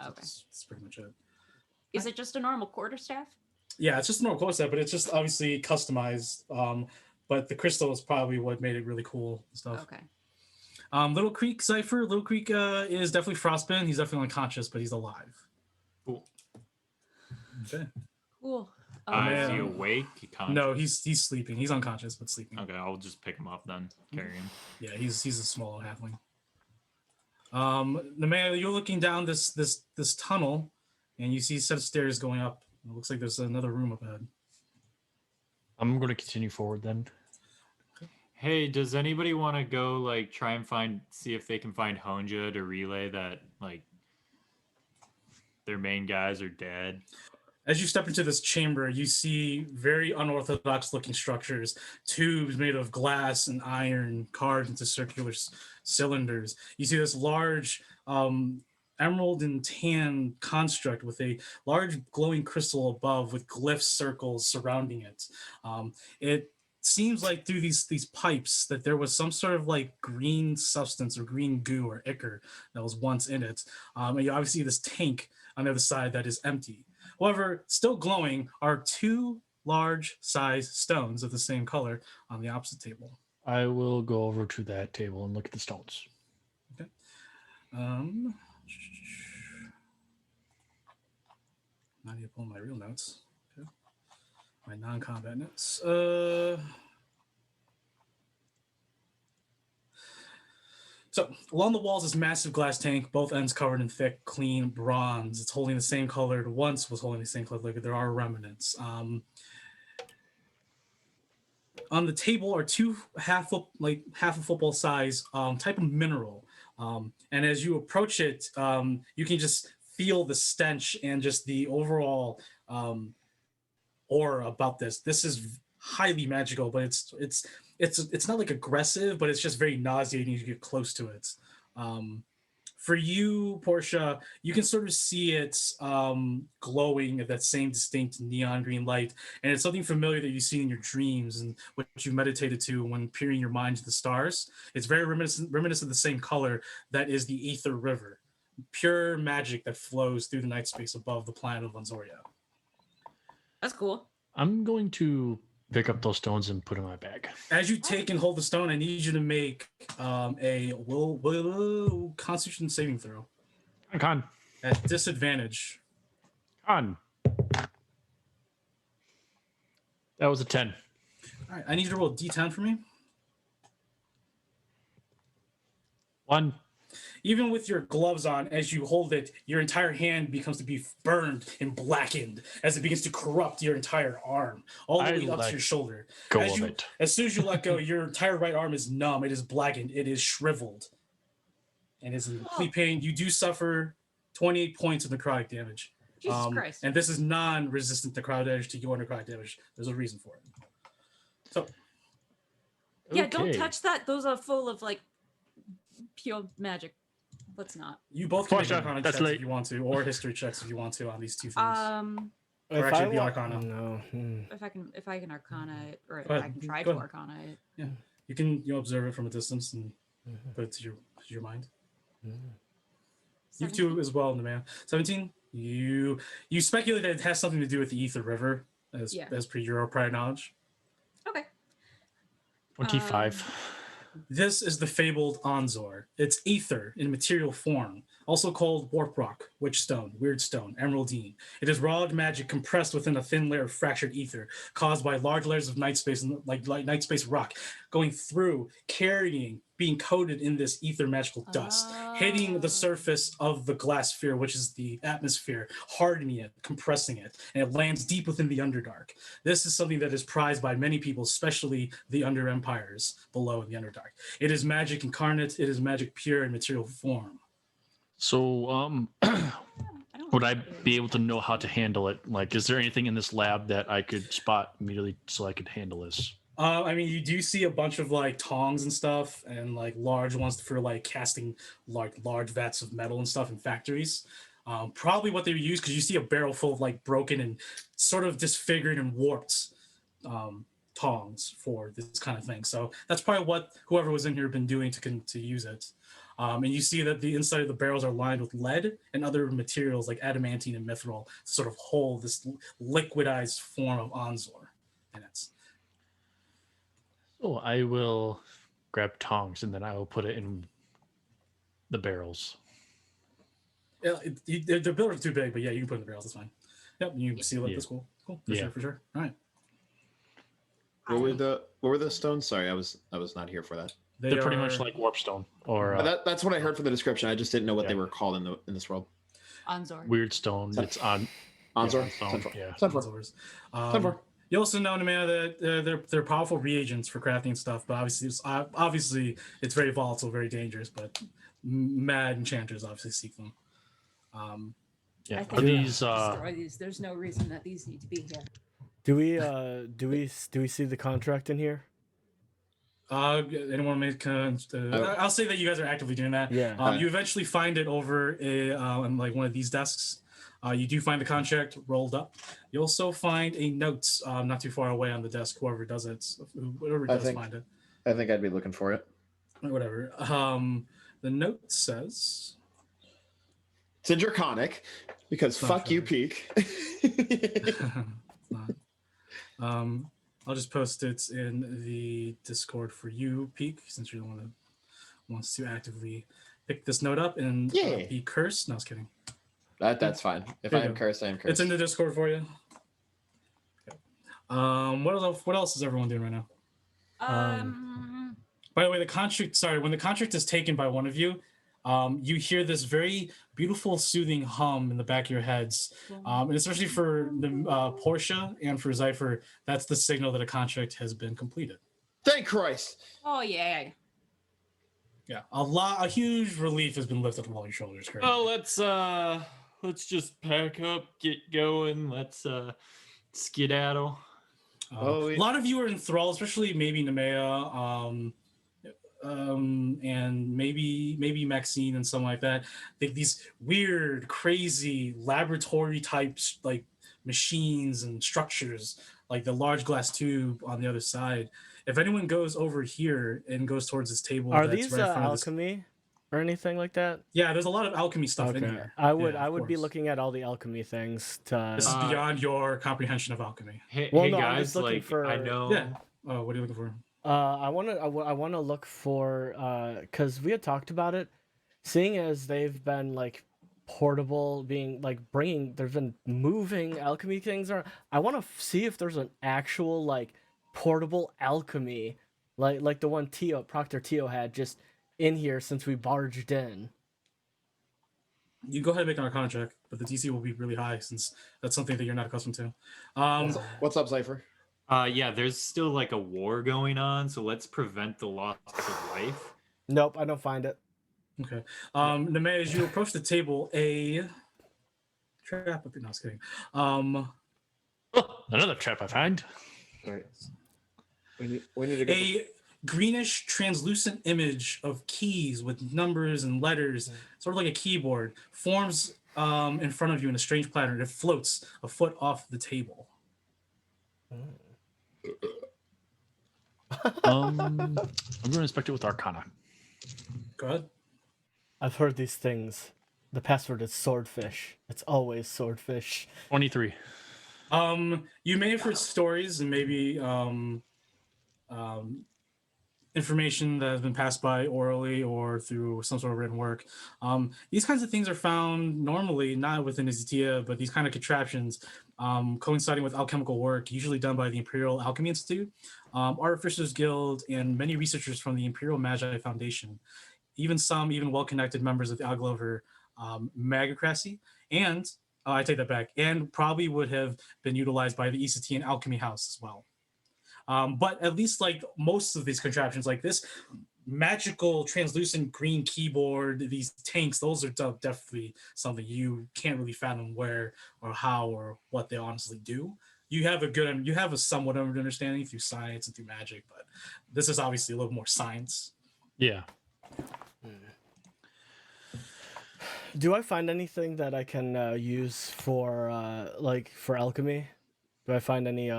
pretty much it. Is it just a normal quarterstaff? Yeah, it's just a normal quarterstaff, but it's just obviously customized. But the crystal is probably what made it really cool and stuff. Okay. Little Creek Cypher. Little Creek is definitely frostbitten. He's definitely unconscious, but he's alive. Cool. Okay. Cool. Is he awake? No, he's sleeping. He's unconscious, but sleeping. Okay, I'll just pick him up then. Carry him. Yeah, he's a small halfling. Nemea, you're looking down this tunnel, and you see a set of stairs going up. It looks like there's another room up ahead. I'm going to continue forward then. Hey, does anybody want to go try and see if they can find Honja to relay that their main guys are dead? As you step into this chamber, you see very unorthodox looking structures, tubes made of glass and iron carved into circular cylinders. You see this large emerald and tan construct with a large glowing crystal above with glyph circles surrounding it. It seems like through these pipes that there was some sort of green substance or green goo or ichor that was once in it. And you obviously see this tank on the other side that is empty. However, still glowing are 2 large size stones of the same color on the opposite table. I will go over to that table and look at the stones. Okay. I need to pull my real notes. Okay. My non-combat notes. So along the walls, this massive glass tank, both ends covered in thick, clean bronze. It's holding the same color it once was holding the same color. There are remnants. On the table are 2 half a football size type of mineral. And as you approach it, you can just feel the stench and just the overall aura about this. This is highly magical, but it's not aggressive, but it's just very nauseating as you get close to it. For you, Portia, you can sort of see it glowing at that same distinct neon green light, and it's something familiar that you've seen in your dreams and what you meditated to when peering your mind to the stars. It's very reminiscent of the same color that is the Ether River, pure magic that flows through the night space above the planet of Lanzoria. That's cool. I'm going to pick up those stones and put in my bag. As you take and hold the stone, I need you to make a will Constitution saving throw. Con. At disadvantage. Con. That was a 10. All right, I need you to roll a d10 for me. 1. Even with your gloves on, as you hold it, your entire hand becomes to be burned and blackened as it begins to corrupt your entire arm, all the way up to your shoulder. As soon as you let go, your entire right arm is numb. It is blackened. It is shriveled. And is in complete pain. You do suffer 28 points of necrotic damage. Jesus Christ. And this is non-resistant necrotic damage to your necrotic damage. There's a reason for it. So. Yeah, don't touch that. Those are full of like pure magic. Let's not. You both can make Arcana checks if you want to, or history checks if you want to on these two things. Or actually, the Arcana. No. If I can Arcana it, or if I can try to Arcana it. Yeah, you can observe it from a distance and put it to your mind. You two as well, man. 17. You speculate that it has something to do with the Ether River, as per your prior knowledge. Okay. 25. This is the fabled Anzor. It's ether in material form, also called warp rock, witch stone, weird stone, emeraldine. It is raw magic compressed within a thin layer of fractured ether, caused by large layers of night space, like night space rock, going through, carrying, being coated in this ether magical dust, hitting the surface of the glass sphere, which is the atmosphere, hardening it, compressing it, and it lands deep within the Underdark. This is something that is prized by many people, especially the Under Empires below in the Underdark. It is magic incarnate. It is magic pure in material form. So, would I be able to know how to handle it? Like, is there anything in this lab that I could spot immediately so I could handle this? I mean, you do see a bunch of like tongs and stuff, and like large ones for like casting like large vats of metal and stuff in factories. Probably what they would use, because you see a barrel full of like broken and sort of disfigured and warped tongs for this kind of thing. So that's probably what whoever was in here been doing to use it. And you see that the inside of the barrels are lined with lead and other materials like adamantine and mithril to sort of hold this liquidized form of Anzor in it. So I will grab tongs and then I will put it in the barrels. Yeah, the barrels are too big, but yeah, you can put it in the barrels. That's fine. Yep, you can seal it. That's cool. Cool. For sure. All right. What were the stones? Sorry, I was not here for that. They're pretty much like warpstone, or that's what I heard from the description. I just didn't know what they were called in this world. Anzor. Weird stone. It's on Anzor. Yeah. Anzors. You also know, Nemea, that they're powerful reagents for crafting stuff, but obviously it's very volatile, very dangerous. But mad enchanters obviously seek them. I think these destroy these. There's no reason that these need to be here. Do we see the contract in here? Anyone make? I'll say that you guys are actively doing that. Yeah. You eventually find it over on like one of these desks. You do find the contract rolled up. You also find a note not too far away on the desk. Whoever does it, find it. I think I'd be looking for it. Whatever. The note says. It's in Draconic because fuck you, Peak. It's not. I'll just post it in the Discord for you, Peak, since you're the one that wants to actively pick this note up and be cursed. No, I was kidding. That's fine. If I am cursed, I am cursed. It's in the Discord for you. Okay. What else is everyone doing right now? By the way, when the contract is taken by one of you, you hear this very beautiful, soothing hum in the back of your heads. And especially for the Portia and for Zypher, that's the signal that a contract has been completed. Thank Christ. Oh, yeah. Yeah, a huge relief has been lifted from all your shoulders, Kurt. Oh, let's just pack up, get going. Let's skedaddle. A lot of you are enthralled, especially maybe Nemea. and maybe Maxine and something like that. These weird, crazy laboratory types like machines and structures, like the large glass tube on the other side. If anyone goes over here and goes towards this table, Are that's these right in front of this. alchemy or anything like that? Yeah, there's a lot of alchemy stuff in Okay, here. I would Yeah, of be course. looking at all the alchemy things to. This is beyond your comprehension of alchemy. Hey, Well, hey no, I'm guys, just looking like for. I know. Yeah. Oh, what are you looking for? I want to look for because we had talked about it, seeing as they've been like portable, being like bringing. There's been moving alchemy things around. I want to see if there's an actual like portable alchemy, like the one Proctor Teo had just in here since we barged in. You go ahead and make an Arcana check, but the DC will be really high since that's something that you're not accustomed to. What's up, Cypher? Yeah, there's still like a war going on, so let's prevent the loss of life. Nope, I don't find it. Okay. Neme, as you approach the table, a trap. No, I was kidding. Another trap I find. Right. We need to go. A greenish, translucent image of keys with numbers and letters, sort of like a keyboard, forms in front of you in a strange pattern. It floats a foot off the table. I'm going to inspect it with Arcana. Go ahead. I've heard these things. The password is swordfish. It's always swordfish. 23. You may have heard stories and maybe information that has been passed by orally or through some sort of written work. These kinds of things are found normally not within Izitia, but these kind of contraptions coinciding with alchemical work, usually done by the Imperial Alchemy Institute, Artificers Guild, and many researchers from the Imperial Magi Foundation. Even well-connected members of the Aglover Magocracy, and I take that back, and probably would have been utilized by the Isatian Alchemy House as well. But at least like most of these contraptions, like this magical translucent green keyboard, these tanks, those are definitely something you can't really fathom where or how or what they honestly do. You have a somewhat of an understanding through science and through magic, but this is obviously a little more science. Yeah. Do I find anything that I can use for alchemy? Do I find any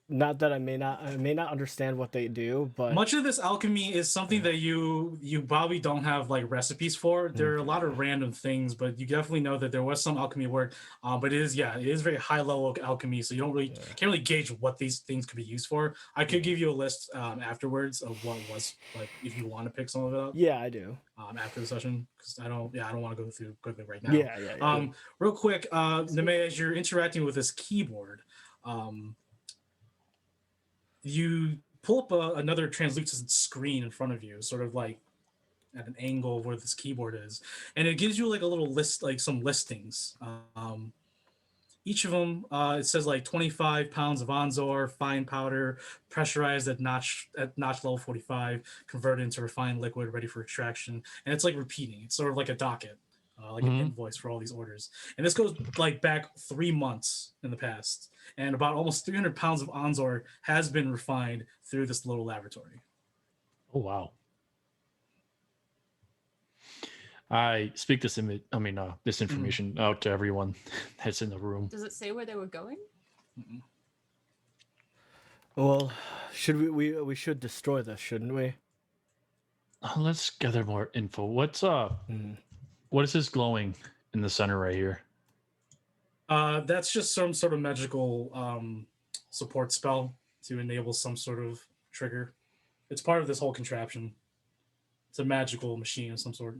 not that I may not understand what they do, but much of this alchemy is something that you probably don't have like recipes for. There are a lot of random things, but you definitely know that there was some alchemy work. But it is very high level alchemy, so you can't really gauge what these things could be used for. I could give you a list afterwards of what was like if you want to pick some of it up. Yeah, I do. After the session, because I don't want to go through quickly right now. Yeah. Real quick, Neme, as you're interacting with this keyboard, you pull up another translucent screen in front of you, sort of like at an angle of where this keyboard is, and it gives you like a little list, like some listings. Each of them, it says like 25 pounds of Onzor, fine powder, pressurized at notch level 45, converted into refined liquid, ready for extraction. And it's like repeating. It's sort of like a docket, like an invoice for all these orders. And this goes like back 3 months in the past. And about almost 300 pounds of Onzor has been refined through this little laboratory. Oh, wow. I speak this information out to everyone that's in the room. Does it say where they were going? Mm-mm. Well, should we should destroy this, shouldn't we? Let's gather more info. What is this glowing in the center right here? That's just some sort of magical support spell to enable some sort of trigger. It's part of this whole contraption. It's a magical machine of some sort.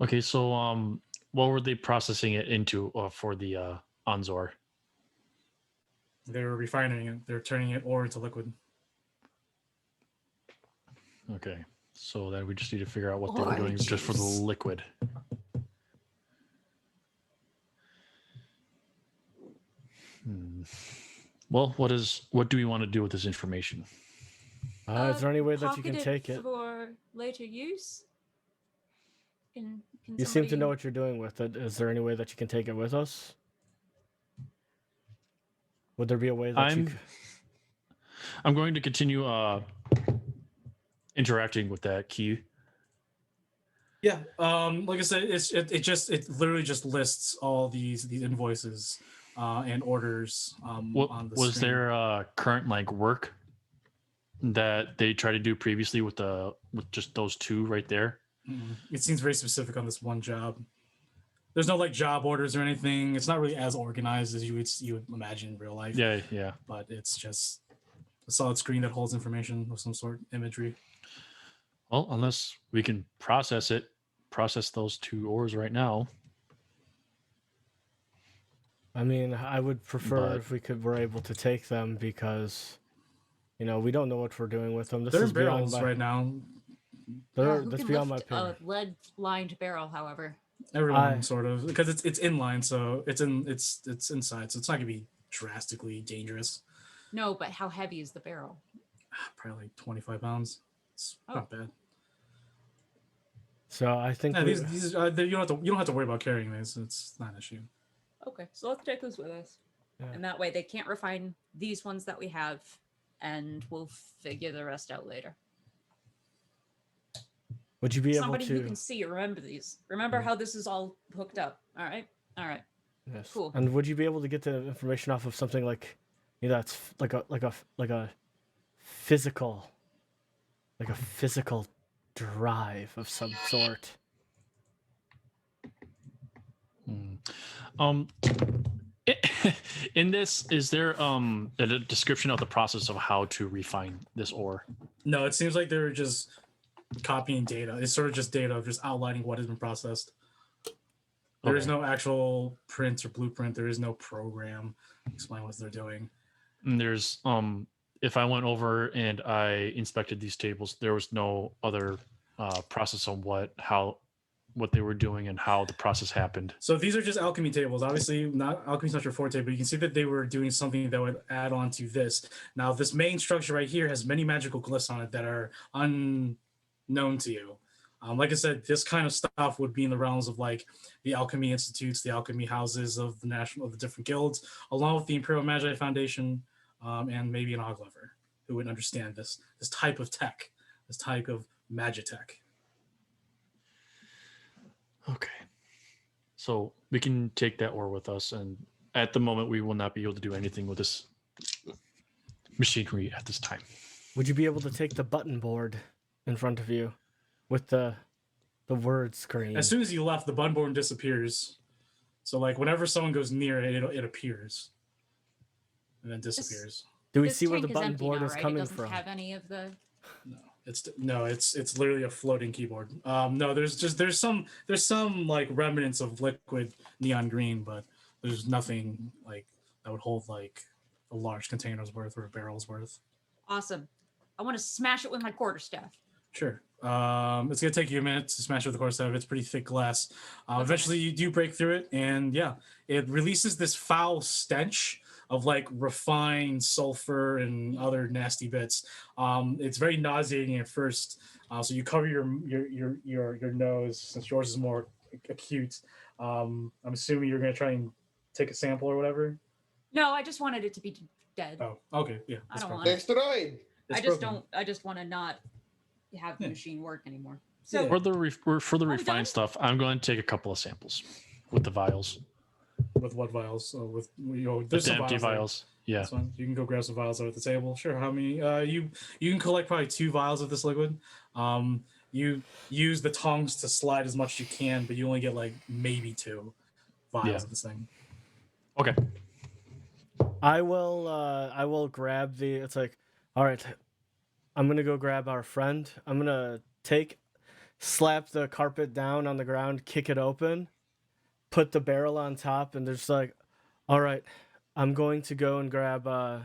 Okay, so what were they processing it into for the Onzor? They're refining it. They're turning it ore into liquid. Okay, so then we just need to figure out what they were doing just for the liquid. Well, what do we want to do with this information? Is there any way that you can take it for later use? Can you seem to know what you're doing with it. Is there any way that you can take it with us? Would there be a way that you could... I'm going to continue interacting with that key? Yeah, like I said, it literally just lists all these invoices and orders What on the was screen. there current like work that they tried to do previously with just those two right there? It seems very specific on this one job. There's no like job orders or anything. It's not really as organized as you would imagine in real life. Yeah, yeah. But it's just a solid screen that holds information of some sort, imagery. Well, unless we can process those two ores right now. I mean, I would prefer if were able to take them because, you know, we don't know what we're doing with them. This They're is barrels beyond my, right now. That's can beyond my lift pay. a lead-lined barrel, however. Everyone sort of, because it's inline, so it's inside, so it's not gonna be drastically dangerous. No, but how heavy is the barrel? Probably like 25 pounds. It's not bad. So I think these you don't have to worry about carrying these. It's not an issue. Okay, so let's take this with us, and that way they can't refine these ones that we have, and we'll figure the rest out later. Would you be Somebody able to? who can see, remember these. Remember how this is all hooked up. All right. Yes. Cool. And would you be able to get the information off of something like, you know, that's like a physical drive of some sort? In this, is there a description of the process of how to refine this ore? No, it seems like they're just copying data. It's sort of just data, just outlining what has been processed. There is no actual print or blueprint. There is no program explain what they're doing. And there's if I went over and I inspected these tables, there was no other process on what they were doing and how the process happened. So these are just alchemy tables. Obviously, alchemy's not your forte, but you can see that they were doing something that would add on to this. Now, this main structure right here has many magical glyphs on it that are unknown to you. Like I said, this kind of stuff would be in the realms of like the alchemy institutes, the alchemy houses of the different guilds, along with the Imperial Magi Foundation, and maybe an Oglover who would understand this type of tech, this type of magitech. Okay. So we can take that ore with us, and at the moment we will not be able to do anything with this machinery at this time. Would you be able to take the button board in front of you with the word screen? As soon as you left, the button board disappears. So like whenever someone goes near it, it appears and then disappears. Do we see where the button board is coming from? Have any of the? No, it's literally a floating keyboard. No, there's some like remnants of liquid neon green, but there's nothing like that would hold like a large container's worth or a barrel's worth. Awesome. I want to smash it with my quarterstaff. Sure. It's gonna take you a minute to smash it with the quarterstaff. It's pretty thick glass. Eventually, you do break through it, and yeah, it releases this foul stench of like refined sulfur and other nasty bits. It's very nauseating at first, so you cover your nose since yours is more acute. I'm assuming you're gonna try and take a sample or whatever. No, I just wanted it to be dead. Oh, okay, yeah. I don't want destroyed. I just want to not have the machine work anymore. So For the refined stuff, I'm going to take a couple of samples with the vials. With what vials? With there's the some empty vials. Yeah. That's fine. You can go grab some vials over at the table. Sure. How many? You can collect probably 2 vials of this liquid. You use the tongs to slide as much as you can, but you only get like maybe 2 vials of this thing. Okay. I will grab the. It's like, all right, I'm gonna go grab our friend. I'm gonna slap the carpet down on the ground, kick it open, put the barrel on top, and there's like, all right, I'm going to go and grab. I'm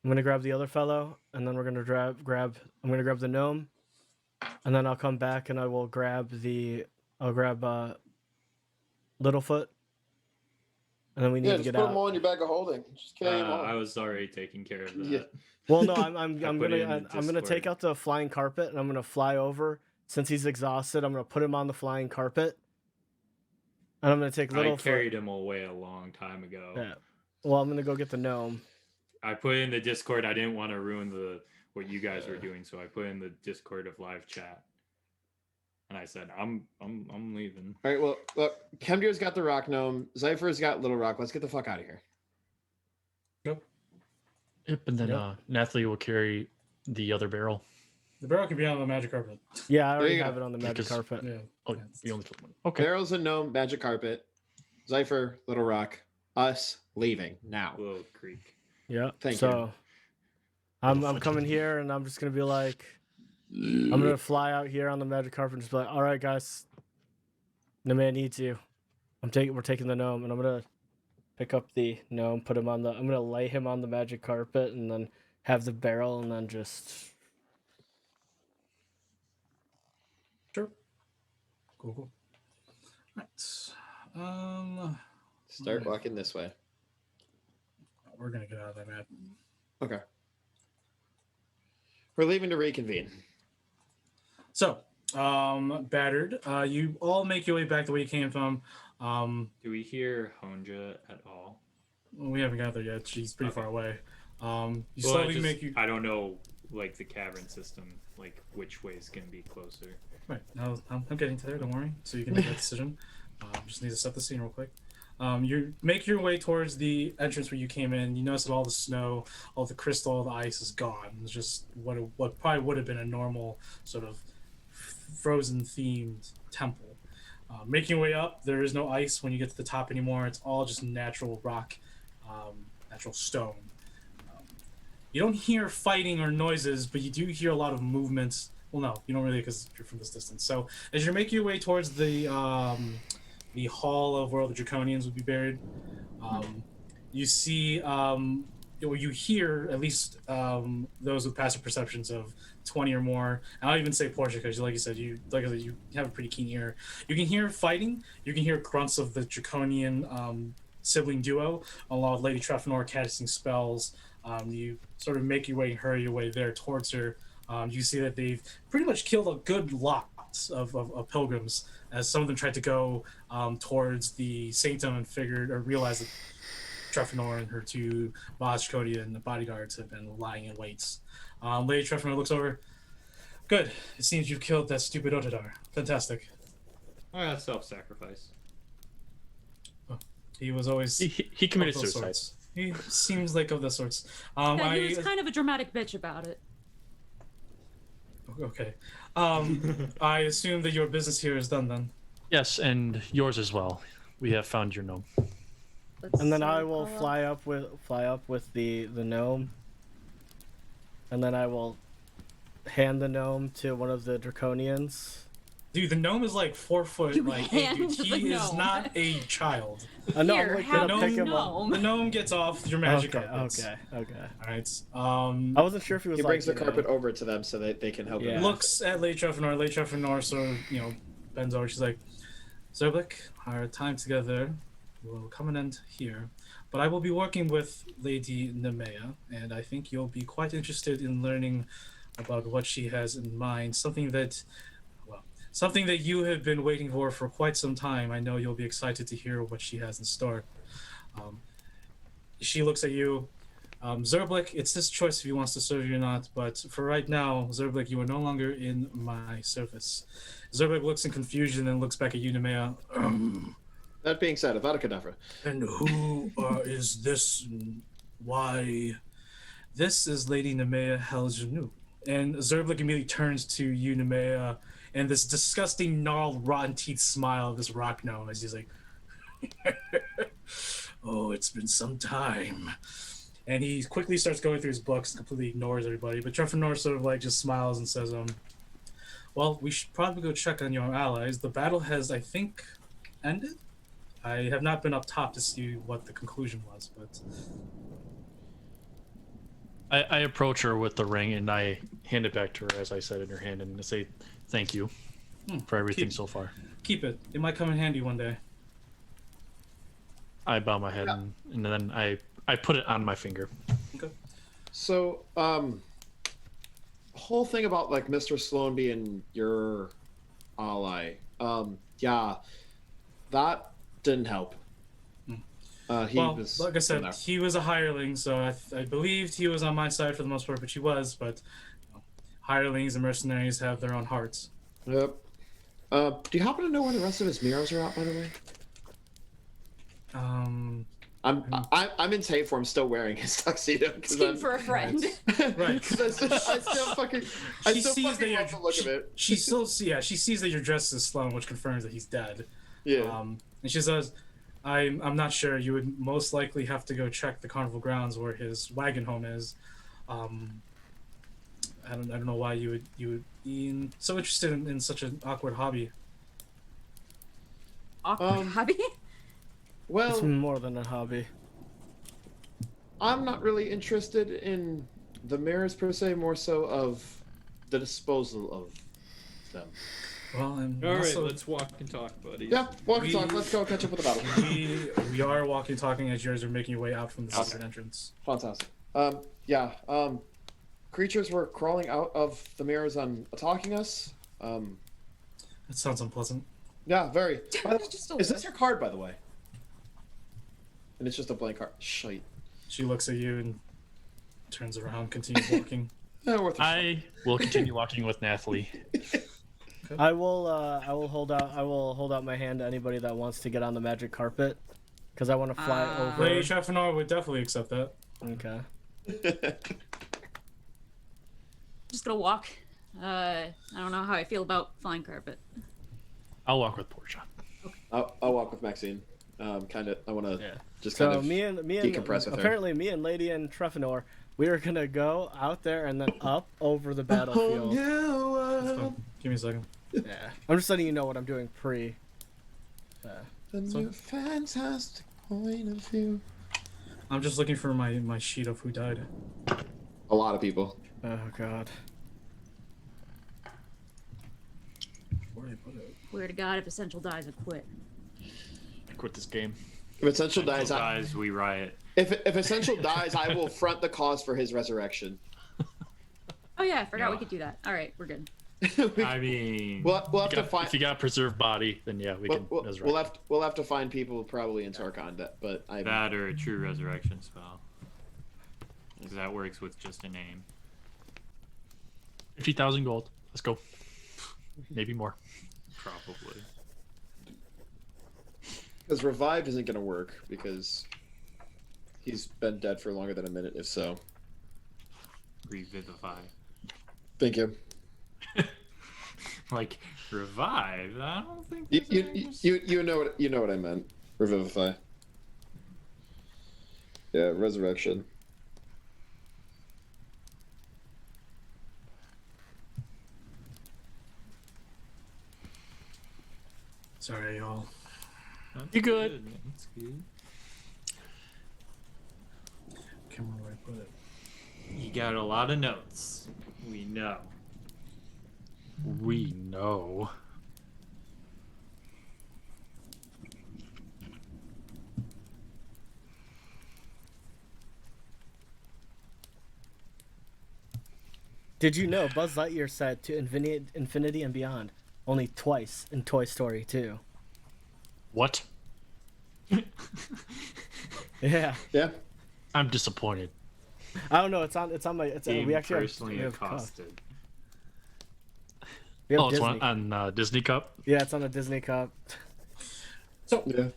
gonna grab the other fellow, and then we're gonna grab. I'm gonna grab the gnome, and then I'll come back and I will grab Littlefoot. And then we need to get put out. them all in your bag of holding. Just carry them all. I was already taking care of that. Yeah. Well, no, I'm gonna take out the flying carpet and I'm gonna fly over. Since he's exhausted, I'm gonna put him on the flying carpet, and I'm gonna take Littlefoot. I carried him away a long time ago. Yeah. Well, I'm gonna go get the gnome. I put in the Discord. I didn't want to ruin what you guys were doing, so I put in the Discord of live chat, and I said, "I'm leaving." All right. Well, look, Kemdir's got the rock gnome. Zypher's got Little Rock. Let's get the fuck out of here. Yep, and then Nathalie will carry the other barrel. The barrel can be on the magic carpet. Yeah, I There already you have go. it on the magic carpet. Yeah. Oh, you only put one. Okay. Barrel's a gnome, magic carpet. Zypher, Little Rock. Us leaving now. Little creek. Yeah. Thank so you. I'm coming here and I'm just gonna be like, I'm gonna fly out here on the magic carpet and just be like, all right, guys, Nemea needs you. We're taking the gnome, and I'm gonna pick up the gnome, I'm gonna lay him on the magic carpet, and then have the barrel, and then just. Sure. Cool. Right. Start walking this way. We're gonna get out of that map. Okay. We're leaving to reconvene. So, battered. You all make your way back the way you came from. Do we hear Honja at all? We haven't got there yet. She's pretty far away. You Well, slowly make you. I don't know, like the cavern system, like which way is gonna be closer. Right. Now I'm getting to there. Don't worry. So you can make that decision. Just need to set the scene real quick. You make your way towards the entrance where you came in. You notice that all the snow, all the crystal, all the ice is gone. It's just what probably would have been a normal sort of frozen themed temple. Making your way up, there is no ice when you get to the top anymore. It's all just natural rock, natural stone. You don't hear fighting or noises, but you do hear a lot of movements. Well, no, you don't really, because you're from this distance. So as you're making your way towards the hall of where the Draconians would be buried, you see, or you hear at least those with passive perceptions of 20 or more. And I'll even say Portia, because like you said, you have a pretty keen ear. You can hear fighting. You can hear grunts of the Draconian sibling duo, along with Lady Trefnor casting spells. You sort of make your way and hurry your way there towards her. You see that they've pretty much killed a good lot of pilgrims, as some of them tried to go towards the sanctum and realized that Trefnor and her two Draconian bodyguards have been lying in wait. Lady Trefnor looks over. Good. It seems you've killed that stupid Otidaar. Fantastic. Oh, that's self-sacrifice. Oh, he was always... He committed suicide. Sorts. He seems like of the sorts. Yeah, he was kind of a dramatic bitch about it. Okay. I assume that your business here is done then. Yes, and yours as well. We have found your gnome. And then I will fly up with the gnome, and then I will hand the gnome to one of the Draconians. Dude, the gnome is like 4 foot. You like hand dude, the he is gnome. not a child. Here, have the the gnome, gnome. the gnome gets off your magic carpets. Okay. All right. I wasn't sure if he was. He brings the carpet over to them so that they can help him. Looks at Lady Trefnor. Lady Trefnor sort of, bends over. She's like, Zerblik, our time together will come and end here. But I will be working with Lady Nemea, and I think you'll be quite interested in learning about what she has in mind. Something that you have been waiting for quite some time. I know you'll be excited to hear what she has in store. She looks at you. Zerblik, it's his choice if he wants to serve you or not, but for right now, Zerblik, you are no longer in my service. Zerblik looks in confusion and looks back at you, Nemea. That being said, Avada Kedavra. And who is this? Why? This is Lady Nemea Helgenu. And Zerblik immediately turns to you, Nemea, and this disgusting, gnarled, rotten teeth smile of this rock gnome as he's like, oh, it's been some time. And he quickly starts going through his books and completely ignores everybody. But Trefnor sort of like just smiles and says, well, we should probably go check on your allies. The battle has, I think, ended? I have not been up top to see what the conclusion was, but... I approach her with the ring and I hand it back to her as I set it in her hand and say thank you for everything so far. Keep it. It might come in handy one day. I bow my head and then I put it on my finger. Okay. So, whole thing about like Mr. Sloan being your ally, that didn't help. Well, like I said, he was a hireling, so I believed he was on my side for the most part, but he was. But hirelings and mercenaries have their own hearts. Yep. Do you happen to know where the rest of his mirrors are at, by the way? I'm in tape for him, still wearing his tuxedo. Scheme for a friend. Right. Because I still fucking love the look of it. She sees that you're dressed as Sloan, which confirms that he's dead. Yeah. And she says, I'm not sure. You would most likely have to go check the carnival grounds where his wagon home is. I don't know why you would be so interested in such an awkward hobby. Awkward hobby? Well, it's more than a hobby. I'm not really interested in the mirrors per se, more so of the disposal of them. Well, all right, let's walk and talk, buddy. Yeah, walk and talk. Let's go catch up with the battle. We are walking, talking as you guys are making your way out from the secret entrance. Fantastic. Creatures were crawling out of the mirrors and attacking us. That sounds unpleasant. Yeah, very. Is this your card, by the way? And it's just a blank card. Shite. She looks at you and turns around, continues walking. I will continue walking with Nathalie. I will hold out my hand to anybody that wants to get on the magic carpet, because I want to fly over. Lady Trefenor would definitely accept that. Okay. Just gonna walk. I don't know how I feel about flying carpet. I'll walk with Portia. Okay. I'll walk with Maxine. I want to just So kind of me and decompress with her. apparently me and Lady and Trefenor, we are gonna go out there and then up over the battlefield. Give me a second. Yeah, I'm just letting you know what I'm doing pre. The new fantastic point of view. I'm just looking for my sheet of who died. A lot of people. Oh god. Where did I put it? Swear to God, if Essential dies, I quit. I quit this game. If Essential dies, we riot. If Essential dies, I will front the cause for his resurrection. Oh yeah, I forgot we could do that. All right, we're good. I mean, we'll have to find. If you got preserved body, then yeah, we can. We'll have to find people probably in Tarkon that or a true resurrection spell. Because that works with just a name. 50,000 gold. Let's go. Maybe more. Probably. Because revived isn't gonna work because he's been dead for longer than a minute. If so, Revivify. Thank you. Like revive? I don't think you know what I meant. Revivify. Yeah, resurrection. Sorry, y'all. You good? That's good. Can't remember where I put it. You got a lot of notes. We know. We know. Did you know Buzz Lightyear said to infinity and beyond only twice in Toy Story 2? What? Yeah. Yeah. I'm disappointed. I don't know. It's on my. Being we actually personally have accosted. We have Oh, it's Disney. on Disney Cup? Yeah, it's on a Disney Cup. So, yeah.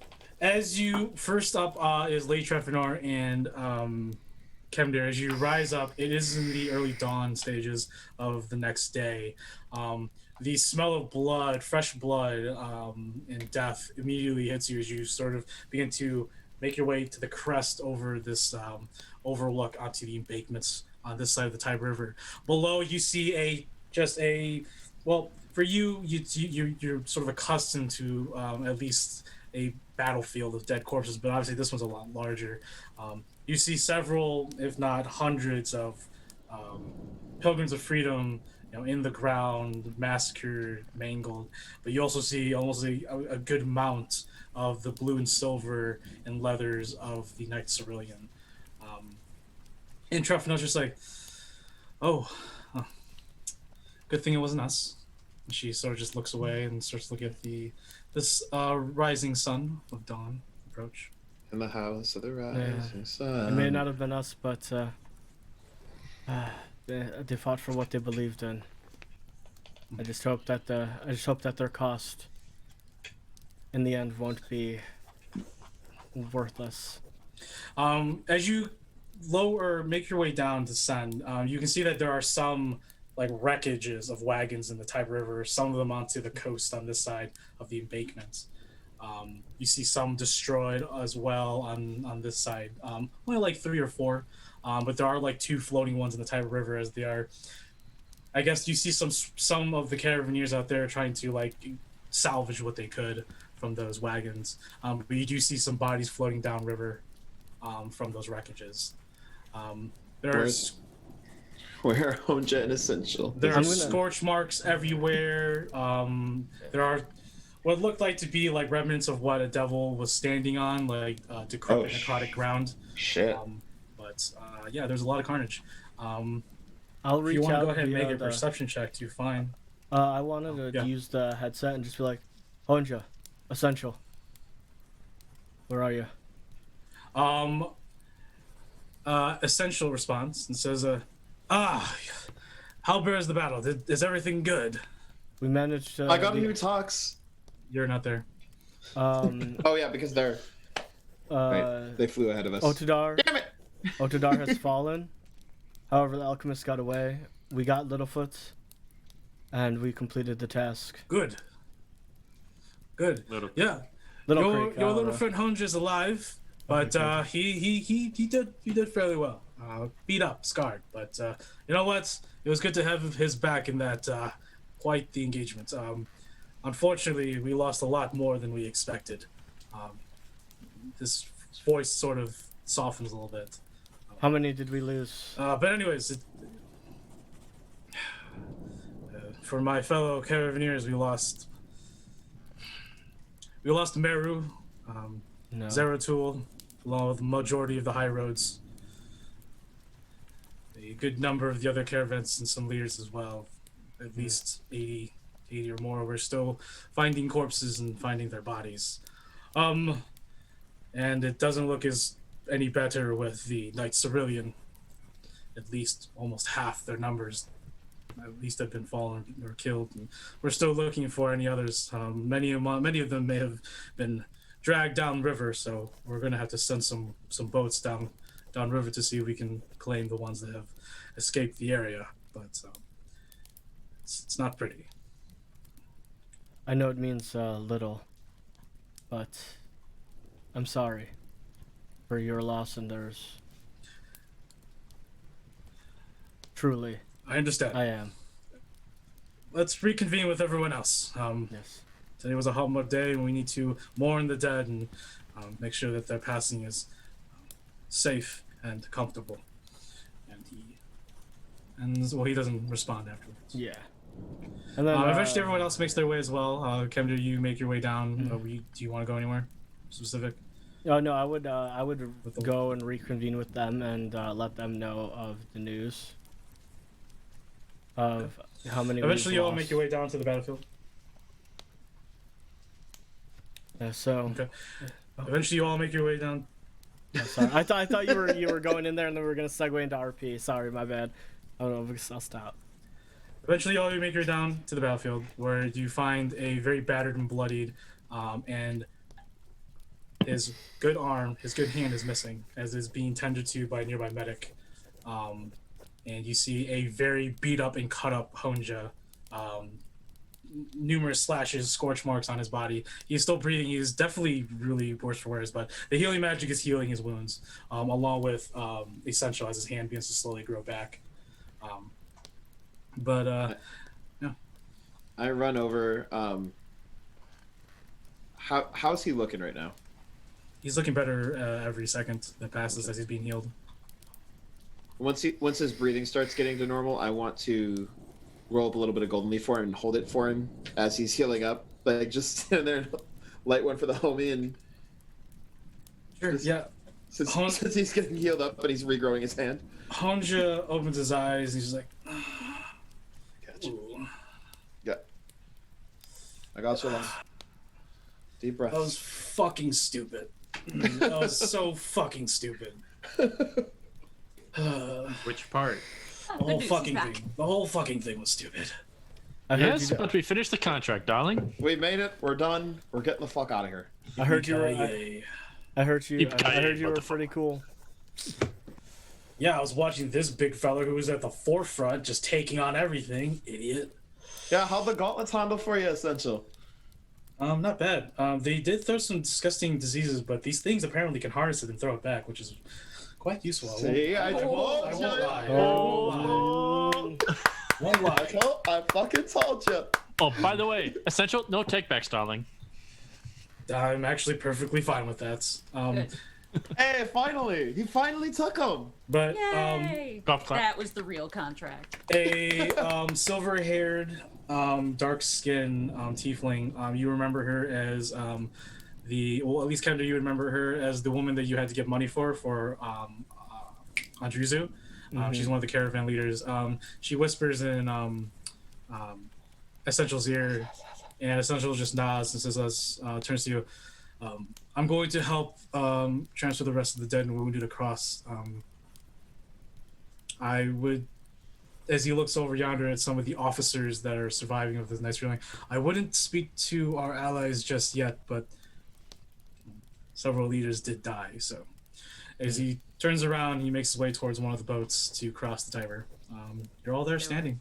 As you first up is Lady Trefenor and Kevin. As you rise up, it is in the early dawn stages of the next day. The smell of blood, fresh blood, and death immediately hits you as you sort of begin to make your way to the crest over this overlook onto the embankments on this side of the Tide River. Below, you see well, for you, you're sort of accustomed to at least a battlefield of dead corpses, but obviously this one's a lot larger. You see several, if not hundreds, of pilgrims of freedom, in the ground, massacred, mangled. But you also see almost a good amount of the blue and silver and leathers of the Knight Cerulean. And Trefenor's just like, oh, good thing it wasn't us. And she sort of just looks away and starts looking at this rising sun of dawn approach. in the house of the rising sun. It may not have been us, but they fought for what they believed in. I just hope that their cost in the end won't be worthless. As you make your way down to Sun, you can see that there are some like wreckages of wagons in the Tiber River, some of them onto the coast on this side of the embankment. You see some destroyed as well on this side. Only like 3 or 4, but there are like 2 floating ones in the Tiber River, as they are. I guess you see some of the caravaners out there trying to like salvage what they could from those wagons, but you do see some bodies floating downriver from those wreckages. There's where Honja and Essential. There are scorch marks everywhere. There are what looked like to be like remnants of what a devil was standing on, like decrepit necrotic ground. Shit. But yeah, there's a lot of carnage. I'll reach if you want out to go ahead and via make a the- perception check to find. I wanted to use the headset and just be like, Honja, Essential. Where are you? Essential response and says, how bears the battle? Is everything good? We managed to... I got a new talks. You're not there. Oh yeah, because they're... right, they flew ahead of us. Otidaar. Damn it! Otidaar has fallen. However, the alchemist got away. We got Littlefoot, and we completed the task. Good. Yeah. Little your Creek, little friend Honja is alive, but he did fairly well. Beat up, scarred, but you know what? It was good to have his back in that quite the engagement. Unfortunately, we lost a lot more than we expected. His voice sort of softens a little bit. How many did we lose? But anyways, for my fellow caravaners, we lost Meru, Zeratul, along with the majority of the high roads. A good number of the other caravans and some leaders as well. At least 80 or more. We're still finding corpses and finding their bodies. And it doesn't look any better with the Knight Cerulean. At least almost half their numbers at least have been fallen or killed. And we're still looking for any others. Many of them may have been dragged down river, so we're going to have to send some boats down river to see if we can claim the ones that have escaped the area. But it's not pretty. I know it means little, but I'm sorry for your loss and theirs. Truly. I understand. I am. Let's reconvene with everyone else. Yes. Today was a hot day, and we need to mourn the dead and make sure that their passing is safe and comfortable. And he doesn't respond afterwards. Yeah. And then eventually, everyone else makes their way as well. Kemder, you make your way down. Do you want to go anywhere specific? Oh no, I would go and reconvene with them and let them know of the news. Of how many. Eventually, you'll all make your way down to the battlefield. Yeah. So. Okay. Eventually, you all make your way down. Oh, sorry. I thought you were going in there and then we were gonna segue into RP. Sorry, my bad. I don't know. I'll stop. Eventually, all you make your way down to the battlefield, where you find a very battered and bloodied, and his good arm, his good hand is missing, as is being tended to by a nearby medic. And you see a very beat up and cut up Honja, numerous slashes, scorch marks on his body. He's still breathing. He's definitely really worse for wear, but the healing magic is healing his wounds, along with Essential as his hand begins to slowly grow back. Yeah. I run over. How's he looking right now? He's looking better every second that passes as he's being healed. Once his breathing starts getting to normal, I want to roll up a little bit of golden leaf for him and hold it for him as he's healing up. Like just stand there and light one for the homie and. Sure. Yeah. Since he's getting healed up, but he's regrowing his hand. Honja opens his eyes. And he's like, Gotcha. Yeah. I got you. Deep breath. That was fucking stupid. That was so fucking stupid. Which part? The whole fucking thing. The whole fucking thing was stupid. Yes, but we finished the contract, darling. We made it. We're done. We're getting the fuck out of here. I heard you were. I heard you. I heard you were pretty cool. Yeah, I was watching this big fella who was at the forefront, just taking on everything. Idiot. Yeah, how'd the gauntlets handle for you, Essential? Not bad. They did throw some disgusting diseases, but these things apparently can harness it and throw it back, which is quite useful. I won't lie. I fucking told you. Oh, by the way, Essential, no takebacks, darling. I'm actually perfectly fine with that. Hey, finally! He finally took him! But, Yay! That was the real contract. A silver-haired, dark-skinned tiefling. You remember her as well, at least Kendra, you remember her as the woman that you had to get money for Andrizu. She's one of the caravan leaders. She whispers in Essential's ear, and Essential just nods and says, turns to you, I'm going to help transfer the rest of the dead and wounded across. I would, as he looks over yonder at some of the officers that are surviving of this nice feeling, I wouldn't speak to our allies just yet, but several leaders did die. So as he turns around, he makes his way towards one of the boats to cross the Tiber. You're all there standing.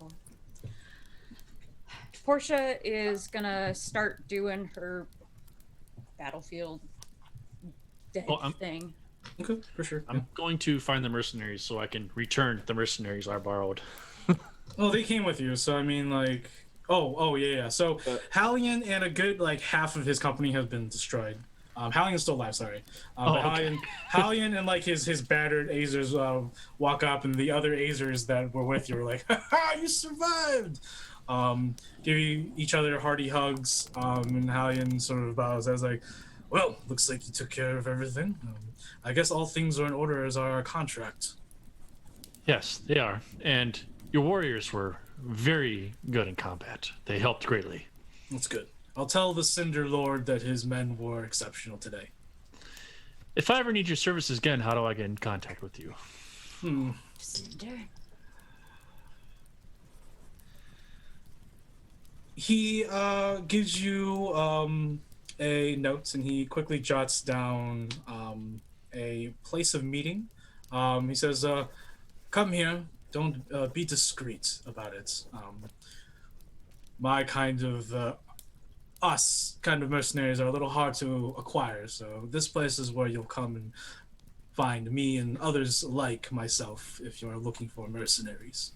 Portia is gonna start doing her battlefield dead thing. Okay, for sure. I'm going to find the mercenaries so I can return the mercenaries I borrowed. Oh, they came with you, so I mean, like, yeah. So Hallion and a good half of his company has been destroyed. Hallion's still alive, sorry. But Hallion and his battered Azers walk up, and the other Azers that were with you are like, "Ha, you survived!" Give each other hearty hugs, and Hallion sort of bows as like, "Well, looks like you took care of everything. I guess all things are in order as our contract." Yes, they are. And your warriors were very good in combat. They helped greatly. That's good. I'll tell the Cinder Lord that his men were exceptional today. If I ever need your services again, how do I get in contact with you? Cinder? He gives you a note, and he quickly jots down a place of meeting. He says, "Come here. Don't be discreet about it. My kind of us kind of mercenaries are a little hard to acquire, so this place is where you'll come and find me and others like myself if you're looking for mercenaries."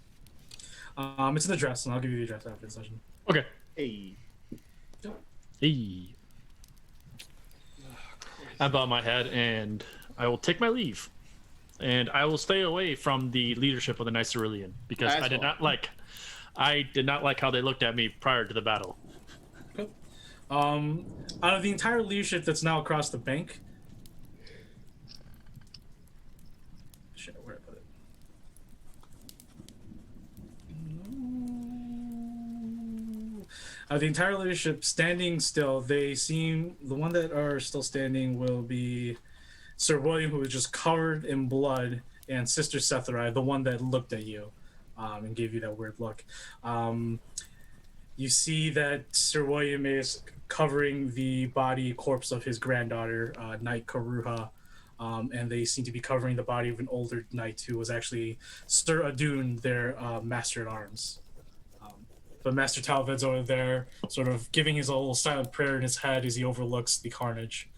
It's an address, and I'll give you the address after the session. Okay. Hey. Hey. I bow my head and I will take my leave. And I will stay away from the leadership of the Knights Cerulean because I did not like how they looked at me prior to the battle. Okay. Out of the entire leadership that's now across the bank, shit, where did I put it? The entire leadership standing still, the one that are still standing will be Sir William, who was just covered in blood, and Sister Setharai, the one that looked at you and gave you that weird look. You see that Sir William is covering the corpse of his granddaughter, Knight Karuha, and they seem to be covering the body of an older knight who was actually Sir Adun, their master-at-arms. But Master Talved's over there, sort of giving his little silent prayer in his head as he overlooks the carnage.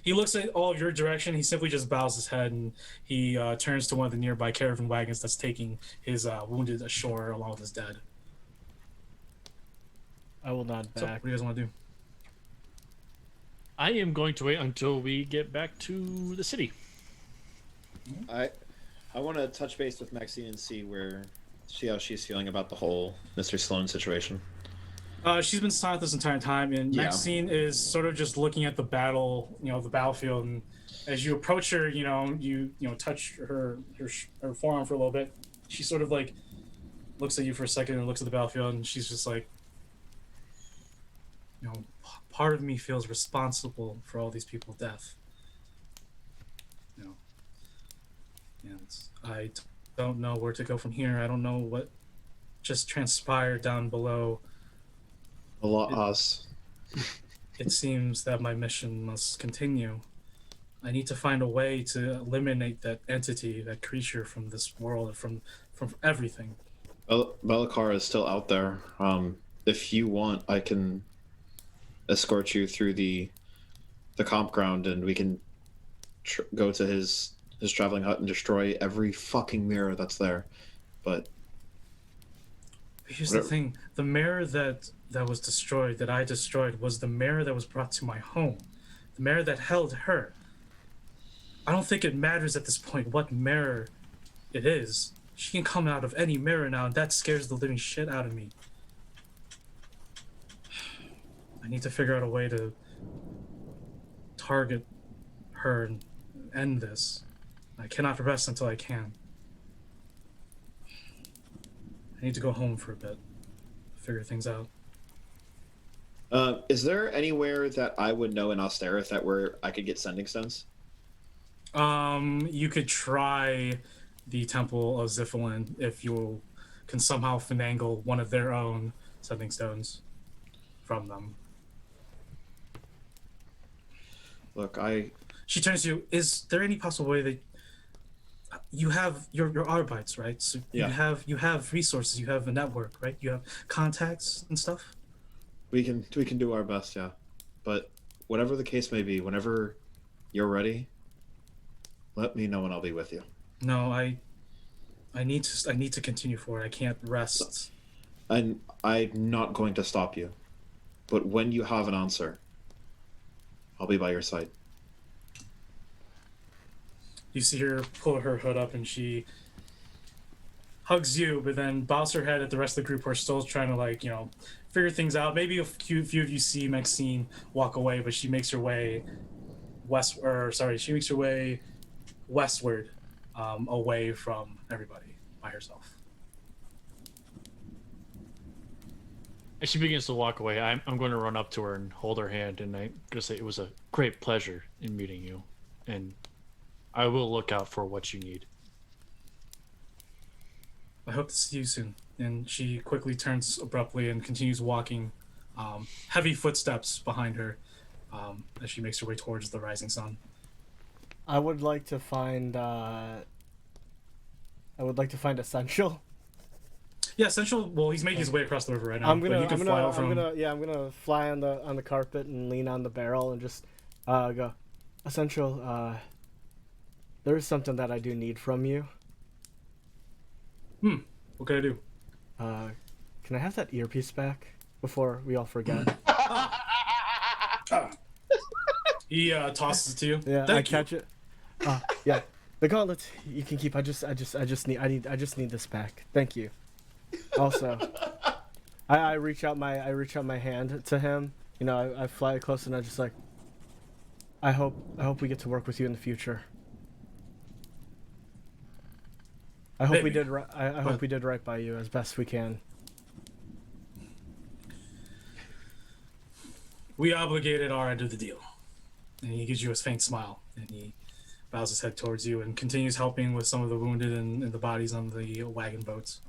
He looks at all of your direction. He simply just bows his head, and he turns to one of the nearby caravan wagons that's taking his wounded ashore along with his dead. I will nod back. So, what do you guys want to do? I am going to wait until we get back to the city. I want to touch base with Maxine and see how she's feeling about the whole Mr. Sloan situation. She's been silent this entire time, and Maxine is sort of just looking at the the battlefield. And as you approach her, you touch her forearm for a little bit. She sort of looks at you for a second and looks at the battlefield, and she's just like, part of me feels responsible for all these people's death. You know, and don't know where to go from here. I don't know what just transpired down below. It seems that my mission must continue. I need to find a way to eliminate that entity, that creature from this world, from everything. Belakara is still out there. If you want, I can escort you through the campground, and we can go to his traveling hut and destroy every fucking mirror that's there. But here's the thing: the mirror that was destroyed, that I destroyed, was the mirror that was brought to my home, the mirror that held her. I don't think it matters at this point what mirror it is. She can come out of any mirror now, and that scares the living shit out of me. I need to figure out a way to target her and end this. I cannot rest until I can. I need to go home for a bit, figure things out. Is there anywhere that I would know in Otidaar that where I could get sending stones? You could try the Temple of Ziphalin if you can somehow finagle one of their own sending stones from them. Look, She turns to you. Is there any possible way that you have your Arbites, right? So yeah. you have resources. You have a network, right? You have contacts and stuff. We can do our best, yeah. But whatever the case may be, whenever you're ready, let me know and I'll be with you. No, I need to continue forward. I can't rest. And I'm not going to stop you. But when you have an answer, I'll be by your side. You see her pull her hood up and she hugs you, but then bows her head at the rest of the group who are still trying to figure things out. Maybe a few of you see Maxine walk away, but she makes her way westward, away from everybody by herself. As she begins to walk away, I'm going to run up to her and hold her hand, and I'm going to say it was a great pleasure in meeting you, and I will look out for what you need. I hope to see you soon. And she quickly turns abruptly and continues walking, heavy footsteps behind her, as she makes her way towards the rising sun. I would like to find Essential. Yeah, Essential. Well, he's making his way across the river right now. I'm gonna fly on the carpet and lean on the barrel and just go, Essential. There is something that I do need from you. What can I do? Can I have that earpiece back before we all forget? He tosses it to you. Yeah, I catch it. Yeah, the gauntlet you can keep. I just need this back. Thank you. Also, I reach out my hand to him. I fly close and I just I hope we get to work with you in the future. I hope we did right. I hope we did right by you as best we can. We obligated our end of the deal. And he gives you a faint smile, and he bows his head towards you and continues helping with some of the wounded and the bodies on the wagon boats.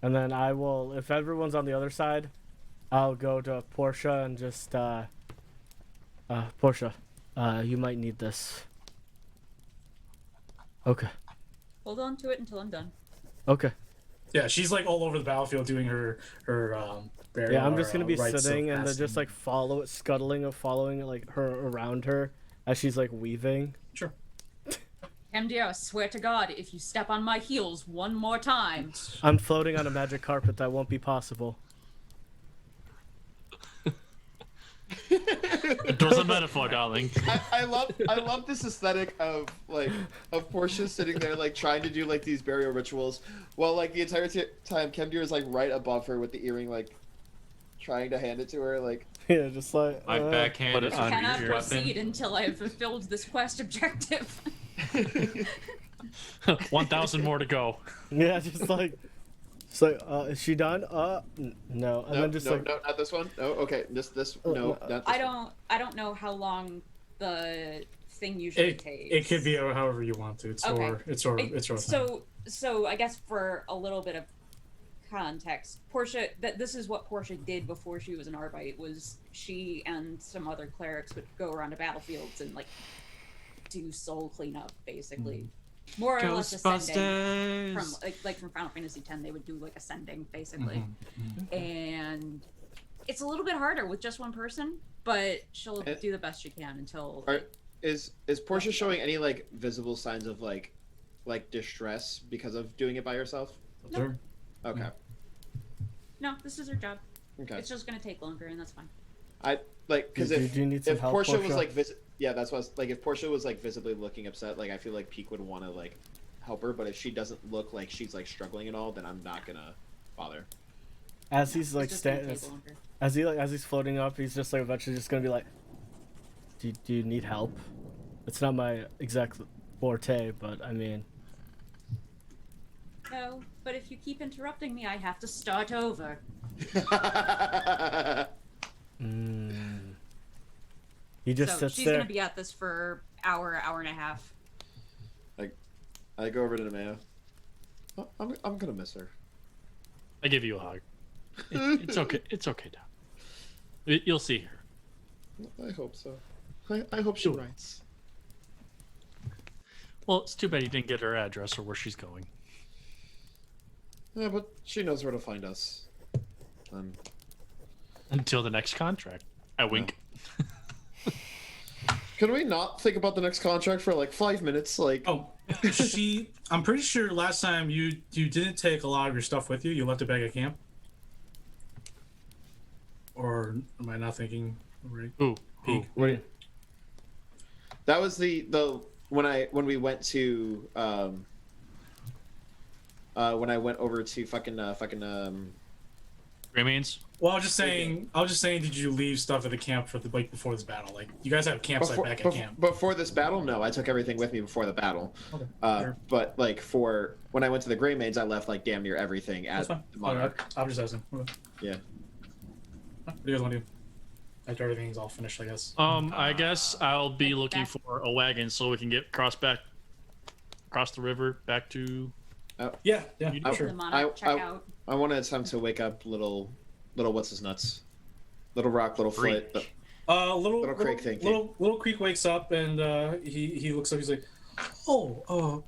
And then I will, if everyone's on the other side, I'll go to Portia and just, Portia, you might need this. Okay. Hold on to it until I'm done. Okay. Yeah, she's all over the battlefield doing her burial. Yeah, I'm just gonna be sitting and just following her around her as she's weaving. Sure. MDR, I swear to God, if you step on my heels one more time. I'm floating on a magic carpet. That won't be possible. It was a metaphor, darling. I love this aesthetic of Portia sitting there trying to do these burial rituals while the entire time Kemdir is right above her with the earring trying to hand it to her yeah, just my backhand is I on cannot your proceed weapon. until I have fulfilled this quest objective. 1,000 more to go. Yeah, just So, is she done? No. And No, then just no, like, no, not this one. No, okay, this, no, not this I one. don't know how long the thing usually takes. It could be however you want to. It's Okay. your thing. So I guess for a little bit of context, Portia, this is what Portia did before she was an Arbite. Was she and some other clerics would go around to battlefields and like do soul cleanup, basically. More or less ascending from like from Final Fantasy X. They would do like ascending, basically. And it's a little bit harder with just one person, but she'll do the best she can until. Is Portia showing any like visible signs of like distress because of doing it by herself? Nope. Okay. No, this is her job. Okay. It's just gonna take longer, and that's fine. I like because do you need some if help, Portia was Portia? like yeah, that's what I was, like if Portia was like visibly looking upset, like I feel like Peak would want to like help her, but if she doesn't look like she's like struggling at all, then I'm not gonna bother. as he's like as he's floating up, he's just like eventually just gonna be like, do you need help? It's not my exact forte, but I mean. No, but if you keep interrupting me, I have to start over. He just sits she's there. gonna be at this for hour and a half. I go over to Nemea. I'm gonna miss her. I give you a hug. It's okay. It's okay, Dad. You'll see her. I hope so. I hope she writes. Well, it's too bad you didn't get her address or where she's going. Yeah, but she knows where to find us. Until the next contract. I wink. Can we not think about the next contract for like 5 minutes? Like, I'm pretty sure last time you didn't take a lot of your stuff with you. You left it back at camp. Or am I not thinking right? Wait. That was the when we went to when I went over to Remains. Well, I was just saying. Did you leave stuff at the camp for the before this battle? Like, you guys have a campsite back at camp. Before this battle, no, I took everything with me before the battle. Okay. Sure. But like for when I went to the Grey Maids, I left like damn near everything at the Monarch. I'm just asking. Okay. Yeah. What do you guys want to do? After everything's all finished, I guess. I guess I'll be looking for a wagon so we can get across the river back to. Yeah. Sure. I want to attempt to wake up little what's his nuts, little rock, little foot. Little Creek thing. Little Creek wakes up and he looks up. He's like, oh,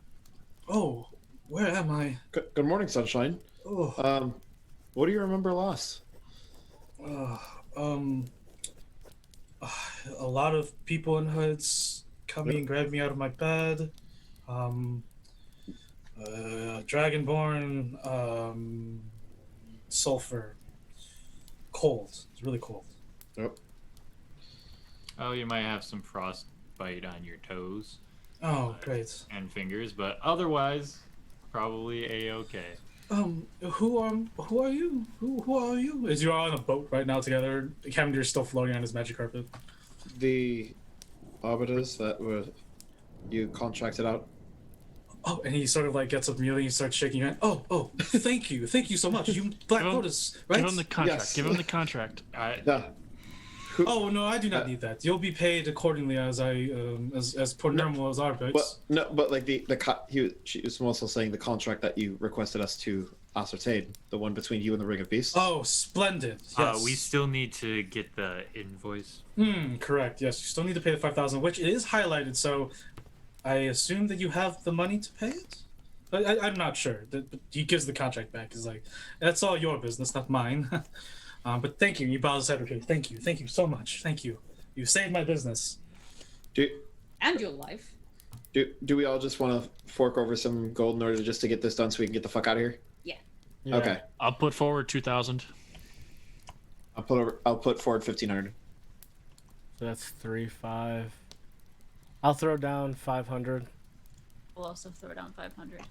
where am I? Good morning, sunshine. Oh. What do you remember lost? A lot of people in hoods coming and grabbed me out of my bed. Dragonborn, sulfur, cold. It's really cold. Yep. Oh, you might have some frostbite on your toes. Oh, great. And fingers, but otherwise, probably a-okay. Who are you? Who are you? Is you all on a boat right now together? Cavender's still floating on his magic carpet. The arbiters that were you contracted out. Oh, and he sort of like gets up immediately and starts shaking your hand. Oh, thank you so much. You Black Lotus, right? Give him the contract. Yes. Give him the contract. Oh no, I do not need that. You'll be paid accordingly as as per normal as our bits. But like she was also saying the contract that you requested us to ascertain, the one between you and the Ring of Beasts. Oh, splendid. Yes. We still need to get the invoice. Correct. Yes, you still need to pay the 5,000, which it is highlighted. So, I assume that you have the money to pay it. I'm not sure. He gives the contract back. He's like, "That's all your business, not mine." But thank you. You bow his head repeatedly. Thank you so much. Thank you. You saved my business. And your life. Do we all just want to fork over some gold in order just to get this done so we can get the fuck out of here? Yeah. Okay. I'll put forward 2,000. I'll put forward 1,500. So that's 3-5. I'll throw down 500. We'll also throw down 500.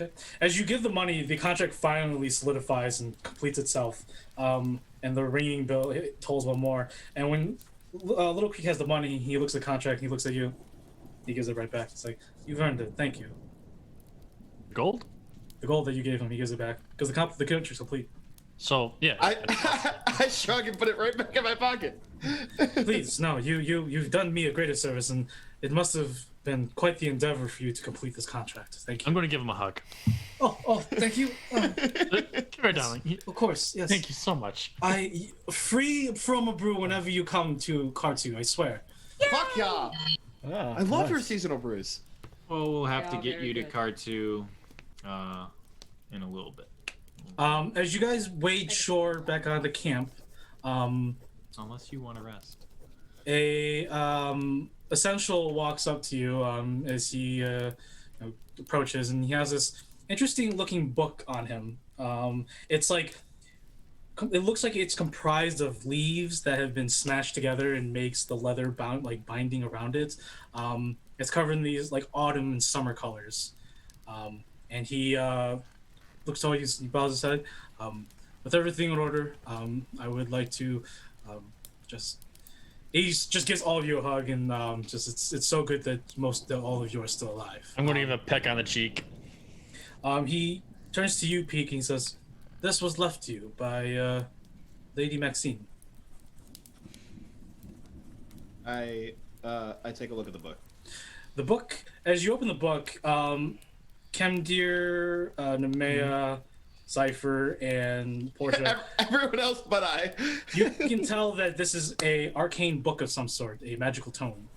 Okay. As you give the money, the contract finally solidifies and completes itself, and the ringing bell tolls one more. And when Little Creek has the money, he looks at the contract, he looks at you, he gives it right back. It's like, "You've earned it. Thank you." Gold? the gold that you gave him, he gives it back because the contract's complete. So yeah, I shrug and put it right back in my pocket. Please, no, you've done me a greater service, and it must have been quite the endeavor for you to complete this contract. Thank you. I'm going to give him a hug. Oh, thank you. Come here, darling. Of course, yes. Thank you so much. Free from a brew whenever you come to Cartu, I swear. Fuck yeah! I love your seasonal brews. Well, we'll have to Yeah, get very you to good. Cartu in a little bit. As you guys wade shore back onto camp, Unless you want to rest. a essential walks up to you as he approaches, and he has this interesting looking book on him. It's like it looks like it's comprised of leaves that have been smashed together and makes the leather binding around it. It's covered in these like autumn and summer colors, and he looks to you, he bows his head. With everything in order, I would like to he just gives all of you a hug, and it's so good that all of you are still alive. I'm going to give him a peck on the cheek. He turns to you, Peek, and he says, "This was left to you by Lady Maxine." I take a look at the book. The book, as you open the book, Kemdir, Nemea, Cypher, and Portia. Everyone else but I. You can tell that this is a arcane book of some sort, a magical tome.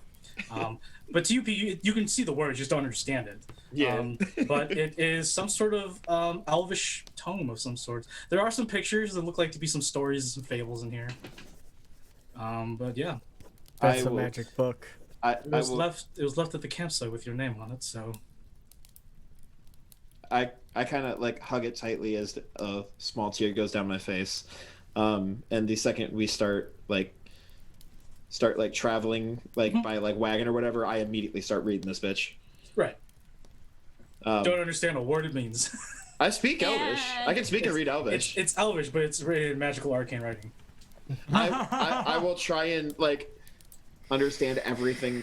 But to you can see the words, you just don't understand it. Yeah. But it is some sort of elvish tome of some sort. There are some pictures that look like to be some stories and some fables in here. But yeah. That's a magic book. It was left at the campsite with your name on it, so. I kind of like hug it tightly as a small tear goes down my face, and the second we start traveling by wagon or whatever, I immediately start reading this bitch. Right. Don't understand a word it means. I speak Elvish. I can speak and read Elvish. It's Elvish, but it's written in magical arcane writing. I will try and understand everything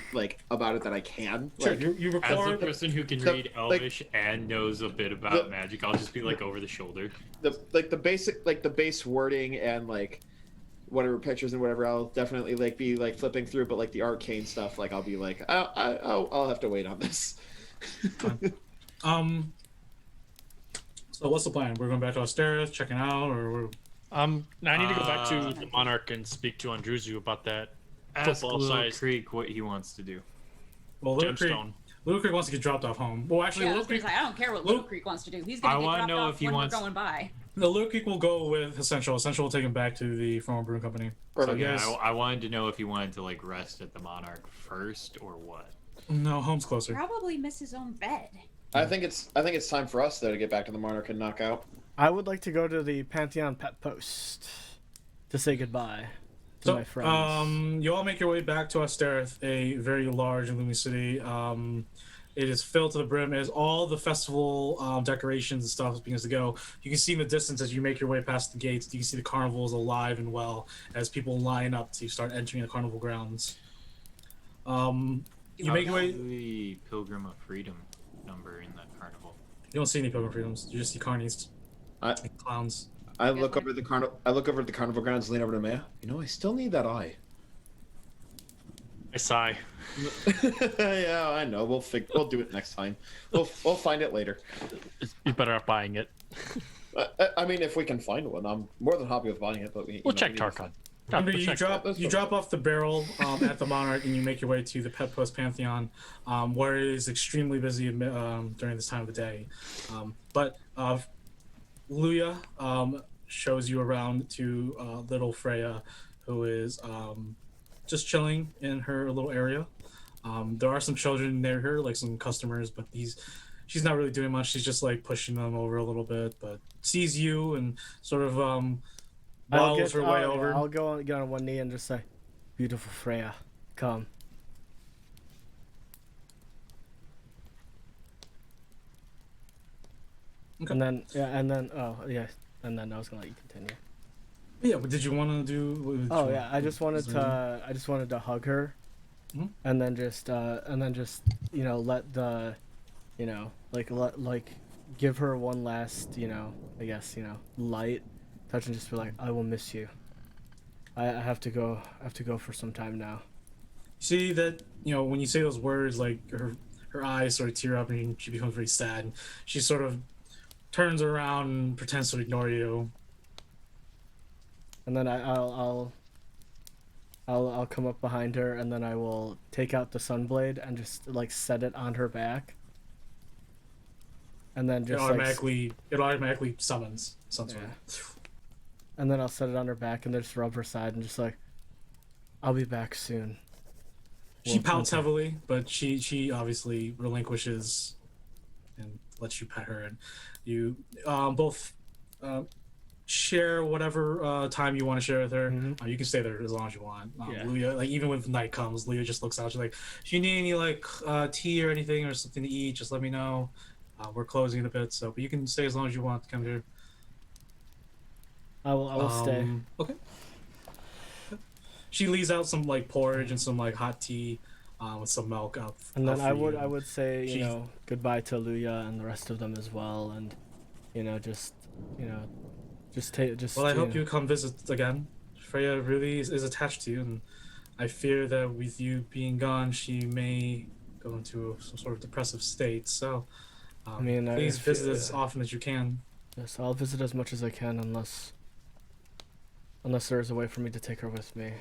about it that I can. Sure, you record. As a person who can read Elvish and knows a bit about magic, I'll just be over the shoulder. The base wording and whatever pictures and whatever, I'll definitely be flipping through, but the arcane stuff, I'll be I'll have to wait on this. So what's the plan? We're going back to Otidaar, checking out, or we're... I need to go back to the Monarch and speak to Andruzu about that. Ask Little Creek what he wants to do. Well, Little Creek wants to get dropped off home. Well, actually, Little Creek... I don't care what Little Creek wants to do. He's going to get dropped off when we're going by. The Little Creek will go with Essential. Essential will take him back to the former brewing company. So yeah, I wanted to know if he wanted to rest at the Monarch first or what. No, home's closer. Probably miss his own bed. I think it's time for us though to get back to the Monarch and knock out. I would like to go to the Pantheon Pet Post to say goodbye to my friends. You all make your way back to Otidaar, a very large and gloomy city. It is filled to the brim. It has all the festival decorations and stuff begins to go. You can see in the distance as you make your way past the gates, you can see the carnival is alive and well as people line up to start entering the carnival grounds. You make your way. The Pilgrim of Freedom number in that carnival. You don't see any Pilgrim Freedoms. You just see carnies. Clowns. I look over the carnival. I look over at the carnival grounds, lean over to Maya. I still need that eye. I sigh. Yeah, I know. We'll do it next time. We'll find it later. You better not buying it. I mean, if we can find one, I'm more than happy with buying it. But we'll check Tarkon. You drop off the barrel at the Monarch, and you make your way to the Pet Post Pantheon, where it is extremely busy during this time of the day. But Luya shows you around to little Freya, who is just chilling in her little area. There are some children near her, some customers, but she's not really doing much. She's just pushing them over a little bit, but sees you and sort of waddles her way over. I'll get on one knee and just say, "Beautiful Freya, come." Okay. And then I was gonna let you continue. Yeah, but did you want to do? I just wanted to hug her, mm-hmm. and then just let the, give her one last, I guess, light touch and just be like, I will miss you. I have to go. I have to go for some time now. See that, when you say those words, like her eyes sort of tear up and she becomes very sad. And she sort of turns around and pretends to ignore you. And then I'll come up behind her, and then I will take out the sunblade and just like set it on her back. And then just it automatically summons some sort. And then I'll set it on her back and then just rub her side and just like, I'll be back soon. She pouts heavily, but she obviously relinquishes and lets you pet her, and you both share whatever time you want to share with her. Mm-hmm. You can stay there as long as you want. Leah, like even when night comes, Leah just looks out. She's like, "If you need any like tea or anything or something to eat, just let me know. We're closing in a bit, but you can stay as long as you want to come here." I will stay. Okay. She leaves out some like porridge and some like hot tea with some milk out. And then I would say goodbye to Luya and the rest of them as well, and just take. Well, I hope you come visit again. Freya really is attached to you, and I fear that with you being gone, she may go into some sort of depressive state. So, please visit as often as you can. Yes, I'll visit as much as I can, unless there is a way for me to take her with me.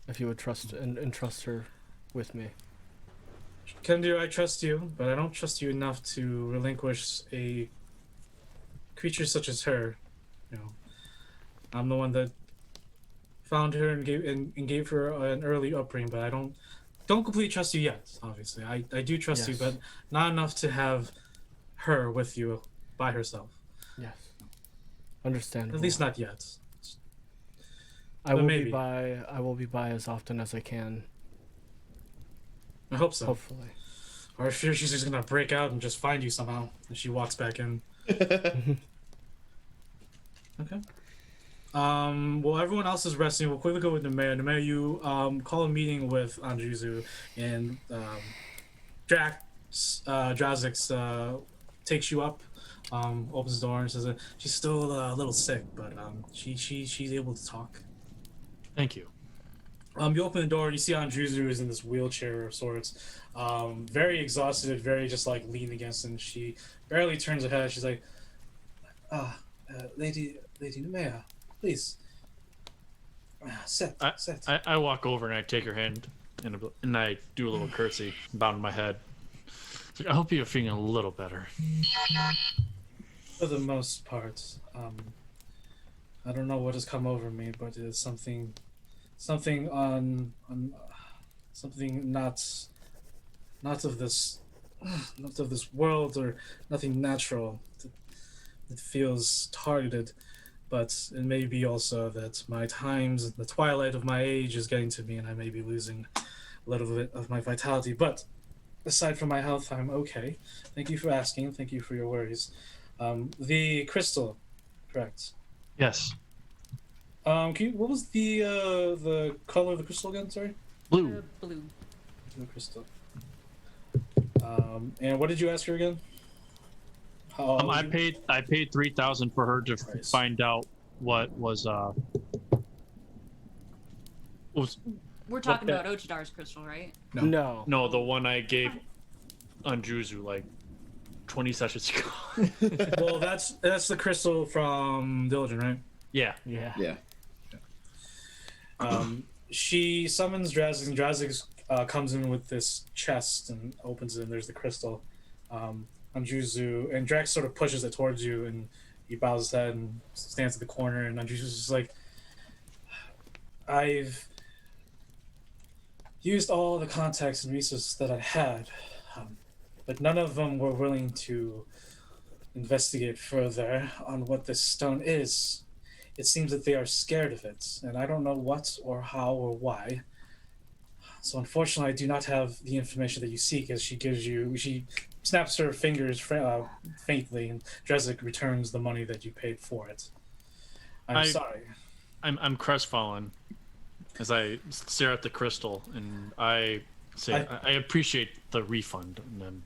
If you would trust her with me. Kendir, I trust you, but I don't trust you enough to relinquish a creature such as her. I'm the one that found her and gave her an early upbringing, but I don't completely trust you yet. Obviously, I do trust you, but not enough to have her with you by herself. Yes, understandable. At least not yet. I will be by as often as I can. I hope so. Hopefully. Or I fear she's just gonna break out and just find you somehow, and she walks back in. Okay. Well, everyone else is resting. We'll quickly go with Nemea. Nemea, you call a meeting with Andrizu, and Drazix takes you up, opens the door and says that she's still a little sick, but she's able to talk. Thank you. You open the door and you see Andrizu is in this wheelchair of sorts, very exhausted, very just like leaning against, and she barely turns her head. She's like, Lady Nemea, please, sit. I walk over and I take her hand and I do a little curtsy, bowing my head. Like, I hope you're feeling a little better. For the most part, I don't know what has come over me, but it is something on something not of this world, or nothing natural. It feels targeted, but it may be also that my times, the twilight of my age, is getting to me, and I may be losing a little bit of my vitality. But aside from my health, I'm okay. Thank you for asking. Thank you for your worries. The crystal, correct? Yes. What was the color of the crystal again? Sorry. Blue. Blue. Blue crystal. And what did you ask her again? I paid 3,000 for her to find out what was We're talking about Otidaar's crystal, right? No, the one I gave Andrizu like 20 sessions ago. Well, that's the crystal from Diligent, right? Yeah. She summons Drazix, and Drazix comes in with this chest and opens it, and there's the crystal. Andrizu, and Drax sort of pushes it towards you, and he bows his head and stands at the corner, and Andrizu's just like, I've used all the contacts and resources that I had, but none of them were willing to investigate further on what this stone is. It seems that they are scared of it, and I don't know what or how or why. So unfortunately, I do not have the information that you seek, as she snaps her fingers faintly, and Drazix returns the money that you paid for it. I'm sorry. I'm crestfallen as I stare at the crystal, and I say I appreciate the refund. And then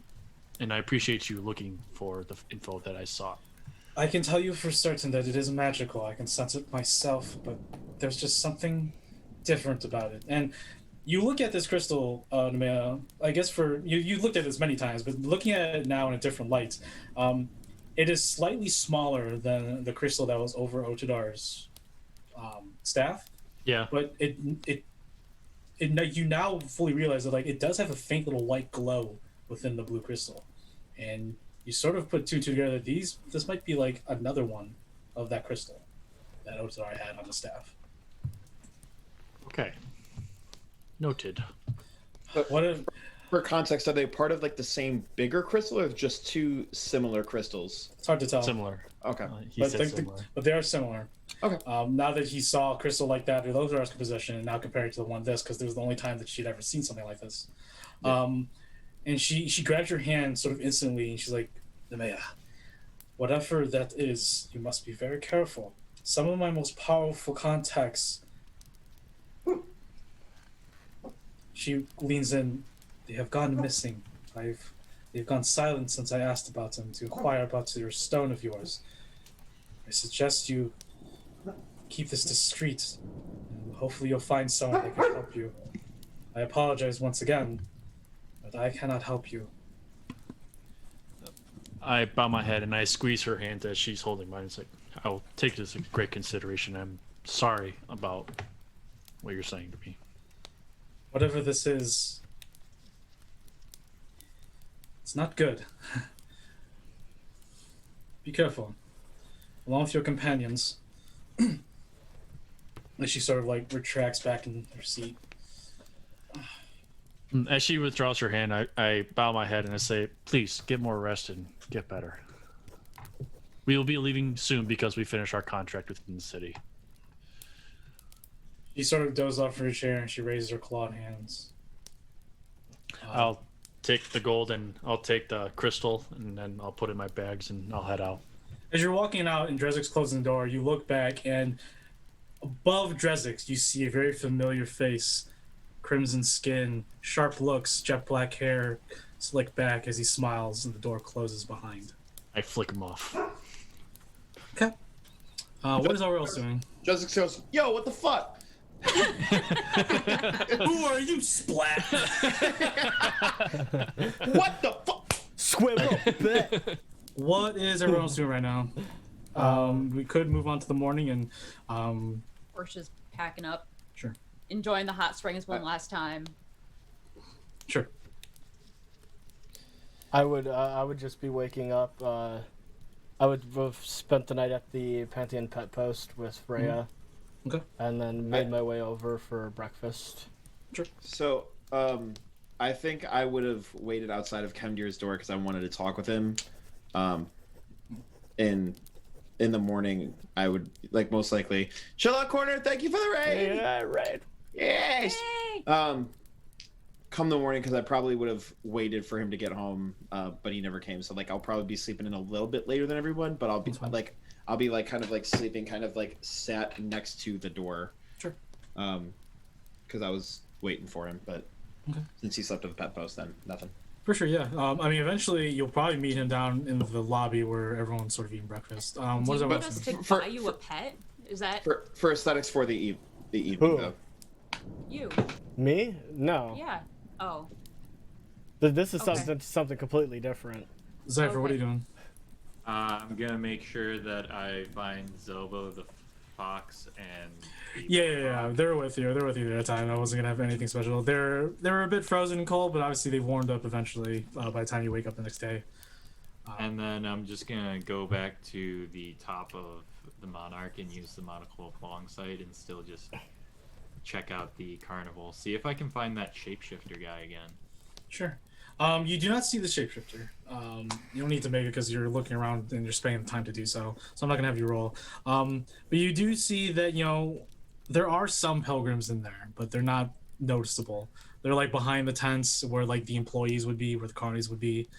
and I appreciate you looking for the info that I saw. I can tell you for certain that it is magical. I can sense it myself, but there's just something different about it. And you look at this crystal, Nemea, I guess you looked at this many times, but looking at it now in a different light, it is slightly smaller than the crystal that was over Otidaar's staff. Yeah. But you now fully realize that like it does have a faint little white glow within the blue crystal, and you sort of put two together. This might be like another one of that crystal that Otidaar had on the staff. Okay. Noted. But for context, are they part of like the same bigger crystal, or just two similar crystals? It's hard to tell. Similar. Okay. But they are similar. Okay. Now that he saw a crystal like that in Otidaar's possession, and now compared to the one this, because this was the only time that she'd ever seen something like this. Yeah. And she grabbed your hand sort of instantly, and she's like, Nemea, whatever that is, you must be very careful. Some of my most powerful contacts. She leans in. They have gone missing. They've gone silent since I asked about them to inquire about your stone of yours. I suggest you keep this discreet, and hopefully you'll find someone that can help you. I apologize once again, but I cannot help you. I bow my head and I squeeze her hand as she's holding mine. It's like, I'll take this into great consideration. I'm sorry about what you're saying to me. Whatever this is, it's not good. Be careful. Along with your companions. As she sort of like retracts back in her seat. As she withdraws her hand, I bow my head and I say, please, get more rest and get better. We will be leaving soon because we finish our contract within the city. She sort of dozes off her chair and she raises her clawed hands. I'll take the gold and I'll take the crystal and then I'll put it in my bags and I'll head out. As you're walking out and Drezik's closing the door, you look back and above Drezik, you see a very familiar face. Crimson skin, sharp looks, jet black hair, slick back as he smiles and the door closes behind. I flick him off. Okay. What is everyone else doing? Jessica goes, yo, what the fuck? Who are you, Splat? What the fuck? Squirrel. What is everyone else doing right now? We could move on to the morning and We're just packing up. Sure. Enjoying the hot springs one last time. Sure. I would just be waking up. I would have spent the night at the Pantheon Pet Post with Freya. Okay. And then made my way over for breakfast. Sure. So, I think I would have waited outside of Kemdir's door because I wanted to talk with him. In the morning, I would most likely Sherlock Corner. Thank you for the raid. Yeah, raid. Yes. Yay! Come the morning because I probably would have waited for him to get home, but he never came. So I'll probably be sleeping in a little bit later than everyone, but I'll be sleeping sat next to the door. Sure. Because I was waiting for him, but since he slept at the pet post, then nothing. For sure, yeah. Eventually you'll probably meet him down in the lobby where everyone's sort of eating breakfast. What is Do you want that? us to buy you a pet? Is that For aesthetics for the evening, Who? though. you? Me? No. Yeah. Oh. This is Okay. something completely different. Zypher, what are you Okay. doing? I'm gonna make sure that I find Zobo the fox and. Yeah. They're with you. They're with you at the time. I wasn't gonna have anything special. They're a bit frozen and cold, but obviously they've warmed up eventually by the time you wake up the next day. And then I'm just gonna go back to the top of the Monarch and use the monocle alongside and still just check out the carnival. See if I can find that shapeshifter guy again. Sure. You do not see the shapeshifter. You don't need to make it because you're looking around and you're spending the time to do so. So I'm not gonna have you roll. But you do see that there are some pilgrims in there, but they're not noticeable. They're like behind the tents where like the employees would be, where the carnies would be.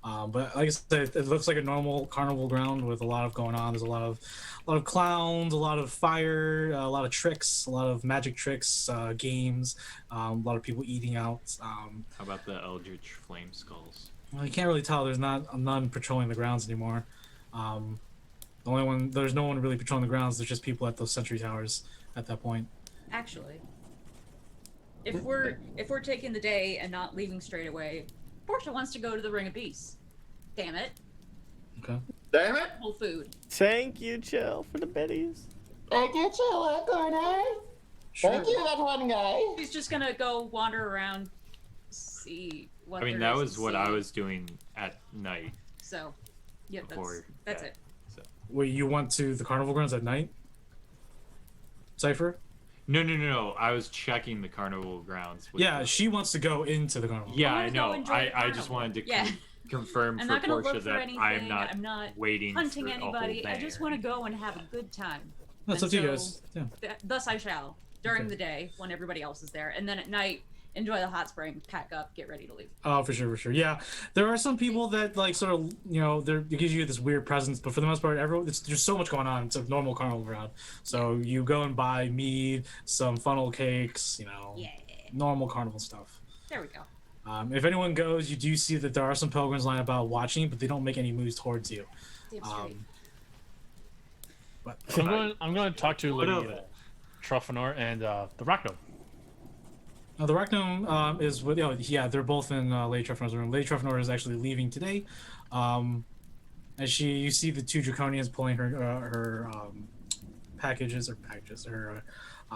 But like I said, it looks like a normal carnival ground with a lot of going on. There's a lot of clowns, a lot of fire, a lot of tricks, a lot of magic tricks, games, a lot of people eating out. How about the Eldritch Flame Skulls? Well, you can't really tell. There's none patrolling the grounds anymore. There's no one really patrolling the grounds. There's just people at those sentry towers at that point. Actually, if we're taking the day and not leaving straight away, Portia wants to go to the Ring of Beasts. Damn it. Okay. Damn it. Whole food. Thank you, Chill, for the biddies. Thank you, Chill, corner. Sure. Thank you, that one guy. She's just gonna go wander around, see what. I mean, there that is was to what see. I was doing at night. So, yeah, before that's bed. it. So. Wait, you went to the carnival grounds at night? Cypher? No. I was checking the carnival grounds. Yeah, she wants to go into the carnival. Yeah, I I wanna go know. enjoy the I just wanted to Yeah. confirm I'm for not gonna Portia look for that anything. I'm not waiting hunting for anybody. a whole I just want to go and have a good time. That's up to you guys. Yeah. Thus I shall during Okay. the day when everybody else is there, and then at night enjoy the hot spring, pack up, get ready to leave. Oh, for sure. Yeah, there are some people that like sort of, it gives you this weird presence, but for the most part, there's so much going on. It's a normal carnival ground, so you go and buy mead, some funnel cakes, normal carnival stuff. There we go. If anyone goes, you do see that there are some pilgrims lying about watching, but they don't make any moves towards you. Damn straight. But I'm going to talk to Lady Trofenor and the Rock Gnome. the Rock Gnome is with, they're both in Lady Trofenor's room. Lady Trofenor is actually leaving today. As you see the two Draconians pulling her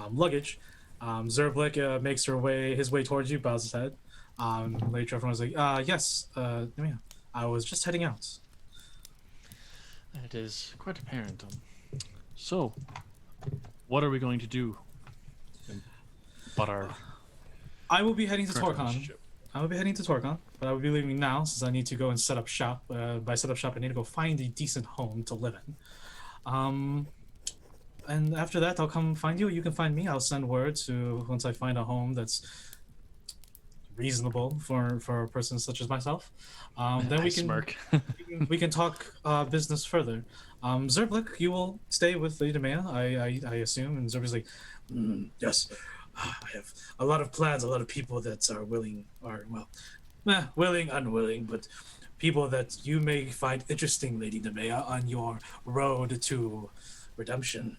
luggage. Zerblik makes his way towards you, bows his head. Lady Trofenor is like, yes, I was just heading out. It is quite apparent. So, what are we going to do about our... I will be heading to current Torcon. relationship? I will be heading to Torcon, but I will be leaving now since I need to go and set up shop. By set up shop, I need to go find a decent home to live in. And after that, I'll come find you. You can find me. I'll send word to once I find a home that's reasonable for a person such as myself. Then we can smirk. we can talk business further. Zerblik, you will stay with Lady Maya, I assume. And Zerblik's like, yes. I have a lot of plans, a lot of people that are willing, unwilling, but people that you may find interesting, Lady Nemea, on your road to redemption.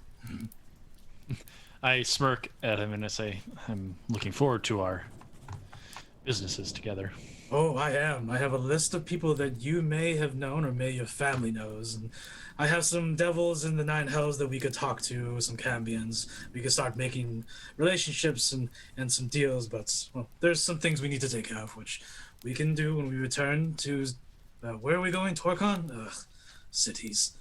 I smirk at him and I say, I'm looking forward to our businesses together. Oh, I am. I have a list of people that you may have known or may your family knows. And I have some devils in the nine hells that we could talk to, some cambions. We could start making relationships and some deals, but there's some things we need to take care of, which we can do when we return to... where are we going? Torcon? Cities.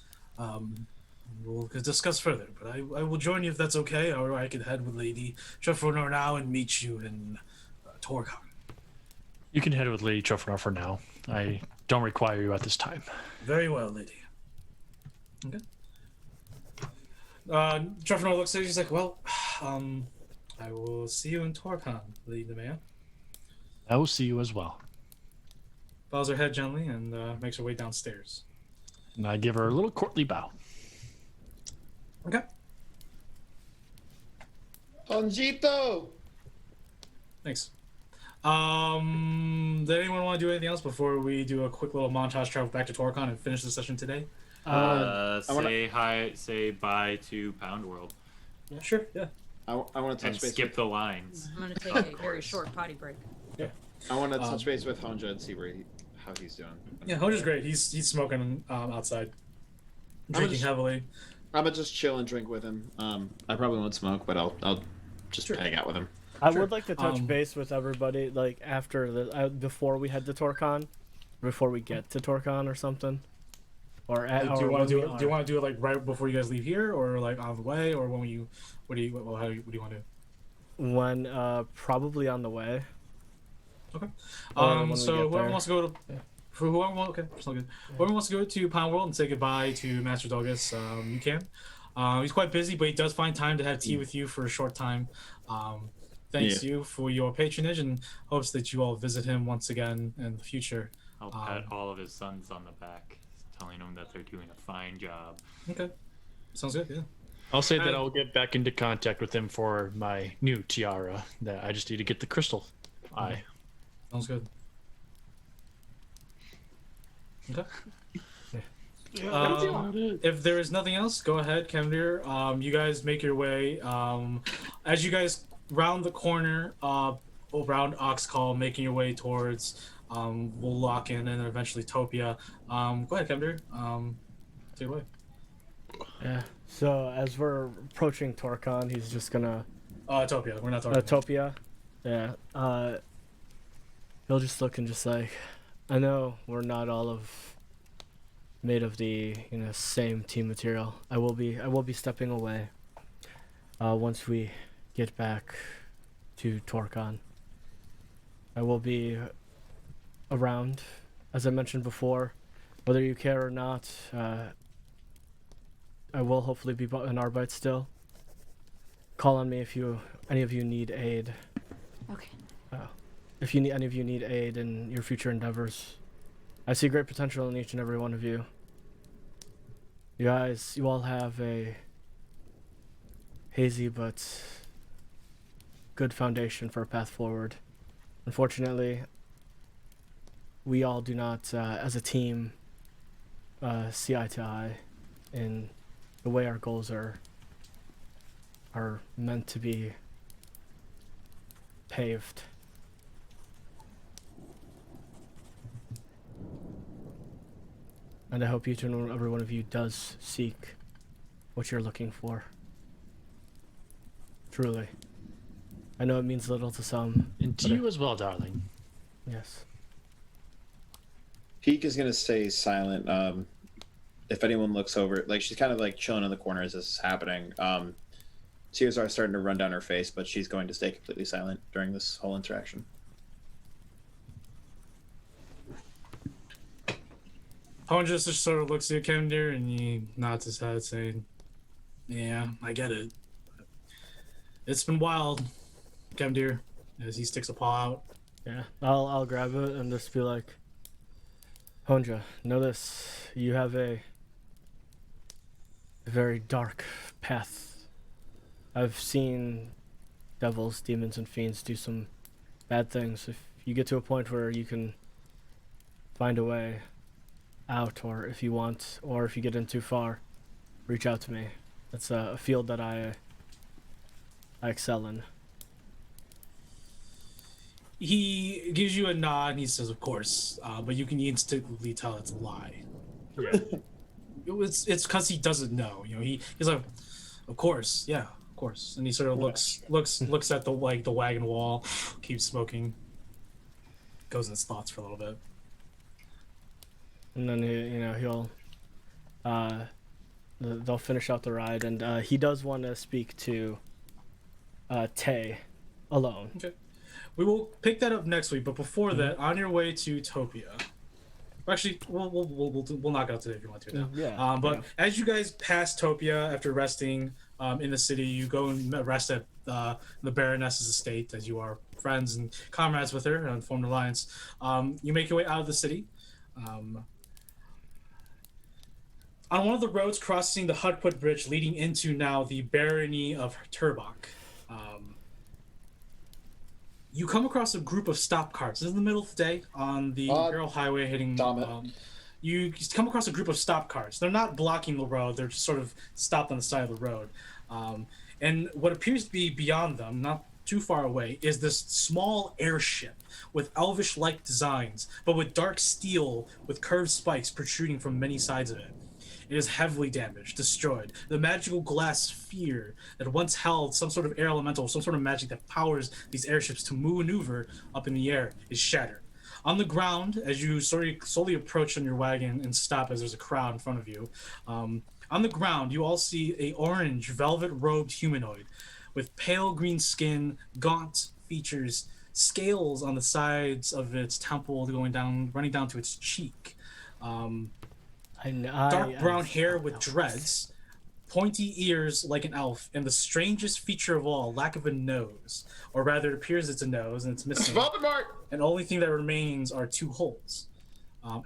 We'll discuss further, but I will join you if that's okay, or I could head with Lady Trofenor now and meet you in Torcon. You can head with Lady Trofenor for now. I don't require you at this time. Very well, lady. Okay. Trofenor looks at you. She's like, well, I will see you in Torcon, Lady Nemea. I will see you as well. Bows her head gently and makes her way downstairs. And I give her a little courtly bow. Okay. Ponjito! Thanks. Did anyone want to do anything else before we do a quick little montage travel back to Torcon and finish the session today? Say bye to Pound World. Yeah, sure. Yeah. I want to touch base. Skip the lines. I'm gonna take a very short potty break. Yeah. I want to touch base with Honja and see how he's doing. Yeah, Honja's great. He's smoking outside, drinking heavily. I'm gonna just chill and drink with him. I probably won't smoke, but I'll just hang out with him. I would like to touch base with everybody, like after before we head to Torcon, before we get to Torcon or something. Or do you want to do it like right before you guys leave here, or like on the way, or when you? What do you want to do? When probably on the way. Okay. So whoever wants to go to, whoever wants to go to Pound World and say goodbye to Master Dogus, you can. He's quite busy, but he does find time to have tea with you for a short time. thanks you for your patronage and hopes that you all visit him once again in the future. I'll pat all of his sons on the back, telling them that they're doing a fine job. Okay. Sounds good, yeah. I'll say that I'll get back into contact with him for my new tiara. That I just need to get the crystal eye. Sounds good. Okay. If there is nothing else, go ahead, Kemdir. You guys make your way. As you guys round the corner, around Oxcall, making your way towards we'll lock in and then eventually Topia. Go ahead, Kemdir. Take it away. Yeah. So as we're approaching Torcon, he's just gonna. Topia. We're not talking. Topia. Yeah. He'll just look and just like, I know we're not all made of the same team material. I will be stepping away. Once we get back to Torcon. I will be around, as I mentioned before, whether you care or not. I will hopefully be an Arbite still. Call on me if any of you need aid. Okay. If any of you need aid in your future endeavors. I see great potential in each and every one of you. You all have a hazy but good foundation for a path forward. Unfortunately, we all do not, as a team, see eye to eye in the way our goals are meant to be paved. And I hope each and every one of you does seek what you're looking for. Truly. I know it means little to some. And to you as well, darling. Yes. Peak is gonna stay silent. If anyone looks over, like she's kind of like chilling in the corner as this is happening. Tears are starting to run down her face, but she's going to stay completely silent during this whole interaction. Owen just sort of looks at Kemdir and he nods his head, saying, "Yeah, I get it. It's been wild, Kemdir." As he sticks a paw out. Yeah, I'll grab it and just be like, Honja, know this. You have a very dark path. I've seen devils, demons, and fiends do some bad things. If you get to a point where you can find a way out, or if you want, or if you get in too far, reach out to me. It's a field that I excel in. He gives you a nod and he says, "Of course," but you can instantly tell it's a lie. Yeah. It's because he doesn't know. He's like, "Of course, yeah, of course," and he sort of looks at the wagon wall, keeps smoking, goes in his thoughts for a little bit. And then they'll finish out the ride, and he does want to speak to Tay alone. Okay, we will pick that up next week. But before that, on your way to Topia, actually, we'll knock it out today if you want to. Now. Yeah. But as you guys pass Topia after resting in the city, you go and rest at the Baroness's estate, as you are friends and comrades with her and formed an alliance. You make your way out of the city. On one of the roads crossing the Hudput Bridge leading into now the Barony of Turbach, you come across a group of stop carts. This is in the middle of the day on the Imperial Highway heading... you come across a group of stop carts. They're not blocking the road. They're just sort of stopped on the side of the road. And what appears to be beyond them, not too far away, is this small airship with elvish-like designs, but with dark steel with curved spikes protruding from many sides of it. It is heavily damaged, destroyed. The magical glass sphere that once held some sort of air elemental, some sort of magic that powers these airships to maneuver up in the air, is shattered. On the ground, as you slowly approach on your wagon and stop as there's a crowd in front of you, on the ground you all see a orange velvet-robed humanoid with pale green skin, gaunt features, scales on the sides of its temple running down to its cheek. Dark brown hair with dreads, pointy ears like an elf, and the strangest feature of all, lack of a nose. Or rather, it appears it's a nose, and it's missing. Voldemort! And the only thing that remains are 2 holes.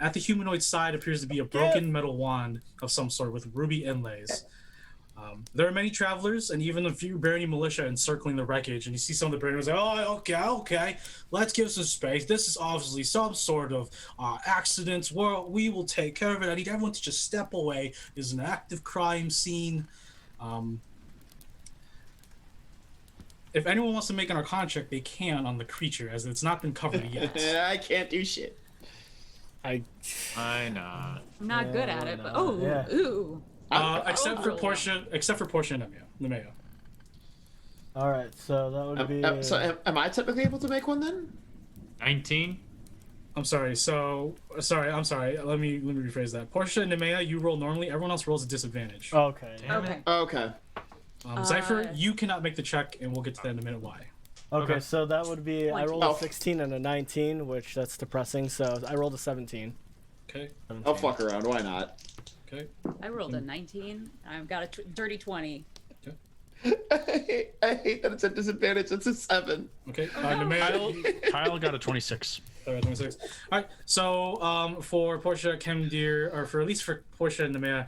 At the humanoid side appears to be a broken metal wand of some sort with ruby inlays. There are many travelers and even a few Barony militia encircling the wreckage, and you see some of the Barony like, oh, okay, let's give some space. This is obviously some sort of accident. We will take care of it. I need everyone to just step away. There's an active crime scene. If anyone wants to make an arcana check, they can on the creature, as it's not been covered yet. I can't do shit. Why not? I'm not good at it, but yeah. ooh. Except for Portia and Nemea. All right, so that would be. So am I typically able to make one then? 19. I'm sorry. Let me rephrase that. Portia and Nemea, you roll normally. Everyone else rolls a disadvantage. Okay. Okay. Zypher, you cannot make the check, and we'll get to that in a minute. Why? Okay, so that would be. I rolled a 16 and a 19, which that's depressing. So I rolled a 17. Okay. 17. I'll fuck around. Why not? Okay. I rolled a 19. I've got a dirty 20. I hate that it's a disadvantage. It's a 7. Okay. Kyle got a 26. 26. All right. So for Portia, Kemdir, or for at least for Portia and Nemea,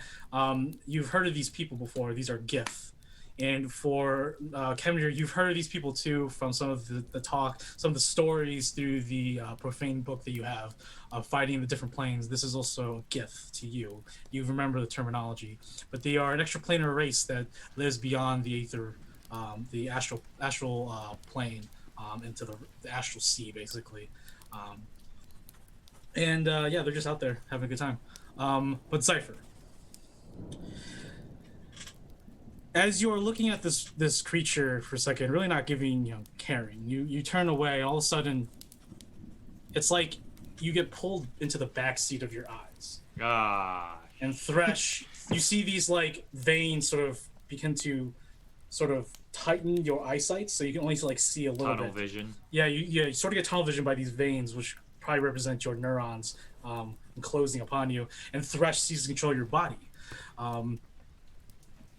you've heard of these people before. These are Gith. And for Kemdir, you've heard of these people too from some of the talk, some of the stories through the profane book that you have of fighting the different planes. This is also a Gith to you. You remember the terminology. But they are an extraplanar race that lives beyond the aether, the astral plane, into the astral sea, basically. Yeah, they're just out there having a good time. But Zypher, as you're looking at this creature for a second, really not giving, caring, you turn away, and all of a sudden, it's like you get pulled into the back seat of your eyes. And Thresh, you see these like veins sort of begin to sort of tighten your eyesight, so you can only like see a little Tunnel bit. vision. Yeah, you sort of get tunnel vision by these veins, which probably represent your neurons enclosing upon you. And Thresh seizes control of your body.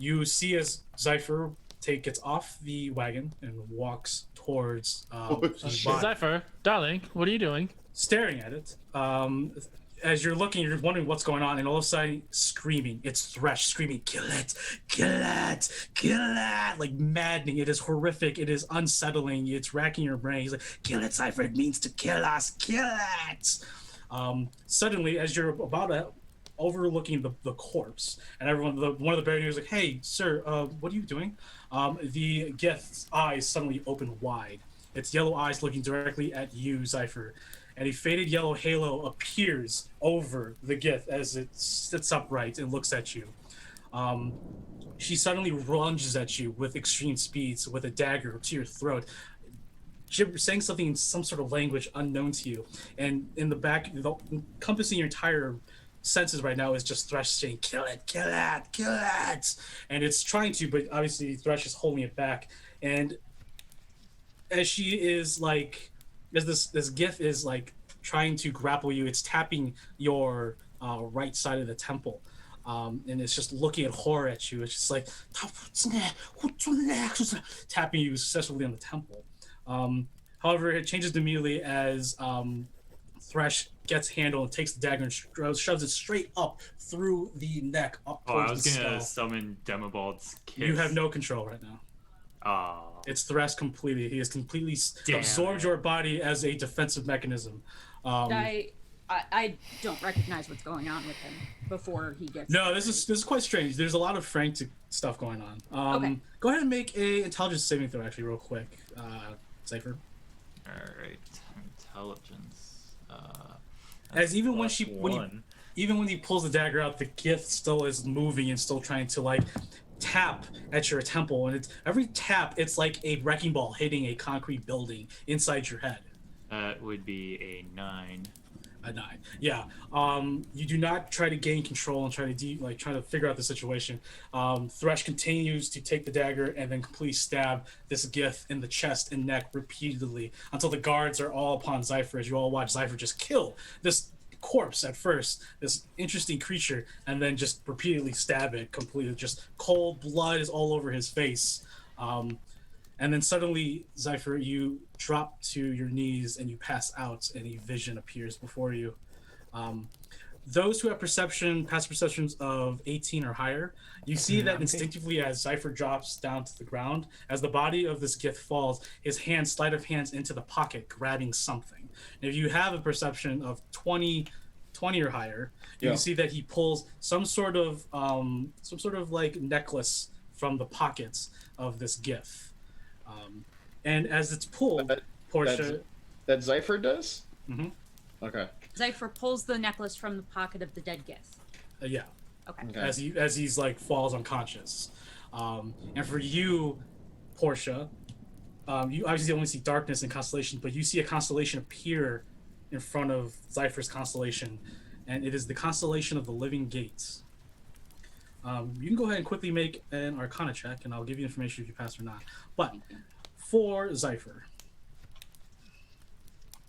You see as Zypher gets off the wagon and walks towards Zypher, darling, what are you doing? Staring at it. As you're looking, you're wondering what's going on, and all of a sudden, screaming. It's Thresh screaming, kill it, kill it, kill it, like maddening. It is horrific. It is unsettling. It's racking your brain. He's like, kill it, Zypher. It means to kill us. Kill it. Suddenly, as you're about to overlooking the corpse, and one of the Barony is like, hey, sir, what are you doing? The Gith's eyes suddenly open wide. Its yellow eyes looking directly at you, Zypher. And a faded yellow halo appears over the Gith as it sits upright and looks at you. She suddenly lunges at you with extreme speeds, with a dagger to your throat, saying something in some sort of language unknown to you. And in the back, encompassing your entire senses right now is just Thresh saying, kill it, kill it, kill it. And it's trying to, but obviously Thresh is holding it back. And as she is like, as this Gith is like trying to grapple you, it's tapping your right side of the temple, and it's just looking at horror at you. It's just like tapping you successfully on the temple. However, it changes immediately as Thresh gets handle and takes the dagger and shoves it straight up through the neck, up towards I was the gonna skull. summon Demobald's kiss. You have no control right now. It's Thresh completely. He has completely absorbed your body as a defensive mechanism. I don't recognize what's going on with him before he gets. No, this is quite strange. There's a lot of frantic stuff going on. Okay. Go ahead and make a intelligence saving throw, actually, real quick, Zypher. All right, intelligence. As even when he pulls the dagger out, the Gith still is moving and still trying to like tap at your temple, and it's every tap it's like a wrecking ball hitting a concrete building inside your head. That would be a 9. A 9. Yeah. You do not try to gain control and try to figure out the situation. Thresh continues to take the dagger and then completely stab this Gith in the chest and neck repeatedly until the guards are all upon Zypher, as you all watch Zypher just kill this corpse at first, this interesting creature, and then just repeatedly stab it completely. Just cold blood is all over his face. And then suddenly, Zypher, you drop to your knees and you pass out, and a vision appears before you. Those who have past perceptions of 18 or higher, you see that instinctively as Zypher drops down to the ground, as the body of this Gith falls, his sleight of hands into the pocket, grabbing something. And if you have a perception of 20 or higher, you can see that he pulls some sort of like necklace from the pockets of this Gith. And as it's pulled, Portia... That Zypher does? Mm-hmm. Okay. Zypher pulls the necklace from the pocket of the dead Gith. Yeah. Okay. As he's like falls unconscious. And for you, Portia, you obviously only see darkness and constellation, but you see a constellation appear in front of Zypher's constellation, and it is the constellation of the Living Gates. You can go ahead and quickly make an Arcana check, and I'll give you information if you pass or not. But for Zypher,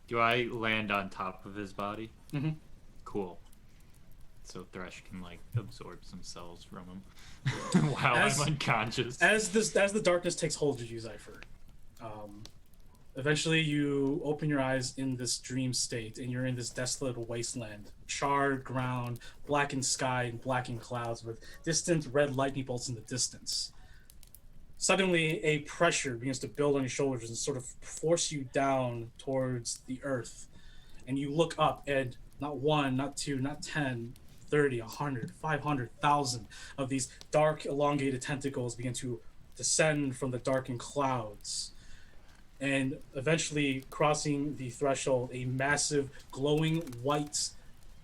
do I land on top of his body? Mm-hmm. Cool. So Thresh can like absorb some cells from him while I'm unconscious. As the darkness takes hold of you, Zypher, eventually you open your eyes in this dream state, and you're in this desolate wasteland, charred ground, blackened sky, and blackened clouds with distant red lightning bolts in the distance. Suddenly, a pressure begins to build on your shoulders and sort of force you down towards the earth. And you look up, and not 1, not 2, not 10, 30, 100, 500,000 of these dark, elongated tentacles begin to descend from the darkened clouds. And eventually, crossing the threshold, a massive, glowing white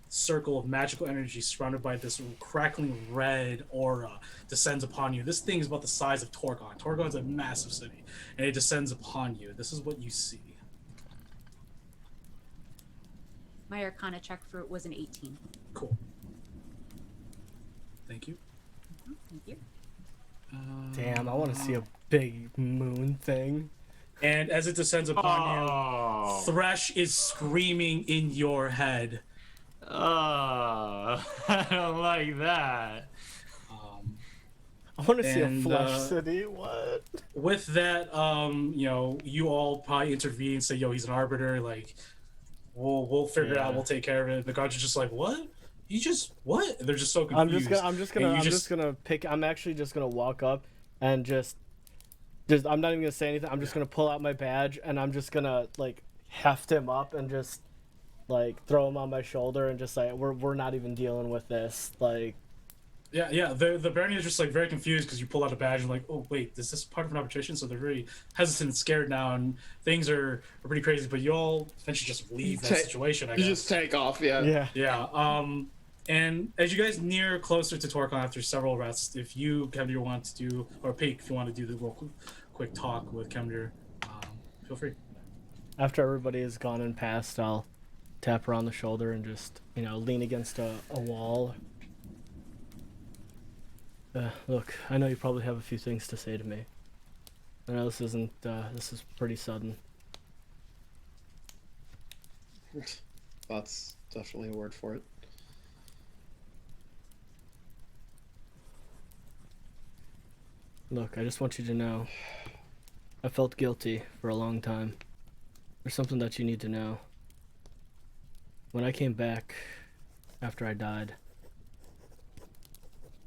circle of magical energy surrounded by this crackling red aura descends upon you. This thing is about the size of Torgon. Torgon is a massive city, and it descends upon you. This is what you see. My Arcana check for it was an 18. Cool. Thank you. Thank you. Damn, I want to see a big moon thing. And as it descends upon you, Thresh is screaming in your head. I don't like that. I want to see a flesh city. What? With that, you all probably intervene and say, "Yo, he's an arbiter. Like, we'll figure it out. We'll take care of it." The guards are just like, "What? You just what?" They're just so confused. I'm actually just gonna walk up and just I'm not even gonna say anything. I'm just gonna pull out my badge and I'm just gonna like heft him up and just like throw him on my shoulder and just like we're not even dealing with this. Like, yeah. The Baron is just like very confused because you pull out a badge and like, oh wait, is this part of an arbitration? So they're very hesitant and scared now, and things are pretty crazy. But you all eventually just leave that situation. I guess. You just take off, yeah. And as you guys near closer to Torcon after several rests, if you, Kemdir, want to do, or Peak, if you want to do the real quick talk with Kemdir, feel free. After everybody has gone and passed, I'll tap her on the shoulder and just, lean against a wall. Look, I know you probably have a few things to say to me. I know this is pretty sudden. That's definitely a word for it. Look, I just want you to know, I felt guilty for a long time. There's something that you need to know. When I came back after I died,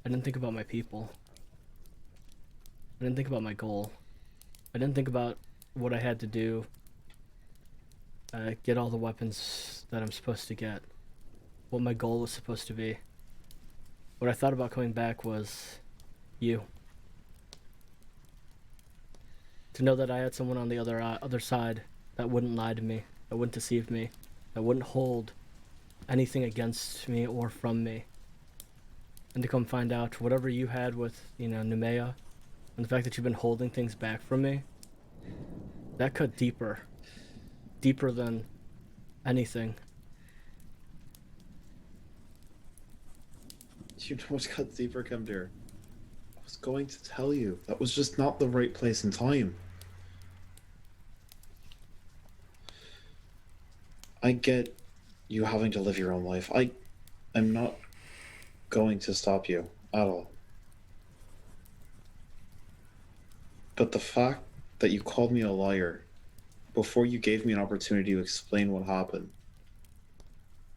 I didn't think about my people. I didn't think about my goal. I didn't think about what I had to do, get all the weapons that I'm supposed to get, what my goal was supposed to be. What I thought about coming back was you. To know that I had someone on the other side that wouldn't lie to me, that wouldn't deceive me, that wouldn't hold anything against me or from me. And to come find out whatever you had with, Numea, and the fact that you've been holding things back from me, that cut deeper than anything. You know what cut deeper, Kemdir? I was going to tell you. That was just not the right place and time. I get you having to live your own life. I'm not going to stop you at all. But the fact that you called me a liar before you gave me an opportunity to explain what happened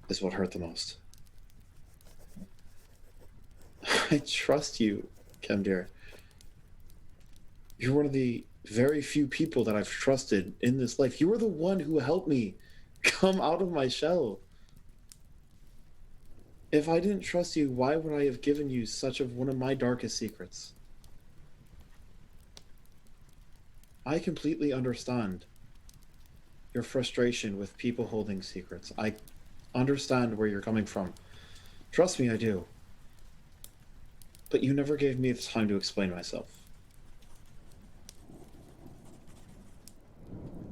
is what hurt the most. I trust you, Kemdir. You're one of the very few people that I've trusted in this life. You were the one who helped me come out of my shell. If I didn't trust you, why would I have given you such of one of my darkest secrets? I completely understand your frustration with people holding secrets. I understand where you're coming from. Trust me, I do. But you never gave me the time to explain myself.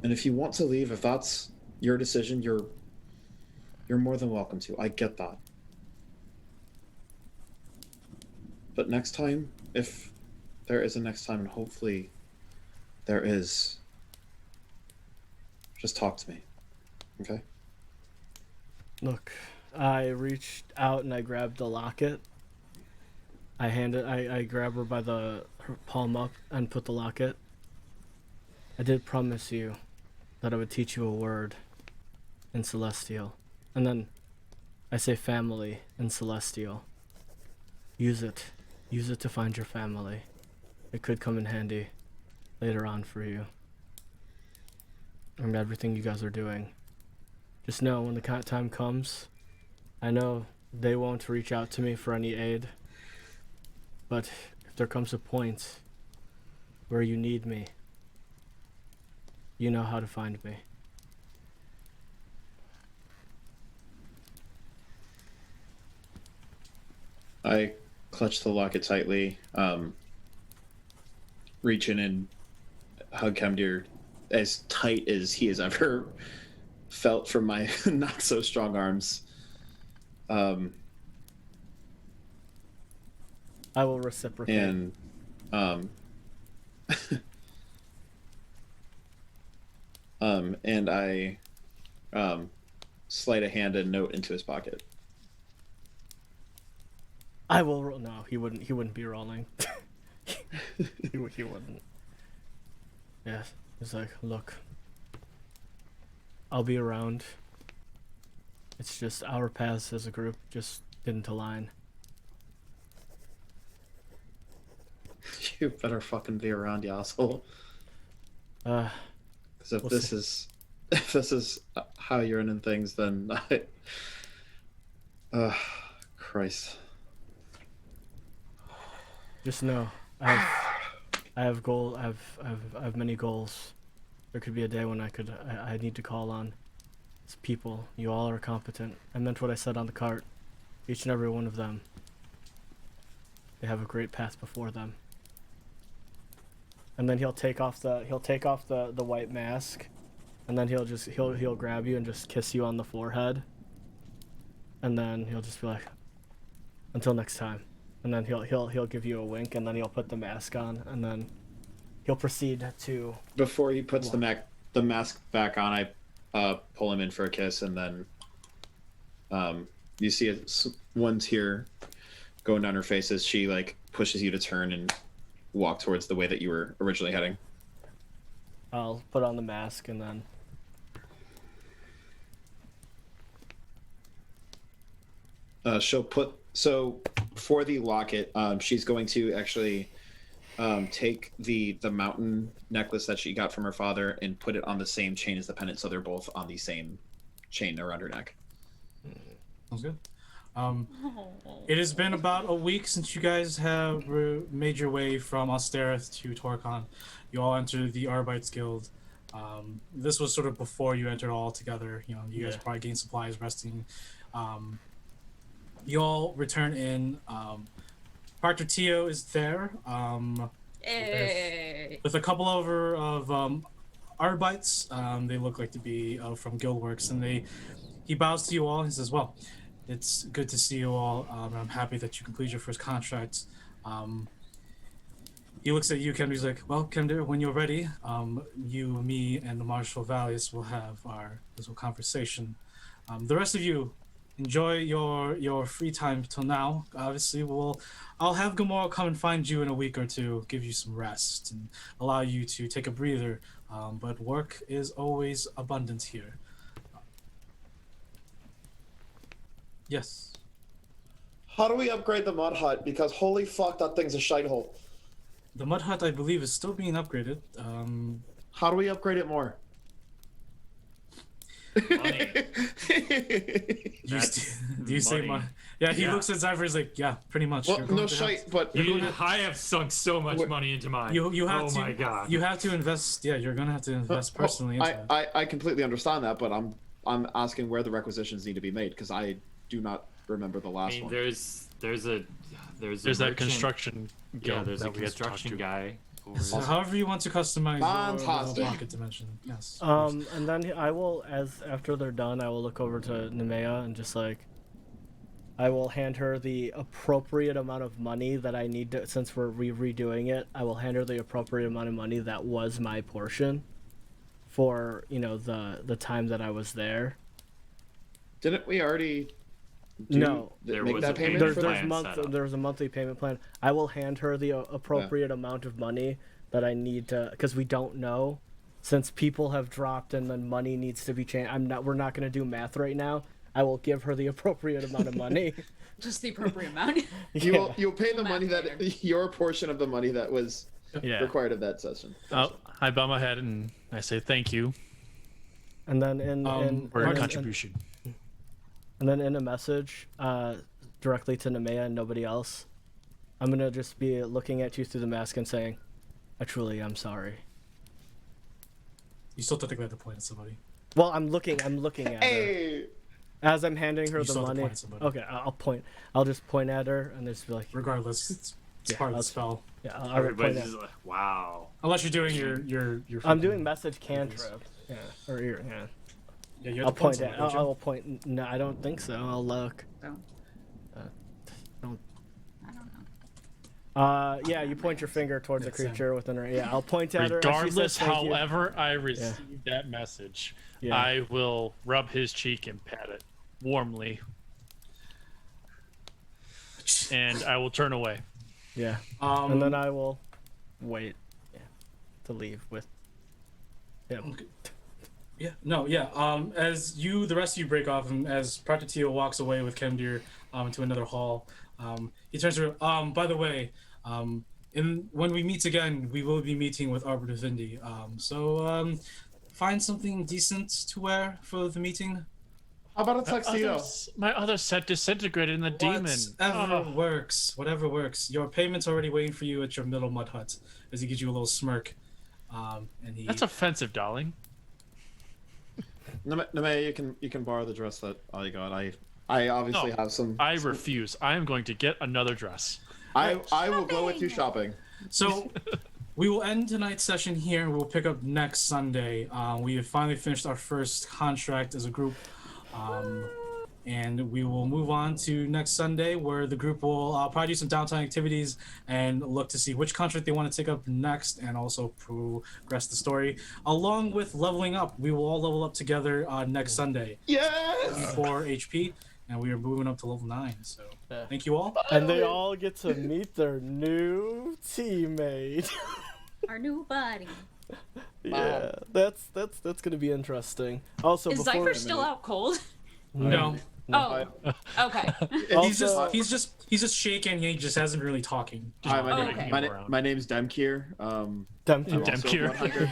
And if you want to leave, if that's your decision, you're more than welcome to. I get that. But next time, if there is a next time, and hopefully there is, just talk to me, okay? Look, I reached out and I grabbed the locket. I grab her by her palm up and put the locket. I did promise you that I would teach you a word in Celestial. And then I say family in Celestial. Use it. Use it to find your family. It could come in handy later on for you. And everything you guys are doing. Just know when the time comes, I know they won't reach out to me for any aid. But if there comes a point where you need me, you know how to find me. I clutch the locket tightly, reach in and hug Kemdir as tight as he has ever felt from my not so strong arms. I will reciprocate. And and I slide a hand and note into his pocket. I will roll. No, he wouldn't be rolling. he wouldn't. Yeah, he's like, look, I'll be around. It's just our paths as a group just didn't align. You better fucking be around, you asshole. Because if we'll this see. if this is how you're in things, then Christ. Just know, I have many goals. There could be a day when I need to call on people. You all are competent. I meant what I said on the cart. Each and every one of them. They have a great path before them. And then he'll take off the white mask, and then he'll grab you and just kiss you on the forehead. And then he'll just be like, until next time. And then he'll give you a wink, and then he'll put the mask on, and then he'll proceed to. Before he puts the mask back on, I pull him in for a kiss, and then you see one tear going down her face as she like pushes you to turn and walk towards the way that you were originally heading. I'll put on the mask, and then she'll put for the locket. She's going to actually take the mountain necklace that she got from her father and put it on the same chain as the pendant, so they're both on the same chain around her neck. Sounds good. It has been about a week since you guys have made your way from Austereth to Torcon. You all entered the Arbites Guild. This was sort of before you entered all together. You know, you guys probably gained supplies, resting. You all return in. Proctor Tio is there. With a couple of Arbites. They look like to be from Guildworks, and he bows to you all and says, "Well, it's good to see you all. I'm happy that you completed your first contract." He looks at you, Kemdir. He's like, "Well, Kemdir, when you're ready, you, me, and the Marshal Valius will have our little conversation. The rest of you, enjoy your free time till now. Obviously, I'll have Gamora come and find you in a week or two, give you some rest and allow you to take a breather. But work is always abundant here. Yes. How do we upgrade the mud hut? Because holy fuck, that thing's a shithole. The mud hut, I believe, is still being upgraded. How do we upgrade it more? Money. Do you say money? Yeah, he looks at Zypher. He's like, yeah, pretty much. Well, no shite, but I have sunk so much money into mine. You have oh to. My God. You have to invest. Yeah, you're gonna have to invest personally. Into it. I completely understand that, but I'm asking where the requisitions need to be made because I do not remember the last one. There's that merchant, construction. Yeah, there's a construction guy. So however you want to customize Fantastic. your pocket dimension. Yes. And then I will, after they're done, I will look over to Nemea and just like, I will hand her the appropriate amount of money that I need to, since we're redoing it. I will hand her the appropriate amount of money that was my portion for, you know, the time that I was there. Didn't we already? There's a monthly payment plan. I will hand her the appropriate amount of money that I need to, because we don't know, since people have dropped and then money needs to be changed. We're not going to do math right now. I will give her the appropriate amount of money. Just the appropriate amount. You'll pay the money that your portion of the money that was required of that session. I bow my head and I say thank you. And then for your contribution. And then in a message, directly to Nemea and nobody else, I'm gonna just be looking at you through the mask and saying, "I truly am sorry." You still technically have to point at somebody. Well, I'm looking at her as I'm handing her the money. Okay, I'll point. I'll just point at her and just be like. Regardless, it's part of the spell. Yeah, I'll everybody's just like, wow. Unless you're doing your. I'm doing message cantrip. Yeah, or yeah. Yeah, you have I'll to point point at. I'll point. No, I don't think so. I'll look. Don't. Don't. I don't know. Yeah, you point your finger towards the creature within her. Yeah, I'll point at her. Regardless, however I receive that message, I will rub his cheek and pat it warmly, and I will turn away. Yeah. And then I will wait. Yeah. To leave with. Yeah. Okay. Yeah, no, yeah. As the rest of you break off, and as Pratatio walks away with Kemdir into another hall, he turns to her. By the way, when we meet again, we will be meeting with Arbiter Vindi. So find something decent to wear for the meeting. How about a tuxedo? My other set disintegrated in the demon. Whatever works. Your payment's already waiting for you at your middle mud hut. As he gives you a little smirk, and he. That's offensive, darling. Nemea, you can borrow the dress that I got. I obviously have some. I refuse. I am going to get another dress. I will go with you shopping. So we will end tonight's session here. We'll pick up next Sunday. We have finally finished our first contract as a group, and we will move on to next Sunday, where the group will probably do some downtime activities and look to see which contract they want to take up next, and also progress the story. Along with leveling up, we will all level up together next Sunday. Yes! 4 HP, and we are moving up to level 9. So thank you all. And they all get to meet their new teammate. Our new buddy. Yeah, that's gonna be interesting. Also, is Zypher still out cold? No. Oh, okay. He's just shaking. He just hasn't really talking. My name's Demkir. Demkir.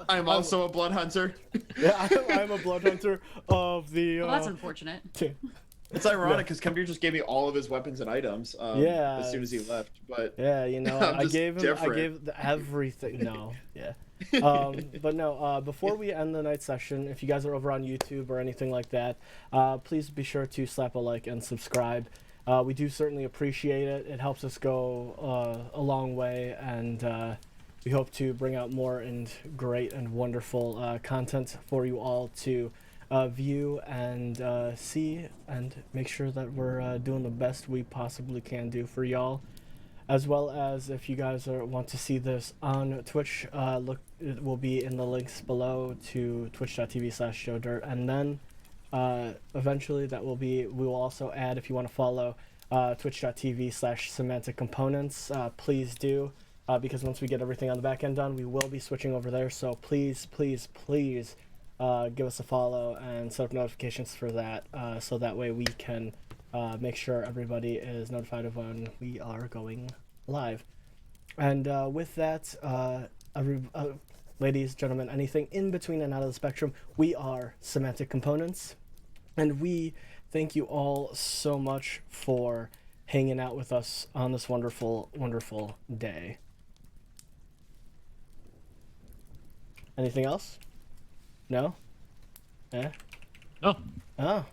I'm also a blood hunter. Yeah, I'm a blood hunter of the. Well, that's unfortunate. It's ironic because Kemdir just gave me all of his weapons and items. As soon as he left, but yeah, you know, I gave everything. No, yeah. But no, before we end the night session, if you guys are over on YouTube or anything like that, please be sure to slap a like and subscribe. We do certainly appreciate it. It helps us go a long way, and we hope to bring out more and great and wonderful content for you all to view and see, and make sure that we're doing the best we possibly can do for y'all. As well as if you guys want to see this on Twitch, it will be in the links below to twitch.tv/showdirt. And then eventually that will be. We will also add, if you want to follow twitch.tv/semantic components, please do. Because once we get everything on the back end done, we will be switching over there. So please give us a follow and set up notifications for that, so that way we can make sure everybody is notified of when we are going live. And with that, ladies, gentlemen, anything in between and out of the spectrum, we are Semantic Components, and we thank you all so much for hanging out with us on this wonderful, wonderful day. Anything else? No? Eh? No. Oh.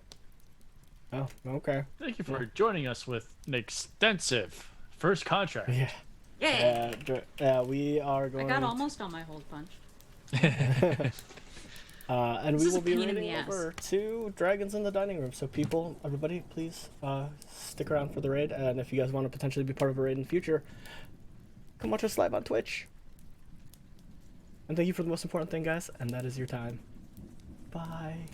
Oh, okay. Thank you for joining us with an extensive first contract. Yeah. Yay! We are going. I got almost on my hold punch. And This we is will a be pain in raiding the ass. over to Dragons in the Dining Room. So people, everybody, please stick around for the raid. And if you guys want to potentially be part of a raid in the future, come watch us live on Twitch. And thank you for the most important thing, guys, and that is your time. Bye.